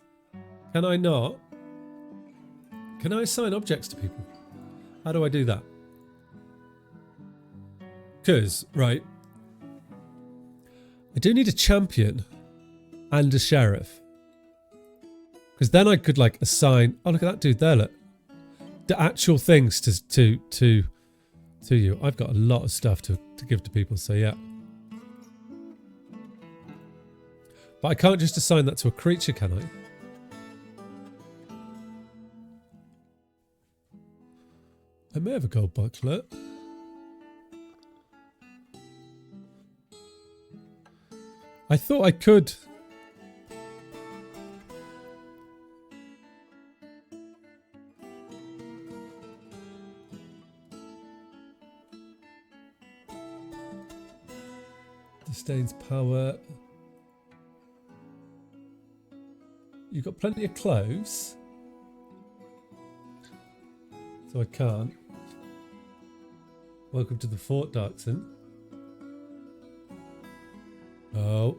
can I assign objects to people? How do I do that? Because, right, I do need a champion and a sheriff. Because then I could like assign. Oh, look at that dude there! Look, the actual things to you. I've got a lot of stuff to give to people. So yeah, but I can't just assign that to a creature, can I? I may have a gold buckler. I thought I could. Disdains power. You've got plenty of clothes. So I can't. Welcome to the fort, Darkson. Oh.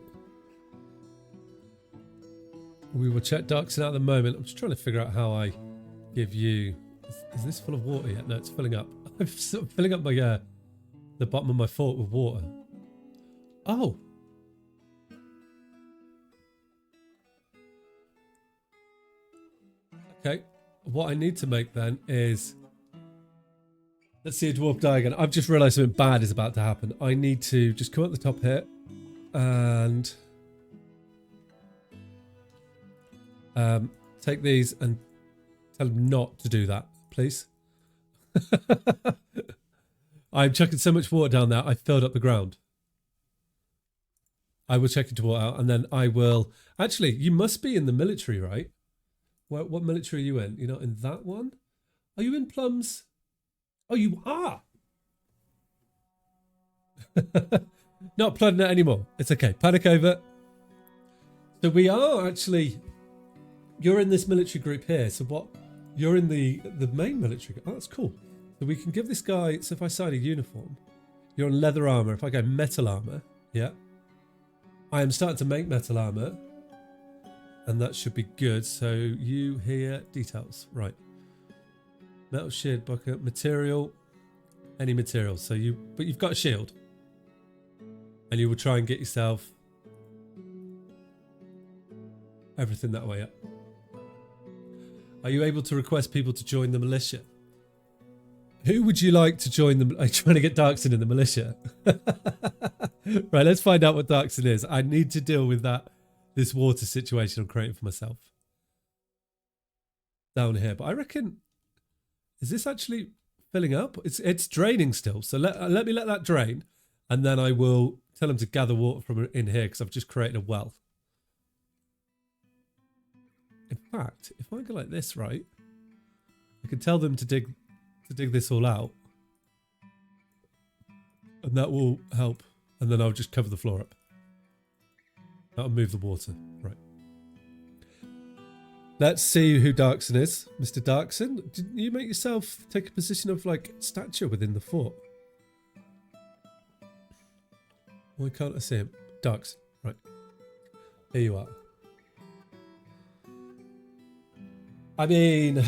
We will check Darkson out at the moment. I'm just trying to figure out how I give you... Is this full of water yet? No, it's filling up. I'm sort of filling up my the bottom of my fort with water. Oh. Okay. What I need to make then is... Let's see a dwarf die again. I've just realised something bad is about to happen. I need to just come up the top here and take these and tell them not to do that, please. I'm chucking so much water down there, I filled up the ground. I will check into water out and then I will... Actually, you must be in the military, right? What military are you in? You're not in that one? Are you in Plums? Oh, you are! Not planning it anymore. It's okay. Panic over. So we are actually... You're in this military group here. So what... You're in the main military group. Oh, that's cool. So we can give this guy... So if I sign a uniform... You're on leather armour. If I go metal armour... Yeah. I am starting to make metal armour. And that should be good. So you here... Details. Right. Metal shield bucket, material, any material. So but you've got a shield, and you will try and get yourself everything that way up. Are you able to request people to join the militia? Who would you like to join the? I'm trying to get Darkson in the militia. Right, let's find out what Darkson is. I need to deal with this water situation I'm creating for myself down here, but I reckon. Is this actually filling up? It's draining still. So let me let that drain, and then I will tell them to gather water from in here because I've just created a well. In fact, if I go like this, right, I can tell them to dig this all out, and that will help. And then I'll just cover the floor up. That'll move the water, right. Let's see who Darkson is. Mr. Darkson, didn't you make yourself take a position of, like, stature within the fort? Why can't I see him? Darkson, right. Here you are. I mean,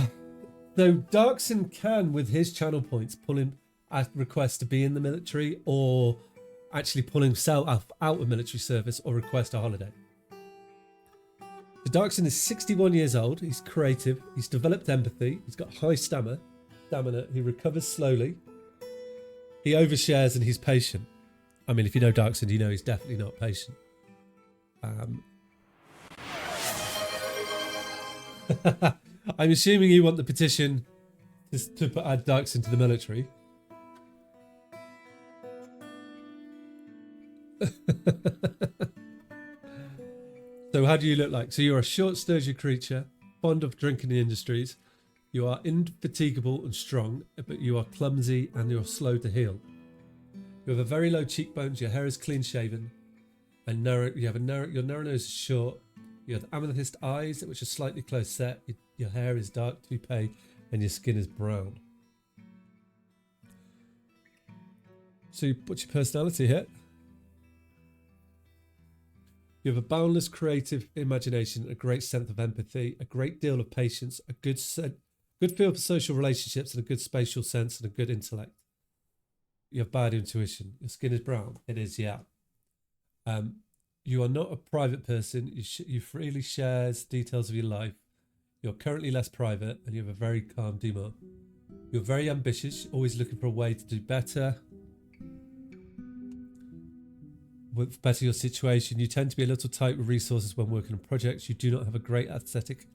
though Darkson can, with his channel points, pull him a request to be in the military or actually pull himself out of military service or request a holiday. So Darkson is 61 years old. He's creative. He's developed empathy. He's got high stamina. He recovers slowly. He overshares and he's patient. I mean, if you know Darkson, you know he's definitely not patient. I'm assuming you want the petition to add Darkson to the military. So how do you look like? So you're a short, sturdy creature, fond of drinking the industries, You are indefatigable and strong, but you are clumsy and you're slow to heal. You have a very low cheekbones. Your hair is clean shaven, and narrow. You have a narrow. Your narrow nose is short. You have amethyst eyes, which are slightly close set. Your hair is dark toupee, and your skin is brown. So, what's your personality here? You have a boundless creative imagination, a great sense of empathy, a great deal of patience, a good feel for social relationships, and a good spatial sense and a good intellect. You have bad intuition. Your skin is brown. It is, yeah. You are not a private person. You freely shares details of your life. You're currently less private, and you have a very calm demeanor. You're very ambitious, always looking for a way to do better. Better your situation. You tend to be a little tight with resources when working on projects. You do not have a great aesthetic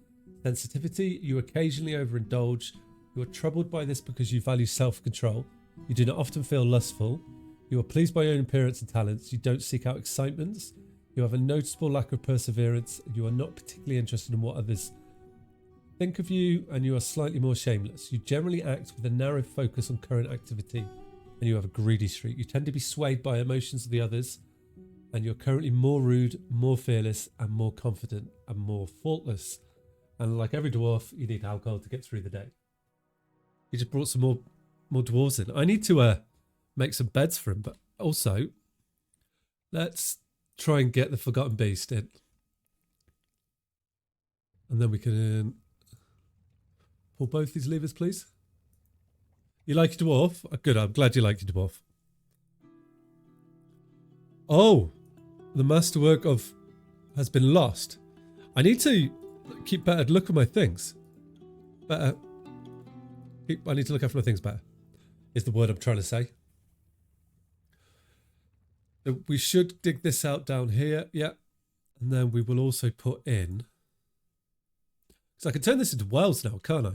sensitivity. You occasionally overindulge. You are troubled by this because you value self-control. You do not often feel lustful. You are pleased by your own appearance and talents. You don't seek out excitements. You have a noticeable lack of perseverance. You are not particularly interested in what others think of you, and you are slightly more shameless. You generally act with a narrow focus on current activity, and you have a greedy streak. You tend to be swayed by emotions of the others, and you're currently more rude, more fearless, and more confident, and more faultless. And like every dwarf, you need alcohol to get through the day. You just brought some more dwarves in. I need to make some beds for him, but also let's try and get the Forgotten Beast in. And then we can pull both these levers, please. You like your dwarf? Good, I'm glad you like your dwarf. Oh, the masterwork has been lost. I need to keep better look at my things. I need to look after my things better, is the word I'm trying to say. We should dig this out down here, yeah. And then we will also put in, because I can turn this into wells now, can't I?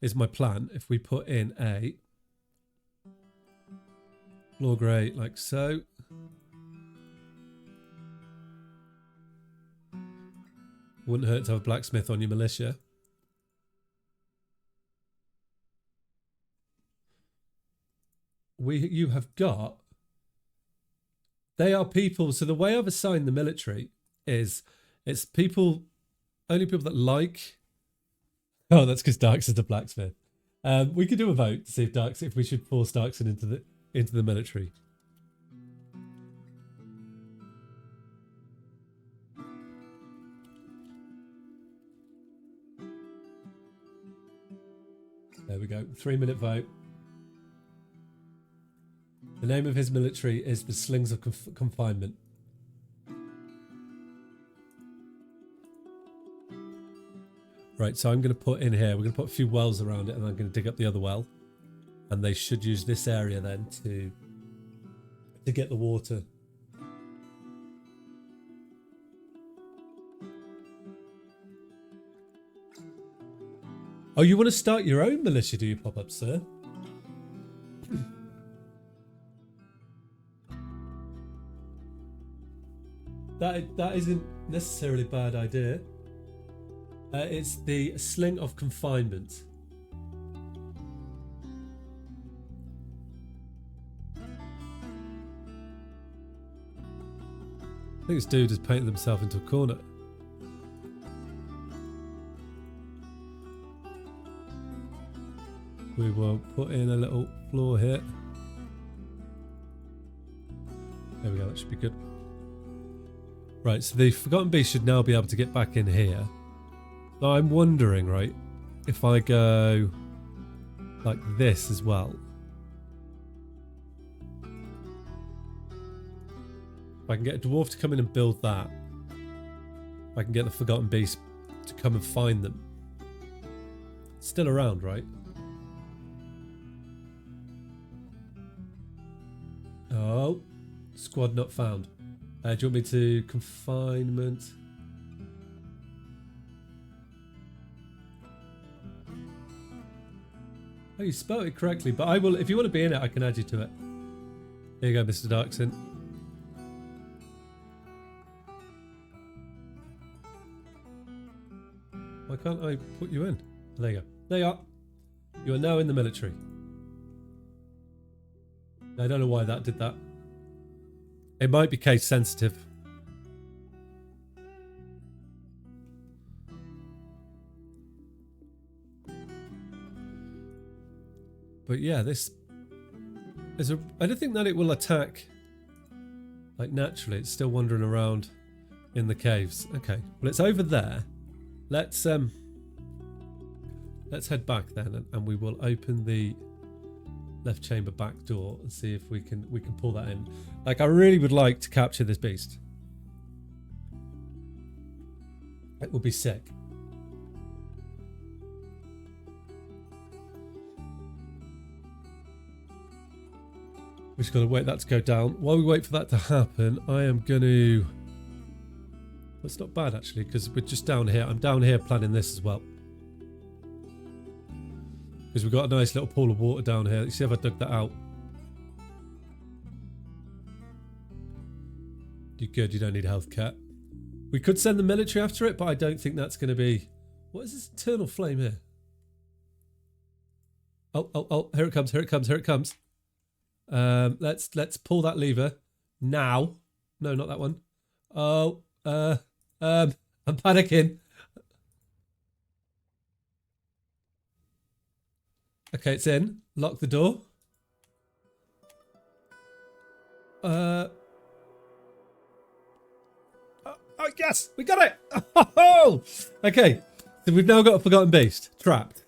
Is my plan. If we put in a floor grate like so. Wouldn't hurt to have a blacksmith on your militia. You have got, they are people, so the way I've assigned the military is it's people, only people that like, oh, that's because Darks is the blacksmith. We could do a vote to see if we should force Darkson into the military. There we go, 3-minute vote. The name of his military is the Slings of Confinement. Right, so I'm going to put in here, we're going to put a few wells around it, and I'm going to dig up the other well. And they should use this area then to get the water. Oh, you want to start your own militia, do you, Pop-Up, sir? That isn't necessarily a bad idea. It's the Sling of Confinement. I think this dude has painted himself into a corner. We will put in a little floor here. There we go, that should be good. Right, so the Forgotten Beast should now be able to get back in here. Now I'm wondering, right, if I go like this as well. If I can get a dwarf to come in and build that. If I can get the Forgotten Beast to come and find them. It's still around, right? Oh, squad not found. Do you want me to confinement? Oh, you spelled it correctly, but I will. If you want to be in it, I can add you to it. Here you go, Mr. Darkson. Why can't I put you in? There you go. There you are. You are now in the military. I don't know why that did that. It might be case sensitive. But yeah, this is I don't think that it will attack like naturally. It's still wandering around in the caves. Okay, well it's over there. Let's head back then, and we will open the left chamber back door and see if we can pull that in. Like, I really would like to capture this beast. It would be sick. We just got to wait that to go down. While we wait for that to happen, I am going to... That's not bad, actually, because we're just down here. I'm down here planning this as well. Because we've got a nice little pool of water down here. Let's see if I dug that out. You're good. You don't need healthcare. We could send the military after it, but I don't think that's going to be... What is this eternal flame here? Oh, here it comes, here it comes, here it comes. Let's pull that lever now. No, not that one. Oh, I'm panicking. Okay, it's in. Lock the door. Oh, yes, we got it. Oh, okay, so we've now got a forgotten beast trapped.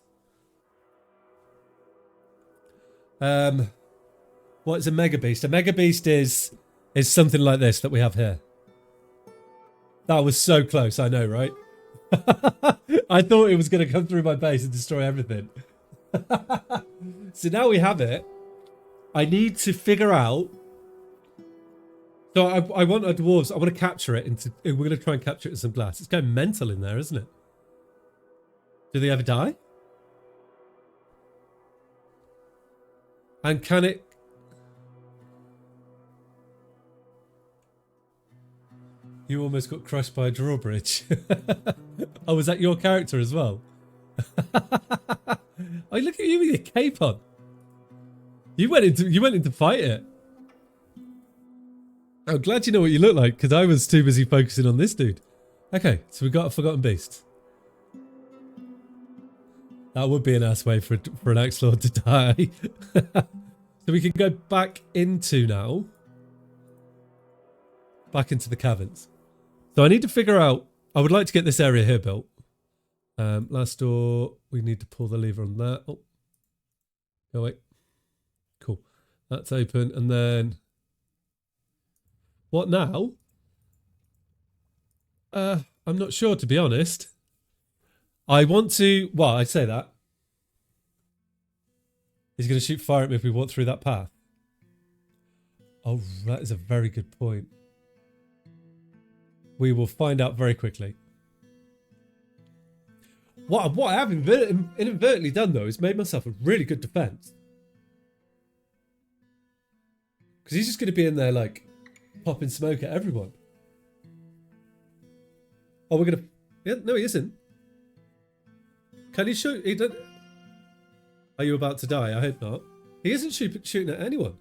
What is a mega beast? A mega beast is something like this that we have here. That was so close, I know, right? I thought it was going to come through my base and destroy everything. So now we have it. I need to figure out. So I want our dwarves. I want to capture it into. We're going to try and capture it in some glass. It's going mental in there, isn't it? Do they ever die? And can it? You almost got crushed by a drawbridge. Oh, was that your character as well? Oh, look at you with your cape on. You went in to fight it. I'm glad you know what you look like, because I was too busy focusing on this dude. Okay, so we got a forgotten beast. That would be an ass way for an Axe-Lord to die. So we can go back into now. Back into the caverns. So I need to figure out... I would like to get this area here built. Last door, we need to pull the lever on that. Oh, no, wait. Cool. That's open. And then... What now? I'm not sure, to be honest. I want to... Well, I say that. He's going to shoot fire at me if we walk through that path. Oh, that is a very good point. We will find out very quickly. What I have inadvertently done, though, is made myself a really good defense. Because he's just going to be in there, like, popping smoke at everyone. Oh, we're going to... Yeah, no, he isn't. Can he shoot? He don't... Are you about to die? I hope not. He isn't shooting at anyone.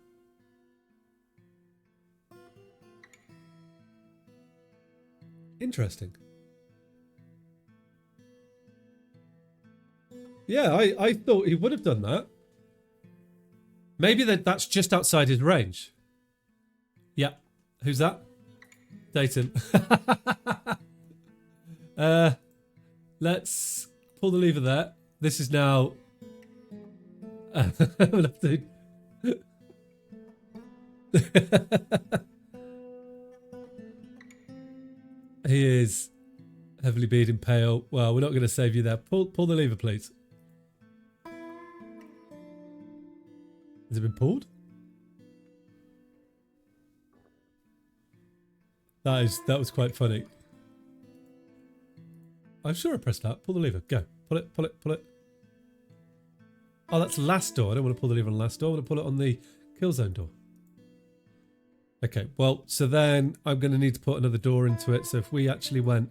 Interesting. Yeah, I thought he would have done that. Maybe that's just outside his range. Yeah. Who's that? Dayton. Let's pull the lever there. This is now... I'm gonna have to... He is heavily bleeding pale. Well, we're not going to save you there. Pull the lever, please. Has it been pulled? That was quite funny. I'm sure I pressed that. Pull the lever. Go. Pull it, pull it, pull it. Oh, that's last door. I don't want to pull the lever on last door. I want to pull it on the kill zone door. Okay, well, so then I'm going to need to put another door into it. So if we actually went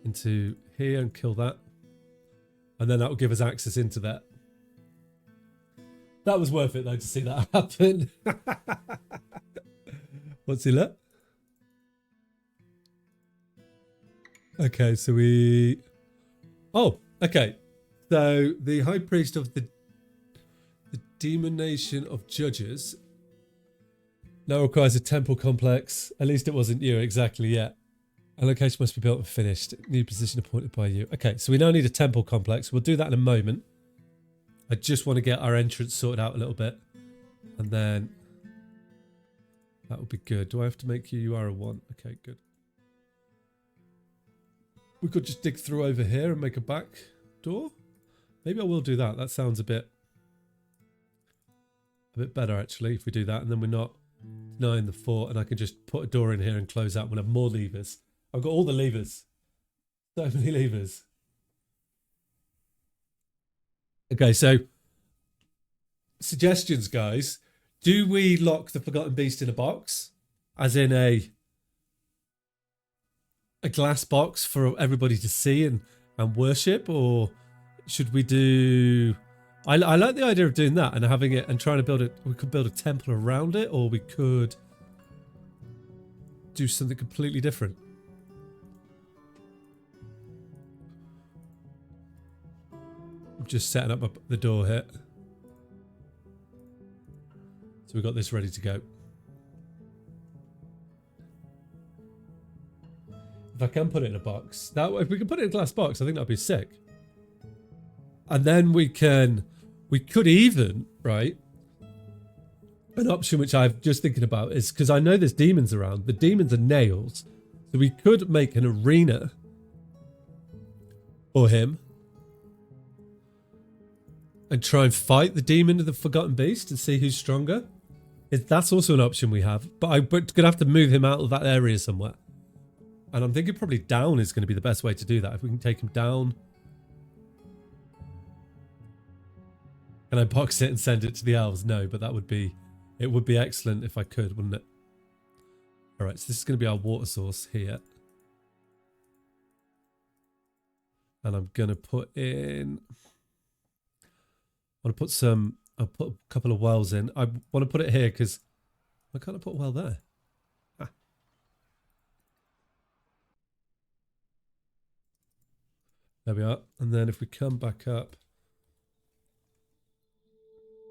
into here and kill that. And then that will give us access into that. That was worth it though to see that happen. What's he look? Okay, so we... Oh, okay. So the High Priest of the Demon Nation of Judges now requires a temple complex. At least it wasn't you exactly yet. A location must be built and finished. New position appointed by you. Okay, so we now need a temple complex. We'll do that in a moment. I just want to get our entrance sorted out a little bit. And then that would be good. Do I have to make you? You are a 1. Okay, good. We could just dig through over here and make a back door. Maybe I will do that. That sounds a bit better actually if we do that. And then we're not denying the fort, and I can just put a door in here and close out. We'll have more levers. I've got all the levers. So many levers. Okay, so suggestions, guys. Do we lock the Forgotten Beast in a box? As in a glass box for everybody to see and worship? Or should we do... I like the idea of doing that and having it and trying to build it. We could build a temple around it, or we could do something completely different. I'm just setting up the door here. So we've got this ready to go. If I can put it in a box. Now, if we can put it in a glass box, I think that'd be sick. And then we could even, right? An option which I'm just thinking about is, because I know there's demons around. The demons are nails. So we could make an arena for him. And try and fight the demon of the Forgotten Beast and see who's stronger. That's also an option we have. But I'm going to have to move him out of that area somewhere. And I'm thinking probably down is going to be the best way to do that. If we can take him down. Can I box it and send it to the elves? No, but that would be... It would be excellent if I could, wouldn't it? Alright, so this is going to be our water source here. And I'm going to put in... I want to put some... I'll put a couple of wells in. I want to put it here because... Why can't I put a well there? Ah. There we are. And then if we come back up...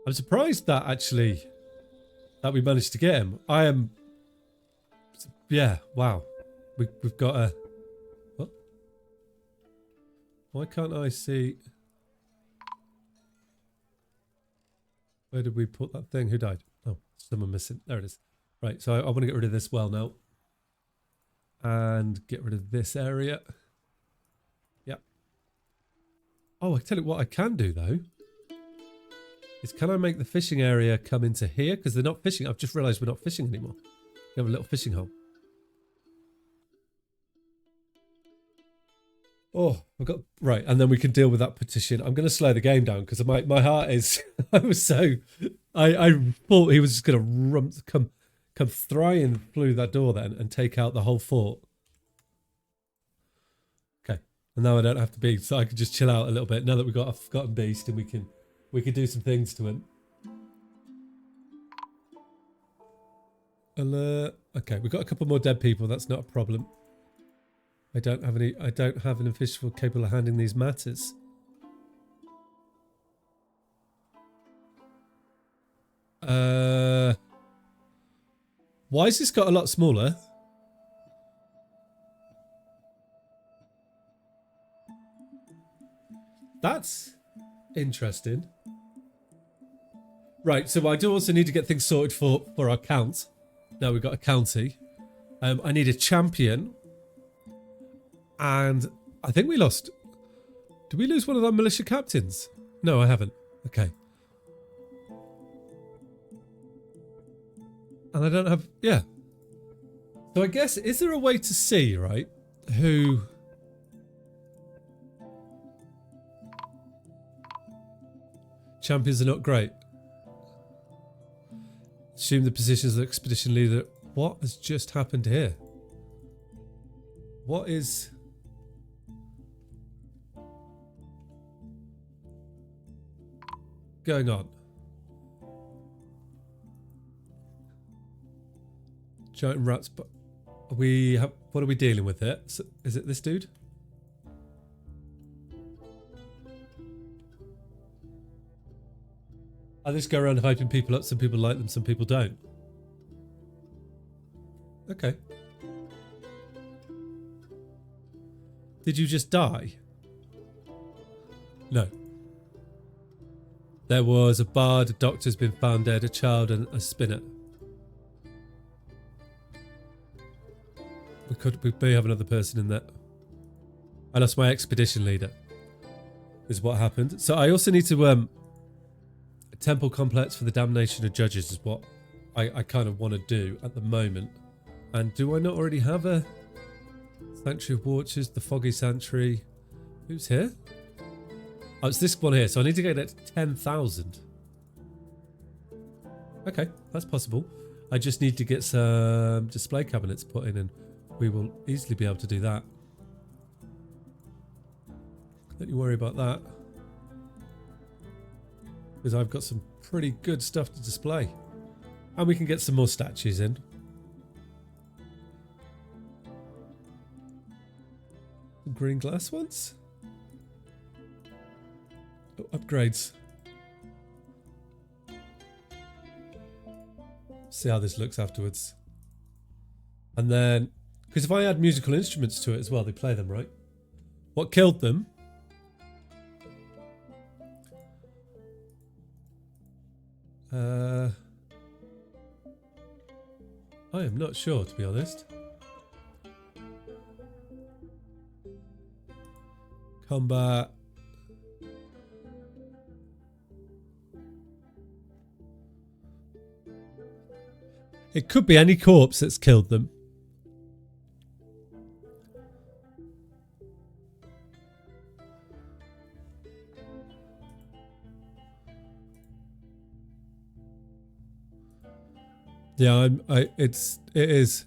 I'm surprised that actually... That we managed to get him. I am... Yeah, wow. We've got a... What? Why can't I see... Where did we put that thing? Who died? Oh, someone missing. There it is. Right, so I want to get rid of this well now. And get rid of this area. Yep. Oh, I tell you what I can do though. Is can I make the fishing area come into here? Because they're not fishing. I've just realised we're not fishing anymore. We have a little fishing hole. Oh, we've got... Right, and then we can deal with that petition. I'm going to slow the game down because my heart is... I was so... I thought he was just going to come flying through that door then and take out the whole fort. Okay, and now I don't have to be... So I can just chill out a little bit now that we've got a Forgotten Beast and we can do some things to him. Alert. Okay, we've got a couple more dead people. That's not a problem. I don't have an official capable of handling these matters. Why has this got a lot smaller? That's interesting. Right, so I do also need to get things sorted for our count. Now we've got a county. I need a champion. And I think we lost... Did we lose one of our militia captains? No, I haven't. Okay. And I don't have... Yeah. So I guess, is there a way to see, right, who... Champions are not great. Assume the positions of the expedition leader. What has just happened here? What is... going on? Giant rats, but what are we dealing with here? So, is it this dude? I just go around hyping people up. Some people like them, some people don't. Okay. Did you just die? No. There was a bard, a doctor's been found dead, a child, and a spinner. We may have another person in that. I lost my expedition leader. Is what happened. So I also need to a temple complex for the damnation of judges is what I kind of want to do at the moment. And do I not already have a Sanctuary of Watchers, the Foggy Sanctuary? Who's here? Oh, it's this one here. So I need to get it to 10,000. Okay, that's possible. I just need to get some display cabinets put in and we will easily be able to do that. Don't you worry about that. Because I've got some pretty good stuff to display. And we can get some more statues in. Green glass ones? Oh, upgrades. See how this looks afterwards. And then, because if I add musical instruments to it as well, they play them, right? What killed them? I am not sure, to be honest. Combat. It could be any corpse that's killed them. Yeah, it is.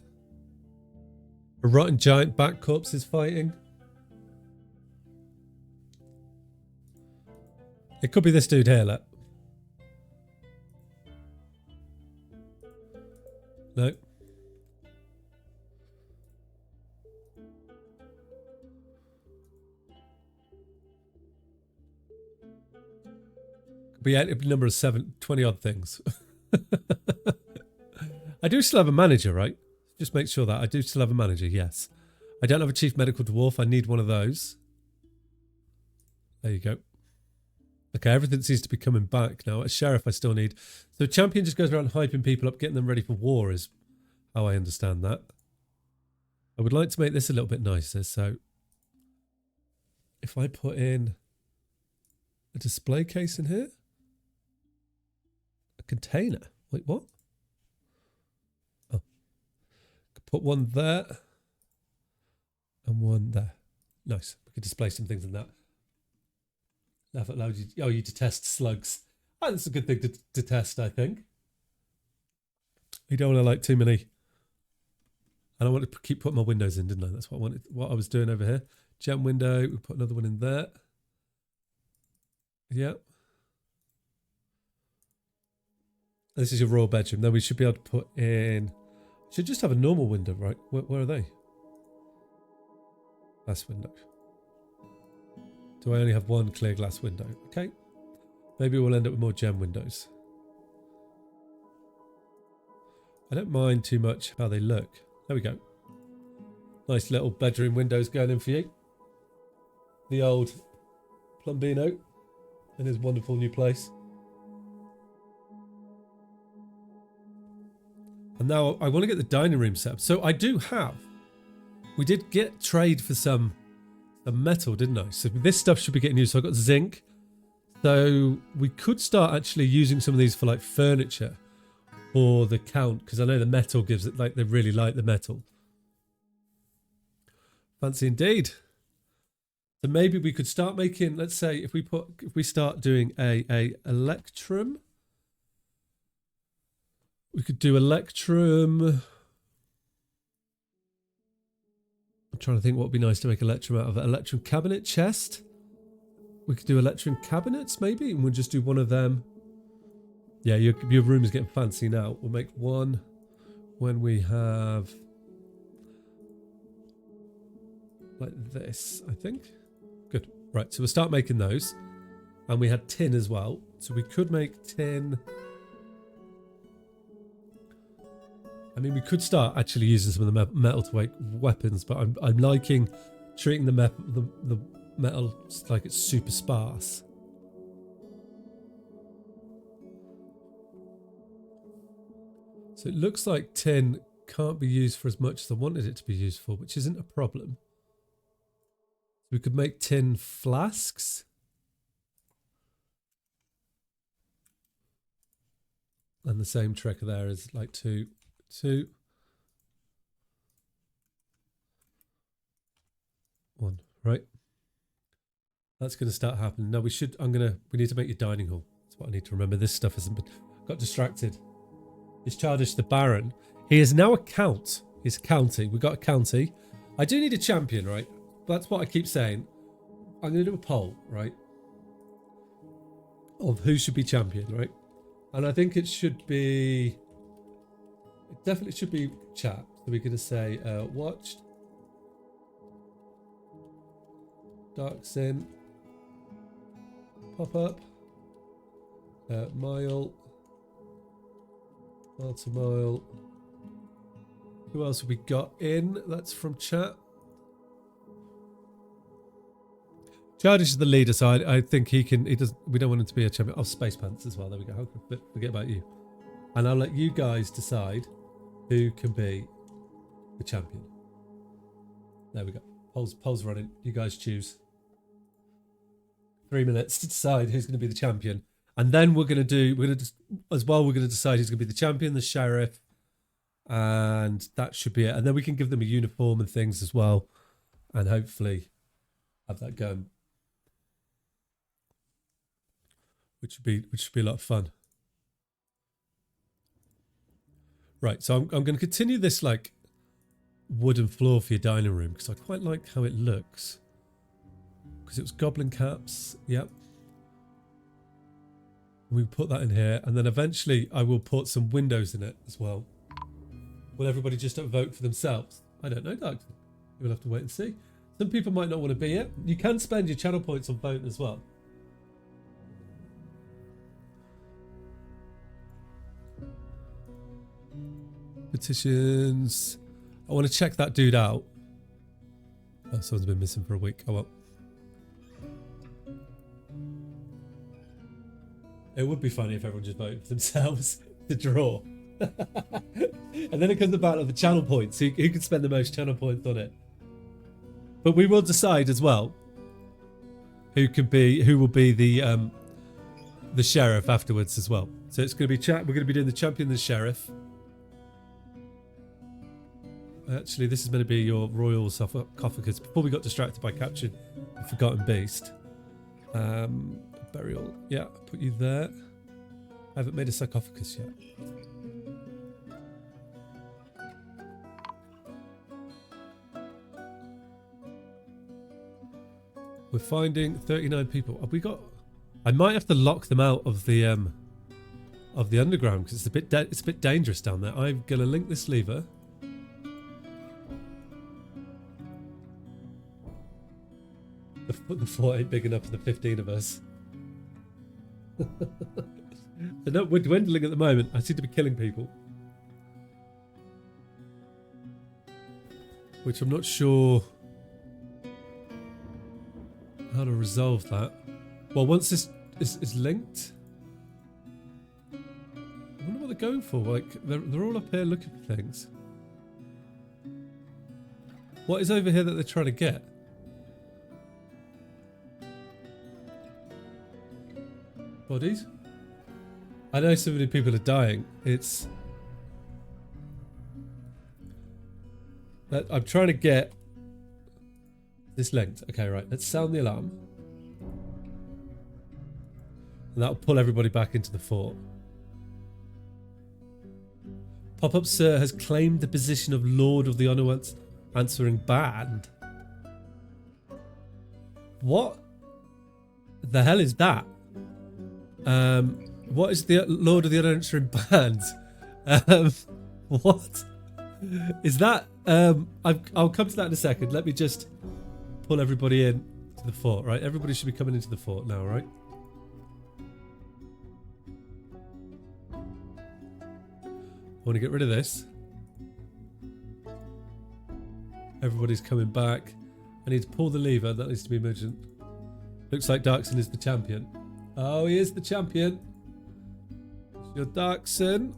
A rotten giant bat corpse is fighting. It could be this dude here, look. No. Could be a number of 20 odd things. I do still have a manager, right? Just make sure that I do still have a manager, yes. I don't have a chief medical dwarf. I need one of those. There you go. Okay, everything seems to be coming back now. A sheriff I still need. So champion just goes around hyping people up, getting them ready for war is how I understand that. I would like to make this a little bit nicer. So if I put in a display case in here. A container. Wait, what? Oh. Could put one there. And one there. Nice. We could display some things in that. That allowed you. Oh, you detest slugs. Oh, that's a good thing to detest, I think. You don't want to like too many. And I wanted to keep putting my windows in, didn't I? That's what I wanted. What I was doing over here. Gem window. We put another one in there. Yep. This is your royal bedroom. Then we should be able to put in. Should just have a normal window, right? Where are they? Glass window. Do I only have one clear glass window? Okay. Maybe we'll end up with more gem windows. I don't mind too much how they look. There we go. Nice little bedroom windows going in for you. The old Plumbino in his wonderful new place. And now I want to get the dining room set up. So I do have. We did get trade for some metal, didn't I? So this stuff should be getting used. So I got zinc. So we could start actually using some of these for like furniture or the count, because I know the metal gives it, like they really like the metal. Fancy indeed. So maybe we could start making, let's say if we start doing a electrum. We could do electrum. I'm trying to think what would be nice to make electrum out of it. Electrum cabinet chest. We could do electrum cabinets maybe, and we'll just do one of them Yeah, your room is getting fancy now. We'll make one when we have like this, I think. Good. Right, so we'll start making those. And we had tin as well. So we could make tin. I mean, we could start actually using some of the metal to make weapons, but I'm liking treating the metal like it's super sparse. So it looks like tin can't be used for as much as I wanted it to be used for, which isn't a problem. We could make tin flasks. And the same trick there is like two. One, right? That's going to start happening. No, we need to make your dining hall. That's what I need to remember. This stuff hasn't been, got distracted. Is Childish the Baron. He is now a count. He's a county. We've got a county. I do need a champion, right? That's what I keep saying. I'm going to do a poll, right? Of who should be champion, right? And I think it should be... It definitely should be chat. So we're going to say watched. Dark Sin. Pop up. Mile. Mile to mile. Who else have we got in? That's from chat. Childish is the leader, so I think he does. We don't want him to be a champion. Oh, Space Pants as well. There we go. How could I forget about you? And I'll let you guys decide who can be the champion. There we go. Polls running. You guys choose. 3 minutes to decide who's going to be the champion. And then we're going to decide who's going to be the champion, the sheriff, and that should be it. And then we can give them a uniform and things as well, and hopefully have that going, which should be a lot of fun. Right, so I'm going to continue this like wooden floor for your dining room because I quite like how it looks. Because it was goblin caps, yep. We put that in here, and then eventually I will put some windows in it as well. Will everybody just vote for themselves? I don't know, Doug. You'll have to wait and see. Some people might not want to be it. You can spend your channel points on voting as well. Petitions. I want to check that dude out. Oh, someone's been missing for a week. Oh well. It would be funny if everyone just voted for themselves to draw. And then it comes the battle of the channel points. Who can spend the most channel points on it? But we will decide as well who will be the sheriff afterwards as well. So it's going to be we're going to be doing the champion and the sheriff. Actually, this is going to be your royal sarcophagus. Before we got distracted by capturing the forgotten beast. Burial. Yeah, put you there. I haven't made a sarcophagus yet. We're finding 39 people. Have we got... I might have to lock them out of the underground because it's a bit dangerous down there. I'm going to link this lever. The fort ain't big enough for the 15 of us. So no, we're dwindling at the moment. I seem to be killing people. Which I'm not sure how to resolve that. Well, once this is linked, I wonder what they're going for. Like, they're all up here looking for things. What is over here that they're trying to get? Bodies? I know so many people are dying. It's... I'm trying to get this linked. Okay, right. Let's sound the alarm. And that'll pull everybody back into the fort. Pop-Up Sir has claimed the position of Lord of the Unanswering Band. What the hell is that? What is the Lord of the Unanswering Band? Um, what is that? I'll come to that in a second. Let me just pull everybody in to the fort. Right, everybody should be coming into the fort now. Right. I want to get rid of this. Everybody's coming back. I need to pull the lever. That needs to be mentioned. Looks like Darkson is the champion. Oh, he is the champion. Your Darkson.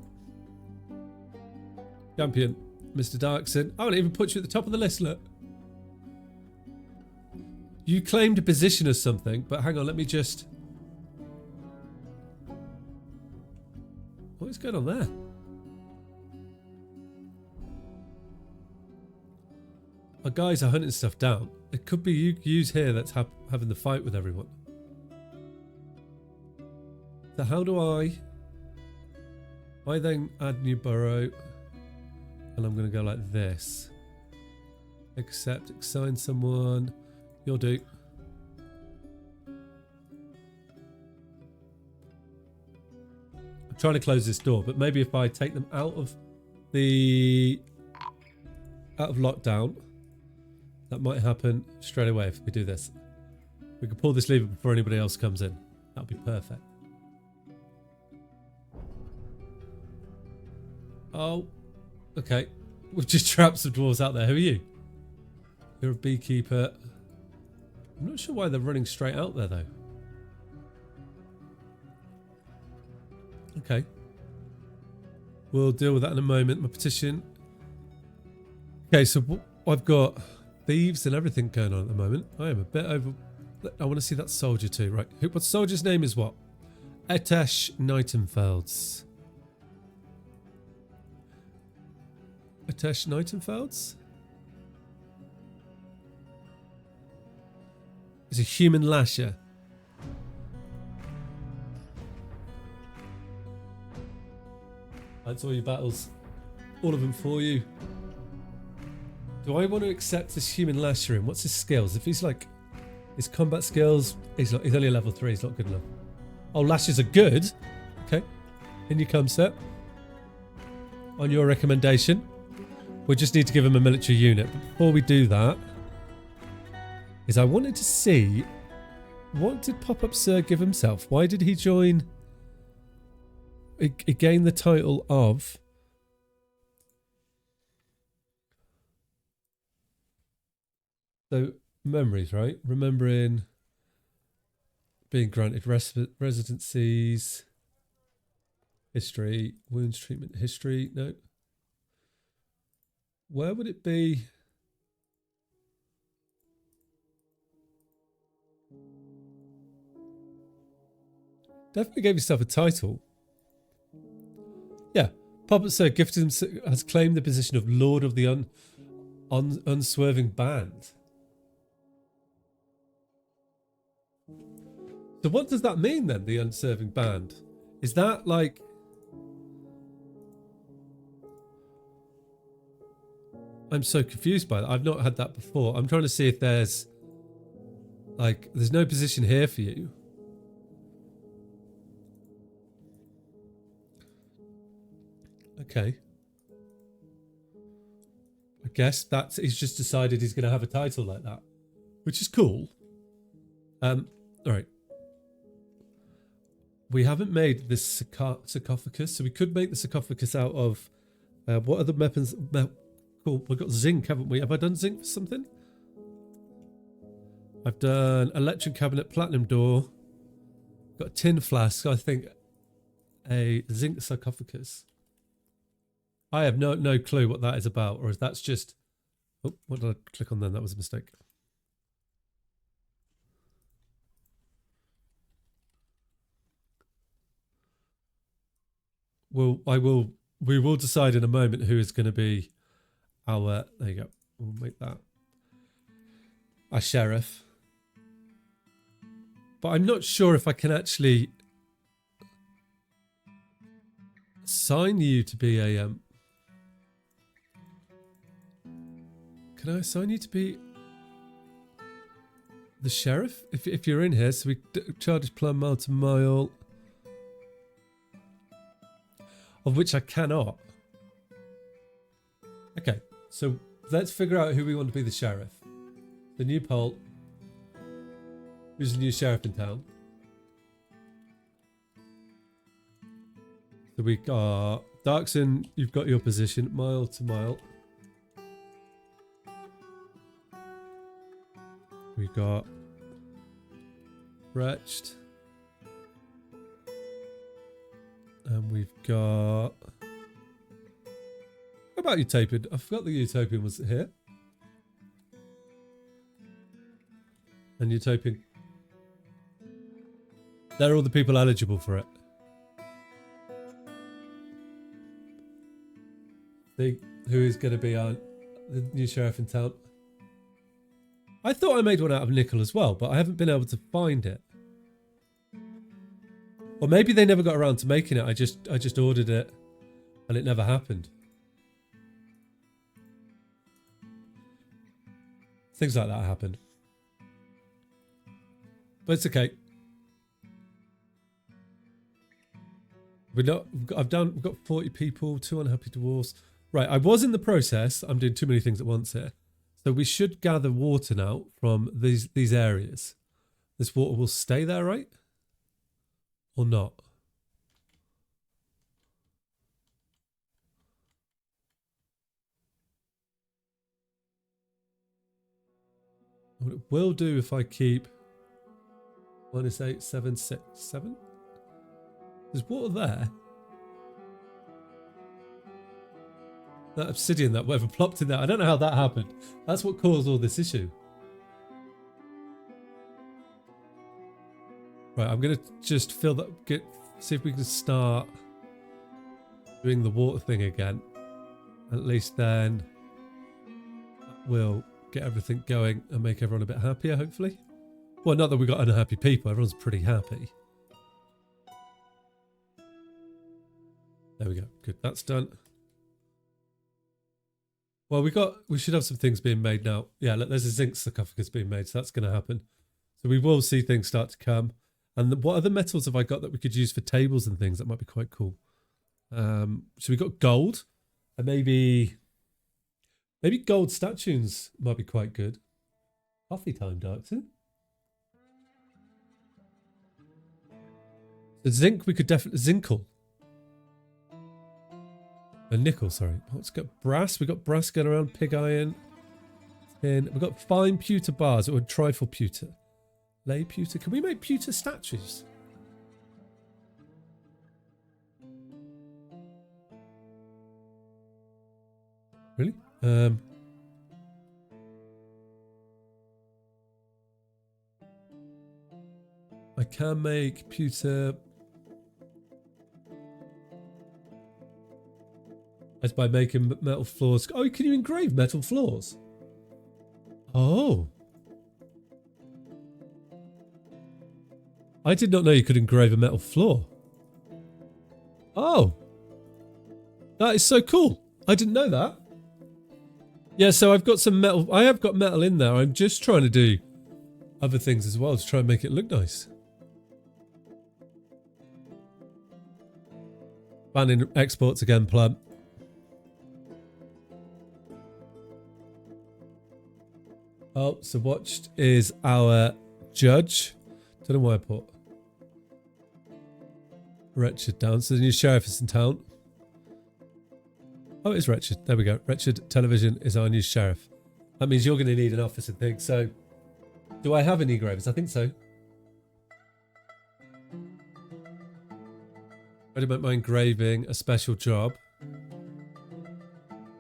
Champion, Mr. Darkson. I won't even put you at the top of the list, look. You claimed a position as something, but hang on, let me just... What is going on there? Our guys are hunting stuff down. It could be yous here that's having the fight with everyone. So how do I then add new burrow? And I'm going to go like this. Accept, assign someone. You'll do. I'm trying to close this door, but maybe if I take them out of lockdown, that might happen straight away if we do this. We can pull this lever before anybody else comes in. That'll be perfect. Oh, okay. We've just trapped some dwarves out there. Who are you? You're a beekeeper. I'm not sure why they're running straight out there, though. Okay. We'll deal with that in a moment. My petition. Okay, so I've got thieves and everything going on at the moment. I am a bit over... I want to see that soldier too. Right. What soldier's name is what? Etesh Nightenfelds. Etesh Nightenfelds? He's a human lasher. That's all your battles. All of them for you. Do I want to accept this human lasher in? What's his skills? If he's like... His combat skills... He's only a level 3. He's not good enough. Oh, lashes are good. Okay. In you come, sir. On your recommendation. We just need to give him a military unit. But before we do that... Is I wanted to see... What did Pop-Up Sir give himself? Why did he join... He gained the title of... So, memories, right? Remembering... Being granted residencies... History... Wounds treatment history... No. Where would it be... Definitely gave yourself a title. Yeah. Puppet Sir gifted him, has claimed the position of Lord of the Unswerving Band. So what does that mean then, the Unswerving Band? Is that like... I'm so confused by that. I've not had that before. I'm trying to see if there's... Like, there's no position here for you. Okay. I guess that's... He's just decided he's going to have a title like that. Which is cool. Alright. We haven't made this sarcophagus, so we could make the sarcophagus out of... what other weapons... Cool, we've got zinc, haven't we? Have I done zinc for something? I've done electric cabinet, platinum door. Got a tin flask, I think a zinc sarcophagus. I have no clue what that is about, or if that's just... Oh, what did I click on then? That was a mistake. We will decide in a moment who is going to be our... There you go. We'll make that our sheriff. But I'm not sure if I can actually assign you to be a... Can I assign you to be the sheriff? If you're in here, so we charge plum mile to mile. of which I cannot. Okay, so let's figure out who we want to be the sheriff. The new poll. Who's the new sheriff in town? So we got Darkson, you've got your position, mile to mile. We got Wretched. And we've got... What about Utopian? I forgot the Utopian was here. And Utopian. They're all the people eligible for it. See who is going to be the new sheriff in town. I thought I made one out of nickel as well, but I haven't been able to find it. Or maybe they never got around to making it. I just ordered it and it never happened. Things like that happened. But it's okay. We've got 40 people, 2 unhappy dwarves. Right, I was in the process. I'm doing too many things at once here. So we should gather water now from these areas. This water will stay there, right? Or not? What it will do if I keep -8, 7, 6, 7. There's water there. That obsidian, that whatever plopped in there. I don't know how that happened. That's what caused all this issue. Right, I'm going to just fill that, see if we can start doing the water thing again. At least then we'll get everything going and make everyone a bit happier, hopefully. Well, not that we've got unhappy people. Everyone's pretty happy. There we go. Good, that's done. Well, we should have some things being made now. Yeah, look, there's a zinc sarcophagus being made, so that's going to happen. So we will see things start to come. And what other metals have I got that we could use for tables and things? That might be quite cool. So we got gold, and maybe gold statues might be quite good. Coffee time, Darkson. The zinc we could definitely zincle. A nickel, sorry. What's got brass? We got brass going around, pig iron, tin. We've got fine pewter bars or trifle pewter. Lay pewter. Can we make pewter statues? Really? I can make pewter. That's by making metal floors. Oh, can you engrave metal floors? Oh. I did not know you could engrave a metal floor. Oh. That is so cool. I didn't know that. Yeah, so I've got some metal. I have got metal in there. I'm just trying to do other things as well to try and make it look nice. Banning exports again, Plum. Oh, so watched is our judge. Don't know why I put Wretched down. So the new sheriff is in town. Oh, it is Wretched. There we go. Wretched Television is our new sheriff. That means you're going to need an office and things. So, do I have any engravers? I think so. Ready about my engraving, a special job.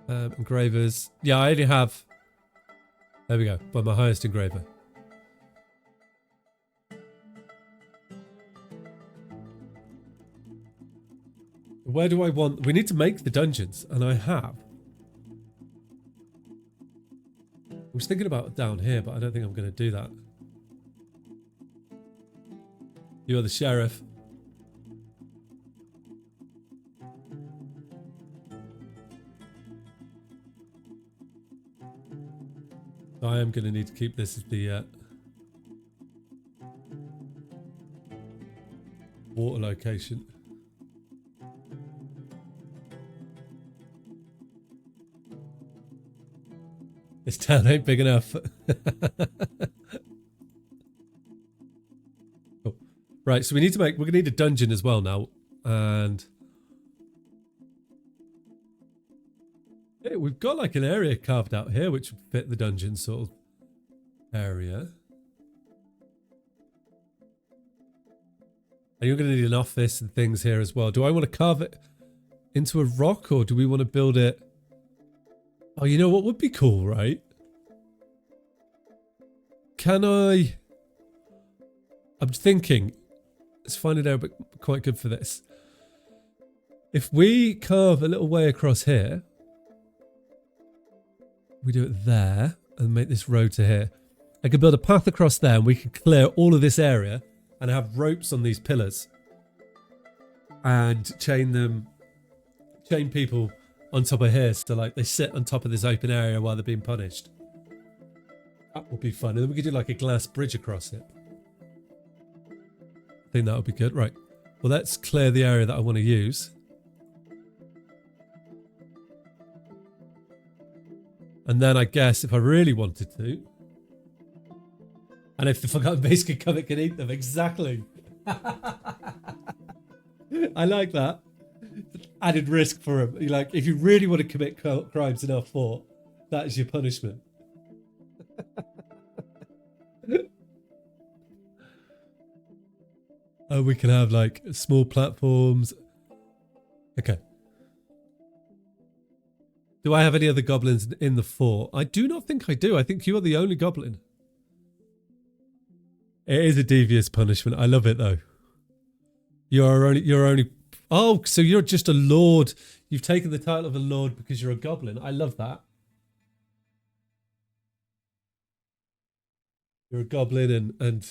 Engravers. Yeah, I only have... There we go. By my highest engraver. Where do I want... We need to make the dungeons, and I have. I was thinking about down here, but I don't think I'm going to do that. You're the sheriff. I am going to need to keep this as the water location. This town ain't big enough. Cool. Right, so we're gonna need a dungeon as well now. And yeah, we've got like an area carved out here which would fit the dungeon sort of area. And you're going to need an office and things here as well. Do I want to carve it into a rock or do we want to build it? Oh, you know what would be cool, right? I'm thinking, let's find it out, but quite good for this. If we carve a little way across here, we do it there and make this road to here. I could build a path across there and we can clear all of this area and have ropes on these pillars and chain people on top of here so like they sit on top of this open area while they're being punished. That would be fun. And then we could do like a glass bridge across it. I think that would be good. Right. Well, let's clear the area that I want to use. And then I guess if I really wanted to, and if the forgotten base could come, it can eat them. Exactly. I like that. Added risk for him. Like, if you really want to commit crimes in our fort, that is your punishment. Oh, we can have like small platforms. Okay. Do I have any other goblins in the fort? I do not think I do. I think you are the only goblin. It is a devious punishment. I love it though. You're only. Oh, so you're just a lord. You've taken the title of a lord because you're a goblin. I love that. You're a goblin and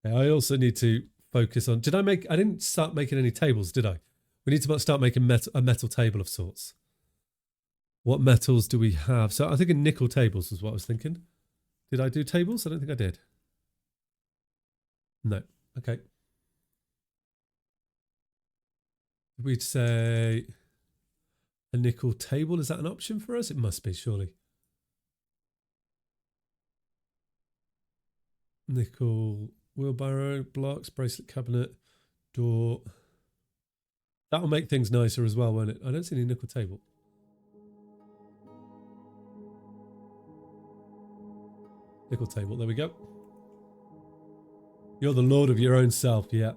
I also need to focus on. I didn't start making any tables, did I? We need to start making a metal table of sorts. What metals do we have? So I think in nickel tables was what I was thinking. Did I do tables? I don't think I did. No. Okay. We'd say a nickel table. Is that an option for us? It must be, surely. Nickel wheelbarrow, blocks, bracelet cabinet, door. That'll make things nicer as well, won't it? I don't see any nickel table. Nickel table, there we go. You're the lord of your own self, yeah.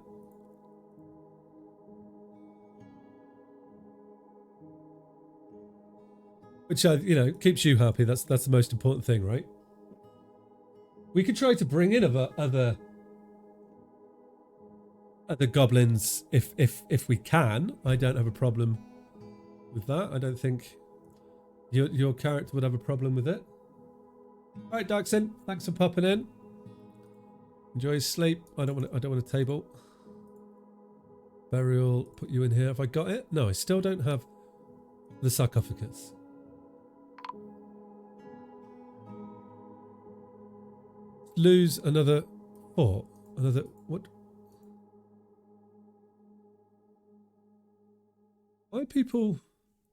Which, keeps you happy. That's the most important thing, right? We could try to bring in other goblins if we can. I don't have a problem with that. I don't think your character would have a problem with it. All right, Daxon, thanks for popping in. Enjoy your sleep. I don't want a table. Burial. Put you in here. Have I got it? No, I still don't have the sarcophagus. Lose another fort. Another what? Why people?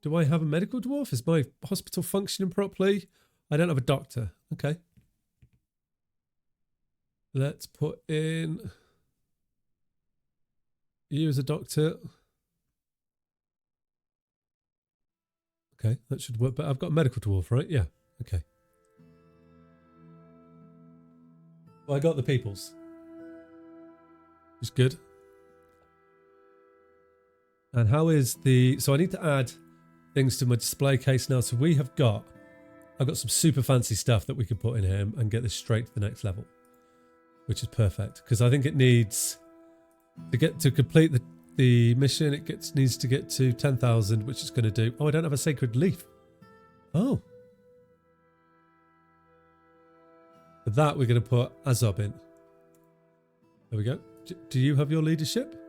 Do I have a medical dwarf? Is my hospital functioning properly? I don't have a doctor. Okay. Let's put in you as a doctor. Okay, that should work. But I've got a medical dwarf, right? Yeah. Okay. Well, I got the peoples. It's good. And how is the... So I need to add things to my display case now. So I've got some super fancy stuff that we can put in here and get this straight to the next level, which is perfect. Because I think it needs to complete the mission. It needs to get to 10,000, which is going to do... Oh, I don't have a sacred leaf. Oh. For that, we're going to put Azob in. There we go. Do you have your leadership?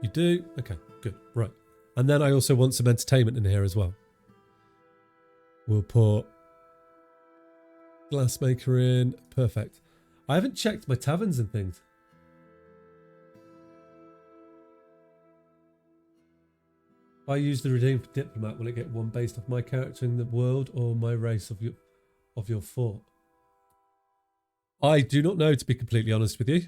You do? Okay, good. Right. And then I also want some entertainment in here as well. We'll put glassmaker in. Perfect. I haven't checked my taverns and things. If I use the redeem for diplomat, will it get one based off my character in the world or my race of your fort? I do not know, to be completely honest with you.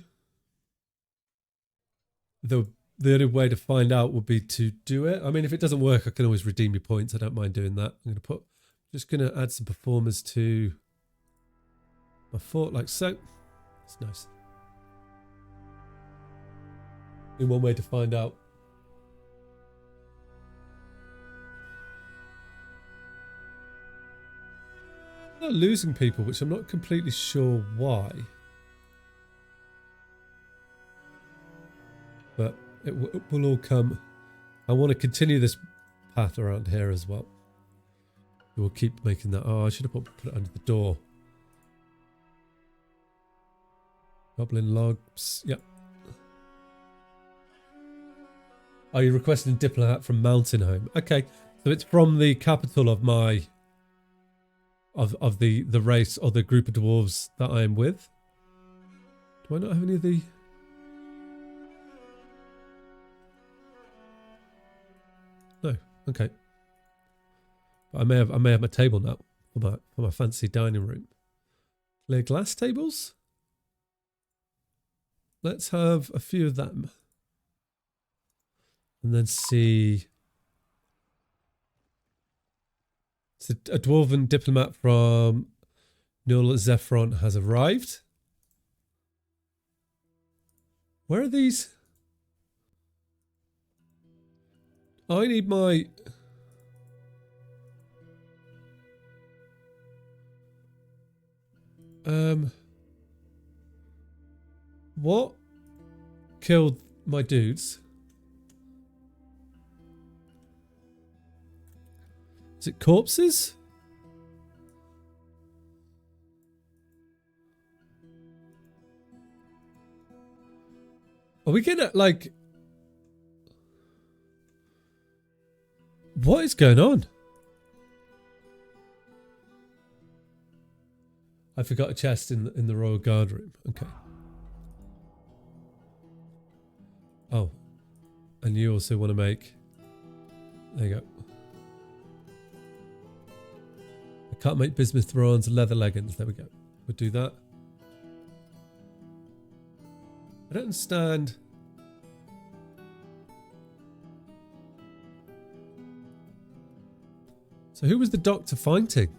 The only way to find out would be to do it. I mean, if it doesn't work, I can always redeem your points. I don't mind doing that. Just going to add some performers to my fort like so. It's nice. In one way to find out. I'm not losing people, which I'm not completely sure why. But it will all come. I want to continue this path around here as well. We'll keep making that. Oh, I should have put it under the door. Goblin logs. Yep. Are you requesting diplomat from Mountain Home? Okay, so it's from the capital of my of the race or the group of dwarves that I am with. Do I not have any of the? No. Okay. But I may have my table now for my fancy dining room. Clear glass tables. Let's have a few of them. And then see. So a dwarven diplomat from Null Zephyron has arrived. Where are these? I need my... What killed my dudes? Is it corpses? Are we getting at, like... What is going on? I forgot a chest in the Royal Guard room. Okay. Oh. And you also want to make... There you go. I can't make bismuth bronze leather leggings. There we go. We'll do that. I don't understand... So who was the doctor fighting?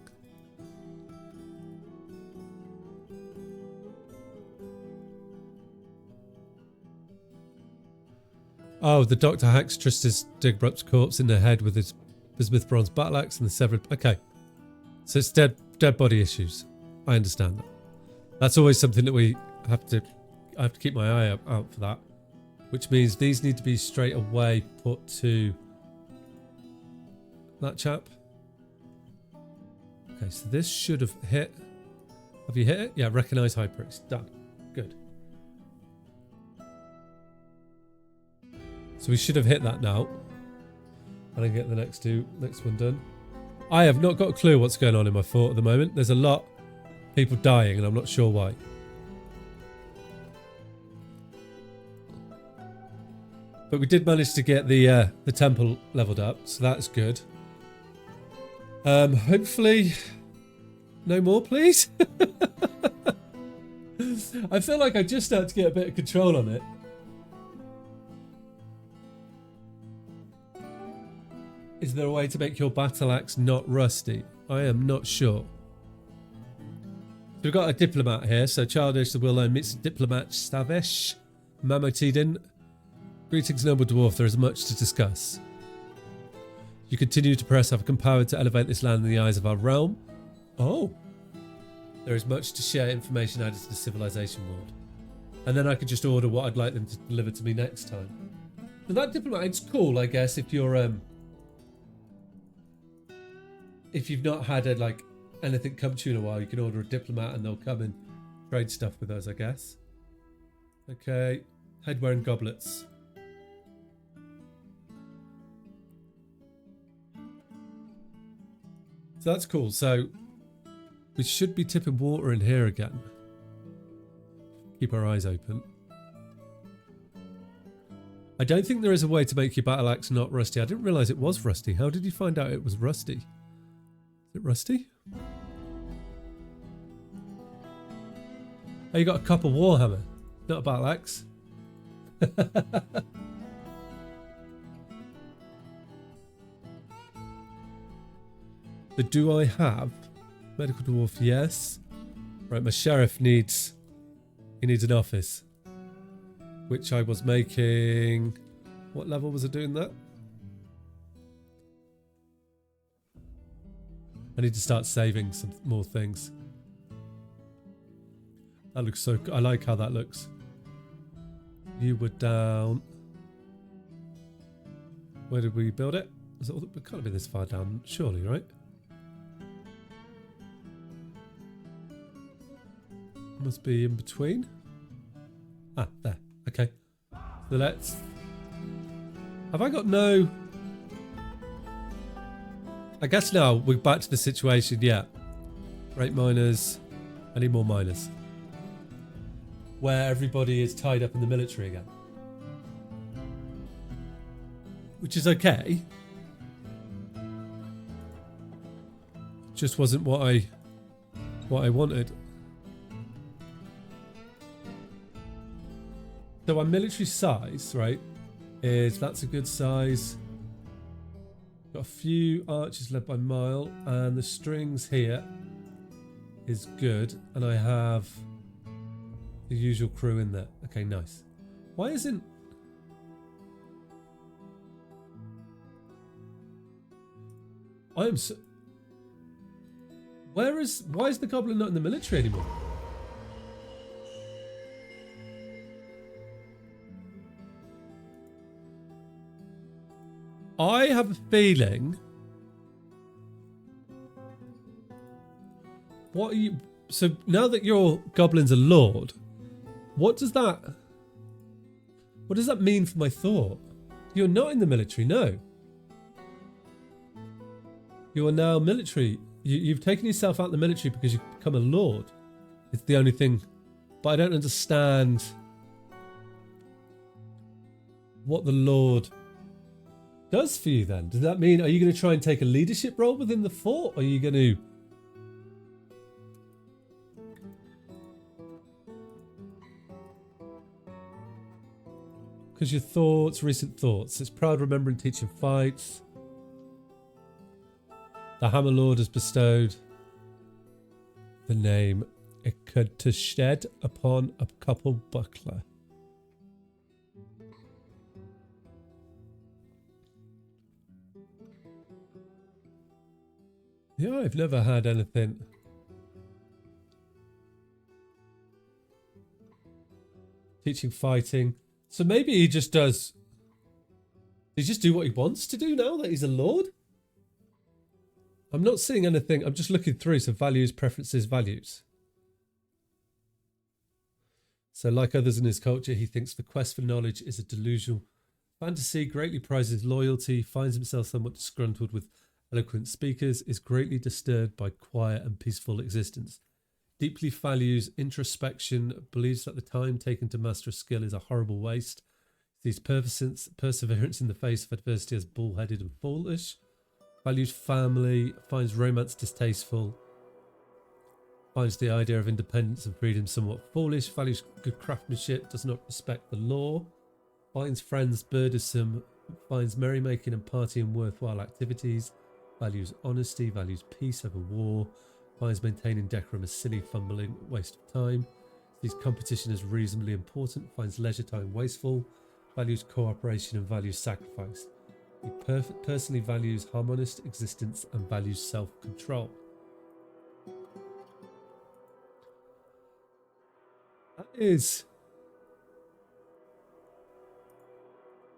Oh, the doctor hacks Trista's Digrup's corpse in the head with his bismuth bronze battle axe and the severed... Okay. So it's dead body issues. I understand that. That's always something that we have to... I have to keep my eye out for that. Which means these need to be straight away put to... that chap. Okay, so this should have hit. Have you hit it? Yeah, recognize High Priest. Done. Good. So we should have hit that now. And I can get the next one done. I have not got a clue what's going on in my fort at the moment. There's a lot of people dying and I'm not sure why. But we did manage to get the temple leveled up, so that's good. Hopefully no more, please. I feel like I just start to get a bit of control on it. Is there a way to make your battle axe not rusty? I am not sure. So we've got a diplomat here. So Childish the Will-Known meets diplomat Stavesh Mamotidin. Greetings, noble dwarf. There is much to discuss. You continue to press have empowered to elevate this land in the eyes of our realm. Oh. There is much to share information added to the civilization world. And then I could just order what I'd like them to deliver to me next time. So that diplomat, it's cool, I guess, if you're if you've not had anything come to you in a while, you can order a diplomat and they'll come and trade stuff with us, I guess. Okay. Head wearing goblets. So that's cool. So we should be tipping water in here again. Keep our eyes open. I don't think there is a way to make your battle axe not rusty. I didn't realise it was rusty. How did you find out it was rusty? Is it rusty? Oh, you got a copper warhammer, not a battle axe. But do I have medical dwarf? Yes. Right, my sheriff needs an office, which I was making. What level was I doing that? I need to start saving some more things. That looks so good. I like how that looks. You were down. Where did we build it? It can't have been this far down, surely, right? Must be in between. Ah, there. Okay. So let's... Have I got no... I guess now we're back to the situation, yeah. Rate miners. I need more miners. Where everybody is tied up in the military again. Which is okay. Just wasn't what I wanted. So our military size, right, that's a good size. Got a few archers led by Mile, and the strings here is good, and I have the usual crew in there. Okay, nice. Why isn't... I am so... Why is the goblin not in the military anymore? I have a feeling... What are you... So now that your goblin's a lord, what does that mean for my thought? You're not in the military, no. You are now military. You've taken yourself out of the military because you've become a lord. It's the only thing. But I don't understand what the lord does for you then. Does that mean, are you going to try and take a leadership role within the fort? Or are you going to... Because your thoughts, recent thoughts. It's proud remembering teaching fights. The Hammer Lord has bestowed the name Ikuteshed upon a couple buckler. Yeah, I've never had anything. Teaching fighting. So maybe he just does... Does he just do what he wants to do now that he's a lord? I'm not seeing anything. I'm just looking through. So values, preferences, values. So like others in his culture, he thinks the quest for knowledge is a delusional fantasy, greatly prizes loyalty, finds himself somewhat disgruntled with eloquent speakers, is greatly disturbed by quiet and peaceful existence. Deeply values introspection, believes that the time taken to master a skill is a horrible waste, sees perseverance in the face of adversity as bullheaded and foolish, values family, finds romance distasteful, finds the idea of independence and freedom somewhat foolish, values good craftsmanship, does not respect the law, finds friends burdensome, finds merrymaking and partying worthwhile activities, values honesty, values peace over war, finds maintaining decorum a silly, fumbling waste of time, sees competition as reasonably important, finds leisure time wasteful, values cooperation and values sacrifice. He personally values harmonious existence and values self-control.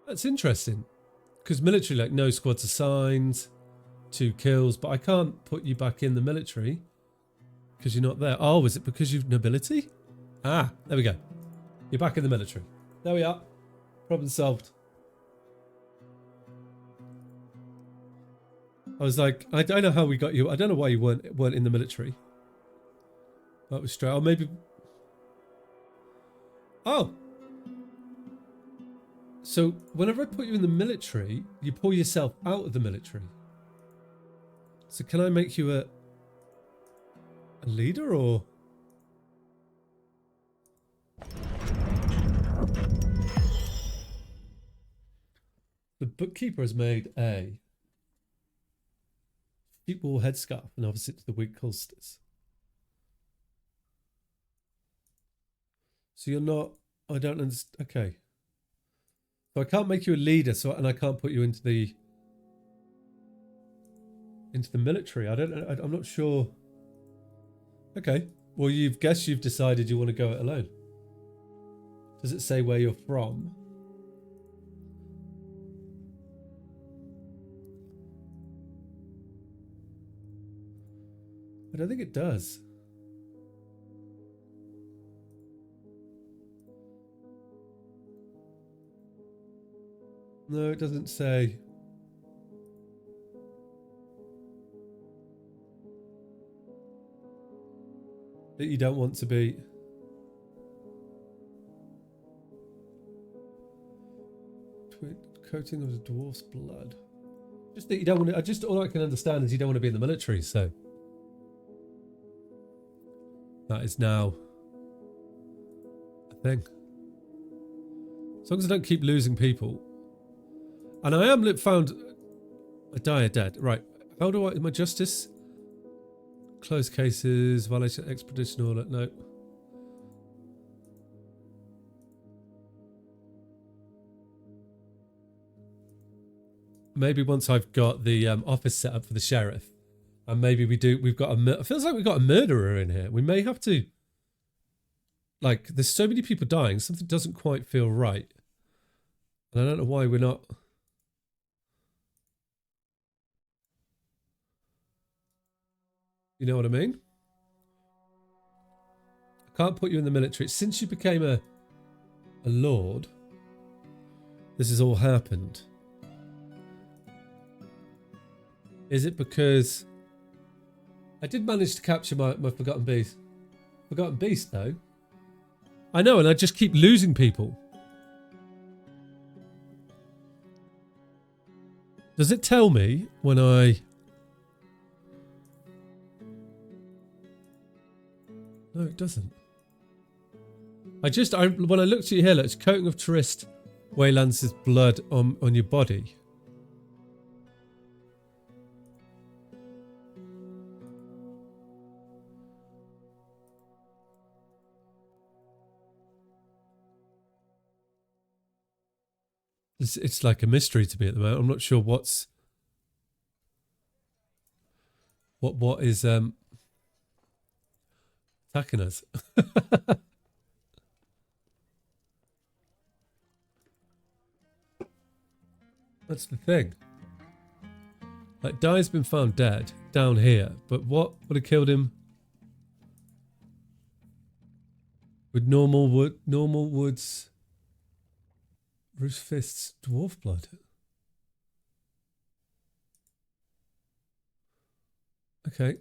That's interesting. Because military, like, no squads assigned, 2 kills, but I can't put you back in the military because you're not there. Oh, is it because you've nobility? Ah, there we go. You're back in the military. There we are. Problem solved. I was like, I don't know how we got you. I don't know why you weren't in the military. That was straight. Oh, maybe. Oh. So whenever I put you in the military, you pull yourself out of the military. So can I make you a leader or? The bookkeeper has made a sheepwool headscarf and opposite to the wig holsters. So you're not, I don't understand. Okay. So I can't make you a leader, and I can't put you into the military. I'm not sure. Okay. Well, you've decided you want to go it alone. Does it say where you're from? I don't think it does. No, it doesn't say. That you don't want to be. Coating of the dwarf's blood. Just that you don't want to. All I can understand is you don't want to be in the military, so. That is now a thing. As long as I don't keep losing people. And I am found a dire dead. Right. How do I... My justice? Closed cases, violation, expedition order. No. Maybe once I've got the office set up for the sheriff. And maybe we've got it feels like we've got a murderer in here. We may have to... Like, there's so many people dying. Something doesn't quite feel right. And I don't know why we're not... You know what I mean? I can't put you in the military. Since you became a lord, this has all happened. Is it because... I did manage to capture my forgotten beast. Forgotten beast, though. I know, and I just keep losing people. Does it tell me when I... No, it doesn't. When I looked at your hair, look, it's coating of Trist Waylance's blood on your body. It's like a mystery to me at the moment. I'm not sure what is attacking us. That's the thing. Like, Dai's been found dead down here, but what would have killed him? With normal woods, Bruce Fist's dwarf blood. Okay.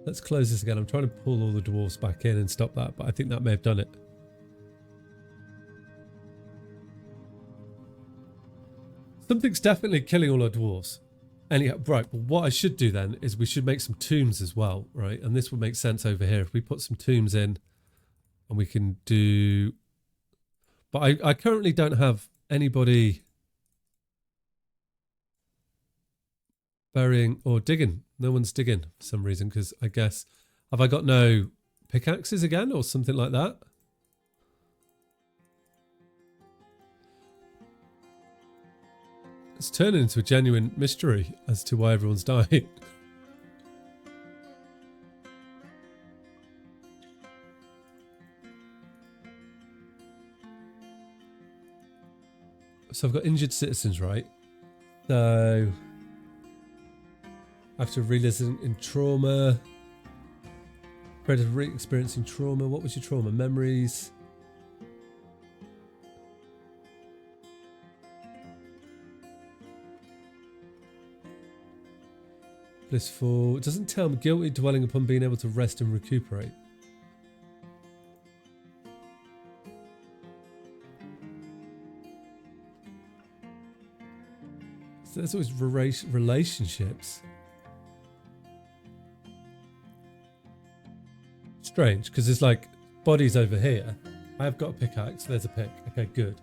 Let's close this again. I'm trying to pull all the dwarves back in and stop that, but I think that may have done it. Something's definitely killing all our dwarves. Anyhow, right, well, what I should do then is we should make some tombs as well, right? And this would make sense over here. If we put some tombs in and we can do... But I currently don't have anybody burying or digging. No one's digging for some reason, because I guess... Have I got no pickaxes again or something like that? It's turning into a genuine mystery as to why everyone's dying. So I've got injured citizens, right? So after reliving in trauma, credit of re-experiencing trauma. What was your trauma? Memories. Blissful. It doesn't tell me guilty dwelling upon being able to rest and recuperate. There's always relationships. Strange, because there's like bodies over here. I've got a pickaxe. There's a pick. Okay, good.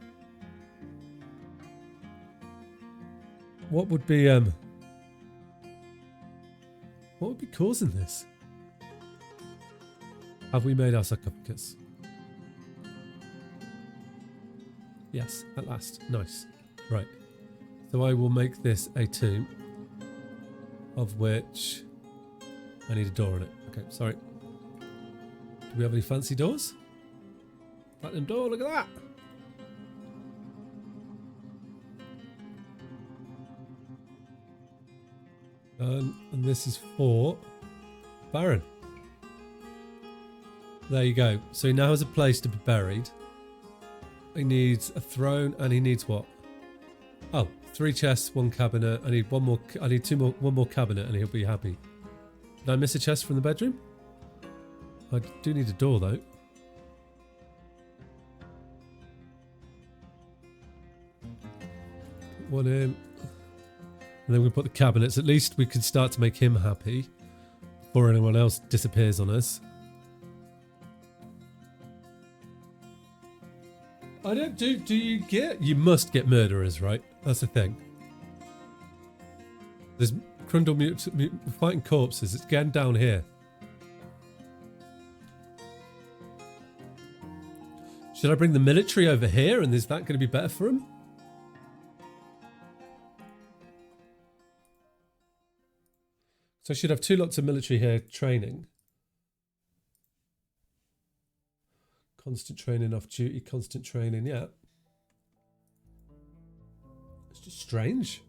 What would be causing this? Have we made our sarcophagus? Yes, at last. Nice. Right. So I will make this a tomb, of which I need a door on it. Okay, sorry. Do we have any fancy doors? Platinum door, look at that! And this is for Baron. There you go. So he now has a place to be buried. He needs a throne, and he needs what? Oh, 3 chests, 1 cabinet. I need one more. I need one more cabinet, and he'll be happy. Did I miss a chest from the bedroom? I do need a door though. Put one in. And then we put the cabinets. At least we can start to make him happy before anyone else disappears on us. I don't do you must get murderers, right? That's the thing. There's Crundle fighting corpses. It's getting down here. Should I bring the military over here, and is that going to be better for him? So I should have 2 lots of military here training. Constant training, off duty, constant training, yeah. It's just strange.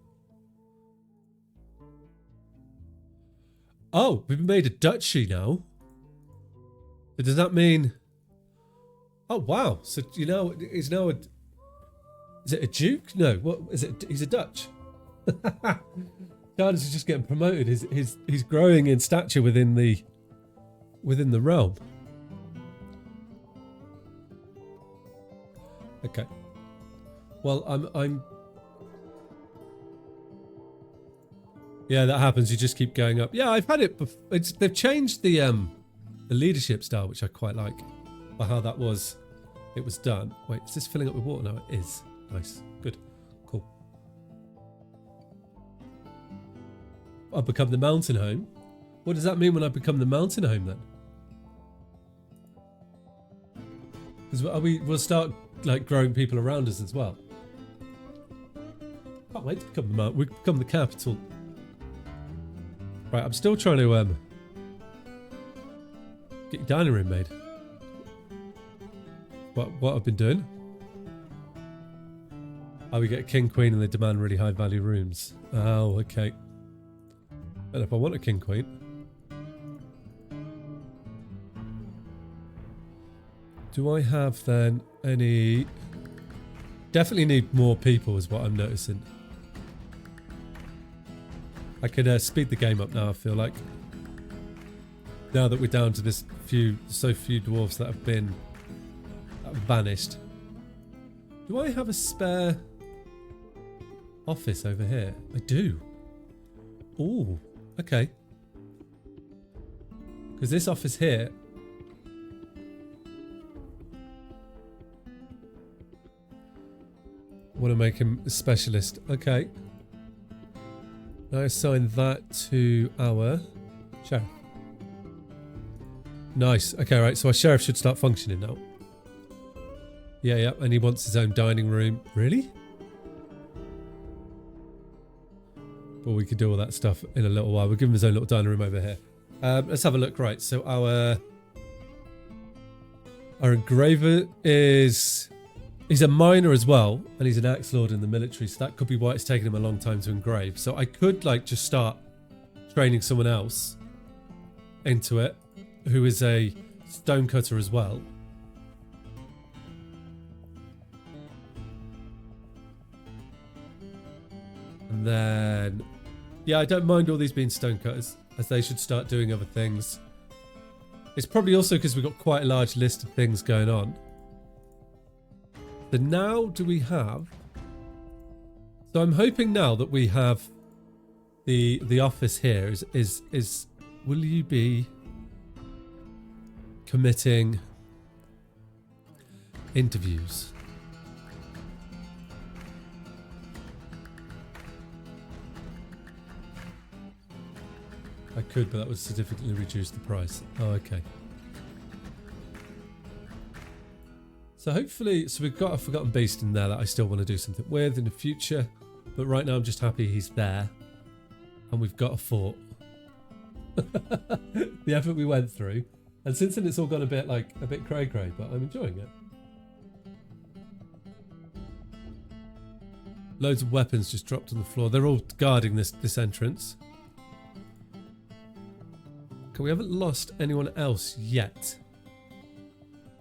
Oh, we've made a duchy now. But does that mean... Oh, wow. So, you know, he's now a... Is it a duke? No, what is it? He's a Dutch. Charles is just getting promoted. He's growing in stature within the realm. Okay. Well, I'm. Yeah, that happens. You just keep going up. Yeah, I've had it. They've changed the leadership style, which I quite like, or how that was. It was done. Wait, is this filling up with water? No, it is. Nice. Good. Cool. I've become the mountain home. What does that mean when I become the mountain home then? Because we'll start like growing people around us as well. Can't wait to become the mountain. We become the capital. Right, I'm still trying to get your dining room made. What I've been doing? Oh, we get a king queen and they demand really high value rooms. Oh, okay. And if I want a king queen, do I have then any... Definitely need more people is what I'm noticing. I could speed the game up now, I feel like. Now that we're down to this so few dwarves that have vanished. Do I have a spare office over here? I do. Ooh, okay. Because this office here... want to make him a specialist. Okay. Now assign that to our sheriff. Nice. Okay, right. So our sheriff should start functioning now. Yeah, yeah. And he wants his own dining room. Really? But we could do all that stuff in a little while. We'll give him his own little dining room over here. Let's have a look. Right. So our engraver is... He's a miner as well, and he's an axe lord in the military, so that could be why it's taken him a long time to engrave. So I could like just start training someone else into it, who is a stonecutter as well. And then, yeah, I don't mind all these being stonecutters, as they should start doing other things. It's probably also because we've got quite a large list of things going on. So now do we have So I'm hoping now that we have the office here is will you be committing interviews? I could, but that would significantly reduce the price. Oh, okay. So hopefully, so we've got a Forgotten Beast in there that I still want to do something with in the future. But right now I'm just happy he's there. And we've got a fort. The effort we went through. And since then it's all gone a bit cray-cray, but I'm enjoying it. Loads of weapons just dropped on the floor. They're all guarding this entrance. Okay, we haven't lost anyone else yet.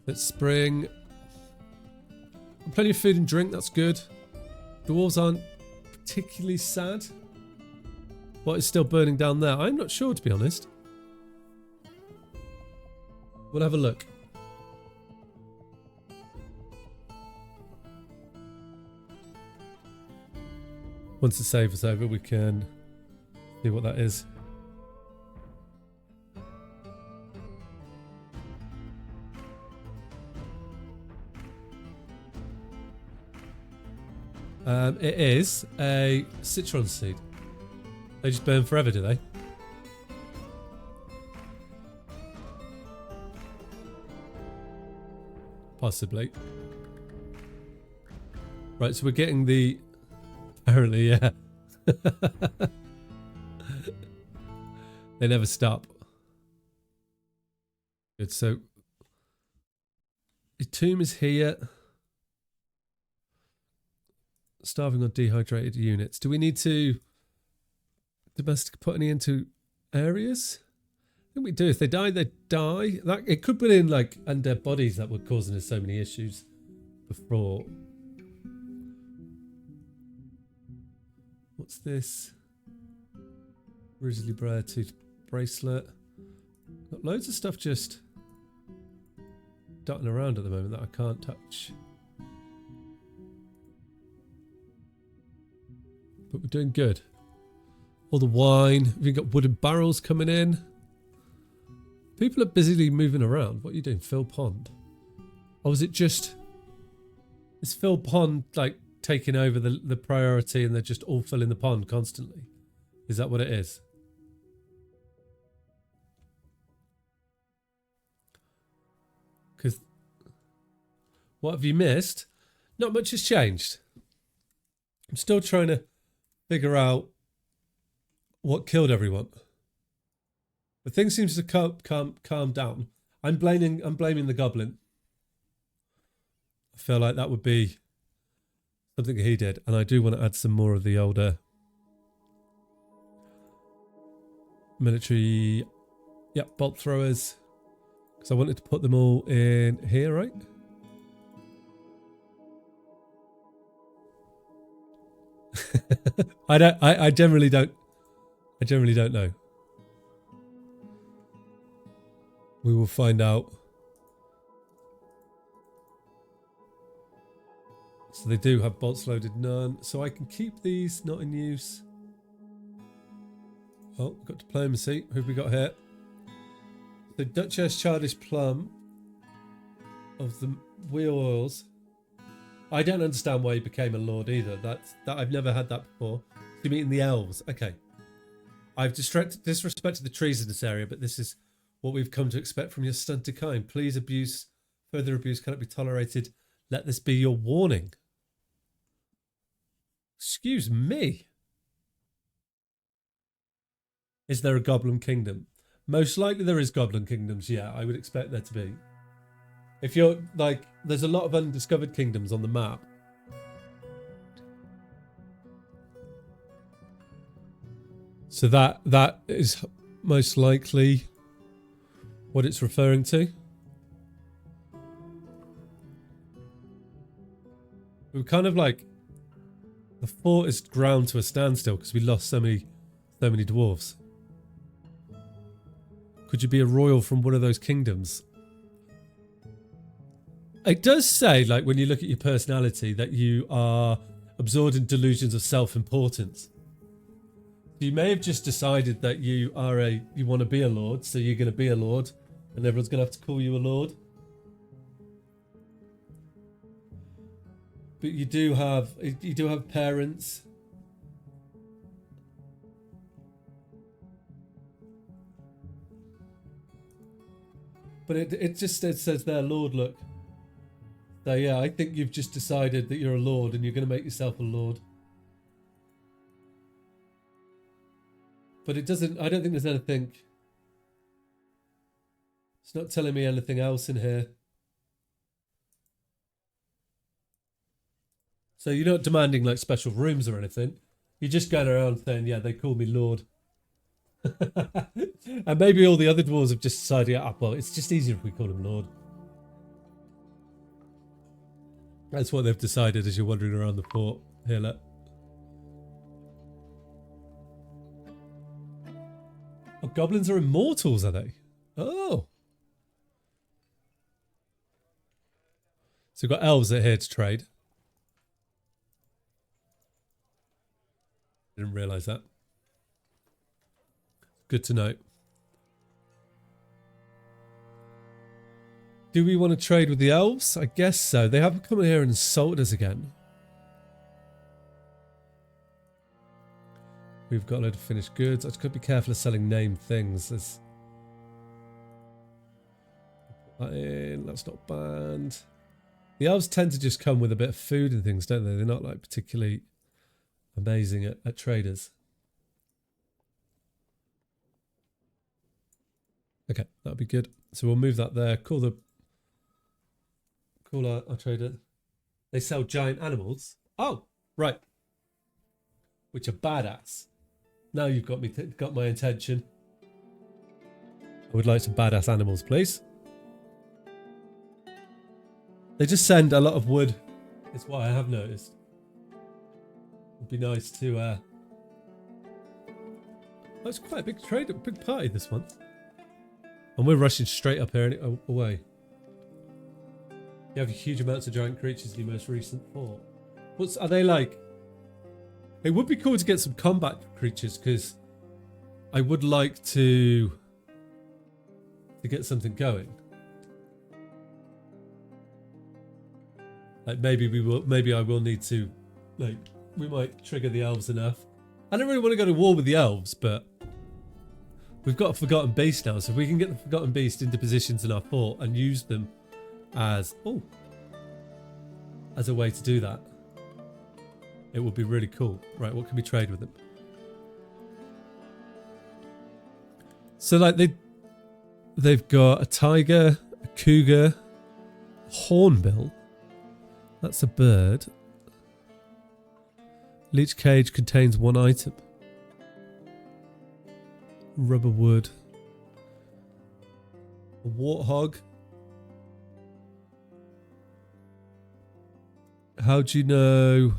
Let's spring. Plenty of food and drink, that's good. Dwarves aren't particularly sad. What is still burning down there? I'm not sure, to be honest. We'll have a look. Once the save is over, we can see what that is. It is a citron seed. They just burn forever, do they? Possibly. Right, so we're getting the... Apparently, yeah. They never stop. Good, so... The tomb is here. Starving on dehydrated units. Do we need to put any into areas? I think we do. If they die, they die. That it could put in like undead bodies that were causing us so many issues before. What's this? Grizzly bear tooth bracelet. Got loads of stuff just dotting around at the moment that I can't touch. But we're doing good. All the wine. We've got wooden barrels coming in. People are busily moving around. What are you doing? Fill pond. Or is it just... Is fill pond like taking over the priority and they're just all filling the pond constantly? Is that what it is? Because... What have you missed? Not much has changed. I'm still trying to figure out what killed everyone. But things seems to calm down. I'm blaming the goblin. I feel like that would be something he did, and I do want to add some more of the older military, bolt throwers, because I wanted to put them all in here, right? I generally don't know. We will find out. So they do have bolts loaded, none. So I can keep these not in use. Oh, we've got diplomacy. Who have we got here? The Duchess Childish Plum of the Wheel Oils. I don't understand why he became a lord either. That I've never had that before. You mean the elves? Okay. I've disrespected the trees in this area, but this is what we've come to expect from your stunted kind. Please, further abuse cannot be tolerated. Let this be your warning. Excuse me. Is there a goblin kingdom? Most likely there is goblin kingdoms, yeah. I would expect there to be. If you're like, there's a lot of undiscovered kingdoms on the map. So that is most likely what it's referring to. We're kind of like, the fort is ground to a standstill because we lost so many dwarves. Could you be a royal from one of those kingdoms? It does say, like, when you look at your personality, that you are absorbed in delusions of self-importance. You may have just decided that you want to be a lord, so you're going to be a lord, and everyone's going to have to call you a lord. But you do have parents. But it just says there, Lord, look. So yeah, I think you've just decided that you're a lord and you're going to make yourself a lord. But it doesn't, I don't think there's anything. It's not telling me anything else in here. So you're not demanding like special rooms or anything. You're just going around saying, yeah, they call me Lord. And maybe all the other dwarves have just decided, yeah, well, it's just easier if we call him Lord. That's what they've decided as you're wandering around the fort. Here, look. Oh, goblins are immortals, are they? Oh. So we've got elves that are here to trade. Didn't realise that. Good to know. Do we want to trade with the elves? I guess so. They haven't come in here and insulted us again. We've got a load of finished goods. I could be careful of selling named things. There's... Put that in. That's not banned. The elves tend to just come with a bit of food and things, don't they? They're not like particularly amazing at traders. Okay, that'll be good. So we'll move that there. Call our trader. They sell giant animals. Oh, right. Which are badass. Now you've got me got my attention. I would like some badass animals, please. They just send a lot of wood. Is what I have noticed. It'd be nice to. Oh, it's quite a big trade, a big party this month. And we're rushing straight up here and away. You have huge amounts of giant creatures in your most recent fort. Are they like? It would be cool to get some combat creatures because I would like to get something going. Like maybe I will need to, like, we might trigger the elves enough. I don't really want to go to war with the elves, but we've got a Forgotten Beast now, so if we can get the Forgotten Beast into positions in our fort and use them as a way to do that, it would be really cool. Right, what can we trade with them? So like they've got a tiger, a cougar, a hornbill. That's a bird. Leech cage contains one item. Rubber wood. A warthog. How do you know?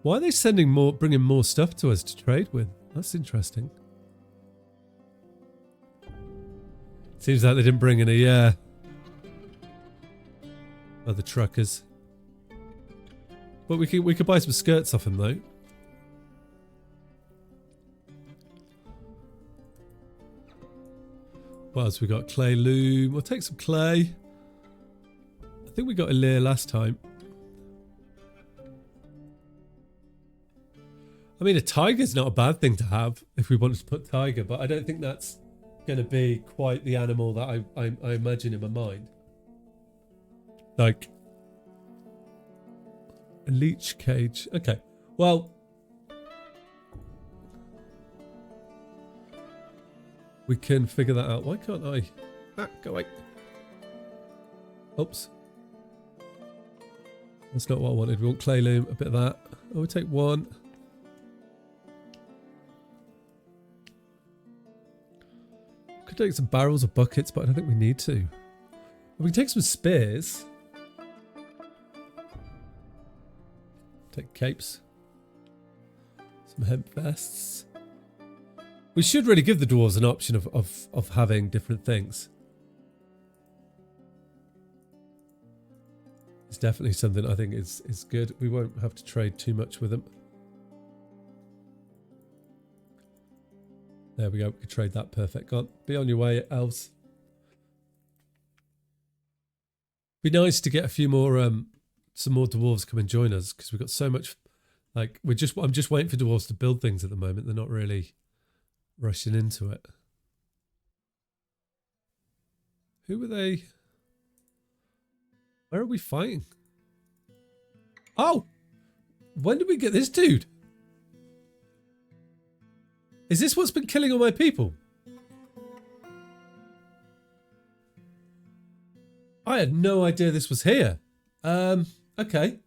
Why are they bringing more stuff to us to trade with? That's interesting. Seems like they didn't bring any, other truckers. But we could buy some skirts off them though. What else we got? Clay loom. We'll take some clay. I think we got a leer last time. I mean, a tiger's not a bad thing to have if we wanted to put tiger, but I don't think that's going to be quite the animal that I imagine in my mind. Like a leech cage. Okay, well, we can figure that out. Why can't I? Go away. Oops. That's not what I wanted. We want clay loom, a bit of that. Oh, we'll take one. Could take some barrels or buckets, but I don't think we need to. We can take some spears. Take capes. Some hemp vests. We should really give the dwarves an option of having different things. It's definitely something I think is good. We won't have to trade too much with them. There we go. We could trade that. Perfect. Go on. Be on your way, elves. Be nice to get a few more, some more dwarves come and join us because we've got so much. Like I'm just waiting for dwarves to build things at the moment. They're not really rushing into it. Who are they? Where are we fighting? Oh! When did we get this dude? Is this what's been killing all my people? I had no idea this was here. Okay.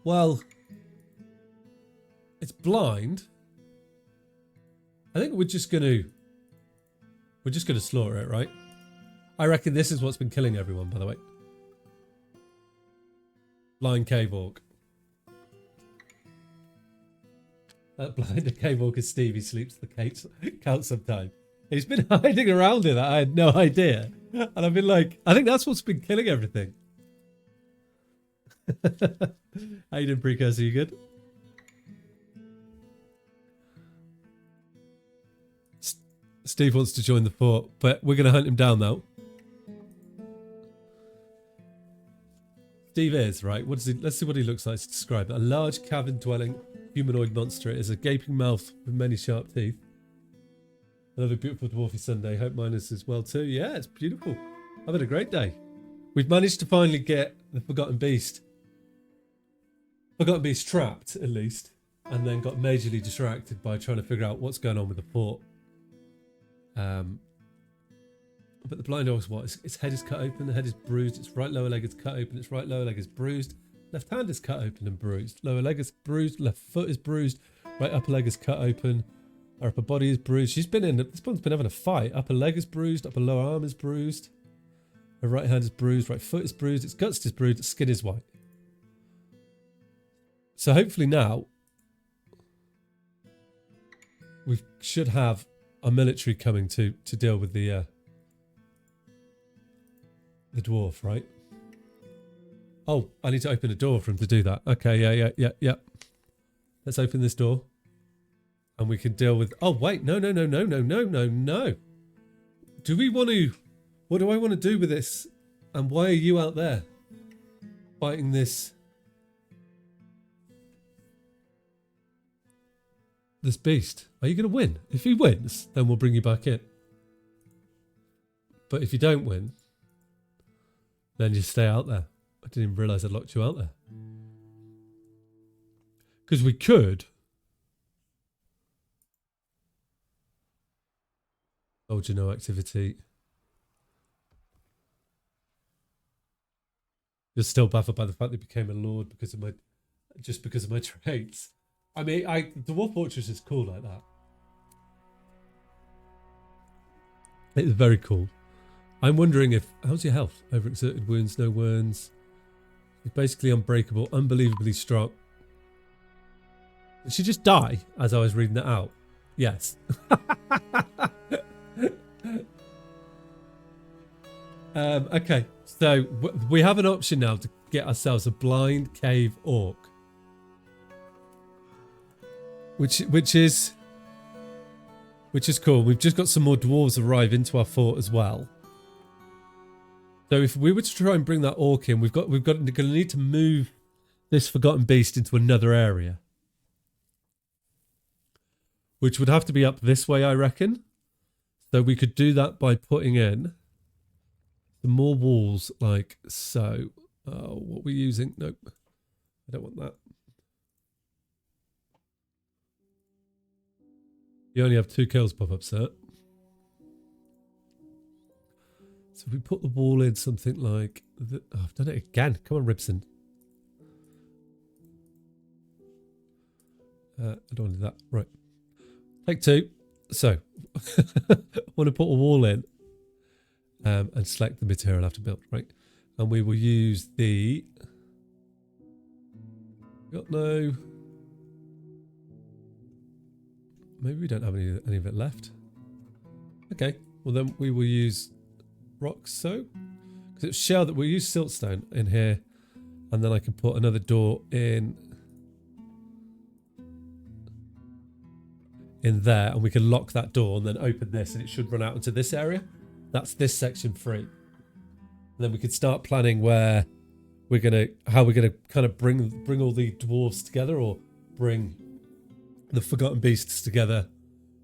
Well, it's blind. I think we're just gonna slaughter it, right? I reckon this is what's been killing everyone, by the way. Blind cave orc. That blind cave orc is Steve. He sleeps the couch sometime. He's been hiding around here that I had no idea. And I've been like, I think that's what's been killing everything. How you doing, Precursor? You good? Steve wants to join the fort, but we're going to hunt him down now. Steve is, right? What is he? Let's see what he looks like to describe it. A large cavern-dwelling humanoid monster. It is a gaping mouth with many sharp teeth. Another beautiful dwarfy Sunday. Hope mine is as well too. Yeah, it's beautiful. I've had a great day. We've managed to finally get the Forgotten Beast. Forgotten Beast trapped, at least. And then got majorly distracted by trying to figure out what's going on with the fort. But the blind orc's what? Its head is cut open, the head is bruised, its right lower leg is cut open, its right lower leg is bruised, left hand is cut open and bruised, lower leg is bruised, left foot is bruised, right upper leg is cut open, her upper body is bruised. This one's been having a fight. Upper leg is bruised, upper lower arm is bruised, her right hand is bruised, right foot is bruised, its guts is bruised, its skin is white. So hopefully now we should have our military coming to deal with the dwarf, right? Oh, I need to open a door for him to do that. Okay, yeah. Let's open this door. And we can deal with... Oh, wait. No. Do we want to... What do I want to do with this? And why are you out there fighting this beast? Are you going to win? If he wins, then we'll bring you back in. But if you don't win... then you stay out there. I didn't even realise I'd locked you out there. Because we could. Told you no activity. You're still baffled by the fact that he became a lord because of my traits. I mean, the Dwarf Fortress is cool like that. It's very cool. I'm wondering if... How's your health? Overexerted wounds, no wounds. You're basically unbreakable, unbelievably strong. Did she just die as I was reading that out? Yes. Okay, so we have an option now to get ourselves a blind cave orc. Which is cool. We've just got some more dwarves arrive into our fort as well. So if we were to try and bring that orc in, we're going to need to move this Forgotten Beast into another area, which would have to be up this way, I reckon. So we could do that by putting in some more walls, like so. Oh, what we're using? Nope, I don't want that. You only have 2 kills pop up, sir. So if we put the wall in something like... Oh, I've done it again. Come on, Ribsin. I don't want to do that. Right. Take 2. So, I want to put a wall in and select the material I have to build, right? And we will use the... Got no... Maybe we don't have any of it left. Okay. Well, then we will use... rock soap, because it's shell that we'll use siltstone in here, And then I can put another door in there, and we can lock that door and then open this, and it should run out into this area. That's this section free. And then we could start planning where how we're gonna kind of bring all the dwarves together, or bring the forgotten beasts together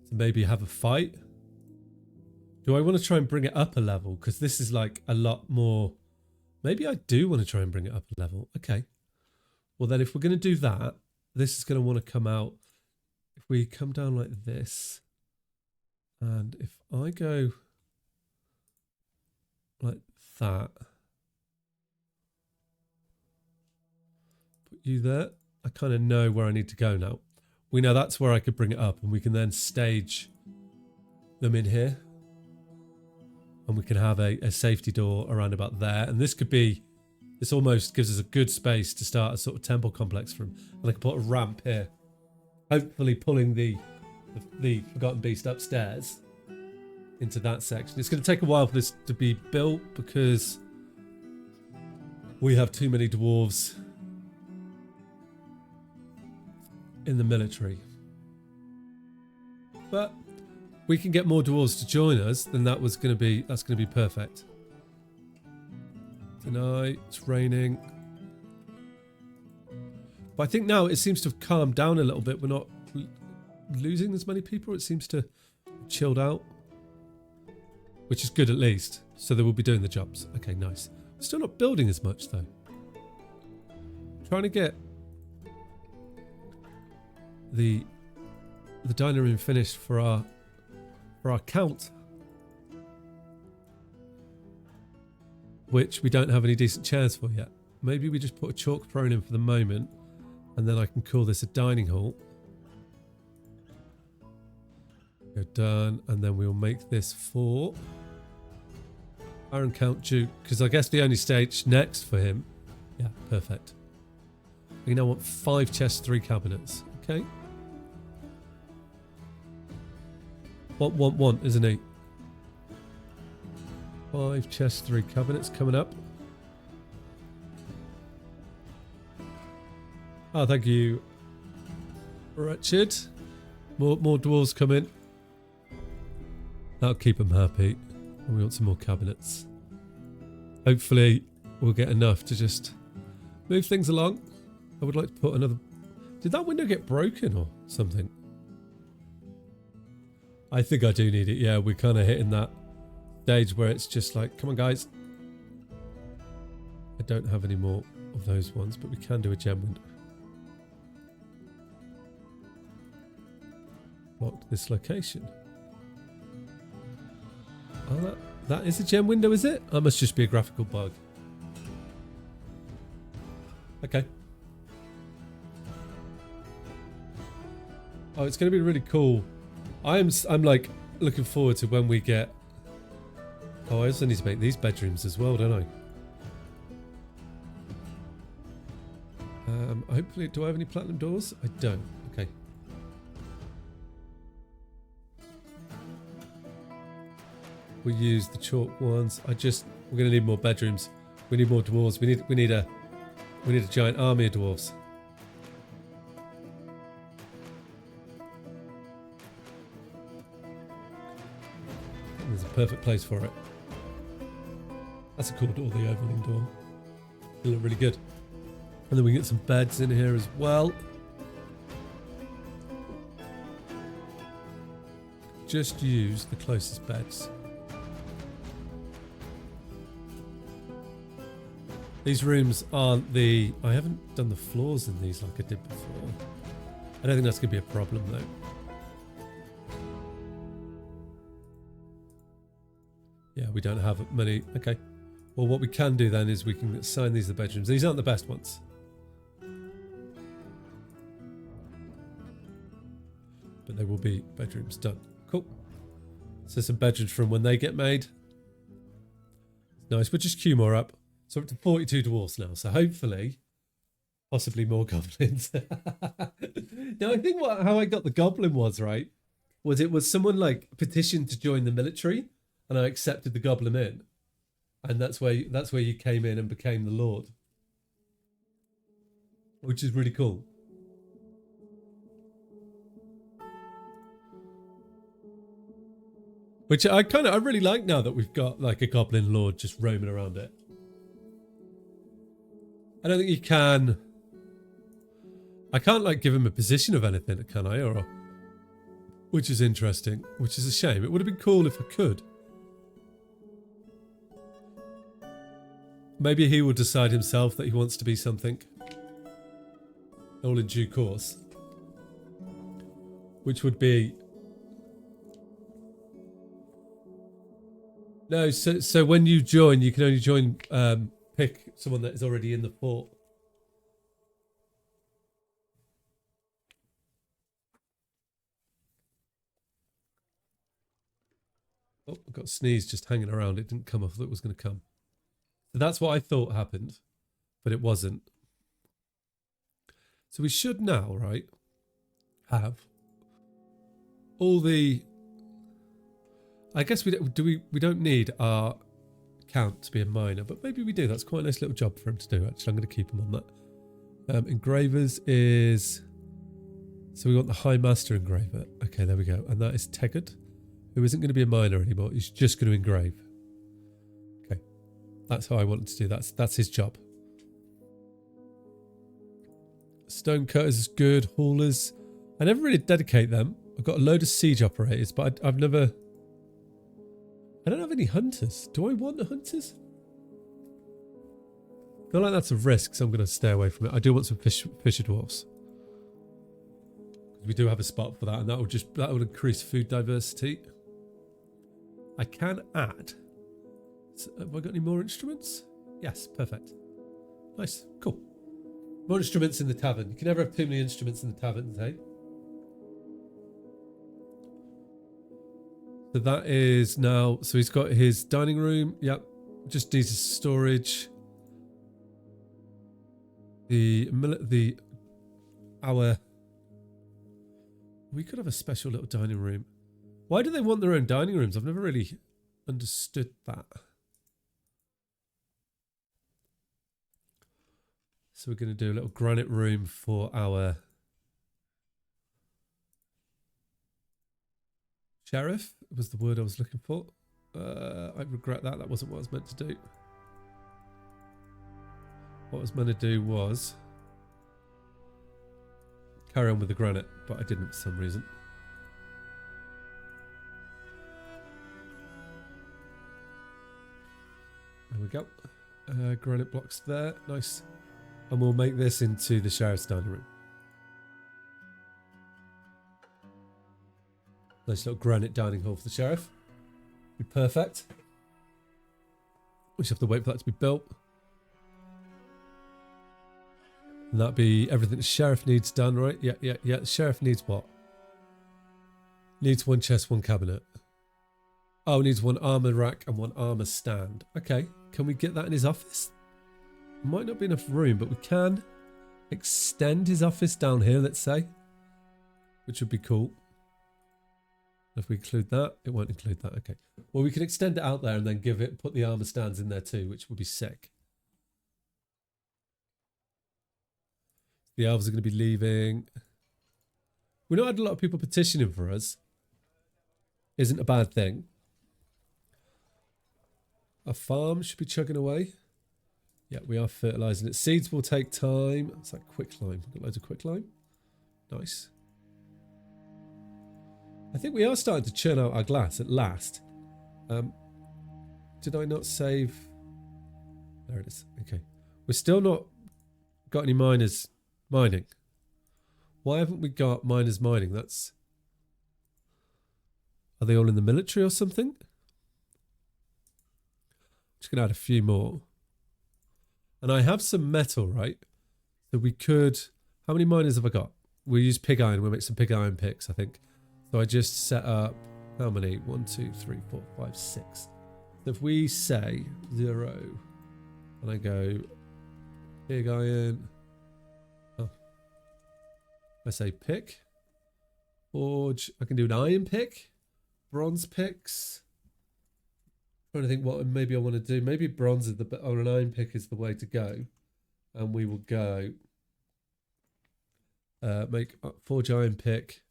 to maybe have a fight. Do I want to try and bring it up a level? Because this is like a lot more. Maybe I do want to try and bring it up a level. Okay. Well, then if we're going to do that, this is going to want to come out. If we come down like this, and if I go like that, put you there, I kind of know where I need to go now. We know that's where I could bring it up, and we can then stage them in here. And we can have a safety door around about there. And this almost gives us a good space to start a sort of temple complex from. And I can put a ramp here, hopefully pulling the forgotten beast upstairs into that section. It's going to take a while for this to be built because we have too many dwarves in the military. But we can get more dwarves to join us, then that's going to be perfect. Tonight it's raining. But I think now it seems to have calmed down a little bit. We're not losing as many people. It seems to have chilled out, which is good at least. So they will be doing the jobs. Okay, nice. We're still not building as much though. Trying to get the dining room finished for our count, which we don't have any decent chairs for yet. Maybe we just put a chalk throne in for the moment, and then I can call this a dining hall. Go done, and then we'll make this for Iron Count Duke, because I guess the only stage next for him. Yeah, perfect. We now want 5 chests, 3 cabinets. Okay. Want, isn't he? 5 chests, 3 cabinets coming up. Oh, thank you, Richard. More dwarves come in. That'll keep them happy. And we want some more cabinets. Hopefully, we'll get enough to just move things along. I would like to put another. Did that window get broken or something? I think I do need it. Yeah, we're kind of hitting that stage where it's just like, come on, guys. I don't have any more of those ones, but we can do a gem window. Locked this location. Oh, that is a gem window, is it? That must just be a graphical bug. Okay. Oh, it's going to be really cool. I'm like looking forward to when we get. Oh, I also need to make these bedrooms as well, don't I? Hopefully, do I have any platinum doors? I don't. Okay. We use the chalk ones. We're going to need more bedrooms. We need more dwarves. We need a giant army of dwarves. There's a perfect place for it. That's a cool door, the overling door. It'll look really good. And then we can get some beds in here as well. Just use the closest beds. These rooms aren't the... I haven't done the floors in these like I did before. I don't think that's going to be a problem though. Yeah, we don't have many. Okay. Well, what we can do then is we can assign these the bedrooms. These aren't the best ones. But they will be bedrooms. Done. Cool. So some bedrooms from when they get made. Nice. We'll just queue more up. So we're up to 42 dwarfs now. So hopefully, possibly more goblins. Now, I think how I got the goblin was, right, was it was someone like petitioned to join the military. And I accepted the goblin in, and that's where you came in and became the lord. which is really cool. Which I really like now that we've got like a goblin lord just roaming around it. I don't think you can. I can't like give him a position of anything, can I? Or which is interesting, which is a shame. It would have been cool if I could. Maybe he will decide himself that he wants to be something. All in due course. Which would be... No, so when you join, you can only join, pick someone that is already in the fort. Oh, I've got sneeze just hanging around. It didn't come off. I thought it was going to come. So that's what I thought happened, but it wasn't. So we should now, right, have all the... I guess we don't need our count to be a miner, but maybe we do. That's quite a nice little job for him to do, actually. I'm going to keep him on that. Engravers is... So we want the High Master Engraver. Okay, there we go. And that is Tegard, who isn't going to be a miner anymore. He's just going to engrave. Okay. That's how I wanted to do that. That's his job. Stonecutters is good. Haulers. I never really dedicate them. I've got a load of siege operators, but I've never... I don't have any hunters. Do I want the hunters? I feel like that's a risk, so I'm going to stay away from it. I do want some fisher dwarfs. We do have a spot for that, and that will increase food diversity. I can add... Have I got any more instruments? Yes, perfect. Nice, cool. More instruments in the tavern. You can never have too many instruments in the tavern, hey? So that is now... So he's got his dining room. Yep. Just needs his storage. Our... We could have a special little dining room. Why do they want their own dining rooms? I've never really understood that. So we're going to do a little granite room for our sheriff. Was the word I was looking for. I regret that. That wasn't what I was meant to do. What I was meant to do was carry on with the granite, but I didn't for some reason. There we go. Granite blocks there. Nice. And we'll make this into the sheriff's dining room. Nice little granite dining hall for the sheriff. Be perfect. We just have to wait for that to be built. And that'd be everything the sheriff needs done, right? Yeah. The sheriff needs what? Needs one chest, one cabinet. Oh, needs one armor rack and one armor stand. Okay, can we get that in his office? Might not be enough room, but we can extend his office down here, let's say. Which would be cool. If we include that, it won't include that. Okay. Well, we can extend it out there and then put the armor stands in there too, which would be sick. The elves are going to be leaving. We not had a lot of people petitioning for us. Isn't a bad thing. Our farm should be chugging away. Yeah, we are fertilising it. Seeds will take time. It's like quicklime. We've got loads of quicklime. Nice. I think we are starting to churn out our glass at last. Did I not save? There it is. Okay. We're still not got any miners mining. Why haven't we got miners mining? That's... Are they all in the military or something? Just going to add a few more. And I have some metal, right? So we could... How many miners have I got? We'll use pig iron. We'll make some pig iron picks, I think. So I just set up... How many? 1, 2, 3, 4, 5, 6. So if we say 0... And I go... Pig iron... Oh. I say pick. Forge. I can do an iron pick. Bronze picks. Trying to think what maybe I want to do. Maybe bronze is or an iron pick is the way to go. And we will go Forge iron pick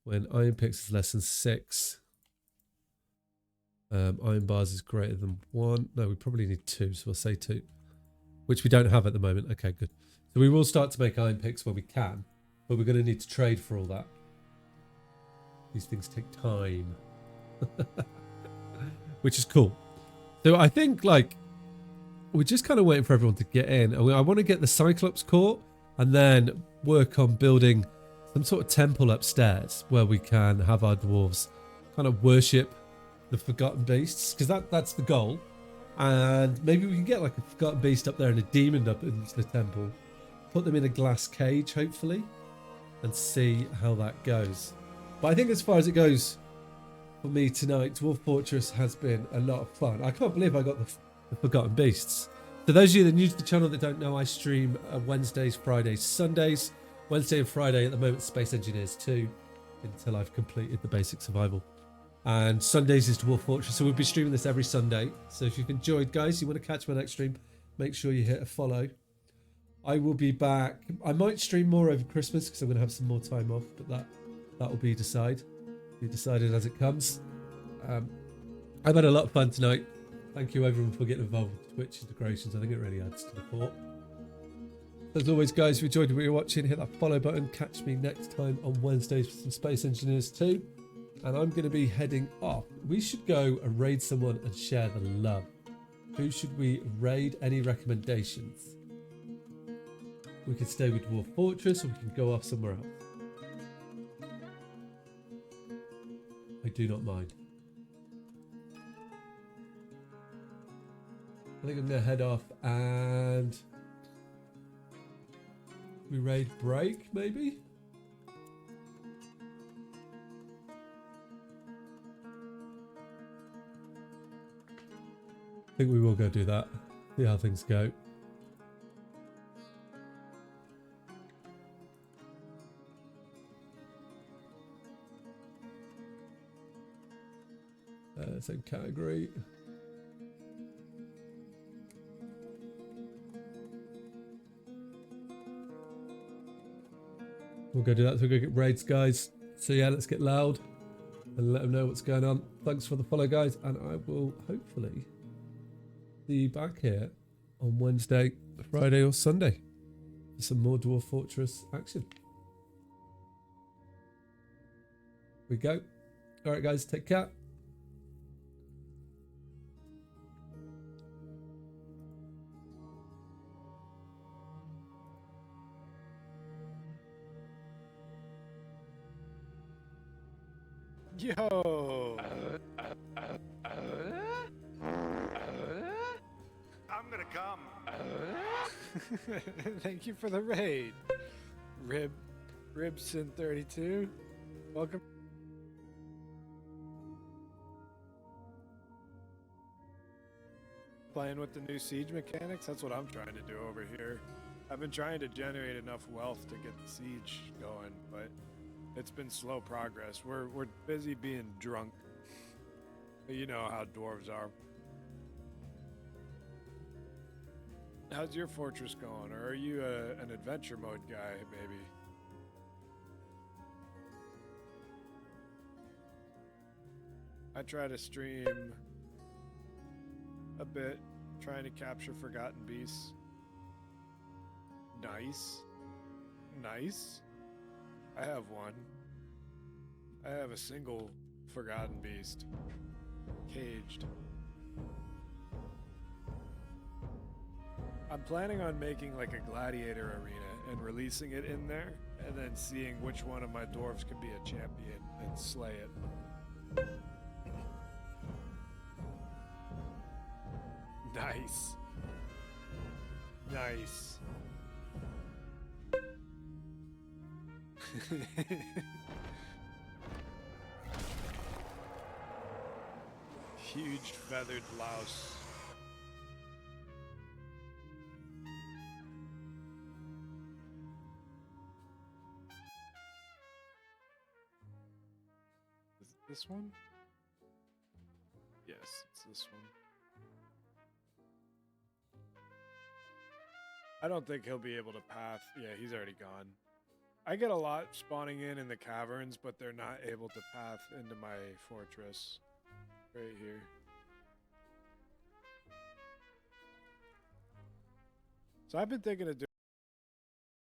when iron picks is less than 6. Iron bars is greater than 1. No, we probably need 2, so we'll say 2. Which we don't have at the moment. Okay, good. So we will start to make iron picks when we can, but we're going to need to trade for all that. These things take time. Which is cool. So I think, like, we're just kind of waiting for everyone to get in. I want to get the Cyclops Court and then work on building some sort of temple upstairs where we can have our dwarves kind of worship the forgotten beasts, because that's the goal. And maybe we can get like a forgotten beast up there and a demon up into the temple, put them in a glass cage hopefully, and see how that goes. But I think as far as it goes for me tonight, Dwarf Fortress has been a lot of fun. I can't believe I got the forgotten beasts. For those of you that are new to the channel that don't know, I stream Wednesdays, Fridays, Sundays. Wednesday and Friday at the moment, Space Engineers 2, until I've completed the basic survival. And Sundays is Dwarf Fortress, so we'll be streaming this every Sunday. So if you've enjoyed, guys, you want to catch my next stream, make sure you hit a follow. I will be back. I might stream more over Christmas because I'm going to have some more time off, but that will be decided as it comes. I've had a lot of fun tonight. Thank you everyone for getting involved with Twitch integrations. I think it really adds to the port. As always, guys, if you enjoyed what you're watching, hit that follow button. Catch me next time on Wednesdays for some Space Engineers 2. And I'm going to be heading off. We should go and raid someone and share the love. Who should we raid? Any recommendations? We could stay with Dwarf Fortress or we can go off somewhere else. I do not mind. I think I'm going to head off and we raid Break, maybe? I think we will go do that. See how things go. Same category. We'll go do that. So we'll go get raids, guys. So yeah, let's get loud and let them know what's going on. Thanks for the follow, guys, and I will hopefully see you back here on Wednesday, Friday, or Sunday for some more Dwarf Fortress action. Here we go. All right, guys, take care. Yo! I'm gonna come. Thank you for the raid. Ribsin-32. Welcome. Playing with the new siege mechanics, that's what I'm trying to do over here. I've been trying to generate enough wealth to get the siege going, but it's been slow progress. We're busy being drunk. You know how dwarves are. How's your fortress going? Or are you an adventure mode guy, maybe? I try to stream a bit, trying to capture forgotten beasts. Nice. Nice. I have one. I have a single forgotten beast. Caged. I'm planning on making like a gladiator arena and releasing it in there, and then seeing which one of my dwarves can be a champion and slay it. Nice. Nice. Huge feathered louse. Is it this one? Yes, it's this one. I don't think he'll be able to path. Yeah, he's already gone. I get a lot spawning in the caverns, but they're not able to path into my fortress right here. So I've been thinking of doing